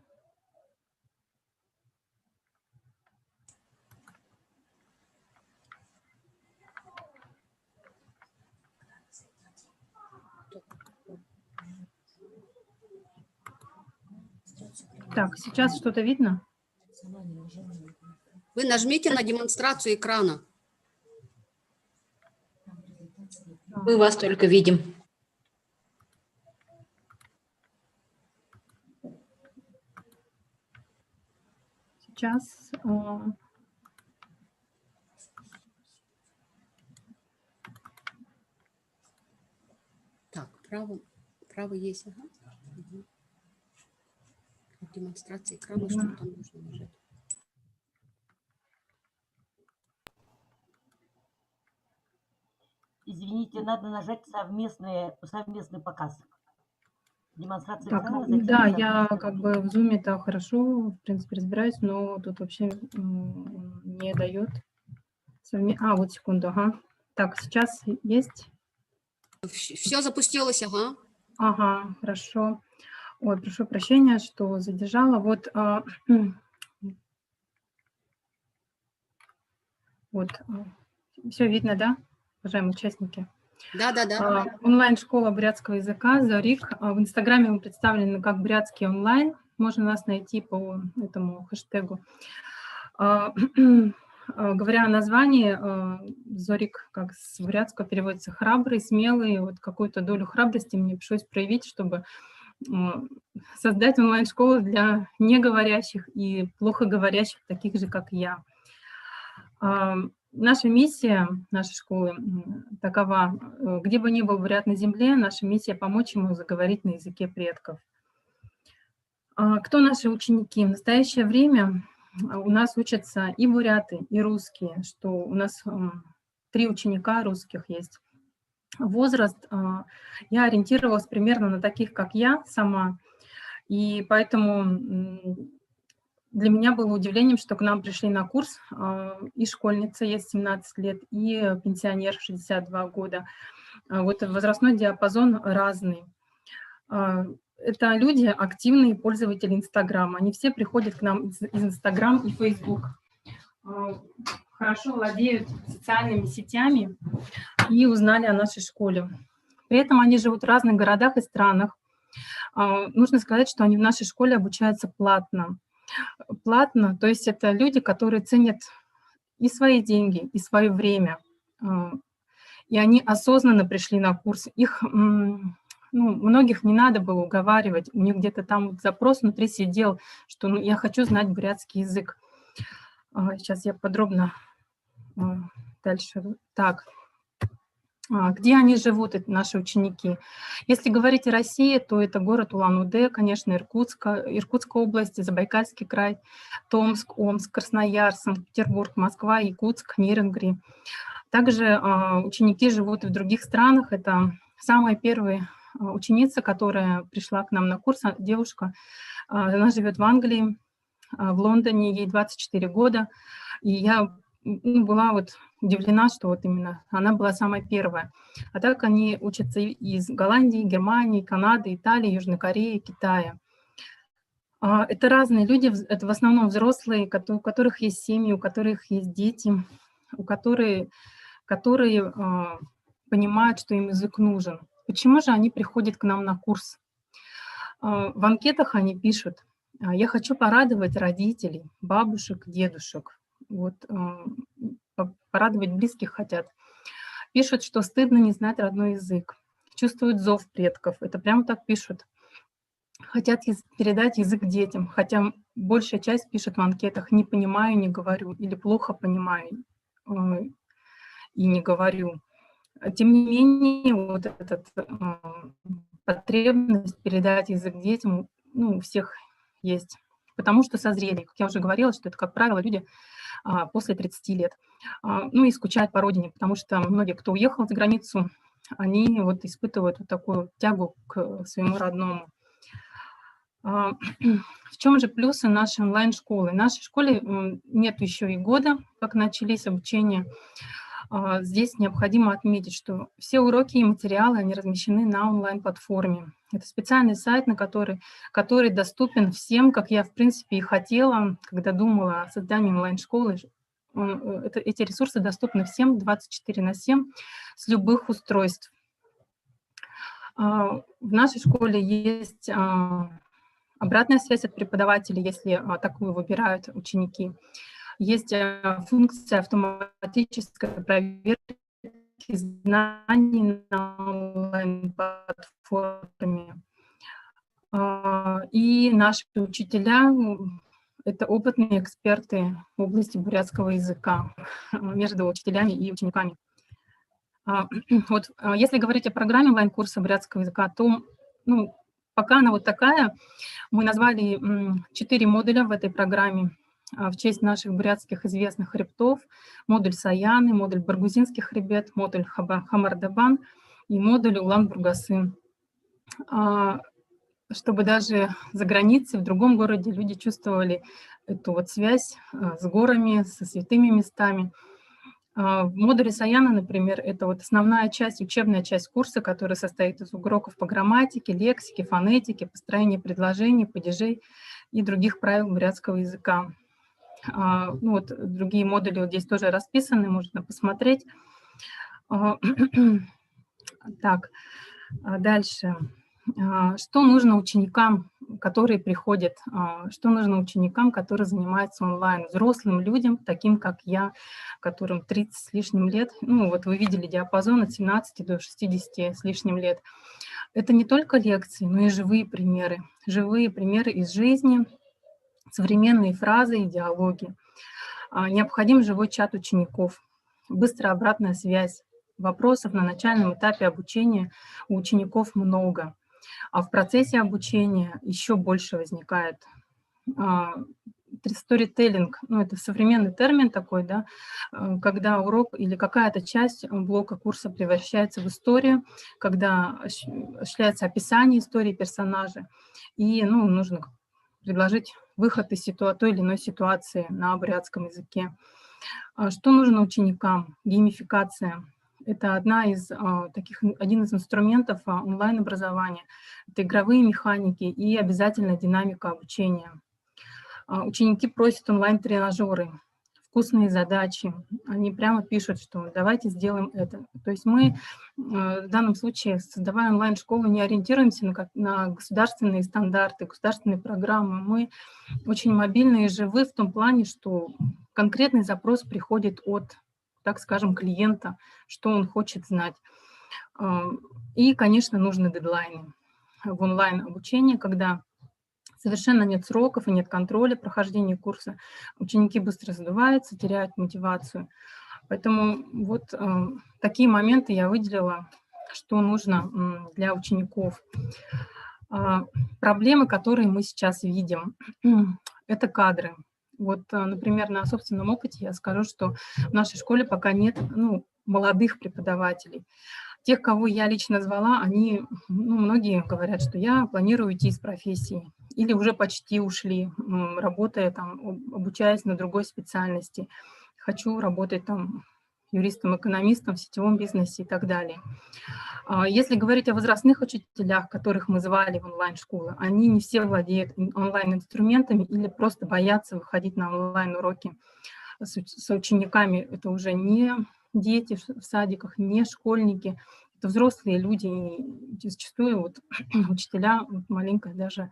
Так, сейчас что-то видно? Вы нажмите на демонстрацию экрана. Мы вас только видим. Сейчас. Так, право есть. Ага. Угу. Демонстрация экрана, что там нужно нажать. Извините, надо нажать совместный показ. Демонстрация Так, экрана. да, я как бы в Zoom-то хорошо, в принципе, разбираюсь, но тут вообще не дает. Вот секунду, ага. Так, сейчас есть? Все запустилось, ага. Ага, хорошо. Ой, прошу прощения, что задержала. Вот, вот, все видно, да, уважаемые участники? Да. Онлайн-школа бурятского языка «Зорик». В Инстаграме мы представлены как «Бурятский онлайн». Можно нас найти по этому хэштегу. Говоря о названии, «Зорик» как с бурятского переводится «храбрый», «смелый». Вот какую-то долю храбрости мне пришлось проявить, чтобы создать онлайн-школу для неговорящих и плохо говорящих, таких же, как я. Наша миссия нашей школы такова: где бы ни был бурят на земле, наша миссия — помочь ему заговорить на языке предков. Кто наши ученики? В настоящее время у нас учатся и буряты, и русские, что у нас 3 ученика русских есть. Возраст я ориентировалась примерно на таких, как я сама, и поэтому для меня было удивлением, что к нам пришли на курс и школьница, есть 17 лет, и пенсионер 62 года. Вот возрастной диапазон разный. Это люди, активные пользователи Инстаграма. Они все приходят к нам из Инстаграм и Фейсбук. Хорошо владеют социальными сетями и узнали о нашей школе. При этом они живут в разных городах и странах. Нужно сказать, что они в нашей школе обучаются платно. Платно, то есть это люди, которые ценят и свои деньги, и свое время. И они осознанно пришли на курс. Их, многих не надо было уговаривать. У них где-то там вот запрос внутри сидел, что я хочу знать бурятский язык. Сейчас я подробно дальше. Так. Где они живут, это наши ученики? Если говорить о России, то это город Улан-Удэ, конечно, Иркутская область, Забайкальский край, Томск, Омск, Красноярск, Санкт-Петербург, Москва, Якутск, Нерюнгри. Также ученики живут и в других странах. Это самая первая ученица, которая пришла к нам на курс, девушка. Она живет в Англии, в Лондоне, ей 24 года. И я была вот удивлена, что вот именно она была самая первая. А так они учатся из Голландии, Германии, Канады, Италии, Южной Кореи, Китая. Это разные люди, это в основном взрослые, у которых есть семьи, у которых есть дети, которые понимают, что им язык нужен. Почему же они приходят к нам на курс? В анкетах они пишут: я хочу порадовать родителей, бабушек, дедушек. Вот, порадовать близких хотят. Пишут, что стыдно не знать родной язык. Чувствуют зов предков. Это прямо так пишут. хотят передать язык детям, хотя большая часть пишет в анкетах «не понимаю, не говорю» или «плохо понимаю и не говорю». Тем не менее, вот эта потребность передать язык детям, ну, у всех есть. Потому что созрели, как я уже говорила, что это, как правило, люди после 30 лет. Ну и скучают по родине, потому что многие, кто уехал за границу, они вот испытывают вот такую тягу к своему родному. В чем же плюсы нашей онлайн-школы? В нашей школе нет еще и года, как начались обучение. Здесь необходимо отметить, что все уроки и материалы, они размещены на онлайн-платформе. Это специальный сайт, который доступен всем, как я, в принципе, и хотела, когда думала о создании онлайн-школы. Эти ресурсы доступны всем 24/7 с любых устройств. В нашей школе есть обратная связь от преподавателей, если такую выбирают ученики. Есть функция автоматической проверки знаний на онлайн-платформе. И наши учителя – это опытные эксперты в области бурятского языка между учителями и учениками. Вот если говорить о программе онлайн-курса бурятского языка, то пока она вот такая, мы назвали 4 модуля в этой программе в честь наших бурятских известных хребтов: модуль Саяны, модуль Баргузинских хребет, модуль Хамардабан и модуль Улан-Бургасы. Чтобы даже за границей, в другом городе люди чувствовали эту вот связь с горами, со святыми местами. В модуле Саяна, например, это вот основная часть, учебная часть курса, которая состоит из уроков по грамматике, лексике, фонетике, построению предложений, падежей и других правил бурятского языка. Ну вот другие модули вот здесь тоже расписаны, можно посмотреть. Так, дальше. Что нужно ученикам, которые приходят, что нужно ученикам, которые занимаются онлайн, взрослым людям, таким как я, которым 30 с лишним лет, ну вот вы видели диапазон от 17 до 60 с лишним лет. Это не только лекции, но и живые примеры из жизни, современные фразы и диалоги. Необходим живой чат учеников, быстрая обратная связь. Вопросов на начальном этапе обучения у учеников много, а в процессе обучения еще больше возникает. Сторителлинг, ну это современный термин такой, да, когда урок или какая-то часть блока курса превращается в историю, когда осуществляется описание истории персонажа, и нужно предложить выход из той или иной ситуации на бурятском языке. Что нужно ученикам? Геймификация. Это один из инструментов онлайн-образования. Это игровые механики и обязательно динамика обучения. Ученики просят онлайн-тренажеры, вкусные задачи. Они прямо пишут, что давайте сделаем это. То есть мы в данном случае, создавая онлайн-школу, не ориентируемся на государственные стандарты, государственные программы. Мы очень мобильны и живы в том плане, что конкретный запрос приходит от, так скажем, клиента, что он хочет знать. И, конечно, нужны дедлайны в онлайн-обучении, когда совершенно нет сроков и нет контроля прохождения курса. Ученики быстро задуваются, теряют мотивацию. Поэтому вот такие моменты я выделила, что нужно для учеников. Проблемы, которые мы сейчас видим, это кадры. Вот, например, на собственном опыте я скажу, что в нашей школе пока нет молодых преподавателей. Тех, кого я лично звала, они, многие говорят, что я планирую уйти из профессии или уже почти ушли, работая там, обучаясь на другой специальности. Хочу работать там юристом-экономистом в сетевом бизнесе и так далее. Если говорить о возрастных учителях, которых мы звали в онлайн-школы, они не все владеют онлайн-инструментами или просто боятся выходить на онлайн-уроки с учениками. Это уже не дети в садиках, не школьники, это взрослые люди, и зачастую вот учителя маленько даже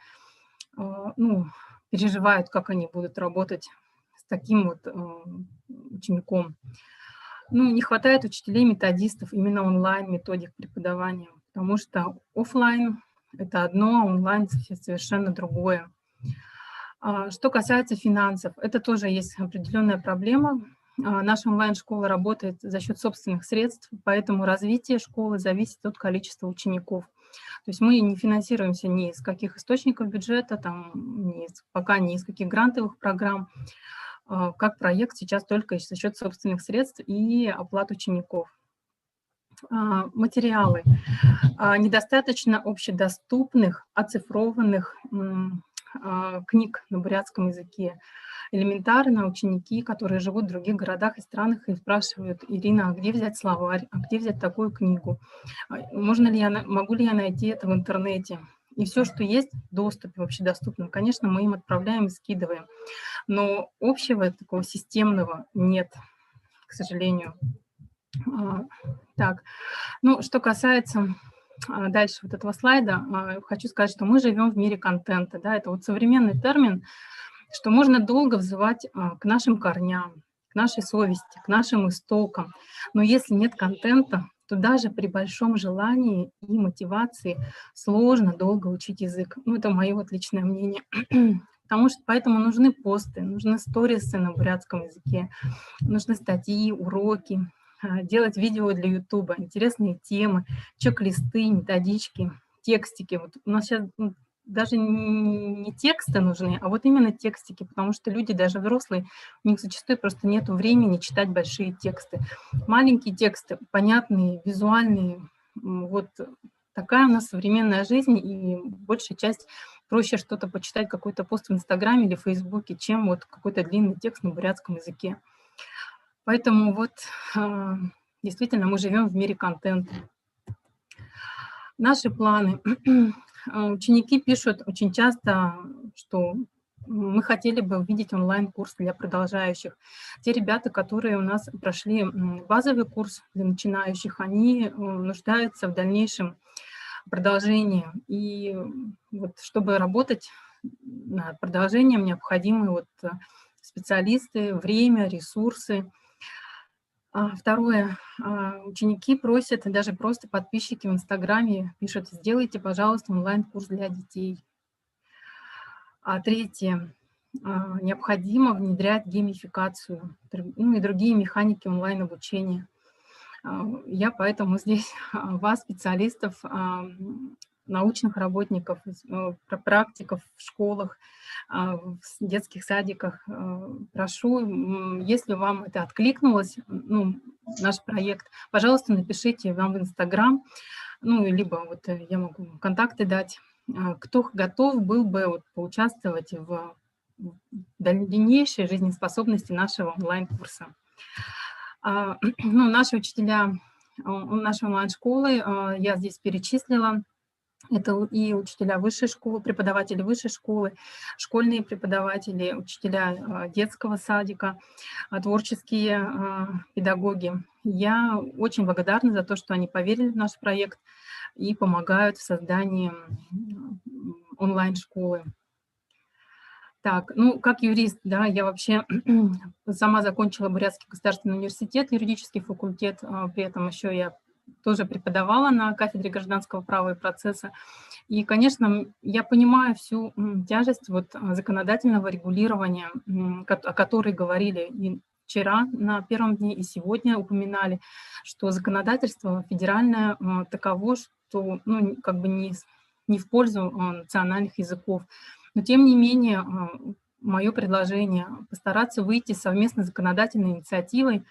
переживают, как они будут работать с таким вот учеником. Не хватает учителей-методистов, именно онлайн-методик преподавания, потому что офлайн это одно, а онлайн совершенно другое. Что касается финансов, это тоже есть определенная проблема. Наша онлайн-школа работает за счет собственных средств, поэтому развитие школы зависит от количества учеников. То есть мы не финансируемся ни из каких источников бюджета, пока ни из каких грантовых программ. Как проект сейчас только за счет собственных средств и оплат учеников. Материалы. Недостаточно общедоступных, оцифрованных книг на бурятском языке. Элементарно ученики, которые живут в других городах и странах, и спрашивают: Ирина, а где взять словарь, а где взять такую книгу? Могу ли я найти это в интернете? И все, что есть в доступе общедоступном, конечно, мы им отправляем и скидываем. Но общего такого системного нет, к сожалению. Так, ну, что касается дальше вот этого слайда, хочу сказать, что мы живем в мире контента. Да, это вот современный термин, что можно долго взывать к нашим корням, к нашей совести, к нашим истокам. Но если нет контента, то даже при большом желании и мотивации сложно долго учить язык. Ну, это мое вот личное мнение. Потому что поэтому нужны посты, нужны сторисы на бурятском языке, нужны статьи, уроки, делать видео для Ютуба, интересные темы, чек-листы, методички, текстики. Вот у нас сейчас даже не тексты нужны, а вот именно текстики, потому что люди, даже взрослые, у них зачастую просто нет времени читать большие тексты. Маленькие тексты, понятные, визуальные, вот такая у нас современная жизнь, и большая часть проще что-то почитать, какой-то пост в Инстаграме или в Фейсбуке, чем вот какой-то длинный текст на бурятском языке. Поэтому вот действительно мы живем в мире контента. Наши планы. Ученики пишут очень часто, что мы хотели бы увидеть онлайн-курс для продолжающих. Те ребята, которые у нас прошли базовый курс для начинающих, они нуждаются в дальнейшем продолжении. И вот чтобы работать над продолжением, необходимы вот специалисты, время, ресурсы. Второе. Ученики просят, даже просто подписчики в Инстаграме пишут: сделайте, пожалуйста, онлайн-курс для детей. Третье. Необходимо внедрять геймификацию, ну и другие механики онлайн-обучения. Я поэтому здесь вас, специалистов, научных работников, практиков в школах, в детских садиках, прошу, если вам это откликнулось, ну, наш проект, пожалуйста, напишите вам в Инстаграм, ну, либо вот я могу контакты дать, кто готов был бы вот поучаствовать в дальнейшей жизнеспособности нашего онлайн-курса. Ну, наши учителя нашей онлайн-школы, я здесь перечислила. Это и учителя высшей школы, преподаватели высшей школы, школьные преподаватели, учителя детского садика, творческие педагоги. Я очень благодарна за то, что они поверили в наш проект и помогают в создании онлайн-школы. Так, ну, как юрист, да, я вообще сама закончила Бурятский государственный университет, юридический факультет, при этом еще я тоже преподавала на кафедре гражданского права и процесса. И, конечно, я понимаю всю тяжесть вот законодательного регулирования, о которой говорили и вчера на первом дне, и сегодня упоминали, что законодательство федеральное таково, что ну, как бы не в пользу национальных языков. Но, тем не менее, мое предложение постараться выйти совместно с законодательной инициативой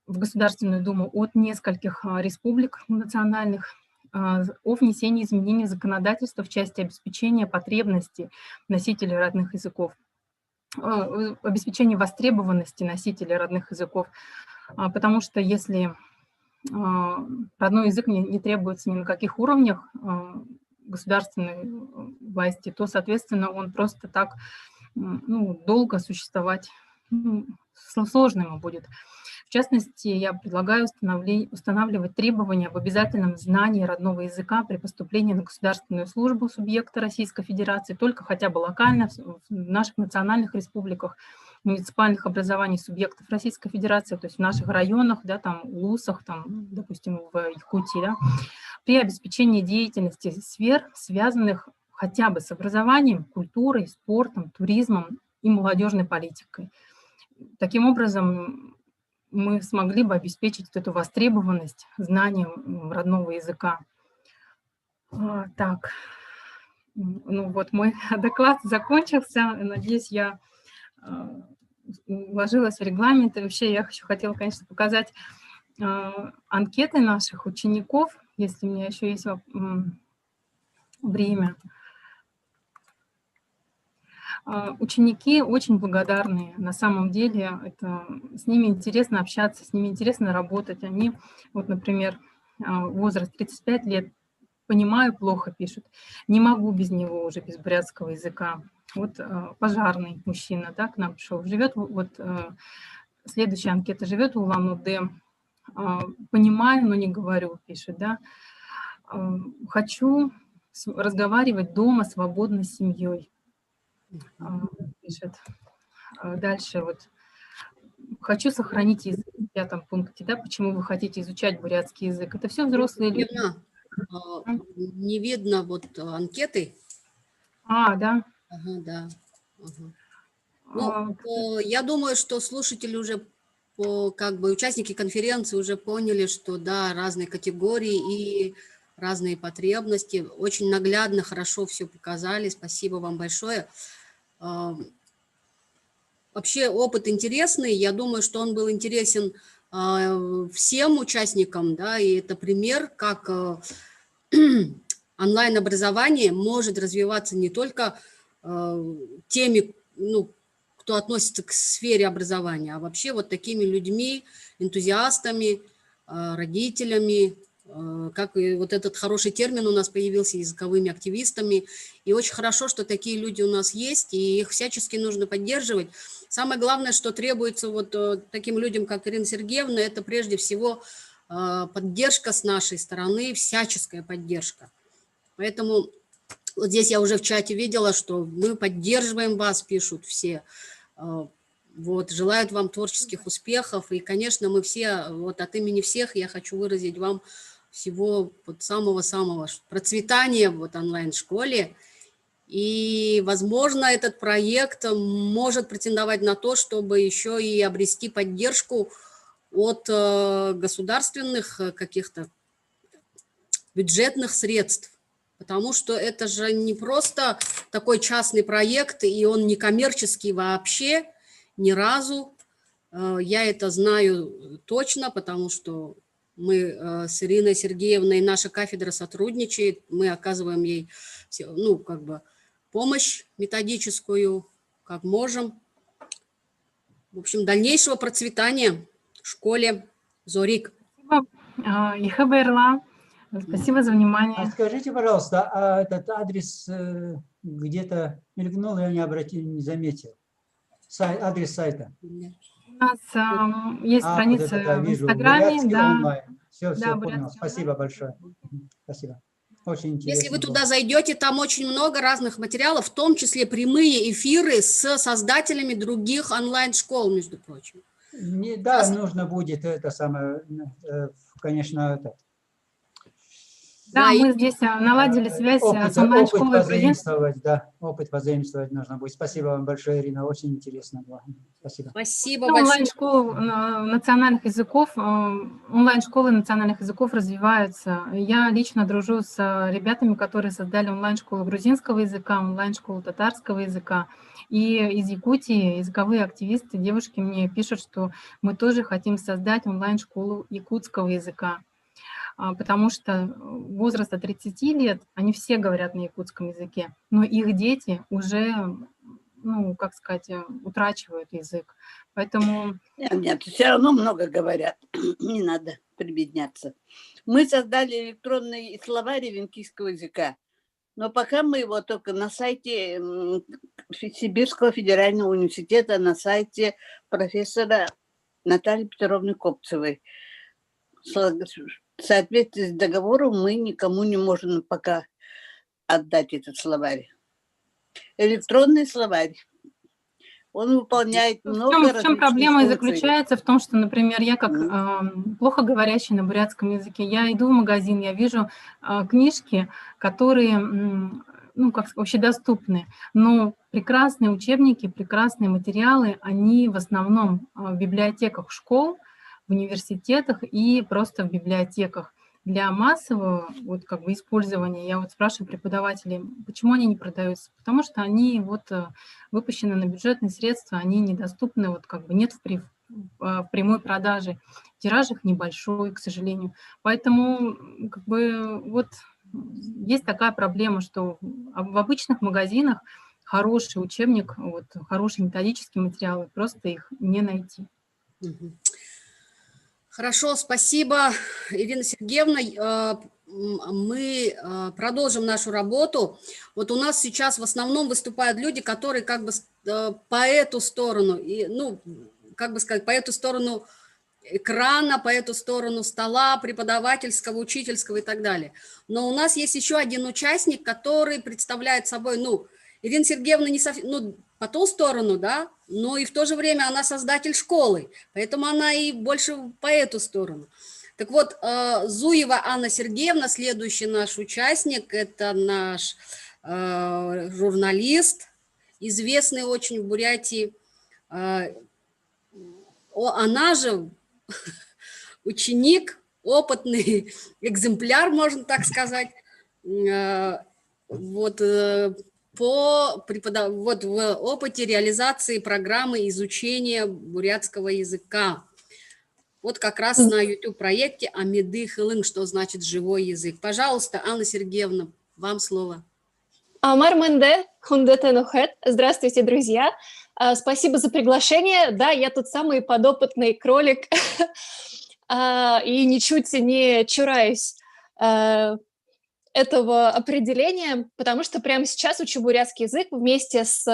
в Государственную Думу от нескольких республик национальных о внесении изменений в законодательство в части обеспечения потребностей носителей родных языков, обеспечения востребованности носителей родных языков, потому что если родной язык не требуется ни на каких уровнях государственной власти, то, соответственно, он просто так ну, долго существовать сложно ему будет. В частности, я предлагаю устанавливать требования об обязательном знании родного языка при поступлении на государственную службу субъекта Российской Федерации, только хотя бы локально в наших национальных республиках, муниципальных образований субъектов Российской Федерации, то есть в наших районах, да, там, Лусах, там, допустим, в Якутии, да, при обеспечении деятельности сфер, связанных хотя бы с образованием, культурой, спортом, туризмом и молодежной политикой. Таким образом, мы смогли бы обеспечить эту востребованность знанием родного языка. Так, ну вот мой доклад закончился. Надеюсь, я уложилась в регламент. И вообще я еще хотела, конечно, показать анкеты наших учеников, если у меня еще есть время. Ученики очень благодарные, на самом деле, с ними интересно общаться, с ними интересно работать. Они, вот, например, возраст 35 лет, понимаю, плохо пишут, не могу без него уже, без бурятского языка. Вот пожарный мужчина, да, к нам пришел, живет, вот следующая анкета, живет в Улан-Удэ, понимаю, но не говорю, пишет, да. Хочу разговаривать дома свободно с семьей. Пишет. Дальше вот. Хочу сохранить язык в 5 пункте, да, почему вы хотите изучать бурятский язык. Это все взрослые люди. Не видно вот анкеты. Да. Ага, да. Ага. Ну, я думаю, что слушатели уже, как бы участники конференции уже поняли, что да, разные категории и разные потребности. Очень наглядно, хорошо все показали. Спасибо вам большое. Вообще опыт интересный. Я думаю, что он был интересен всем участникам, да, и это пример, как онлайн-образование может развиваться не только теми, ну, кто относится к сфере образования, а вообще вот такими людьми, энтузиастами, родителями, как и вот этот хороший термин у нас появился, языковыми активистами. И очень хорошо, что такие люди у нас есть, и их всячески нужно поддерживать. Самое главное, что требуется вот таким людям, как Ирина Сергеевна, это прежде всего поддержка с нашей стороны, всяческая поддержка. Поэтому вот здесь я уже в чате видела, что мы поддерживаем вас, пишут все. Вот, желают вам творческих успехов. И, конечно, мы все, вот от имени всех я хочу выразить вам всего вот самого-самого процветания вот онлайн-школе. И, возможно, этот проект может претендовать на то, чтобы еще и обрести поддержку от государственных каких-то бюджетных средств. Потому что это же не просто такой частный проект, и он не коммерческий вообще, ни разу. Я это знаю точно, потому что мы с Ириной Сергеевной, наша кафедра сотрудничает, мы оказываем ей, ну, как бы, помощь методическую, как можем. В общем, дальнейшего процветания в школе Зорик. Спасибо за внимание. Скажите, пожалуйста, а этот адрес где-то мелькнул, я не заметил. Адрес сайта. У нас есть страница в Инстаграме. Да. Все, понял. Спасибо большое. Спасибо. Очень интересно. Если вы туда зайдете, там очень много разных материалов, в том числе прямые эфиры с создателями других онлайн-школ, между прочим. Да, нужно будет это самое, конечно, это. Да, мы здесь наладили связь с онлайн-школой. Опыт позаимствовать нужно будет. Спасибо вам большое, Ирина, очень интересно было. Спасибо. Спасибо большое. Онлайн-школы национальных языков развиваются. Я лично дружу с ребятами, которые создали онлайн-школу грузинского языка, онлайн-школу татарского языка. И из Якутии языковые активисты, девушки мне пишут, что мы тоже хотим создать онлайн-школу якутского языка. Потому что возраст от 30 лет, они все говорят на якутском языке, но их дети уже, ну, как сказать, утрачивают язык. Поэтому... Нет, все равно много говорят, не надо прибедняться. Мы создали электронный словарь венкийского языка, но пока мы его только на сайте Сибирского федерального университета, на сайте профессора Натальи Петровны Копцевой. В соответствии с договором мы никому не можем пока отдать этот словарь. Электронный словарь. Он выполняет В много чем различных проблема и функций. заключается? В том, что, например, я как плохо говорящий на бурятском языке, я иду в магазин, я вижу книжки, которые, ну, как сказать, общедоступны, но прекрасные учебники, прекрасные материалы, они в основном в библиотеках школ, в университетах и просто в библиотеках. Для массового вот как бы использования я вот спрашиваю преподавателей, почему они не продаются? Потому что они вот выпущены на бюджетные средства, они недоступны, вот как бы нет в прямой продаже. Тираж их небольшой, к сожалению. Поэтому как бы вот есть такая проблема, что в обычных магазинах хороший учебник, вот, хорошие методические материалы, просто их не найти. Хорошо, спасибо, Ирина Сергеевна. Мы продолжим нашу работу. Вот у нас сейчас в основном выступают люди, которые как бы по эту сторону, ну, как бы сказать, по эту сторону экрана, по эту сторону стола преподавательского, учительского и так далее. Но у нас есть еще один участник, который представляет собой, ну, Ирина Сергеевна не совсем, ну, по ту сторону, да, но и в то же время она создатель школы, поэтому она и больше по эту сторону. Так вот, Зуева Анна Сергеевна, следующий наш участник, это наш журналист, известный очень в Бурятии. Она же ученик, опытный экземпляр, можно так сказать, вот вот в опыте реализации программы изучения бурятского языка. Вот как раз на YouTube-проекте «Амиды Хылын», что значит «живой язык». Пожалуйста, Анна Сергеевна, вам слово. Амар Менде, Хундетенухет. Здравствуйте, друзья. Спасибо за приглашение. Да, я тот самый подопытный кролик и ничуть не чураюсь этого определения, потому что прямо сейчас учу бурятский язык вместе с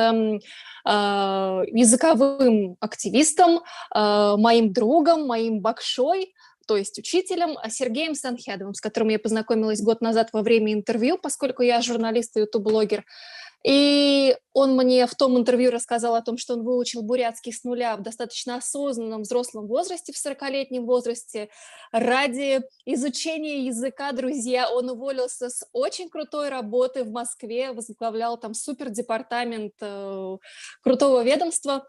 языковым активистом, моим другом, моим бакшой, то есть учителем Сергеем Санхядовым, с которым я познакомилась год назад во время интервью, поскольку я журналист и ютуб-блогер. И он мне в том интервью рассказал о том, что он выучил бурятский с нуля в достаточно осознанном взрослом возрасте, в 40-летнем возрасте. Ради изучения языка, друзья, он уволился с очень крутой работы в Москве, возглавлял там супердепартамент крутого ведомства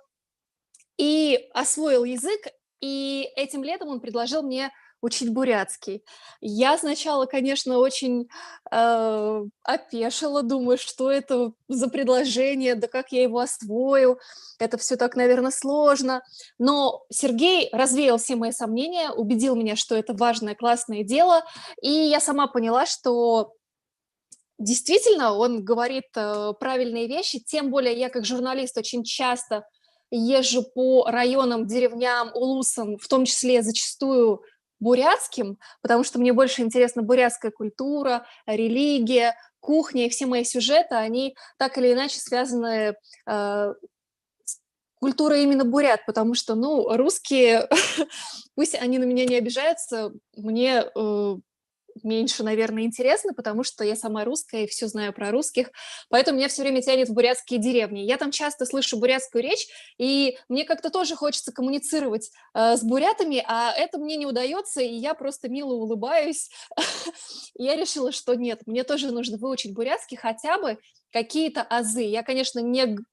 и освоил язык. И этим летом он предложил мне учить бурятский. Я сначала, конечно, очень опешила, думаю, что это за предложение, да как я его освою, это все так, наверное, сложно. Но Сергей развеял все мои сомнения, убедил меня, что это важное, классное дело, и я сама поняла, что действительно он говорит правильные вещи, тем более я как журналист очень часто езжу по районам, деревням, улусам, в том числе зачастую бурятским, потому что мне больше интересна бурятская культура, религия, кухня, и все мои сюжеты, они так или иначе связаны с культурой именно бурят, потому что, ну, русские, пусть они на меня не обижаются, мне меньше, наверное, интересно, потому что я сама русская и все знаю про русских, поэтому меня все время тянет в бурятские деревни. Я там часто слышу бурятскую речь, и мне как-то тоже хочется коммуницировать с бурятами, а это мне не удается, и я просто мило улыбаюсь. Я решила, что нет, мне тоже нужно выучить бурятский хотя бы какие-то азы. Я, конечно, не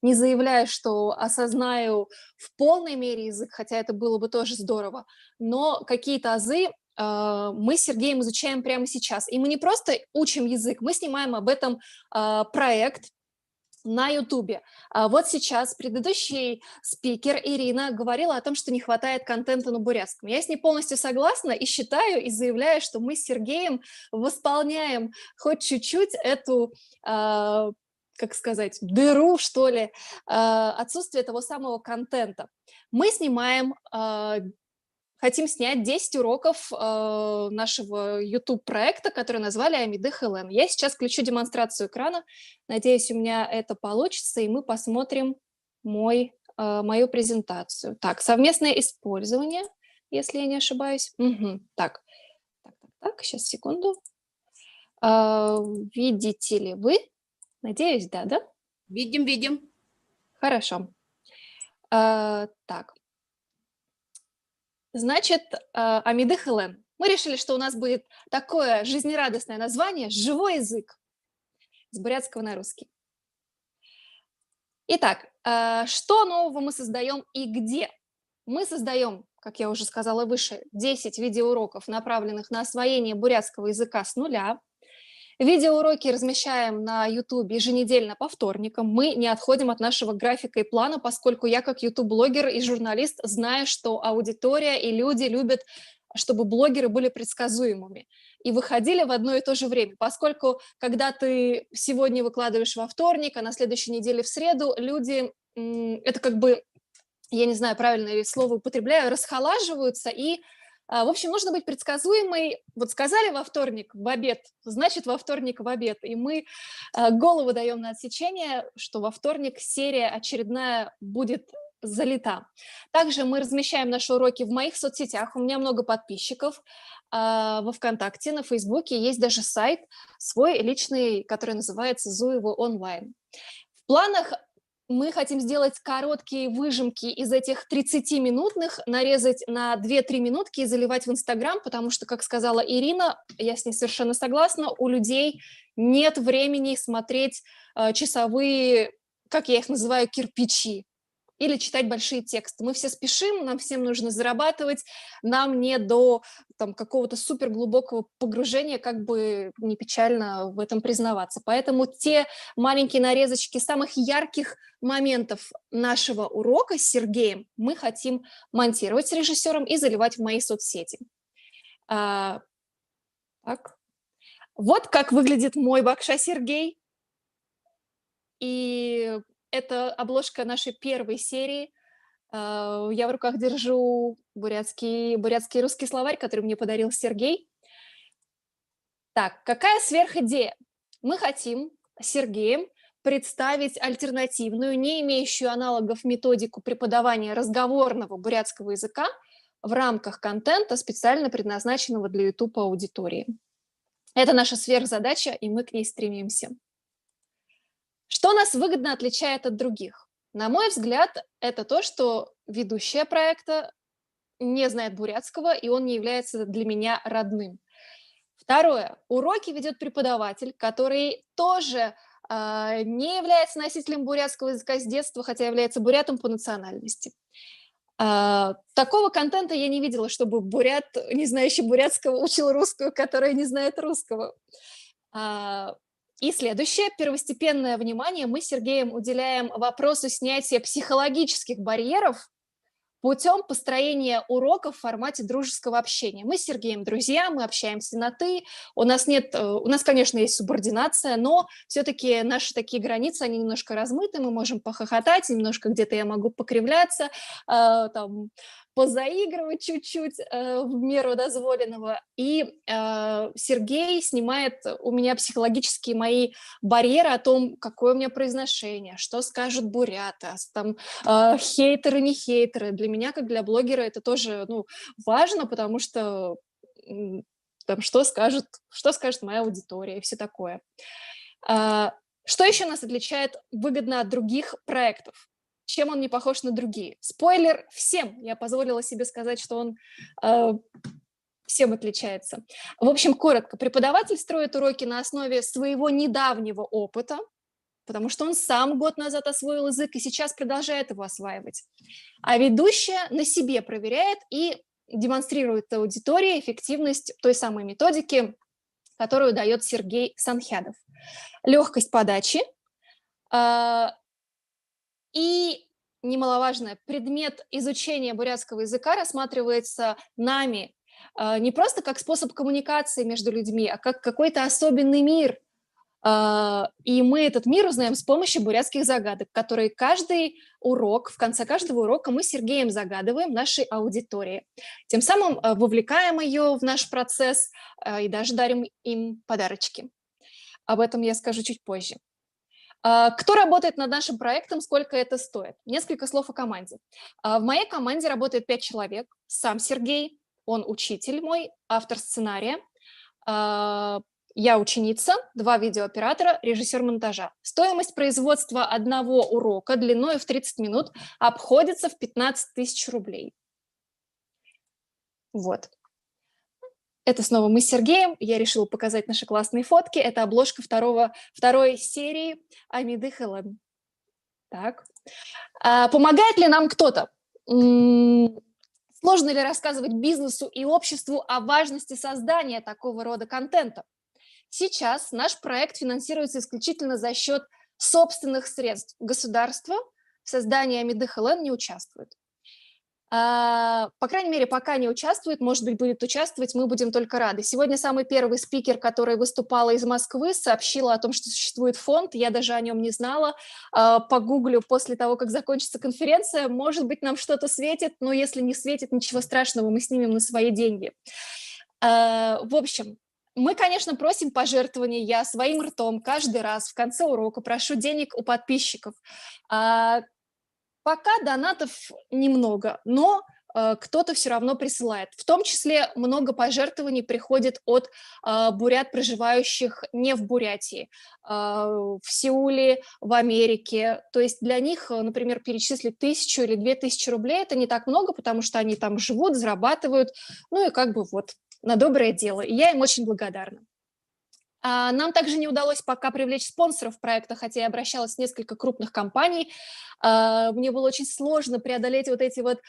заявляю, что осознаю в полной мере язык, хотя это было бы тоже здорово, но какие-то азы мы с Сергеем изучаем прямо сейчас. И мы не просто учим язык, мы снимаем об этом проект на Ютубе. Вот сейчас предыдущий спикер Ирина говорила о том, что не хватает контента на бурятском. Я с ней полностью согласна и считаю, и заявляю, что мы с Сергеем восполняем хоть чуть-чуть эту, как сказать, дыру, что ли, отсутствие того самого контента. Мы снимаем... Хотим снять 10 уроков нашего YouTube-проекта, который назвали «Амиды Хылын». Я сейчас включу демонстрацию экрана. Надеюсь, у меня это получится, и мы посмотрим мою презентацию. Так, совместное использование, если я не ошибаюсь. Угу. Так, сейчас, секунду. Видите ли вы? Надеюсь, да? Видим. Хорошо. Так. Значит, Амиды Хелен. Мы решили, что у нас будет такое жизнерадостное название «Живой язык» с бурятского на русский. Итак, что нового мы создаем и где? Мы создаем, как я уже сказала выше, 10 видеоуроков, направленных на освоение бурятского языка с нуля. Видеоуроки размещаем на YouTube еженедельно по вторникам. Мы не отходим от нашего графика и плана, поскольку я, как YouTube-блогер и журналист, знаю, что аудитория и люди любят, чтобы блогеры были предсказуемыми и выходили в одно и то же время. Поскольку, когда ты сегодня выкладываешь во вторник, а на следующей неделе в среду, люди, это как бы, я не знаю, правильное ли слово употребляю, расхолаживаются и... В общем, нужно быть предсказуемой. Вот сказали во вторник в обед, значит во вторник в обед. И мы голову даем на отсечение, что во вторник серия очередная будет залита. Также мы размещаем наши уроки в моих соцсетях. У меня много подписчиков во ВКонтакте, на Фейсбуке. Есть даже сайт свой личный, который называется Зуева онлайн. В планах мы хотим сделать короткие выжимки из этих 30-минутных, нарезать на 2-3 минутки и заливать в Инстаграм, потому что, как сказала Ирина, я с ней совершенно согласна, у людей нет времени смотреть часовые, как я их называю, кирпичи, или читать большие тексты. Мы все спешим, нам всем нужно зарабатывать, нам не до какого-то суперглубокого погружения, как бы не печально в этом признаваться. Поэтому те маленькие нарезочки самых ярких моментов нашего урока с Сергеем мы хотим монтировать с режиссером и заливать в мои соцсети. Так. Вот как выглядит мой Бакша Сергей. И это обложка нашей первой серии. Я в руках держу бурятский русский словарь, который мне подарил Сергей. Так, какая сверхидея? Мы хотим с Сергеем представить альтернативную, не имеющую аналогов методику преподавания разговорного бурятского языка в рамках контента, специально предназначенного для YouTube аудитории. Это наша сверхзадача, и мы к ней стремимся. Что нас выгодно отличает от других? На мой взгляд, это то, что ведущая проекта не знает бурятского, и он не является для меня родным. Второе. Уроки ведет преподаватель, который тоже не является носителем бурятского языка с детства, хотя является бурятом по национальности. Такого контента я не видела, чтобы бурят, не знающий бурятского, учил русскую, которая не знает русского. И следующее, первостепенное внимание мы с Сергеем уделяем вопросу снятия психологических барьеров путем построения уроков в формате дружеского общения. Мы с Сергеем друзья, мы общаемся на «ты», у нас, конечно, есть субординация, но все-таки наши такие границы, они немножко размыты, мы можем похохотать, немножко где-то я могу покривляться, позаигрывать чуть-чуть в меру дозволенного. И Сергей снимает у меня психологические мои барьеры о том, какое у меня произношение, что скажут буряты, хейтеры, не хейтеры. Для меня, как для блогера, это тоже важно, потому что что скажет моя аудитория и все такое. Что еще нас отличает выгодно от других проектов? Чем он не похож на другие? Спойлер всем. Я позволила себе сказать, что он всем отличается. В общем, коротко. Преподаватель строит уроки на основе своего недавнего опыта, потому что он сам год назад освоил язык и сейчас продолжает его осваивать. А ведущая на себе проверяет и демонстрирует аудитории эффективность той самой методики, которую дает Сергей Санхядов. Легкость подачи. И немаловажно, предмет изучения бурятского языка рассматривается нами не просто как способ коммуникации между людьми, а как какой-то особенный мир. И мы этот мир узнаем с помощью бурятских загадок, которые в конце каждого урока мы с Сергеем загадываем нашей аудитории. Тем самым вовлекаем ее в наш процесс и даже дарим им подарочки. Об этом я скажу чуть позже. Кто работает над нашим проектом, сколько это стоит? Несколько слов о команде. В моей команде работает 5 человек. Сам Сергей, он учитель мой, автор сценария. Я ученица, 2 видеооператора, режиссер монтажа. Стоимость производства одного урока длиной в 30 минут обходится в 15 тысяч рублей. Вот. Это снова мы с Сергеем. Я решила показать наши классные фотки. Это обложка второй серии Амиды Хелен. Так. Помогает ли нам кто-то? Сложно ли рассказывать бизнесу и обществу о важности создания такого рода контента? Сейчас наш проект финансируется исключительно за счет собственных средств. Государство в создании Амиды Хелен не участвует. По крайней мере, пока не участвует, может быть, будет участвовать, мы будем только рады. Сегодня самый первый спикер, который выступала из Москвы, сообщила о том, что существует фонд, я даже о нем не знала. Погуглю после того, как закончится конференция, может быть, нам что-то светит, но если не светит, ничего страшного, мы снимем на свои деньги. В общем, мы, конечно, просим пожертвований, я своим ртом каждый раз в конце урока прошу денег у подписчиков. Пока донатов немного, но кто-то все равно присылает. В том числе много пожертвований приходит от бурят, проживающих не в Бурятии, в Сеуле, в Америке. То есть для них, например, перечислить 1000 или 2000 рублей – это не так много, потому что они там живут, зарабатывают, ну и как бы вот на доброе дело. И я им очень благодарна. Нам также не удалось пока привлечь спонсоров проекта, хотя я обращалась в несколько крупных компаний. Мне было очень сложно преодолеть вот эти вот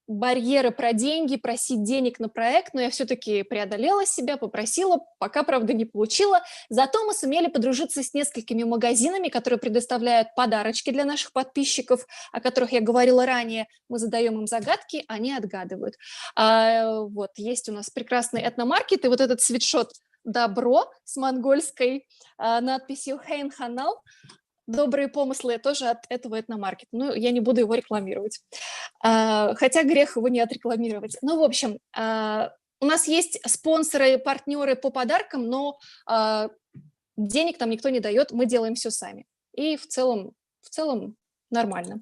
барьеры про деньги, просить денег на проект, но я все-таки преодолела себя, попросила, пока, правда, не получила. Зато мы сумели подружиться с несколькими магазинами, которые предоставляют подарочки для наших подписчиков, о которых я говорила ранее. Мы задаем им загадки, они отгадывают. Вот, есть у нас прекрасный этномаркет, и вот этот свитшот «Добро» с монгольской надписью «Хейн Ханал». Добрые помыслы тоже от этого этномаркета. Ну, я не буду его рекламировать. Хотя грех его не отрекламировать. Ну, в общем, у нас есть спонсоры, партнеры по подаркам, но денег там никто не дает, мы делаем все сами. И в целом нормально.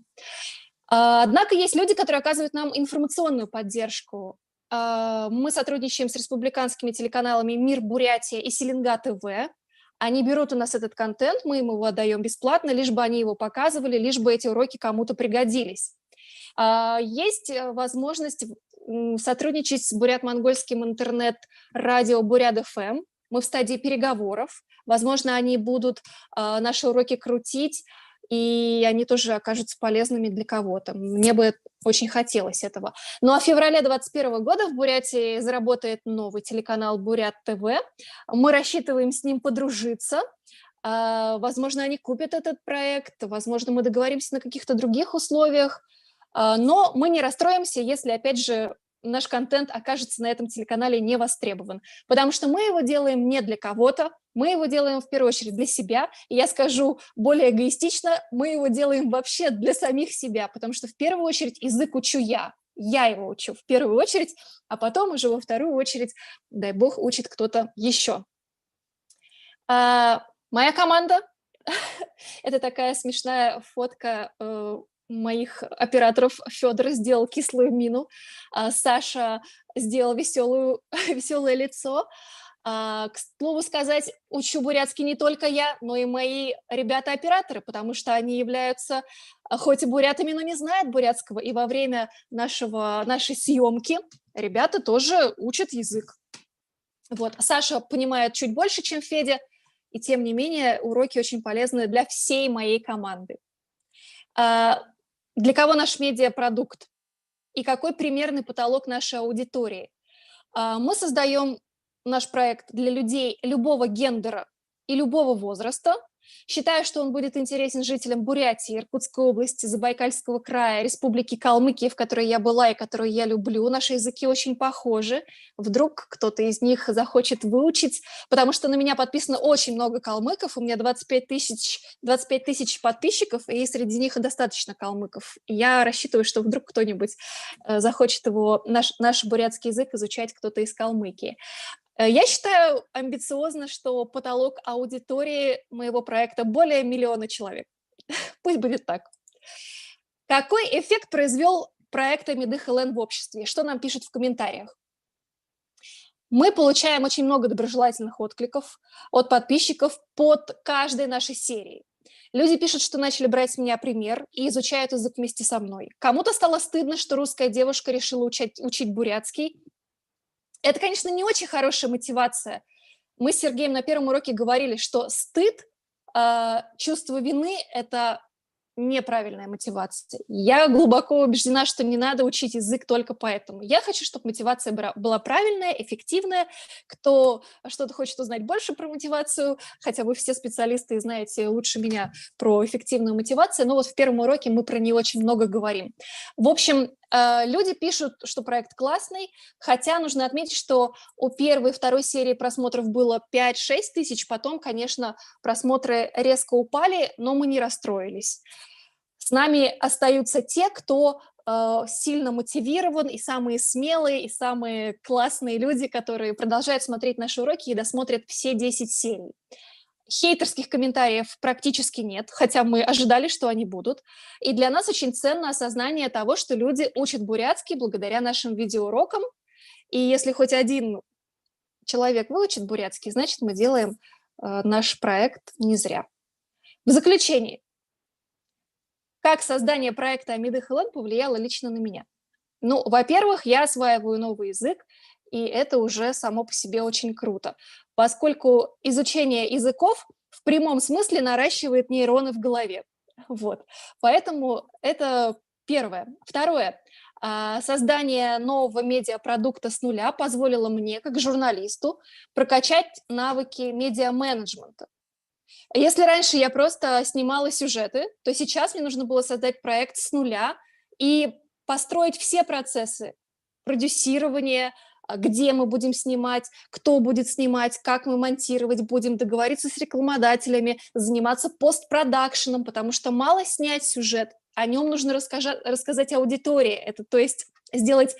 Однако есть люди, которые оказывают нам информационную поддержку. Мы сотрудничаем с республиканскими телеканалами «Мир Бурятия» и «Селенга ТВ». Они берут у нас этот контент, мы им его отдаем бесплатно, лишь бы они его показывали, лишь бы эти уроки кому-то пригодились. Есть возможность сотрудничать с бурят-монгольским интернет-радио Бурят-ФМ. Мы в стадии переговоров. Возможно, они будут наши уроки крутить, и они тоже окажутся полезными для кого-то. Мне бы очень хотелось этого. Ну а в феврале 2021 года в Бурятии заработает новый телеканал Бурят ТВ. Мы рассчитываем с ним подружиться. Возможно, они купят этот проект, возможно, мы договоримся на каких-то других условиях. Но мы не расстроимся, если, опять же, наш контент окажется на этом телеканале не востребован. Потому что мы его делаем не для кого-то, мы его делаем в первую очередь для себя. И я скажу более эгоистично, мы его делаем вообще для самих себя, потому что в первую очередь язык учу я. Я его учу в первую очередь, а потом уже во вторую очередь, дай бог, учит кто-то еще. Моя команда – это такая смешная фотка моих операторов. Федор сделал кислую мину, Саша сделал веселое лицо. К слову сказать, учу бурятский не только я, но и мои ребята-операторы, потому что они являются хоть и бурятами, но не знают бурятского. И во время нашей съемки ребята тоже учат язык. Вот. Саша понимает чуть больше, чем Федя, и тем не менее уроки очень полезны для всей моей команды. Для кого наш медиапродукт и какой примерный потолок нашей аудитории? Мы создаем наш проект для людей любого гендера и любого возраста. Считаю, что он будет интересен жителям Бурятии, Иркутской области, Забайкальского края, Республики Калмыкия, в которой я была и которую я люблю. Наши языки очень похожи. Вдруг кто-то из них захочет выучить, потому что на меня подписано очень много калмыков. У меня 25 тысяч подписчиков, и среди них достаточно калмыков. И я рассчитываю, что вдруг кто-нибудь захочет наш бурятский язык изучать, кто-то из Калмыкии. Я считаю амбициозно, что потолок аудитории моего проекта более 1 миллиона человек. Пусть будет так. Какой эффект произвел проект Амиды Хелен в обществе? Что нам пишут в комментариях? Мы получаем очень много доброжелательных откликов от подписчиков под каждой нашей серией. Люди пишут, что начали брать с меня пример и изучают язык вместе со мной. Кому-то стало стыдно, что русская девушка решила учить бурятский. Это, конечно, не очень хорошая мотивация. Мы с Сергеем на первом уроке говорили, что стыд, чувство вины – это неправильная мотивация. Я глубоко убеждена, что не надо учить язык только поэтому. Я хочу, чтобы мотивация была правильная, эффективная. Кто что-то хочет узнать больше про мотивацию, хотя вы все специалисты и знаете лучше меня про эффективную мотивацию, но вот в первом уроке мы про нее очень много говорим. В общем, люди пишут, что проект классный, хотя нужно отметить, что у первой и второй серии просмотров было 5-6 тысяч, потом, конечно, просмотры резко упали, но мы не расстроились. С нами остаются те, кто сильно мотивирован, и самые смелые, и самые классные люди, которые продолжают смотреть наши уроки и досмотрят все 10 серий. Хейтерских комментариев практически нет, хотя мы ожидали, что они будут. И для нас очень ценно осознание того, что люди учат бурятский благодаря нашим видеоурокам. И если хоть один человек выучит бурятский, значит, мы делаем наш проект не зря. В заключение. Как создание проекта Амиды Хелен повлияло лично на меня? Ну, во-первых, я осваиваю новый язык, и это уже само по себе очень круто, поскольку изучение языков в прямом смысле наращивает нейроны в голове. Вот. Поэтому это первое. Второе. Создание нового медиапродукта с нуля позволило мне, как журналисту, прокачать навыки медиа-менеджмента. Если раньше я просто снимала сюжеты, то сейчас мне нужно было создать проект с нуля и построить все процессы продюсирования, где мы будем снимать, кто будет снимать, как мы монтировать будем, договориться с рекламодателями, заниматься постпродакшеном, потому что мало снять сюжет, о нем нужно рассказать аудитории, это, то есть сделать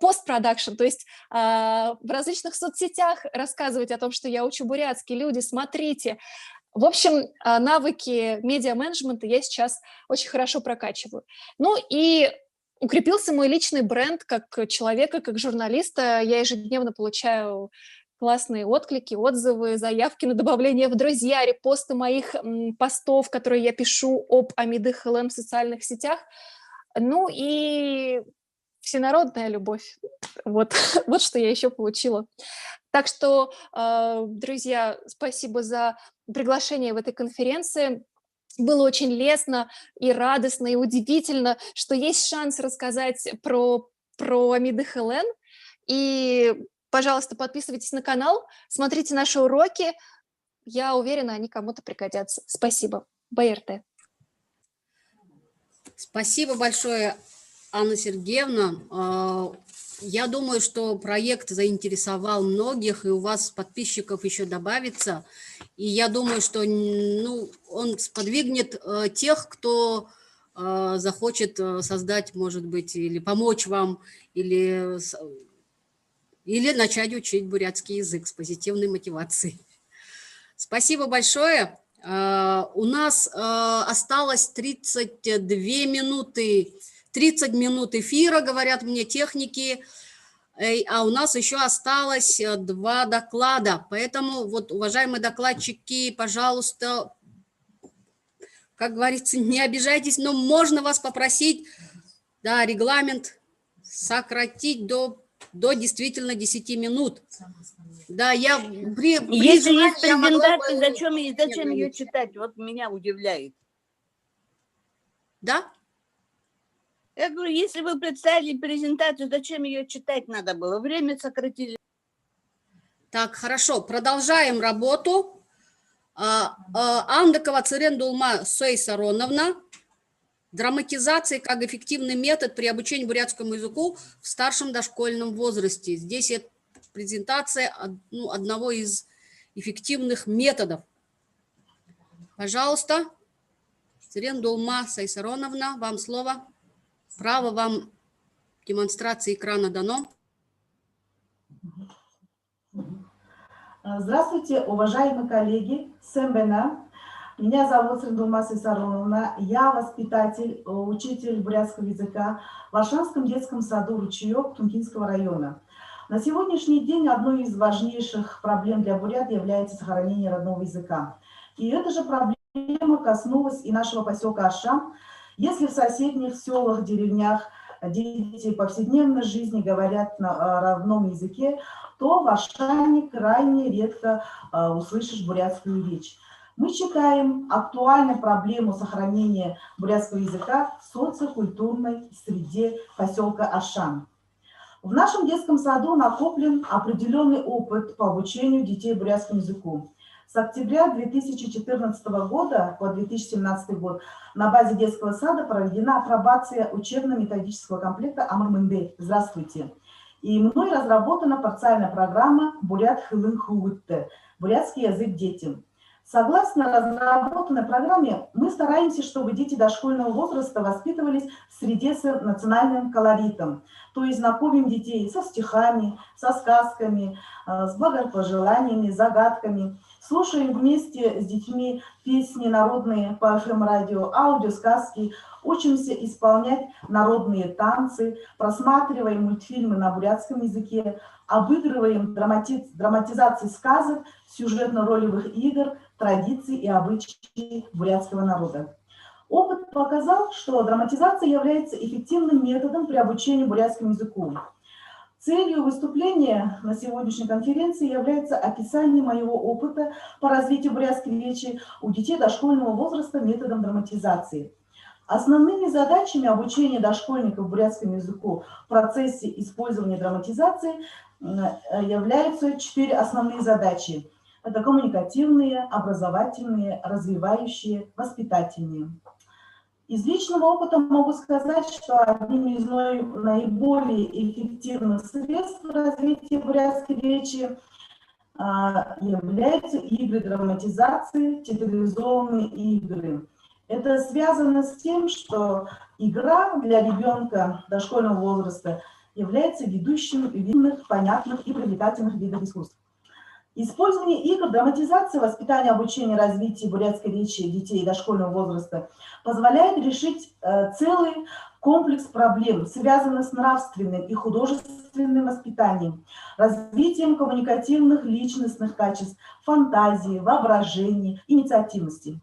постпродакшн, то есть в различных соцсетях рассказывать о том, что я учу бурятский, люди, смотрите. В общем, навыки медиа-менеджмента я сейчас очень хорошо прокачиваю. Ну и укрепился мой личный бренд как человека, как журналиста. Я ежедневно получаю классные отклики, отзывы, заявки на добавление в друзья, репосты моих постов, которые я пишу об Амиды Хелен в социальных сетях. Ну и всенародная любовь. Вот, вот что я еще получила. Так что, друзья, спасибо за приглашение в этой конференции. Было очень лестно и радостно, и удивительно, что есть шанс рассказать про Амиды Хелен. И, пожалуйста, подписывайтесь на канал, смотрите наши уроки. Я уверена, они кому-то пригодятся. Спасибо. БРТ. Спасибо большое, Анна Сергеевна. Я думаю, что проект заинтересовал многих, и у вас подписчиков еще добавится. И я думаю, что он сподвигнет тех, кто захочет создать, может быть, или помочь вам, или начать учить бурятский язык с позитивной мотивацией. Спасибо большое. У нас осталось 30 минут эфира, говорят мне техники, а у нас еще осталось 2 доклада. Поэтому, вот, уважаемые докладчики, пожалуйста, как говорится, не обижайтесь, но можно вас попросить, да, регламент сократить до действительно 10 минут. Да, я Если есть презентация, зачем ее читать? Вот меня удивляет. Да? Я говорю, если вы представили презентацию, зачем ее читать надо было? Время сократили. Так, хорошо, продолжаем работу. Андакова Цирендулма Сойсароновна. Драматизация как эффективный метод при обучении бурятскому языку в старшем дошкольном возрасте. Здесь это презентация одного из эффективных методов. Пожалуйста, Цирендулма Сойсароновна, вам слово. Право вам демонстрации экрана дано. Здравствуйте, уважаемые коллеги. Сэмбена. Меня зовут Цирендулма Сойсароновна. Я воспитатель, учитель бурятского языка в Аршанском детском саду «Ручеек» Тункинского района. На сегодняшний день одной из важнейших проблем для бурят является сохранение родного языка. И эта же проблема коснулась и нашего поселка Ашан. Если в соседних селах, деревнях дети повседневной жизни говорят на родном языке, то в Ашане крайне редко услышишь бурятскую речь. Мы считаем актуальной проблему сохранения бурятского языка в социокультурной среде поселка Ашан. В нашем детском саду накоплен определенный опыт по обучению детей бурятскому языку. С октября 2014 года по 2017 год на базе детского сада проведена апробация учебно-методического комплекта Амр-Мынбей. Здравствуйте. И мной разработана парциальная программа «Бурят хылын хувытты» – бурятский язык детям. Согласно разработанной программе, мы стараемся, чтобы дети дошкольного возраста воспитывались в среде с национальным колоритом. То есть знакомим детей со стихами, со сказками, с благопожеланиями, загадками. Слушаем вместе с детьми песни народные по ФМ-радио, аудиосказки, учимся исполнять народные танцы, просматриваем мультфильмы на бурятском языке, обыгрываем драматизации сказок, сюжетно-ролевых игр, традиций и обычаи бурятского народа. Опыт показал, что драматизация является эффективным методом при обучении бурятскому языку. Целью выступления на сегодняшней конференции является описание моего опыта по развитию бурятской речи у детей дошкольного возраста методом драматизации. Основными задачами обучения дошкольников бурятскому языку в процессе использования драматизации являются 4 основные задачи. Это коммуникативные, образовательные, развивающие, воспитательные. Из личного опыта могу сказать, что одним из наиболее эффективных средств развития бурятской речи являются игры драматизации, театрализованные игры. Это связано с тем, что игра для ребенка дошкольного возраста является ведущим видных, понятных и привлекательных видов искусств. Использование игр, драматизация, воспитание, обучение, развитие бурятской речи детей дошкольного возраста позволяет решить целый комплекс проблем, связанных с нравственным и художественным воспитанием, развитием коммуникативных личностных качеств, фантазии, воображения, инициативности.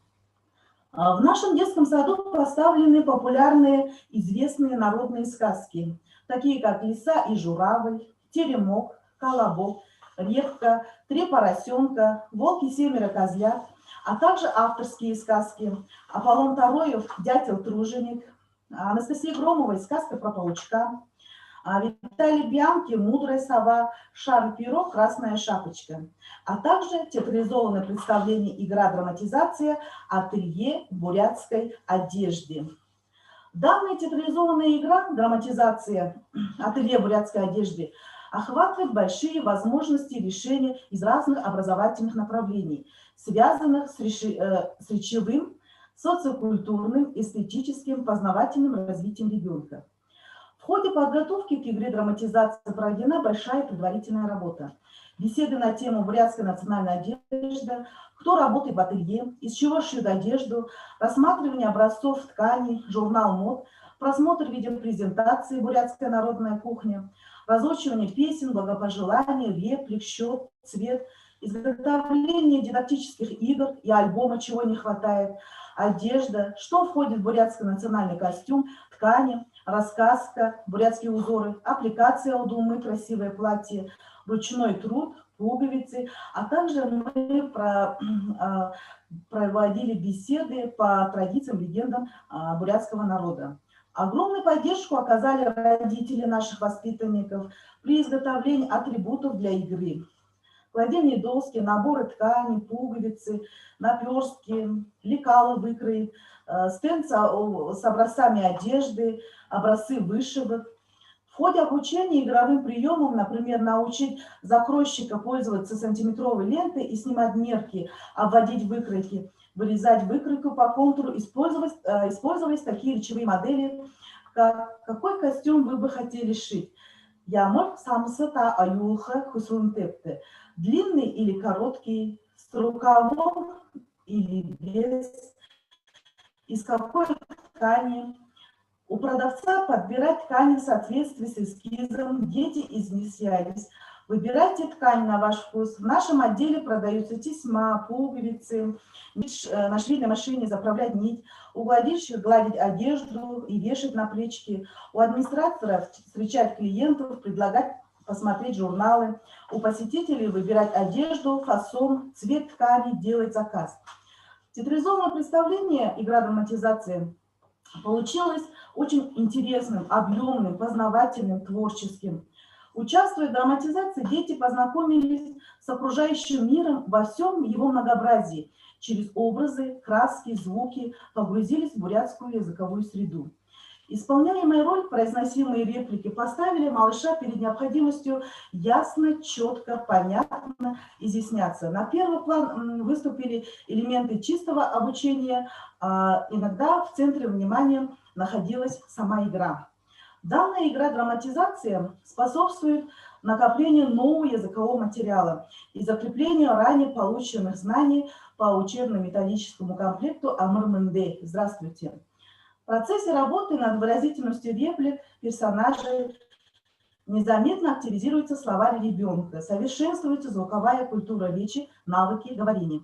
В нашем детском саду поставлены популярные известные народные сказки, такие как «Лиса и журавль», «Теремок», «Колобок», «Репка», «Три поросенка», «Волк и 7 козлят», а также авторские сказки Аполлон Тароев «Дятел-труженик», Анастасии Громовой «Сказка про паучка», Виталий Бианки «Мудрая сова», Шарль-Перо «Красная шапочка», а также театрализованное представление «Игра-драматизация. Ателье бурятской одежды». Данная театрализованная игра «Драматизация. Ателье бурятской одежды» охватывает большие возможности решения из разных образовательных направлений, связанных с речевым, социокультурным, эстетическим, познавательным развитием ребенка. В ходе подготовки к игре драматизации проведена большая предварительная работа. Беседы на тему бурятская национальная одежда, кто работает в ателье, из чего шьют одежду, рассматривание образцов тканей, журнал мод, просмотр видеопрезентации «Бурятская народная кухня», разучивание песен, благопожеланий, реплик, счет, цвет, изготовление дидактических игр и альбома «Чего не хватает», одежда, что входит в бурятский национальный костюм, ткани, рассказка, бурятские узоры, аппликация удумы, красивое платье, ручной труд, пуговицы, а также мы проводили беседы по традициям, легендам бурятского народа. Огромную поддержку оказали родители наших воспитанников при изготовлении атрибутов для игры. Кладение доски, наборы ткани, пуговицы, наперстки, лекала выкроить, стенд с образцами одежды, образцы вышивок. В ходе обучения игровым приемам, например, научить закройщика пользоваться сантиметровой лентой и снимать мерки, обводить выкройки, вырезать выкройку по контуру, использовать такие речевые модели, как «Какой костюм вы бы хотели шить?» «Ямор самсата аюлха хусунтепте» – длинный или короткий, с рукавом или без, из какой ткани, У продавца подбирать ткани в соответствии с эскизом, дети изъяснялись. Выбирайте ткань на ваш вкус. В нашем отделе продаются тесьма, пуговицы, на швейной машине заправлять нить, у гладильщика гладить одежду и вешать на плечики, у администраторов встречать клиентов, предлагать посмотреть журналы, у посетителей выбирать одежду, фасон, цвет ткани, делать заказ. Театрализованное представление «Игра драматизации» получилось очень интересным, объемным, познавательным, творческим. Участвуя в драматизации, дети познакомились с окружающим миром во всем его многообразии. Через образы, краски, звуки погрузились в бурятскую языковую среду. Исполняемая роль, произносимые реплики поставили малыша перед необходимостью ясно, четко, понятно изъясняться. На первый план выступили элементы чистого обучения, а иногда в центре внимания находилась сама игра. Данная игра драматизация способствует накоплению нового языкового материала и закреплению ранее полученных знаний по учебно-методическому комплекту Амыр-Мынде. Здравствуйте. В процессе работы над выразительностью реплик персонажей незаметно активизируется словарь ребенка, совершенствуется звуковая культура речи, навыки говорения.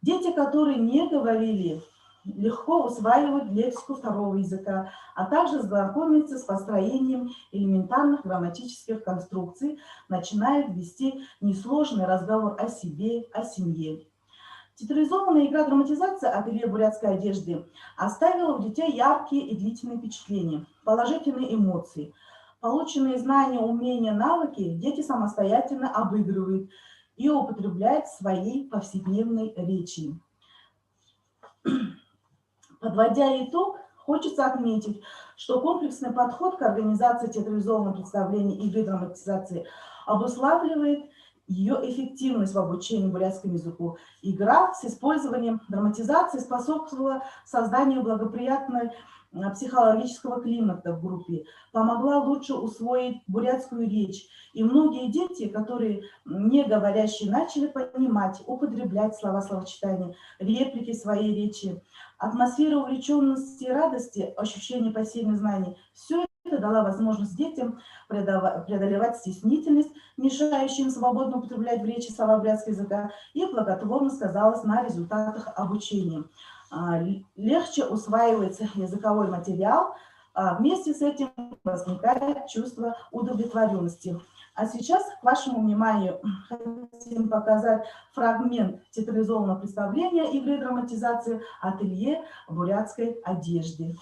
Дети, которые не говорили, легко усваивают лексику второго языка, а также знакомятся с построением элементарных грамматических конструкций, начинают вести несложный разговор о себе, о семье. Театрализованная игра драматизация ателье бурятской одежды оставила у детей яркие и длительные впечатления, положительные эмоции. Полученные знания, умения, навыки дети самостоятельно обыгрывают и употребляют в своей повседневной речи. Подводя итог, хочется отметить, что комплексный подход к организации театрализованного представления игры драматизации обуславливает ее эффективность в обучении бурятскому языку. Игра с использованием драматизации способствовала созданию благоприятного психологического климата в группе, помогла лучше усвоить бурятскую речь. И многие дети, которые не говорящие, начали понимать, употреблять слова-словочитания, реплики своей речи. Атмосфера увлеченности и радости, ощущение посильных знаний – все это дало возможность детям преодолевать стеснительность, мешающую им свободно употреблять в речи слова бурятского языка, и благотворно сказалось на результатах обучения. Легче усваивается языковой материал, вместе с этим возникает чувство удовлетворенности. А сейчас, к вашему вниманию, хотим показать фрагмент театрализованного представления игры драматизации ателье бурятской одежды.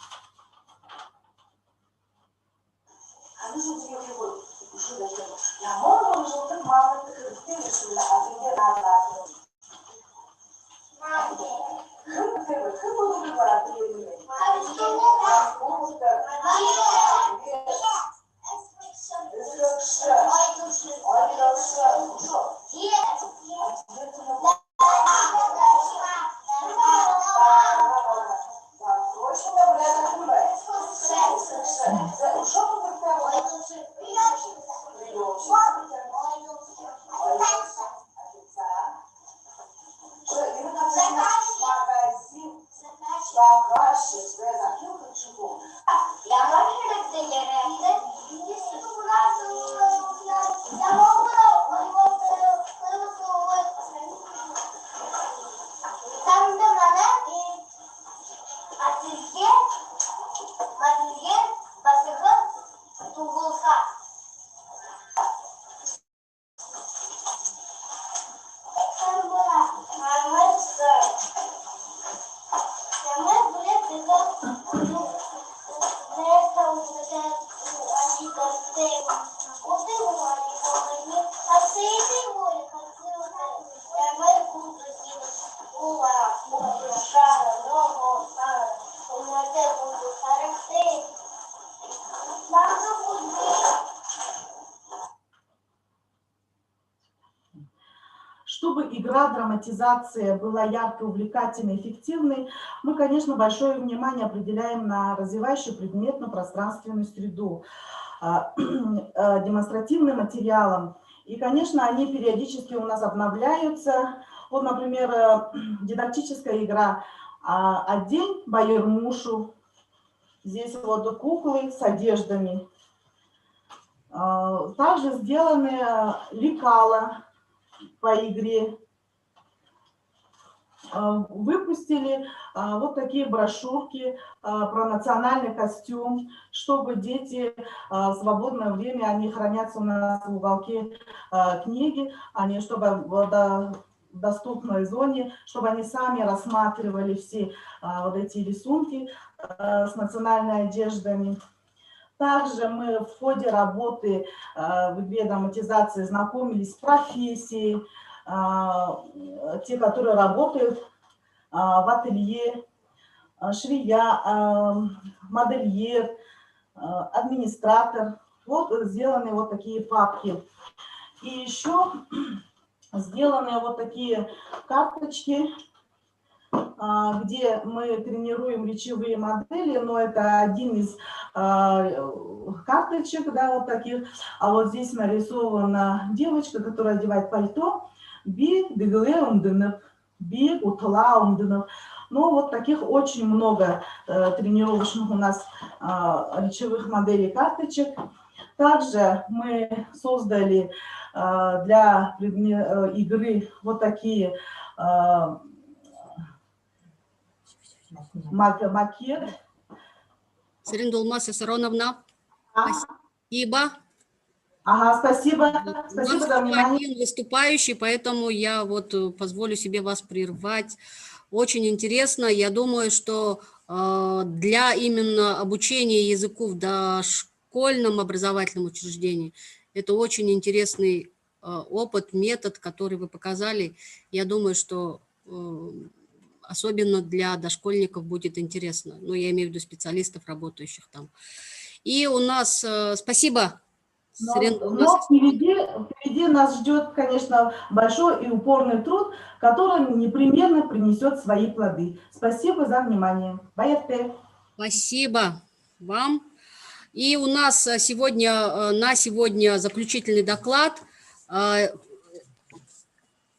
Чтобы игра, драматизация была яркой, увлекательной, эффективной, мы, конечно, большое внимание определяем на развивающую предметно-пространственную среду, демонстративным материалом. И, конечно, они периодически у нас обновляются. Вот, например, дидактическая игра «Одень байырмушу», Здесь вот куклы с одеждами. Также сделаны лекала по игре. Выпустили вот такие брошюрки про национальный костюм, чтобы дети в свободное время, они хранятся у нас в уголке книги, они чтобы в доступной зоне, чтобы они сами рассматривали все вот эти рисунки с национальными одеждами. Также мы в ходе работы в игре драматизации знакомились с профессией, те, которые работают в ателье, швея, модельер, администратор. Вот сделаны вот такие папки. И еще сделаны вот такие карточки, где мы тренируем речевые модели, но это один из карточек, да, вот таких. А вот здесь нарисована девочка, которая одевает пальто. Би, деглеунденов, би, утлаунденов. Ну, вот таких очень много тренировочных у нас речевых моделей карточек. Также мы создали для игры вот такие макеты. Сариндулмаса Сароновна, спасибо. Ага, спасибо. Спасибо за внимание. Один выступающий, поэтому я вот позволю себе вас прервать. Очень интересно. Я думаю, что для именно обучения языку в дошкольном образовательном учреждении это очень интересный опыт, метод, который вы показали. Я думаю, что особенно для дошкольников будет интересно. Ну, я имею в виду специалистов, работающих там. И у нас спасибо. Но впереди нас ждет, конечно, большой и упорный труд, который непременно принесет свои плоды. Спасибо за внимание. Байерте. Спасибо вам. И у нас на сегодня заключительный доклад.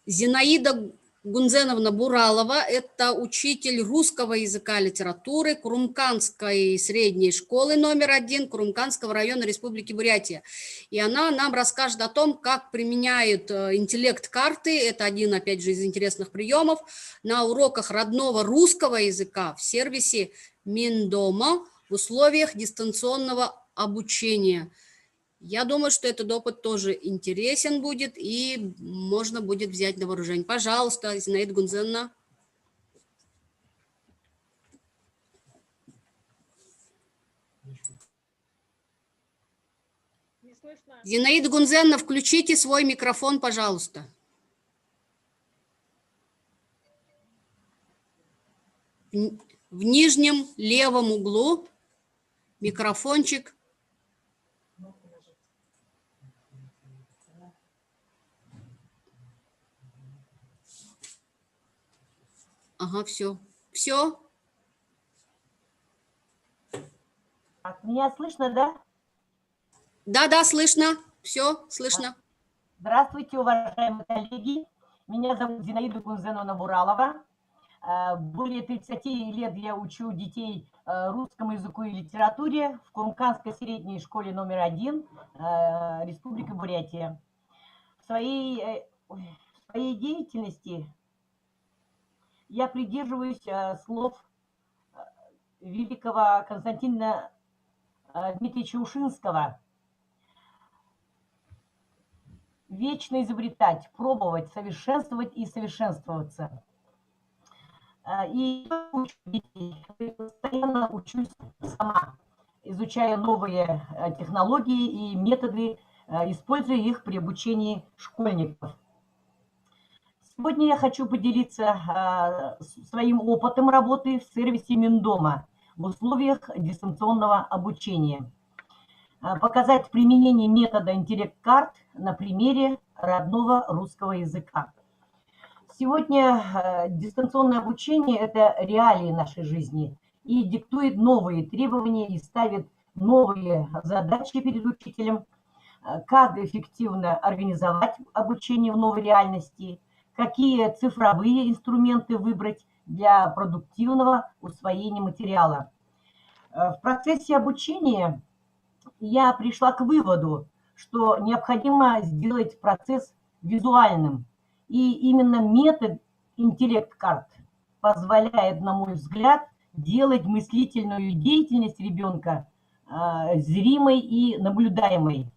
Зинаида Гунзеновна Буралова, это учитель русского языка и литературы Курумканской средней школы номер 1 Курумканского района Республики Бурятия. И она нам расскажет о том, как применяют интеллект-карты, это один, опять же, из интересных приемов, на уроках родного русского языка в сервисе Миндома в условиях дистанционного обучения. Я думаю, что этот опыт тоже интересен будет и можно будет взять на вооружение. Пожалуйста, Зинаида Гунзеновна. Зинаида Гунзеновна, включите свой микрофон, пожалуйста. В нижнем левом углу микрофончик. Ага, все. Все? Меня слышно, да? Да, слышно. Все, слышно. Здравствуйте, уважаемые коллеги. Меня зовут Зинаида Гунзеновна Буралова. Более 30 лет я учу детей русскому языку и литературе в Курумканской средней школе номер 1 Республика Бурятия. В своей деятельности я придерживаюсь слов великого Константина Дмитриевича Ушинского. Вечно изобретать, пробовать, совершенствовать и совершенствоваться. И постоянно учусь сама, изучая новые технологии и методы, используя их при обучении школьников. Сегодня я хочу поделиться своим опытом работы в сервисе Миндома в условиях дистанционного обучения. Показать применение метода интеллект-карт на примере родного русского языка. Сегодня дистанционное обучение – это реалии нашей жизни и диктует новые требования и ставит новые задачи перед учителем, как эффективно организовать обучение в новой реальности, какие цифровые инструменты выбрать для продуктивного усвоения материала. В процессе обучения я пришла к выводу, что необходимо сделать процесс визуальным. И именно метод интеллект-карт позволяет, на мой взгляд, делать мыслительную деятельность ребенка зримой и наблюдаемой.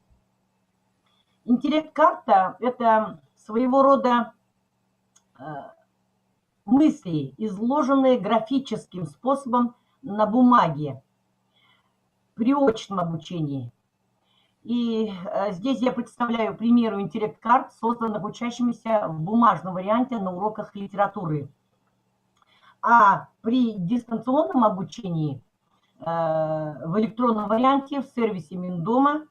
Интеллект-карта – это своего рода мысли, изложенные графическим способом на бумаге при очном обучении. И здесь я представляю примеры интеллект-карт, созданных учащимися в бумажном варианте на уроках литературы. А при дистанционном обучении в электронном варианте в сервисе Миндома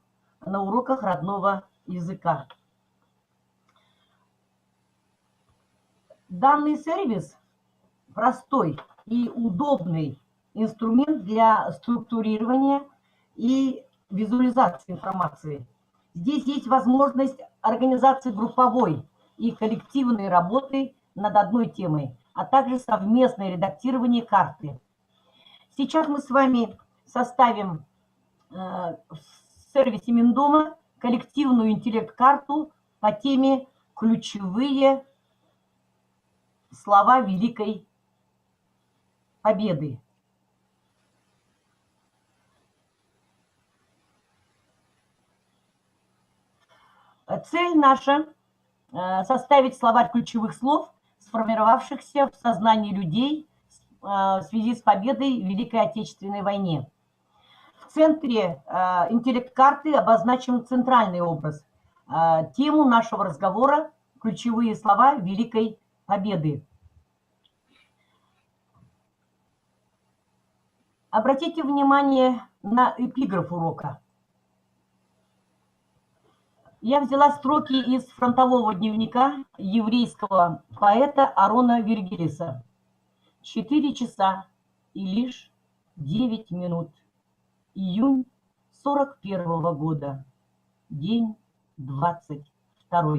на уроках родного языка. Данный сервис простой и удобный инструмент для структурирования и визуализации информации. Здесь есть возможность организации групповой и коллективной работы над одной темой, а также совместное редактирование карты. Сейчас мы с вами составим в сервисе Миндома коллективную интеллект-карту по теме «Ключевые слова Великой Победы». Цель наша – составить словарь ключевых слов, сформировавшихся в сознании людей в связи с победой в Великой Отечественной войне. В центре интеллект-карты обозначен центральный образ. Тему нашего разговора – ключевые слова Великой Победы. Обратите внимание на эпиграф урока. Я взяла строки из фронтового дневника еврейского поэта Арона Вергилиса. 4 часа и лишь 9 минут. Июнь 41-го года. День 22.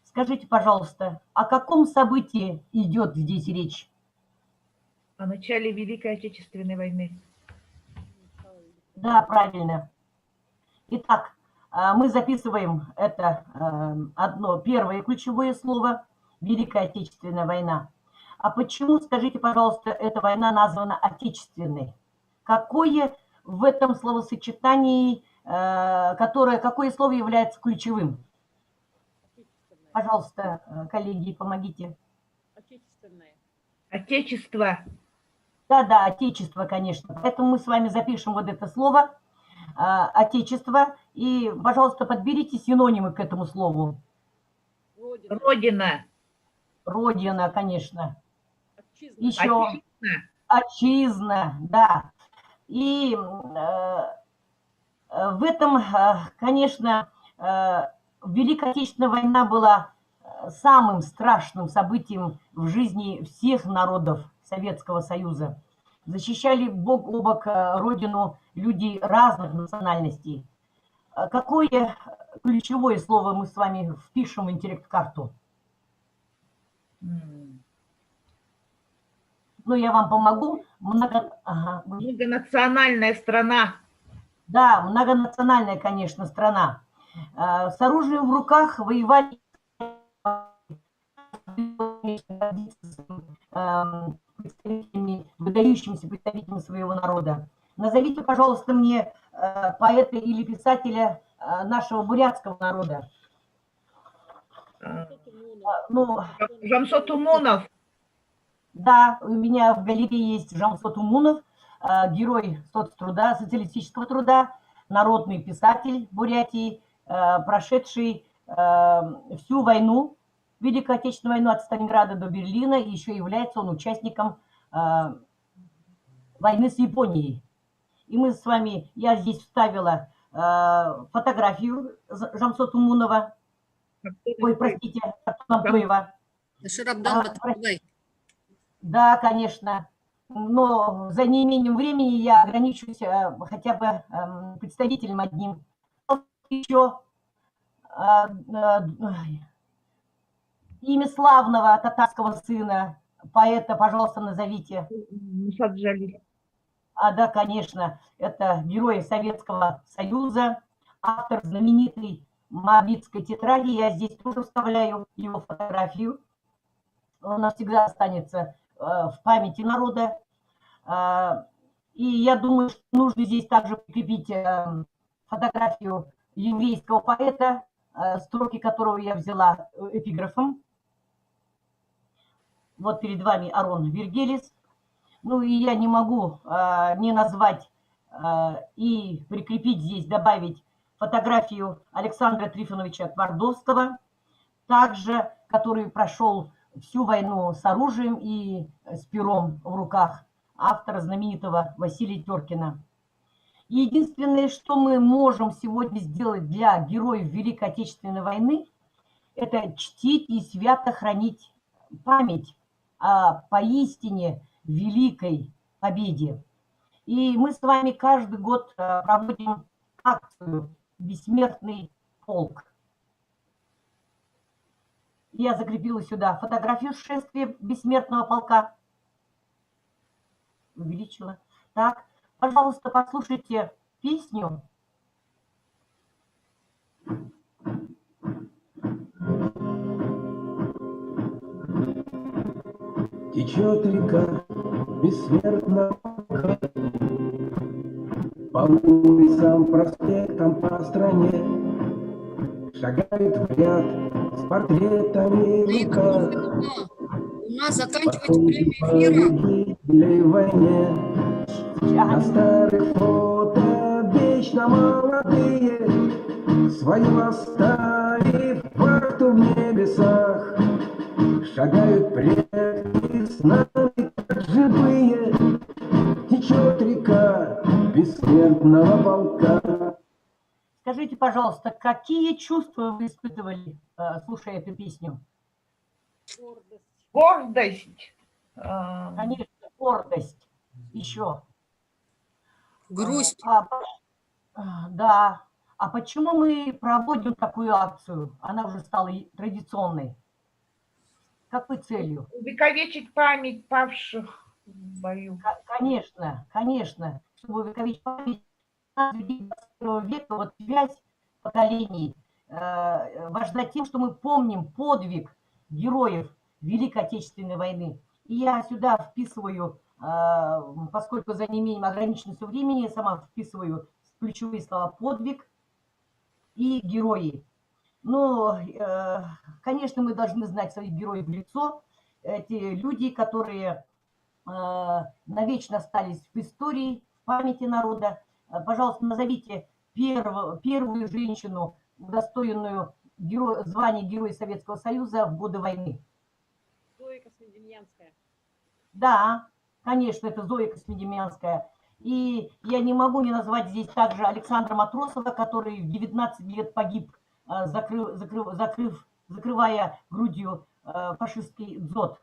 Скажите, пожалуйста, о каком событии идет здесь речь? О начале Великой Отечественной войны. Да, правильно. Итак, мы записываем это одно первое ключевое слово – Великая Отечественная война. А почему, скажите, пожалуйста, эта война названа Отечественной? Какое в этом словосочетании, какое слово является ключевым? Пожалуйста, коллеги, помогите. Отечественное. Отечество. Да, отечество, конечно. Поэтому мы с вами запишем вот это слово отечество. И, пожалуйста, подберите синонимы к этому слову. Родина. Родина, конечно. Отчизна. Еще отчизна, да. И в этом, конечно, Великая Отечественная война была самым страшным событием в жизни всех народов Советского Союза. Защищали бок о бок родину люди разных национальностей. Какое ключевое слово мы с вами впишем в интеллект-карту? Ну, я вам помогу. Многонациональная страна. Да, многонациональная, конечно, страна. С оружием в руках воевали выдающимися представителями своего народа. Назовите, пожалуйста, мне поэта или писателя нашего бурятского народа. Жамсот Умунов. Да, у меня в галерее есть Жамсот Умунов, герой соцтруда, социалистического труда, народный писатель Бурятии, прошедший всю войну, Великую Отечественную войну от Сталинграда до Берлина, и еще является он участником войны с Японией. И мы с вами, я здесь вставила фотографию Жамсот Умунова, ой, простите, Абтоева. Шарабдан Батырбай. Да, конечно. Но за неимением времени я ограничусь хотя бы представителем одним. Еще имя славного татарского сына, поэта, пожалуйста, назовите. Мусаджалиль. Да, конечно, это герой Советского Союза, автор знаменитой Моавитской тетради. Я здесь тоже вставляю его фотографию. Он навсегда останется в памяти народа. И я думаю, что нужно здесь также прикрепить фотографию еврейского поэта, строки которого я взяла эпиграфом. Вот перед вами Арон Вергелис. Ну и я не могу не назвать и прикрепить здесь, добавить фотографию Александра Трифоновича Твардовского, также, который прошел всю войну с оружием и с пером в руках, автора знаменитого Василия Теркина. Единственное, что мы можем сегодня сделать для героев Великой Отечественной войны, это чтить и свято хранить память о поистине великой победе. И мы с вами каждый год проводим акцию «Бессмертный полк». Я закрепила сюда фотографию шествия Бессмертного полка. Увеличила. Так, пожалуйста, послушайте песню. Течет река бессмертного полка по улицам, проспектам, по стране, шагает в ряд с портретами в руках. У нас заканчивается время эфира. Войне. На старых фото вечно молодые, свою оставив вахту в небесах, шагают предки с нами, как живые. Течет река бессмертного полка. Скажите, пожалуйста, какие чувства вы испытывали, слушая эту песню? Гордость. Конечно, гордость. Еще. Грусть. Да. А почему мы проводим такую акцию? Она уже стала традиционной. Какой целью? Увековечить память павших в бою. Конечно, конечно. Чтобы увековечить память людей 21 века, вот связь поколений важна тем, что мы помним подвиг героев Великой Отечественной войны. И я сюда вписываю, поскольку за неимением ограниченности времени, я сама вписываю ключевые слова «подвиг» и «герои». Но, конечно, мы должны знать своих героев в лицо. Эти люди, которые навечно остались в истории, в памяти народа. Пожалуйста, назовите первую женщину, удостоенную звания Героя Советского Союза в годы войны. Зоя Космодемьянская. Да, конечно, это Зоя Космодемьянская. И я не могу не назвать здесь также Александра Матросова, который в 19 лет погиб, закрывая грудью фашистский дзот.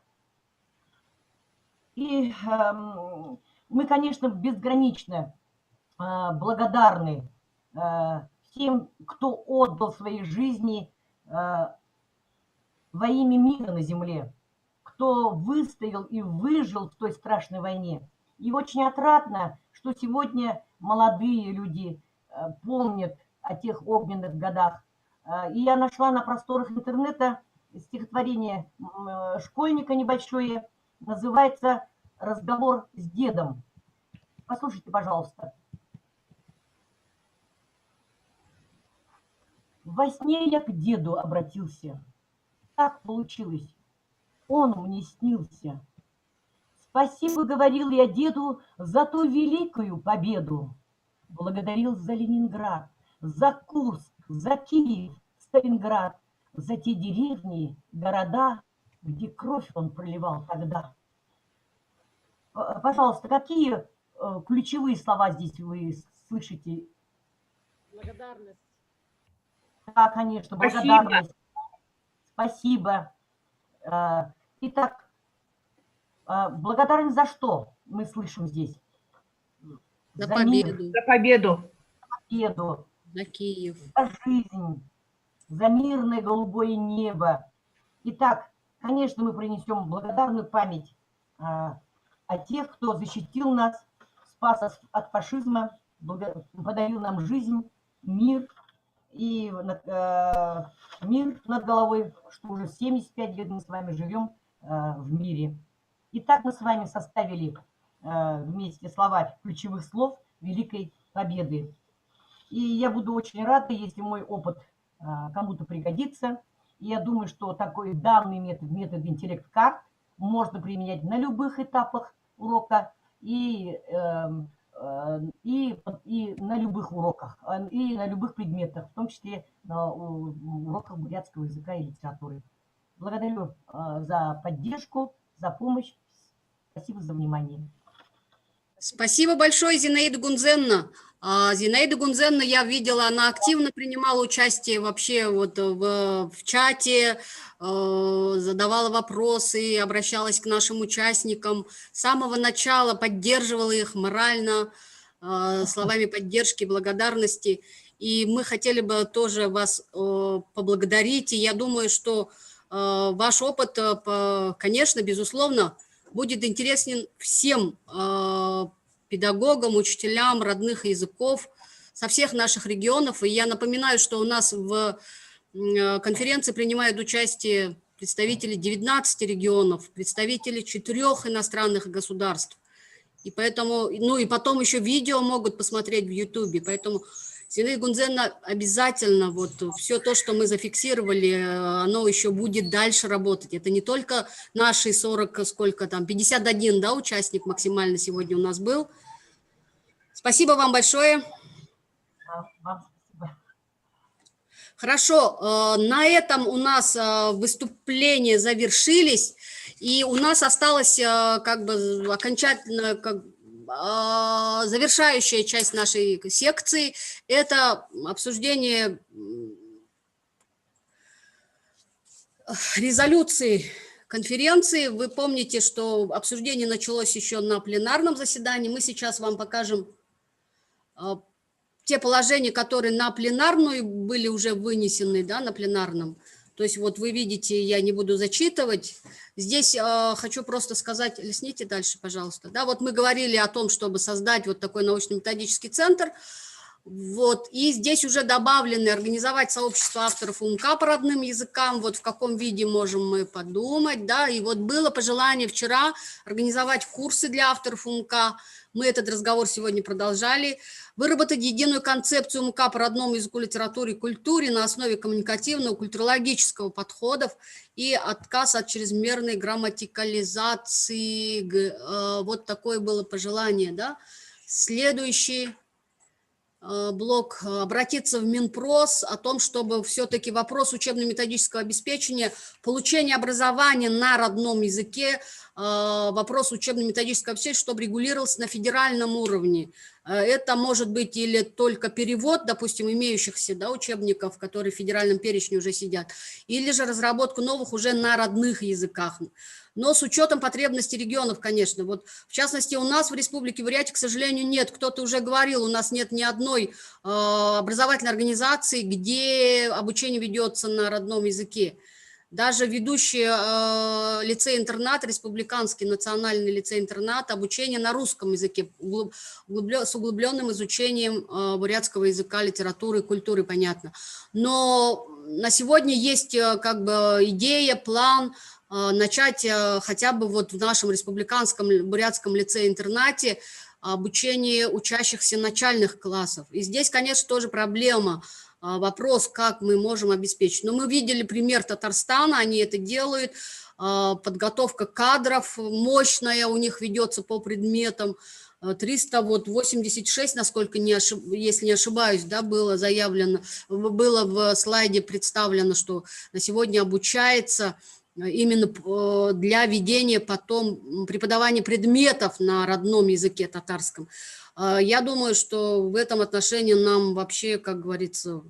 И мы, конечно, безгранично благодарны всем, кто отдал свои жизни во имя мира на земле, кто выстоял и выжил в той страшной войне. И очень отрадно, что сегодня молодые люди помнят о тех огненных годах. И я нашла на просторах интернета стихотворение школьника небольшое, называется «Разговор с дедом». Послушайте, пожалуйста. Во сне я к деду обратился. Так получилось. Он мне снился. Спасибо, говорил я деду, за ту великую победу. Благодарил за Ленинград, за Курск, за Киев, Сталинград, за те деревни, города, где кровь он проливал тогда. Пожалуйста, какие ключевые слова здесь вы слышите? Благодарность. Да, конечно, благодарность. Спасибо. Итак, благодарность за что мы слышим здесь? За победу. За победу. Победу. За Киев. За жизнь. За мирное голубое небо. Итак, конечно, мы принесем благодарную память о тех, кто защитил нас, спас от фашизма, подарил нам жизнь, мир и мир над головой, что уже 75 лет мы с вами живем в мире. Итак, мы с вами составили вместе словарь ключевых слов Великой Победы. И я буду очень рада, если мой опыт кому-то пригодится. И я думаю, что такой данный метод интеллект-карт можно применять на любых этапах урока и на любых уроках, и на любых предметах, в том числе на уроках бурятского языка и литературы. Благодарю за поддержку, за помощь. Спасибо за внимание. Спасибо большое, Зинаида Гунзенна. Зинаида Гунзенна, я видела, она активно принимала участие вообще вот в чате, задавала вопросы, обращалась к нашим участникам. С самого начала поддерживала их морально, словами поддержки, благодарности. И мы хотели бы тоже вас поблагодарить. И я думаю, что ваш опыт, конечно, безусловно, будет интересен всем педагогам, учителям родных языков со всех наших регионов. И я напоминаю, что у нас в конференции принимают участие представители 19 регионов, представители 4 иностранных государств. И поэтому, ну и потом еще видео могут посмотреть в Ютубе. Поэтому, Зинаида Гунзенна, обязательно вот все то, что мы зафиксировали, оно еще будет дальше работать. Это не только наши 40, сколько там, 51, да, участник максимально сегодня у нас был. Спасибо вам большое. Хорошо, на этом у нас выступления завершились, и у нас осталась как бы окончательно завершающая часть нашей секции – это обсуждение резолюции конференции. Вы помните, что обсуждение началось еще на пленарном заседании. Мы сейчас вам покажем те положения, которые на пленарную были уже вынесены, да, на пленарном. То есть вот вы видите, я не буду зачитывать. Здесь хочу просто сказать, листните дальше, пожалуйста. Да, вот мы говорили о том, чтобы создать вот такой научно-методический центр. Вот, и здесь уже добавлены организовать сообщество авторов УМК по родным языкам. Вот в каком виде можем мы подумать, да. И вот было пожелание вчера организовать курсы для авторов УМК. Мы этот разговор сегодня продолжали. Выработать единую концепцию УМК по родному языку, литературе и культуре на основе коммуникативного, культурологического подходов и отказ от чрезмерной грамматикализации. Вот такое было пожелание, да. Следующий блок – обратиться в Минпрос о том, чтобы все-таки вопрос учебно-методического обеспечения, получения образования на родном языке, вопрос учебно-методического обеспечения, чтобы регулировался на федеральном уровне. Это может быть или только перевод, допустим, имеющихся, да, учебников, которые в федеральном перечне уже сидят, или же разработку новых уже на родных языках. Но с учетом потребностей регионов, конечно. Вот, в частности, у нас в Республике Бурятия, к сожалению, нет, кто-то уже говорил, у нас нет ни одной образовательной организации, где обучение ведется на родном языке. Даже ведущий лицей-интернат, республиканский национальный лицей-интернат, обучение на русском языке, с углубленным изучением бурятского языка, литературы, культуры, понятно. Но на сегодня есть как бы идея, план начать хотя бы вот в нашем республиканском бурятском лицее-интернате обучение учащихся начальных классов. И здесь, конечно, тоже проблема. Вопрос, как мы можем обеспечить. Но мы видели пример Татарстана, они это делают, подготовка кадров мощная у них ведется по предметам, 386, насколько, если не ошибаюсь, да, было заявлено, было в слайде представлено, что на сегодня обучается именно для ведения потом преподавания предметов на родном языке татарском. Я думаю, что в этом отношении нам вообще, как говорится,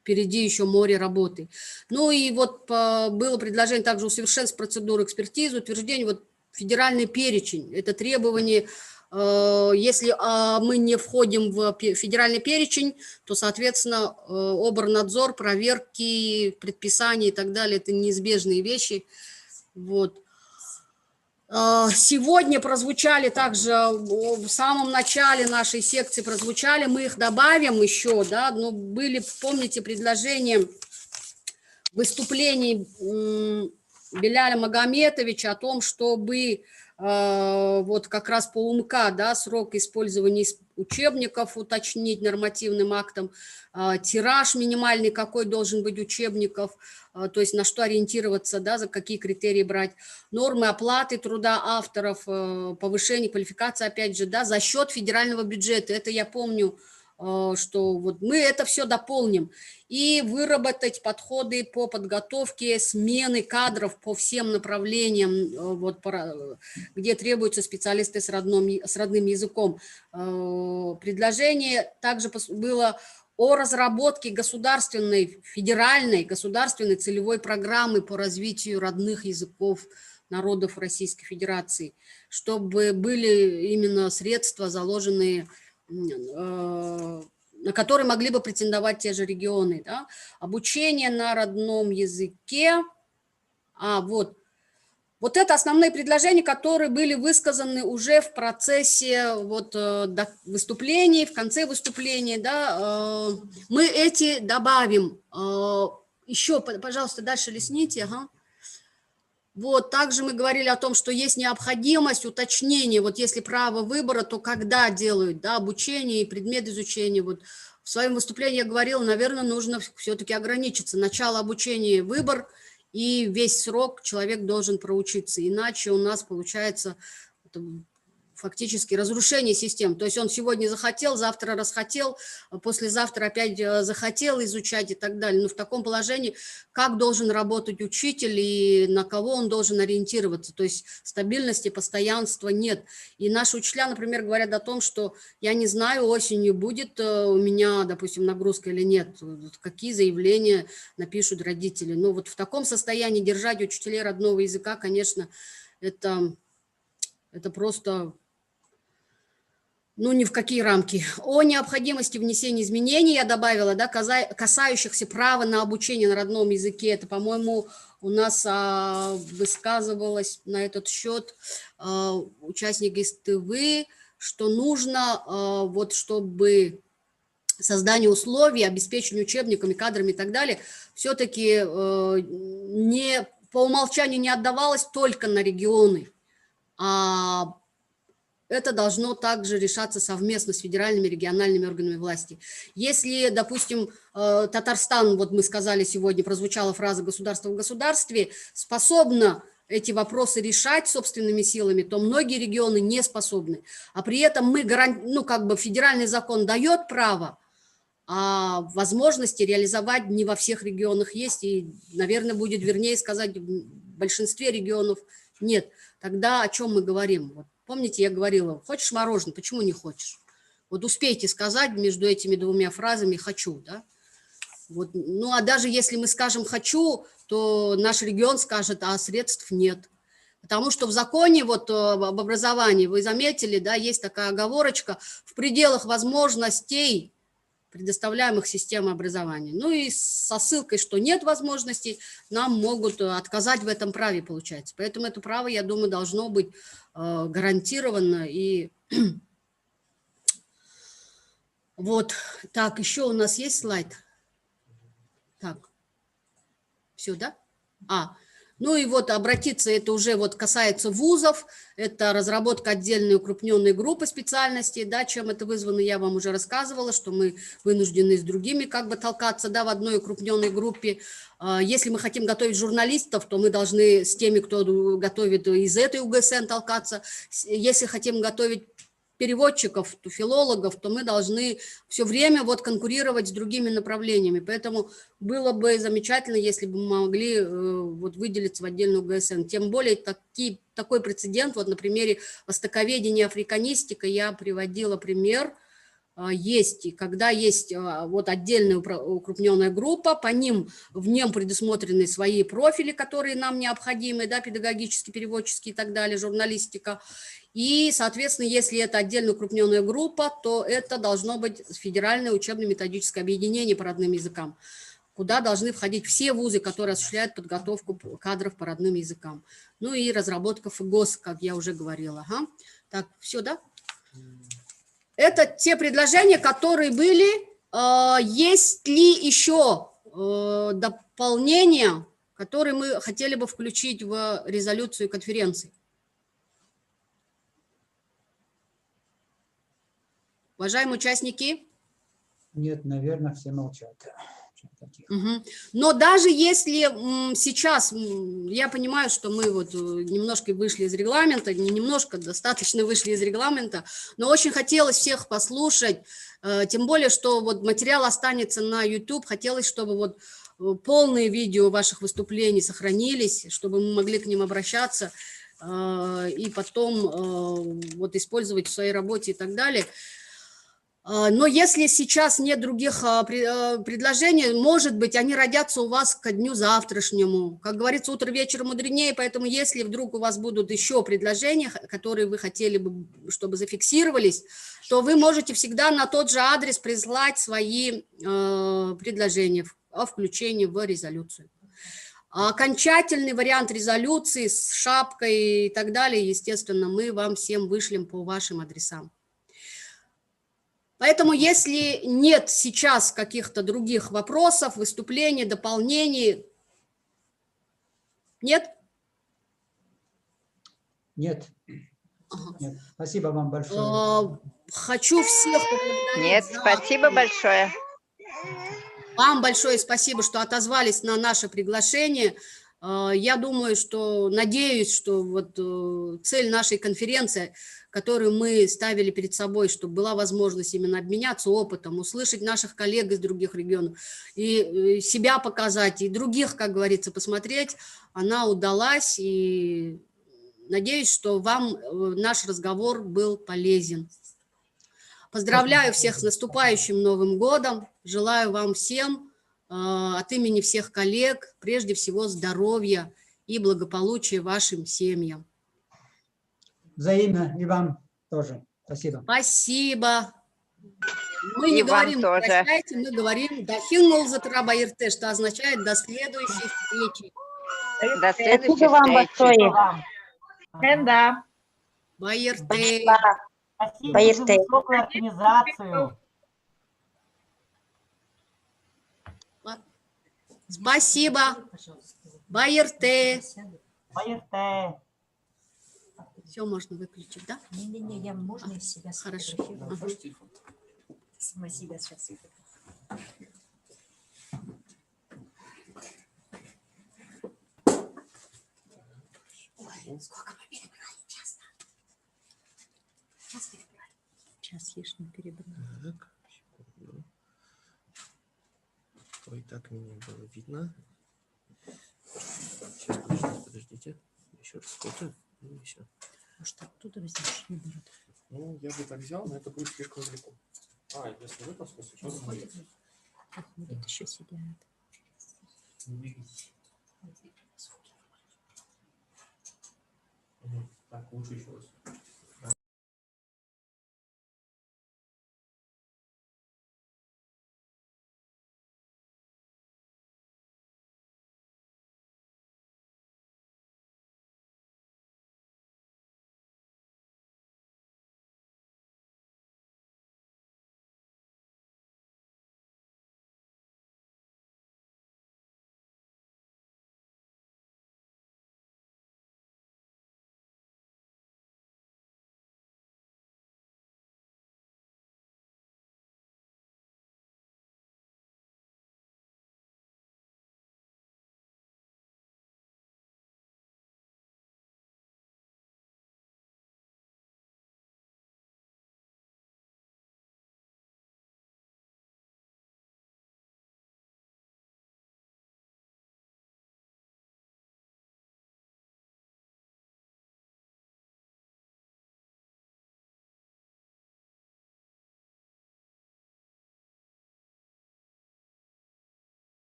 впереди еще море работы. Ну и вот было предложение также усовершенствовать процедуру экспертизы, утверждение, вот федеральный перечень, это требование. Если мы не входим в федеральный перечень, то, соответственно, оборнадзор, проверки, предписания и так далее – это неизбежные вещи. Вот. Сегодня прозвучали также, в самом начале нашей секции прозвучали, мы их добавим еще, да, но были, помните, предложения выступлений Беляля Магометовича о том, чтобы вот как раз по УМК, да, срок использования учебников уточнить нормативным актом, тираж минимальный, какой должен быть учебников, то есть на что ориентироваться, да, за какие критерии брать, нормы оплаты труда авторов, повышение квалификации, опять же, да, за счет федерального бюджета. Это я помню, что вот мы это все дополним, и выработать подходы по подготовке смены кадров по всем направлениям, вот, где требуются специалисты с родным языком. Предложение также было о разработке государственной, федеральной, государственной целевой программы по развитию родных языков народов Российской Федерации, чтобы были именно средства, заложенные, на которые могли бы претендовать те же регионы. Да? Обучение на родном языке. Вот это основные предложения, которые были высказаны уже в процессе вот, выступлений, в конце выступления. Да? Мы эти добавим. Еще, пожалуйста, дальше листните. Ага. Вот, также мы говорили о том, что есть необходимость уточнения, вот если право выбора, то когда делают, да, обучение и предмет изучения. Вот в своем выступлении я говорила, наверное, нужно все-таки ограничиться. Начало обучения – выбор, и весь срок человек должен проучиться, иначе у нас получается фактически разрушение систем. То есть он сегодня захотел, завтра расхотел, послезавтра опять захотел изучать и так далее. Но в таком положении как должен работать учитель и на кого он должен ориентироваться? То есть стабильности, постоянства нет. И наши учителя, например, говорят о том, что я не знаю, осенью будет у меня, допустим, нагрузка или нет, какие заявления напишут родители. Но вот в таком состоянии держать учителей родного языка, конечно, это просто... Ну, ни в какие рамки. О необходимости внесения изменений я добавила, да, касающихся права на обучение на родном языке. Это, по-моему, у нас высказывалось на этот счет участник ГИСТВ, что нужно, вот, чтобы создание условий, обеспечение учебниками, кадрами и так далее, все-таки не, по умолчанию не отдавалось только на регионы, а это должно также решаться совместно с федеральными, региональными органами власти. Если, допустим, Татарстан, вот мы сказали сегодня, прозвучала фраза «государство в государстве», способно эти вопросы решать собственными силами, то многие регионы не способны. А при этом мы, ну, как бы федеральный закон дает право, а возможности реализовать не во всех регионах есть, и, наверное, будет вернее сказать, в большинстве регионов нет. Тогда о чем мы говорим? Вот. Помните, я говорила, хочешь мороженое, почему не хочешь? Вот успейте сказать между этими двумя фразами «хочу». Да? Вот. Ну, а даже если мы скажем «хочу», то наш регион скажет, а средств нет. Потому что в законе вот, об образовании, вы заметили, да, есть такая оговорочка, в пределах возможностей, предоставляемых системой образования. Ну и со ссылкой, что нет возможностей, нам могут отказать в этом праве, получается. Поэтому это право, я думаю, должно быть гарантировано. И вот, так, еще у нас есть слайд? Так, все, да? Ну и вот обратиться, это уже вот касается вузов, это разработка отдельной укрупненной группы специальностей, да, чем это вызвано, я вам уже рассказывала, что мы вынуждены с другими как бы толкаться, да, в одной укрупненной группе. Если мы хотим готовить журналистов, то мы должны с теми, кто готовит из этой УГСН толкаться. Если хотим готовить переводчиков, то филологов, то мы должны все время вот конкурировать с другими направлениями. Поэтому было бы замечательно, если бы мы могли вот выделиться в отдельную ГСН. Тем более такой прецедент, вот на примере востоковедения, африканистика, я приводила пример, есть, и когда есть вот отдельная укрупненная группа, в нем предусмотрены свои профили, которые нам необходимы, да, педагогические, переводческие и так далее, журналистика. И, соответственно, если это отдельно укрупненная группа, то это должно быть федеральное учебно-методическое объединение по родным языкам. куда должны входить все вузы, которые осуществляют подготовку кадров по родным языкам. Ну и разработка ФГОС, как я уже говорила. Ага. Так, все, да? Это те предложения, которые были. Есть ли еще дополнения, которые мы хотели бы включить в резолюцию конференции? Уважаемые участники? Нет, наверное, все молчат. Угу. Но даже если сейчас, я понимаю, что мы вот немножко вышли из регламента, не немножко, достаточно вышли из регламента, но очень хотелось всех послушать, тем более, что вот материал останется на YouTube, хотелось, чтобы вот полные видео ваших выступлений сохранились, чтобы мы могли к ним обращаться и потом вот использовать в своей работе и так далее. Но если сейчас нет других предложений, может быть, они родятся у вас ко дню завтрашнему. Как говорится, утро вечером мудренее, поэтому если вдруг у вас будут еще предложения, которые вы хотели бы, чтобы зафиксировались, то вы можете всегда на тот же адрес прислать свои предложения о включении в резолюцию. Окончательный вариант резолюции с шапкой и так далее, естественно, мы вам всем вышлем по вашим адресам. Поэтому, если нет сейчас каких-то других вопросов, выступлений, дополнений, нет? Нет. Ага. Нет. Спасибо вам большое. Хочу всех поблагодарить. Нет, спасибо большое. Вам большое спасибо, что отозвались на наше приглашение. Я думаю, что, надеюсь, что вот цель нашей конференции, которую мы ставили перед собой, чтобы была возможность именно обменяться опытом, услышать наших коллег из других регионов, и себя показать, и других, как говорится, посмотреть, она удалась, и надеюсь, что вам наш разговор был полезен. Поздравляю всех с наступающим Новым годом, желаю вам всем от имени всех коллег, прежде всего, здоровья и благополучия вашим семьям. Взаимно, и вам тоже. Спасибо. Спасибо. Мы не говорим «прощайте», мы говорим «дахингулзатрабаирте», что означает «до следующей встречи». До следующей Спасибо вам большое. Да. Байерте. Спасибо за высокую организацию. Спасибо. Байерте. Байерте. Все можно выключить, да? Не-не-не, я можно из себя сфотографировать? Хорошо. Сама себя сейчас. Ой, сколько мы перебрали? Час перебрали. Час ешь не перебрали. Так, секунду. Ой, так меня было видно. Сейчас, подождите. Еще раз сколько? Ну, и все. Может, оттуда возьмешь? Ну, я бы так взял, но это будет слишком далеко. Если вы послушаете, что уходят еще сидят. Так, лучше еще раз.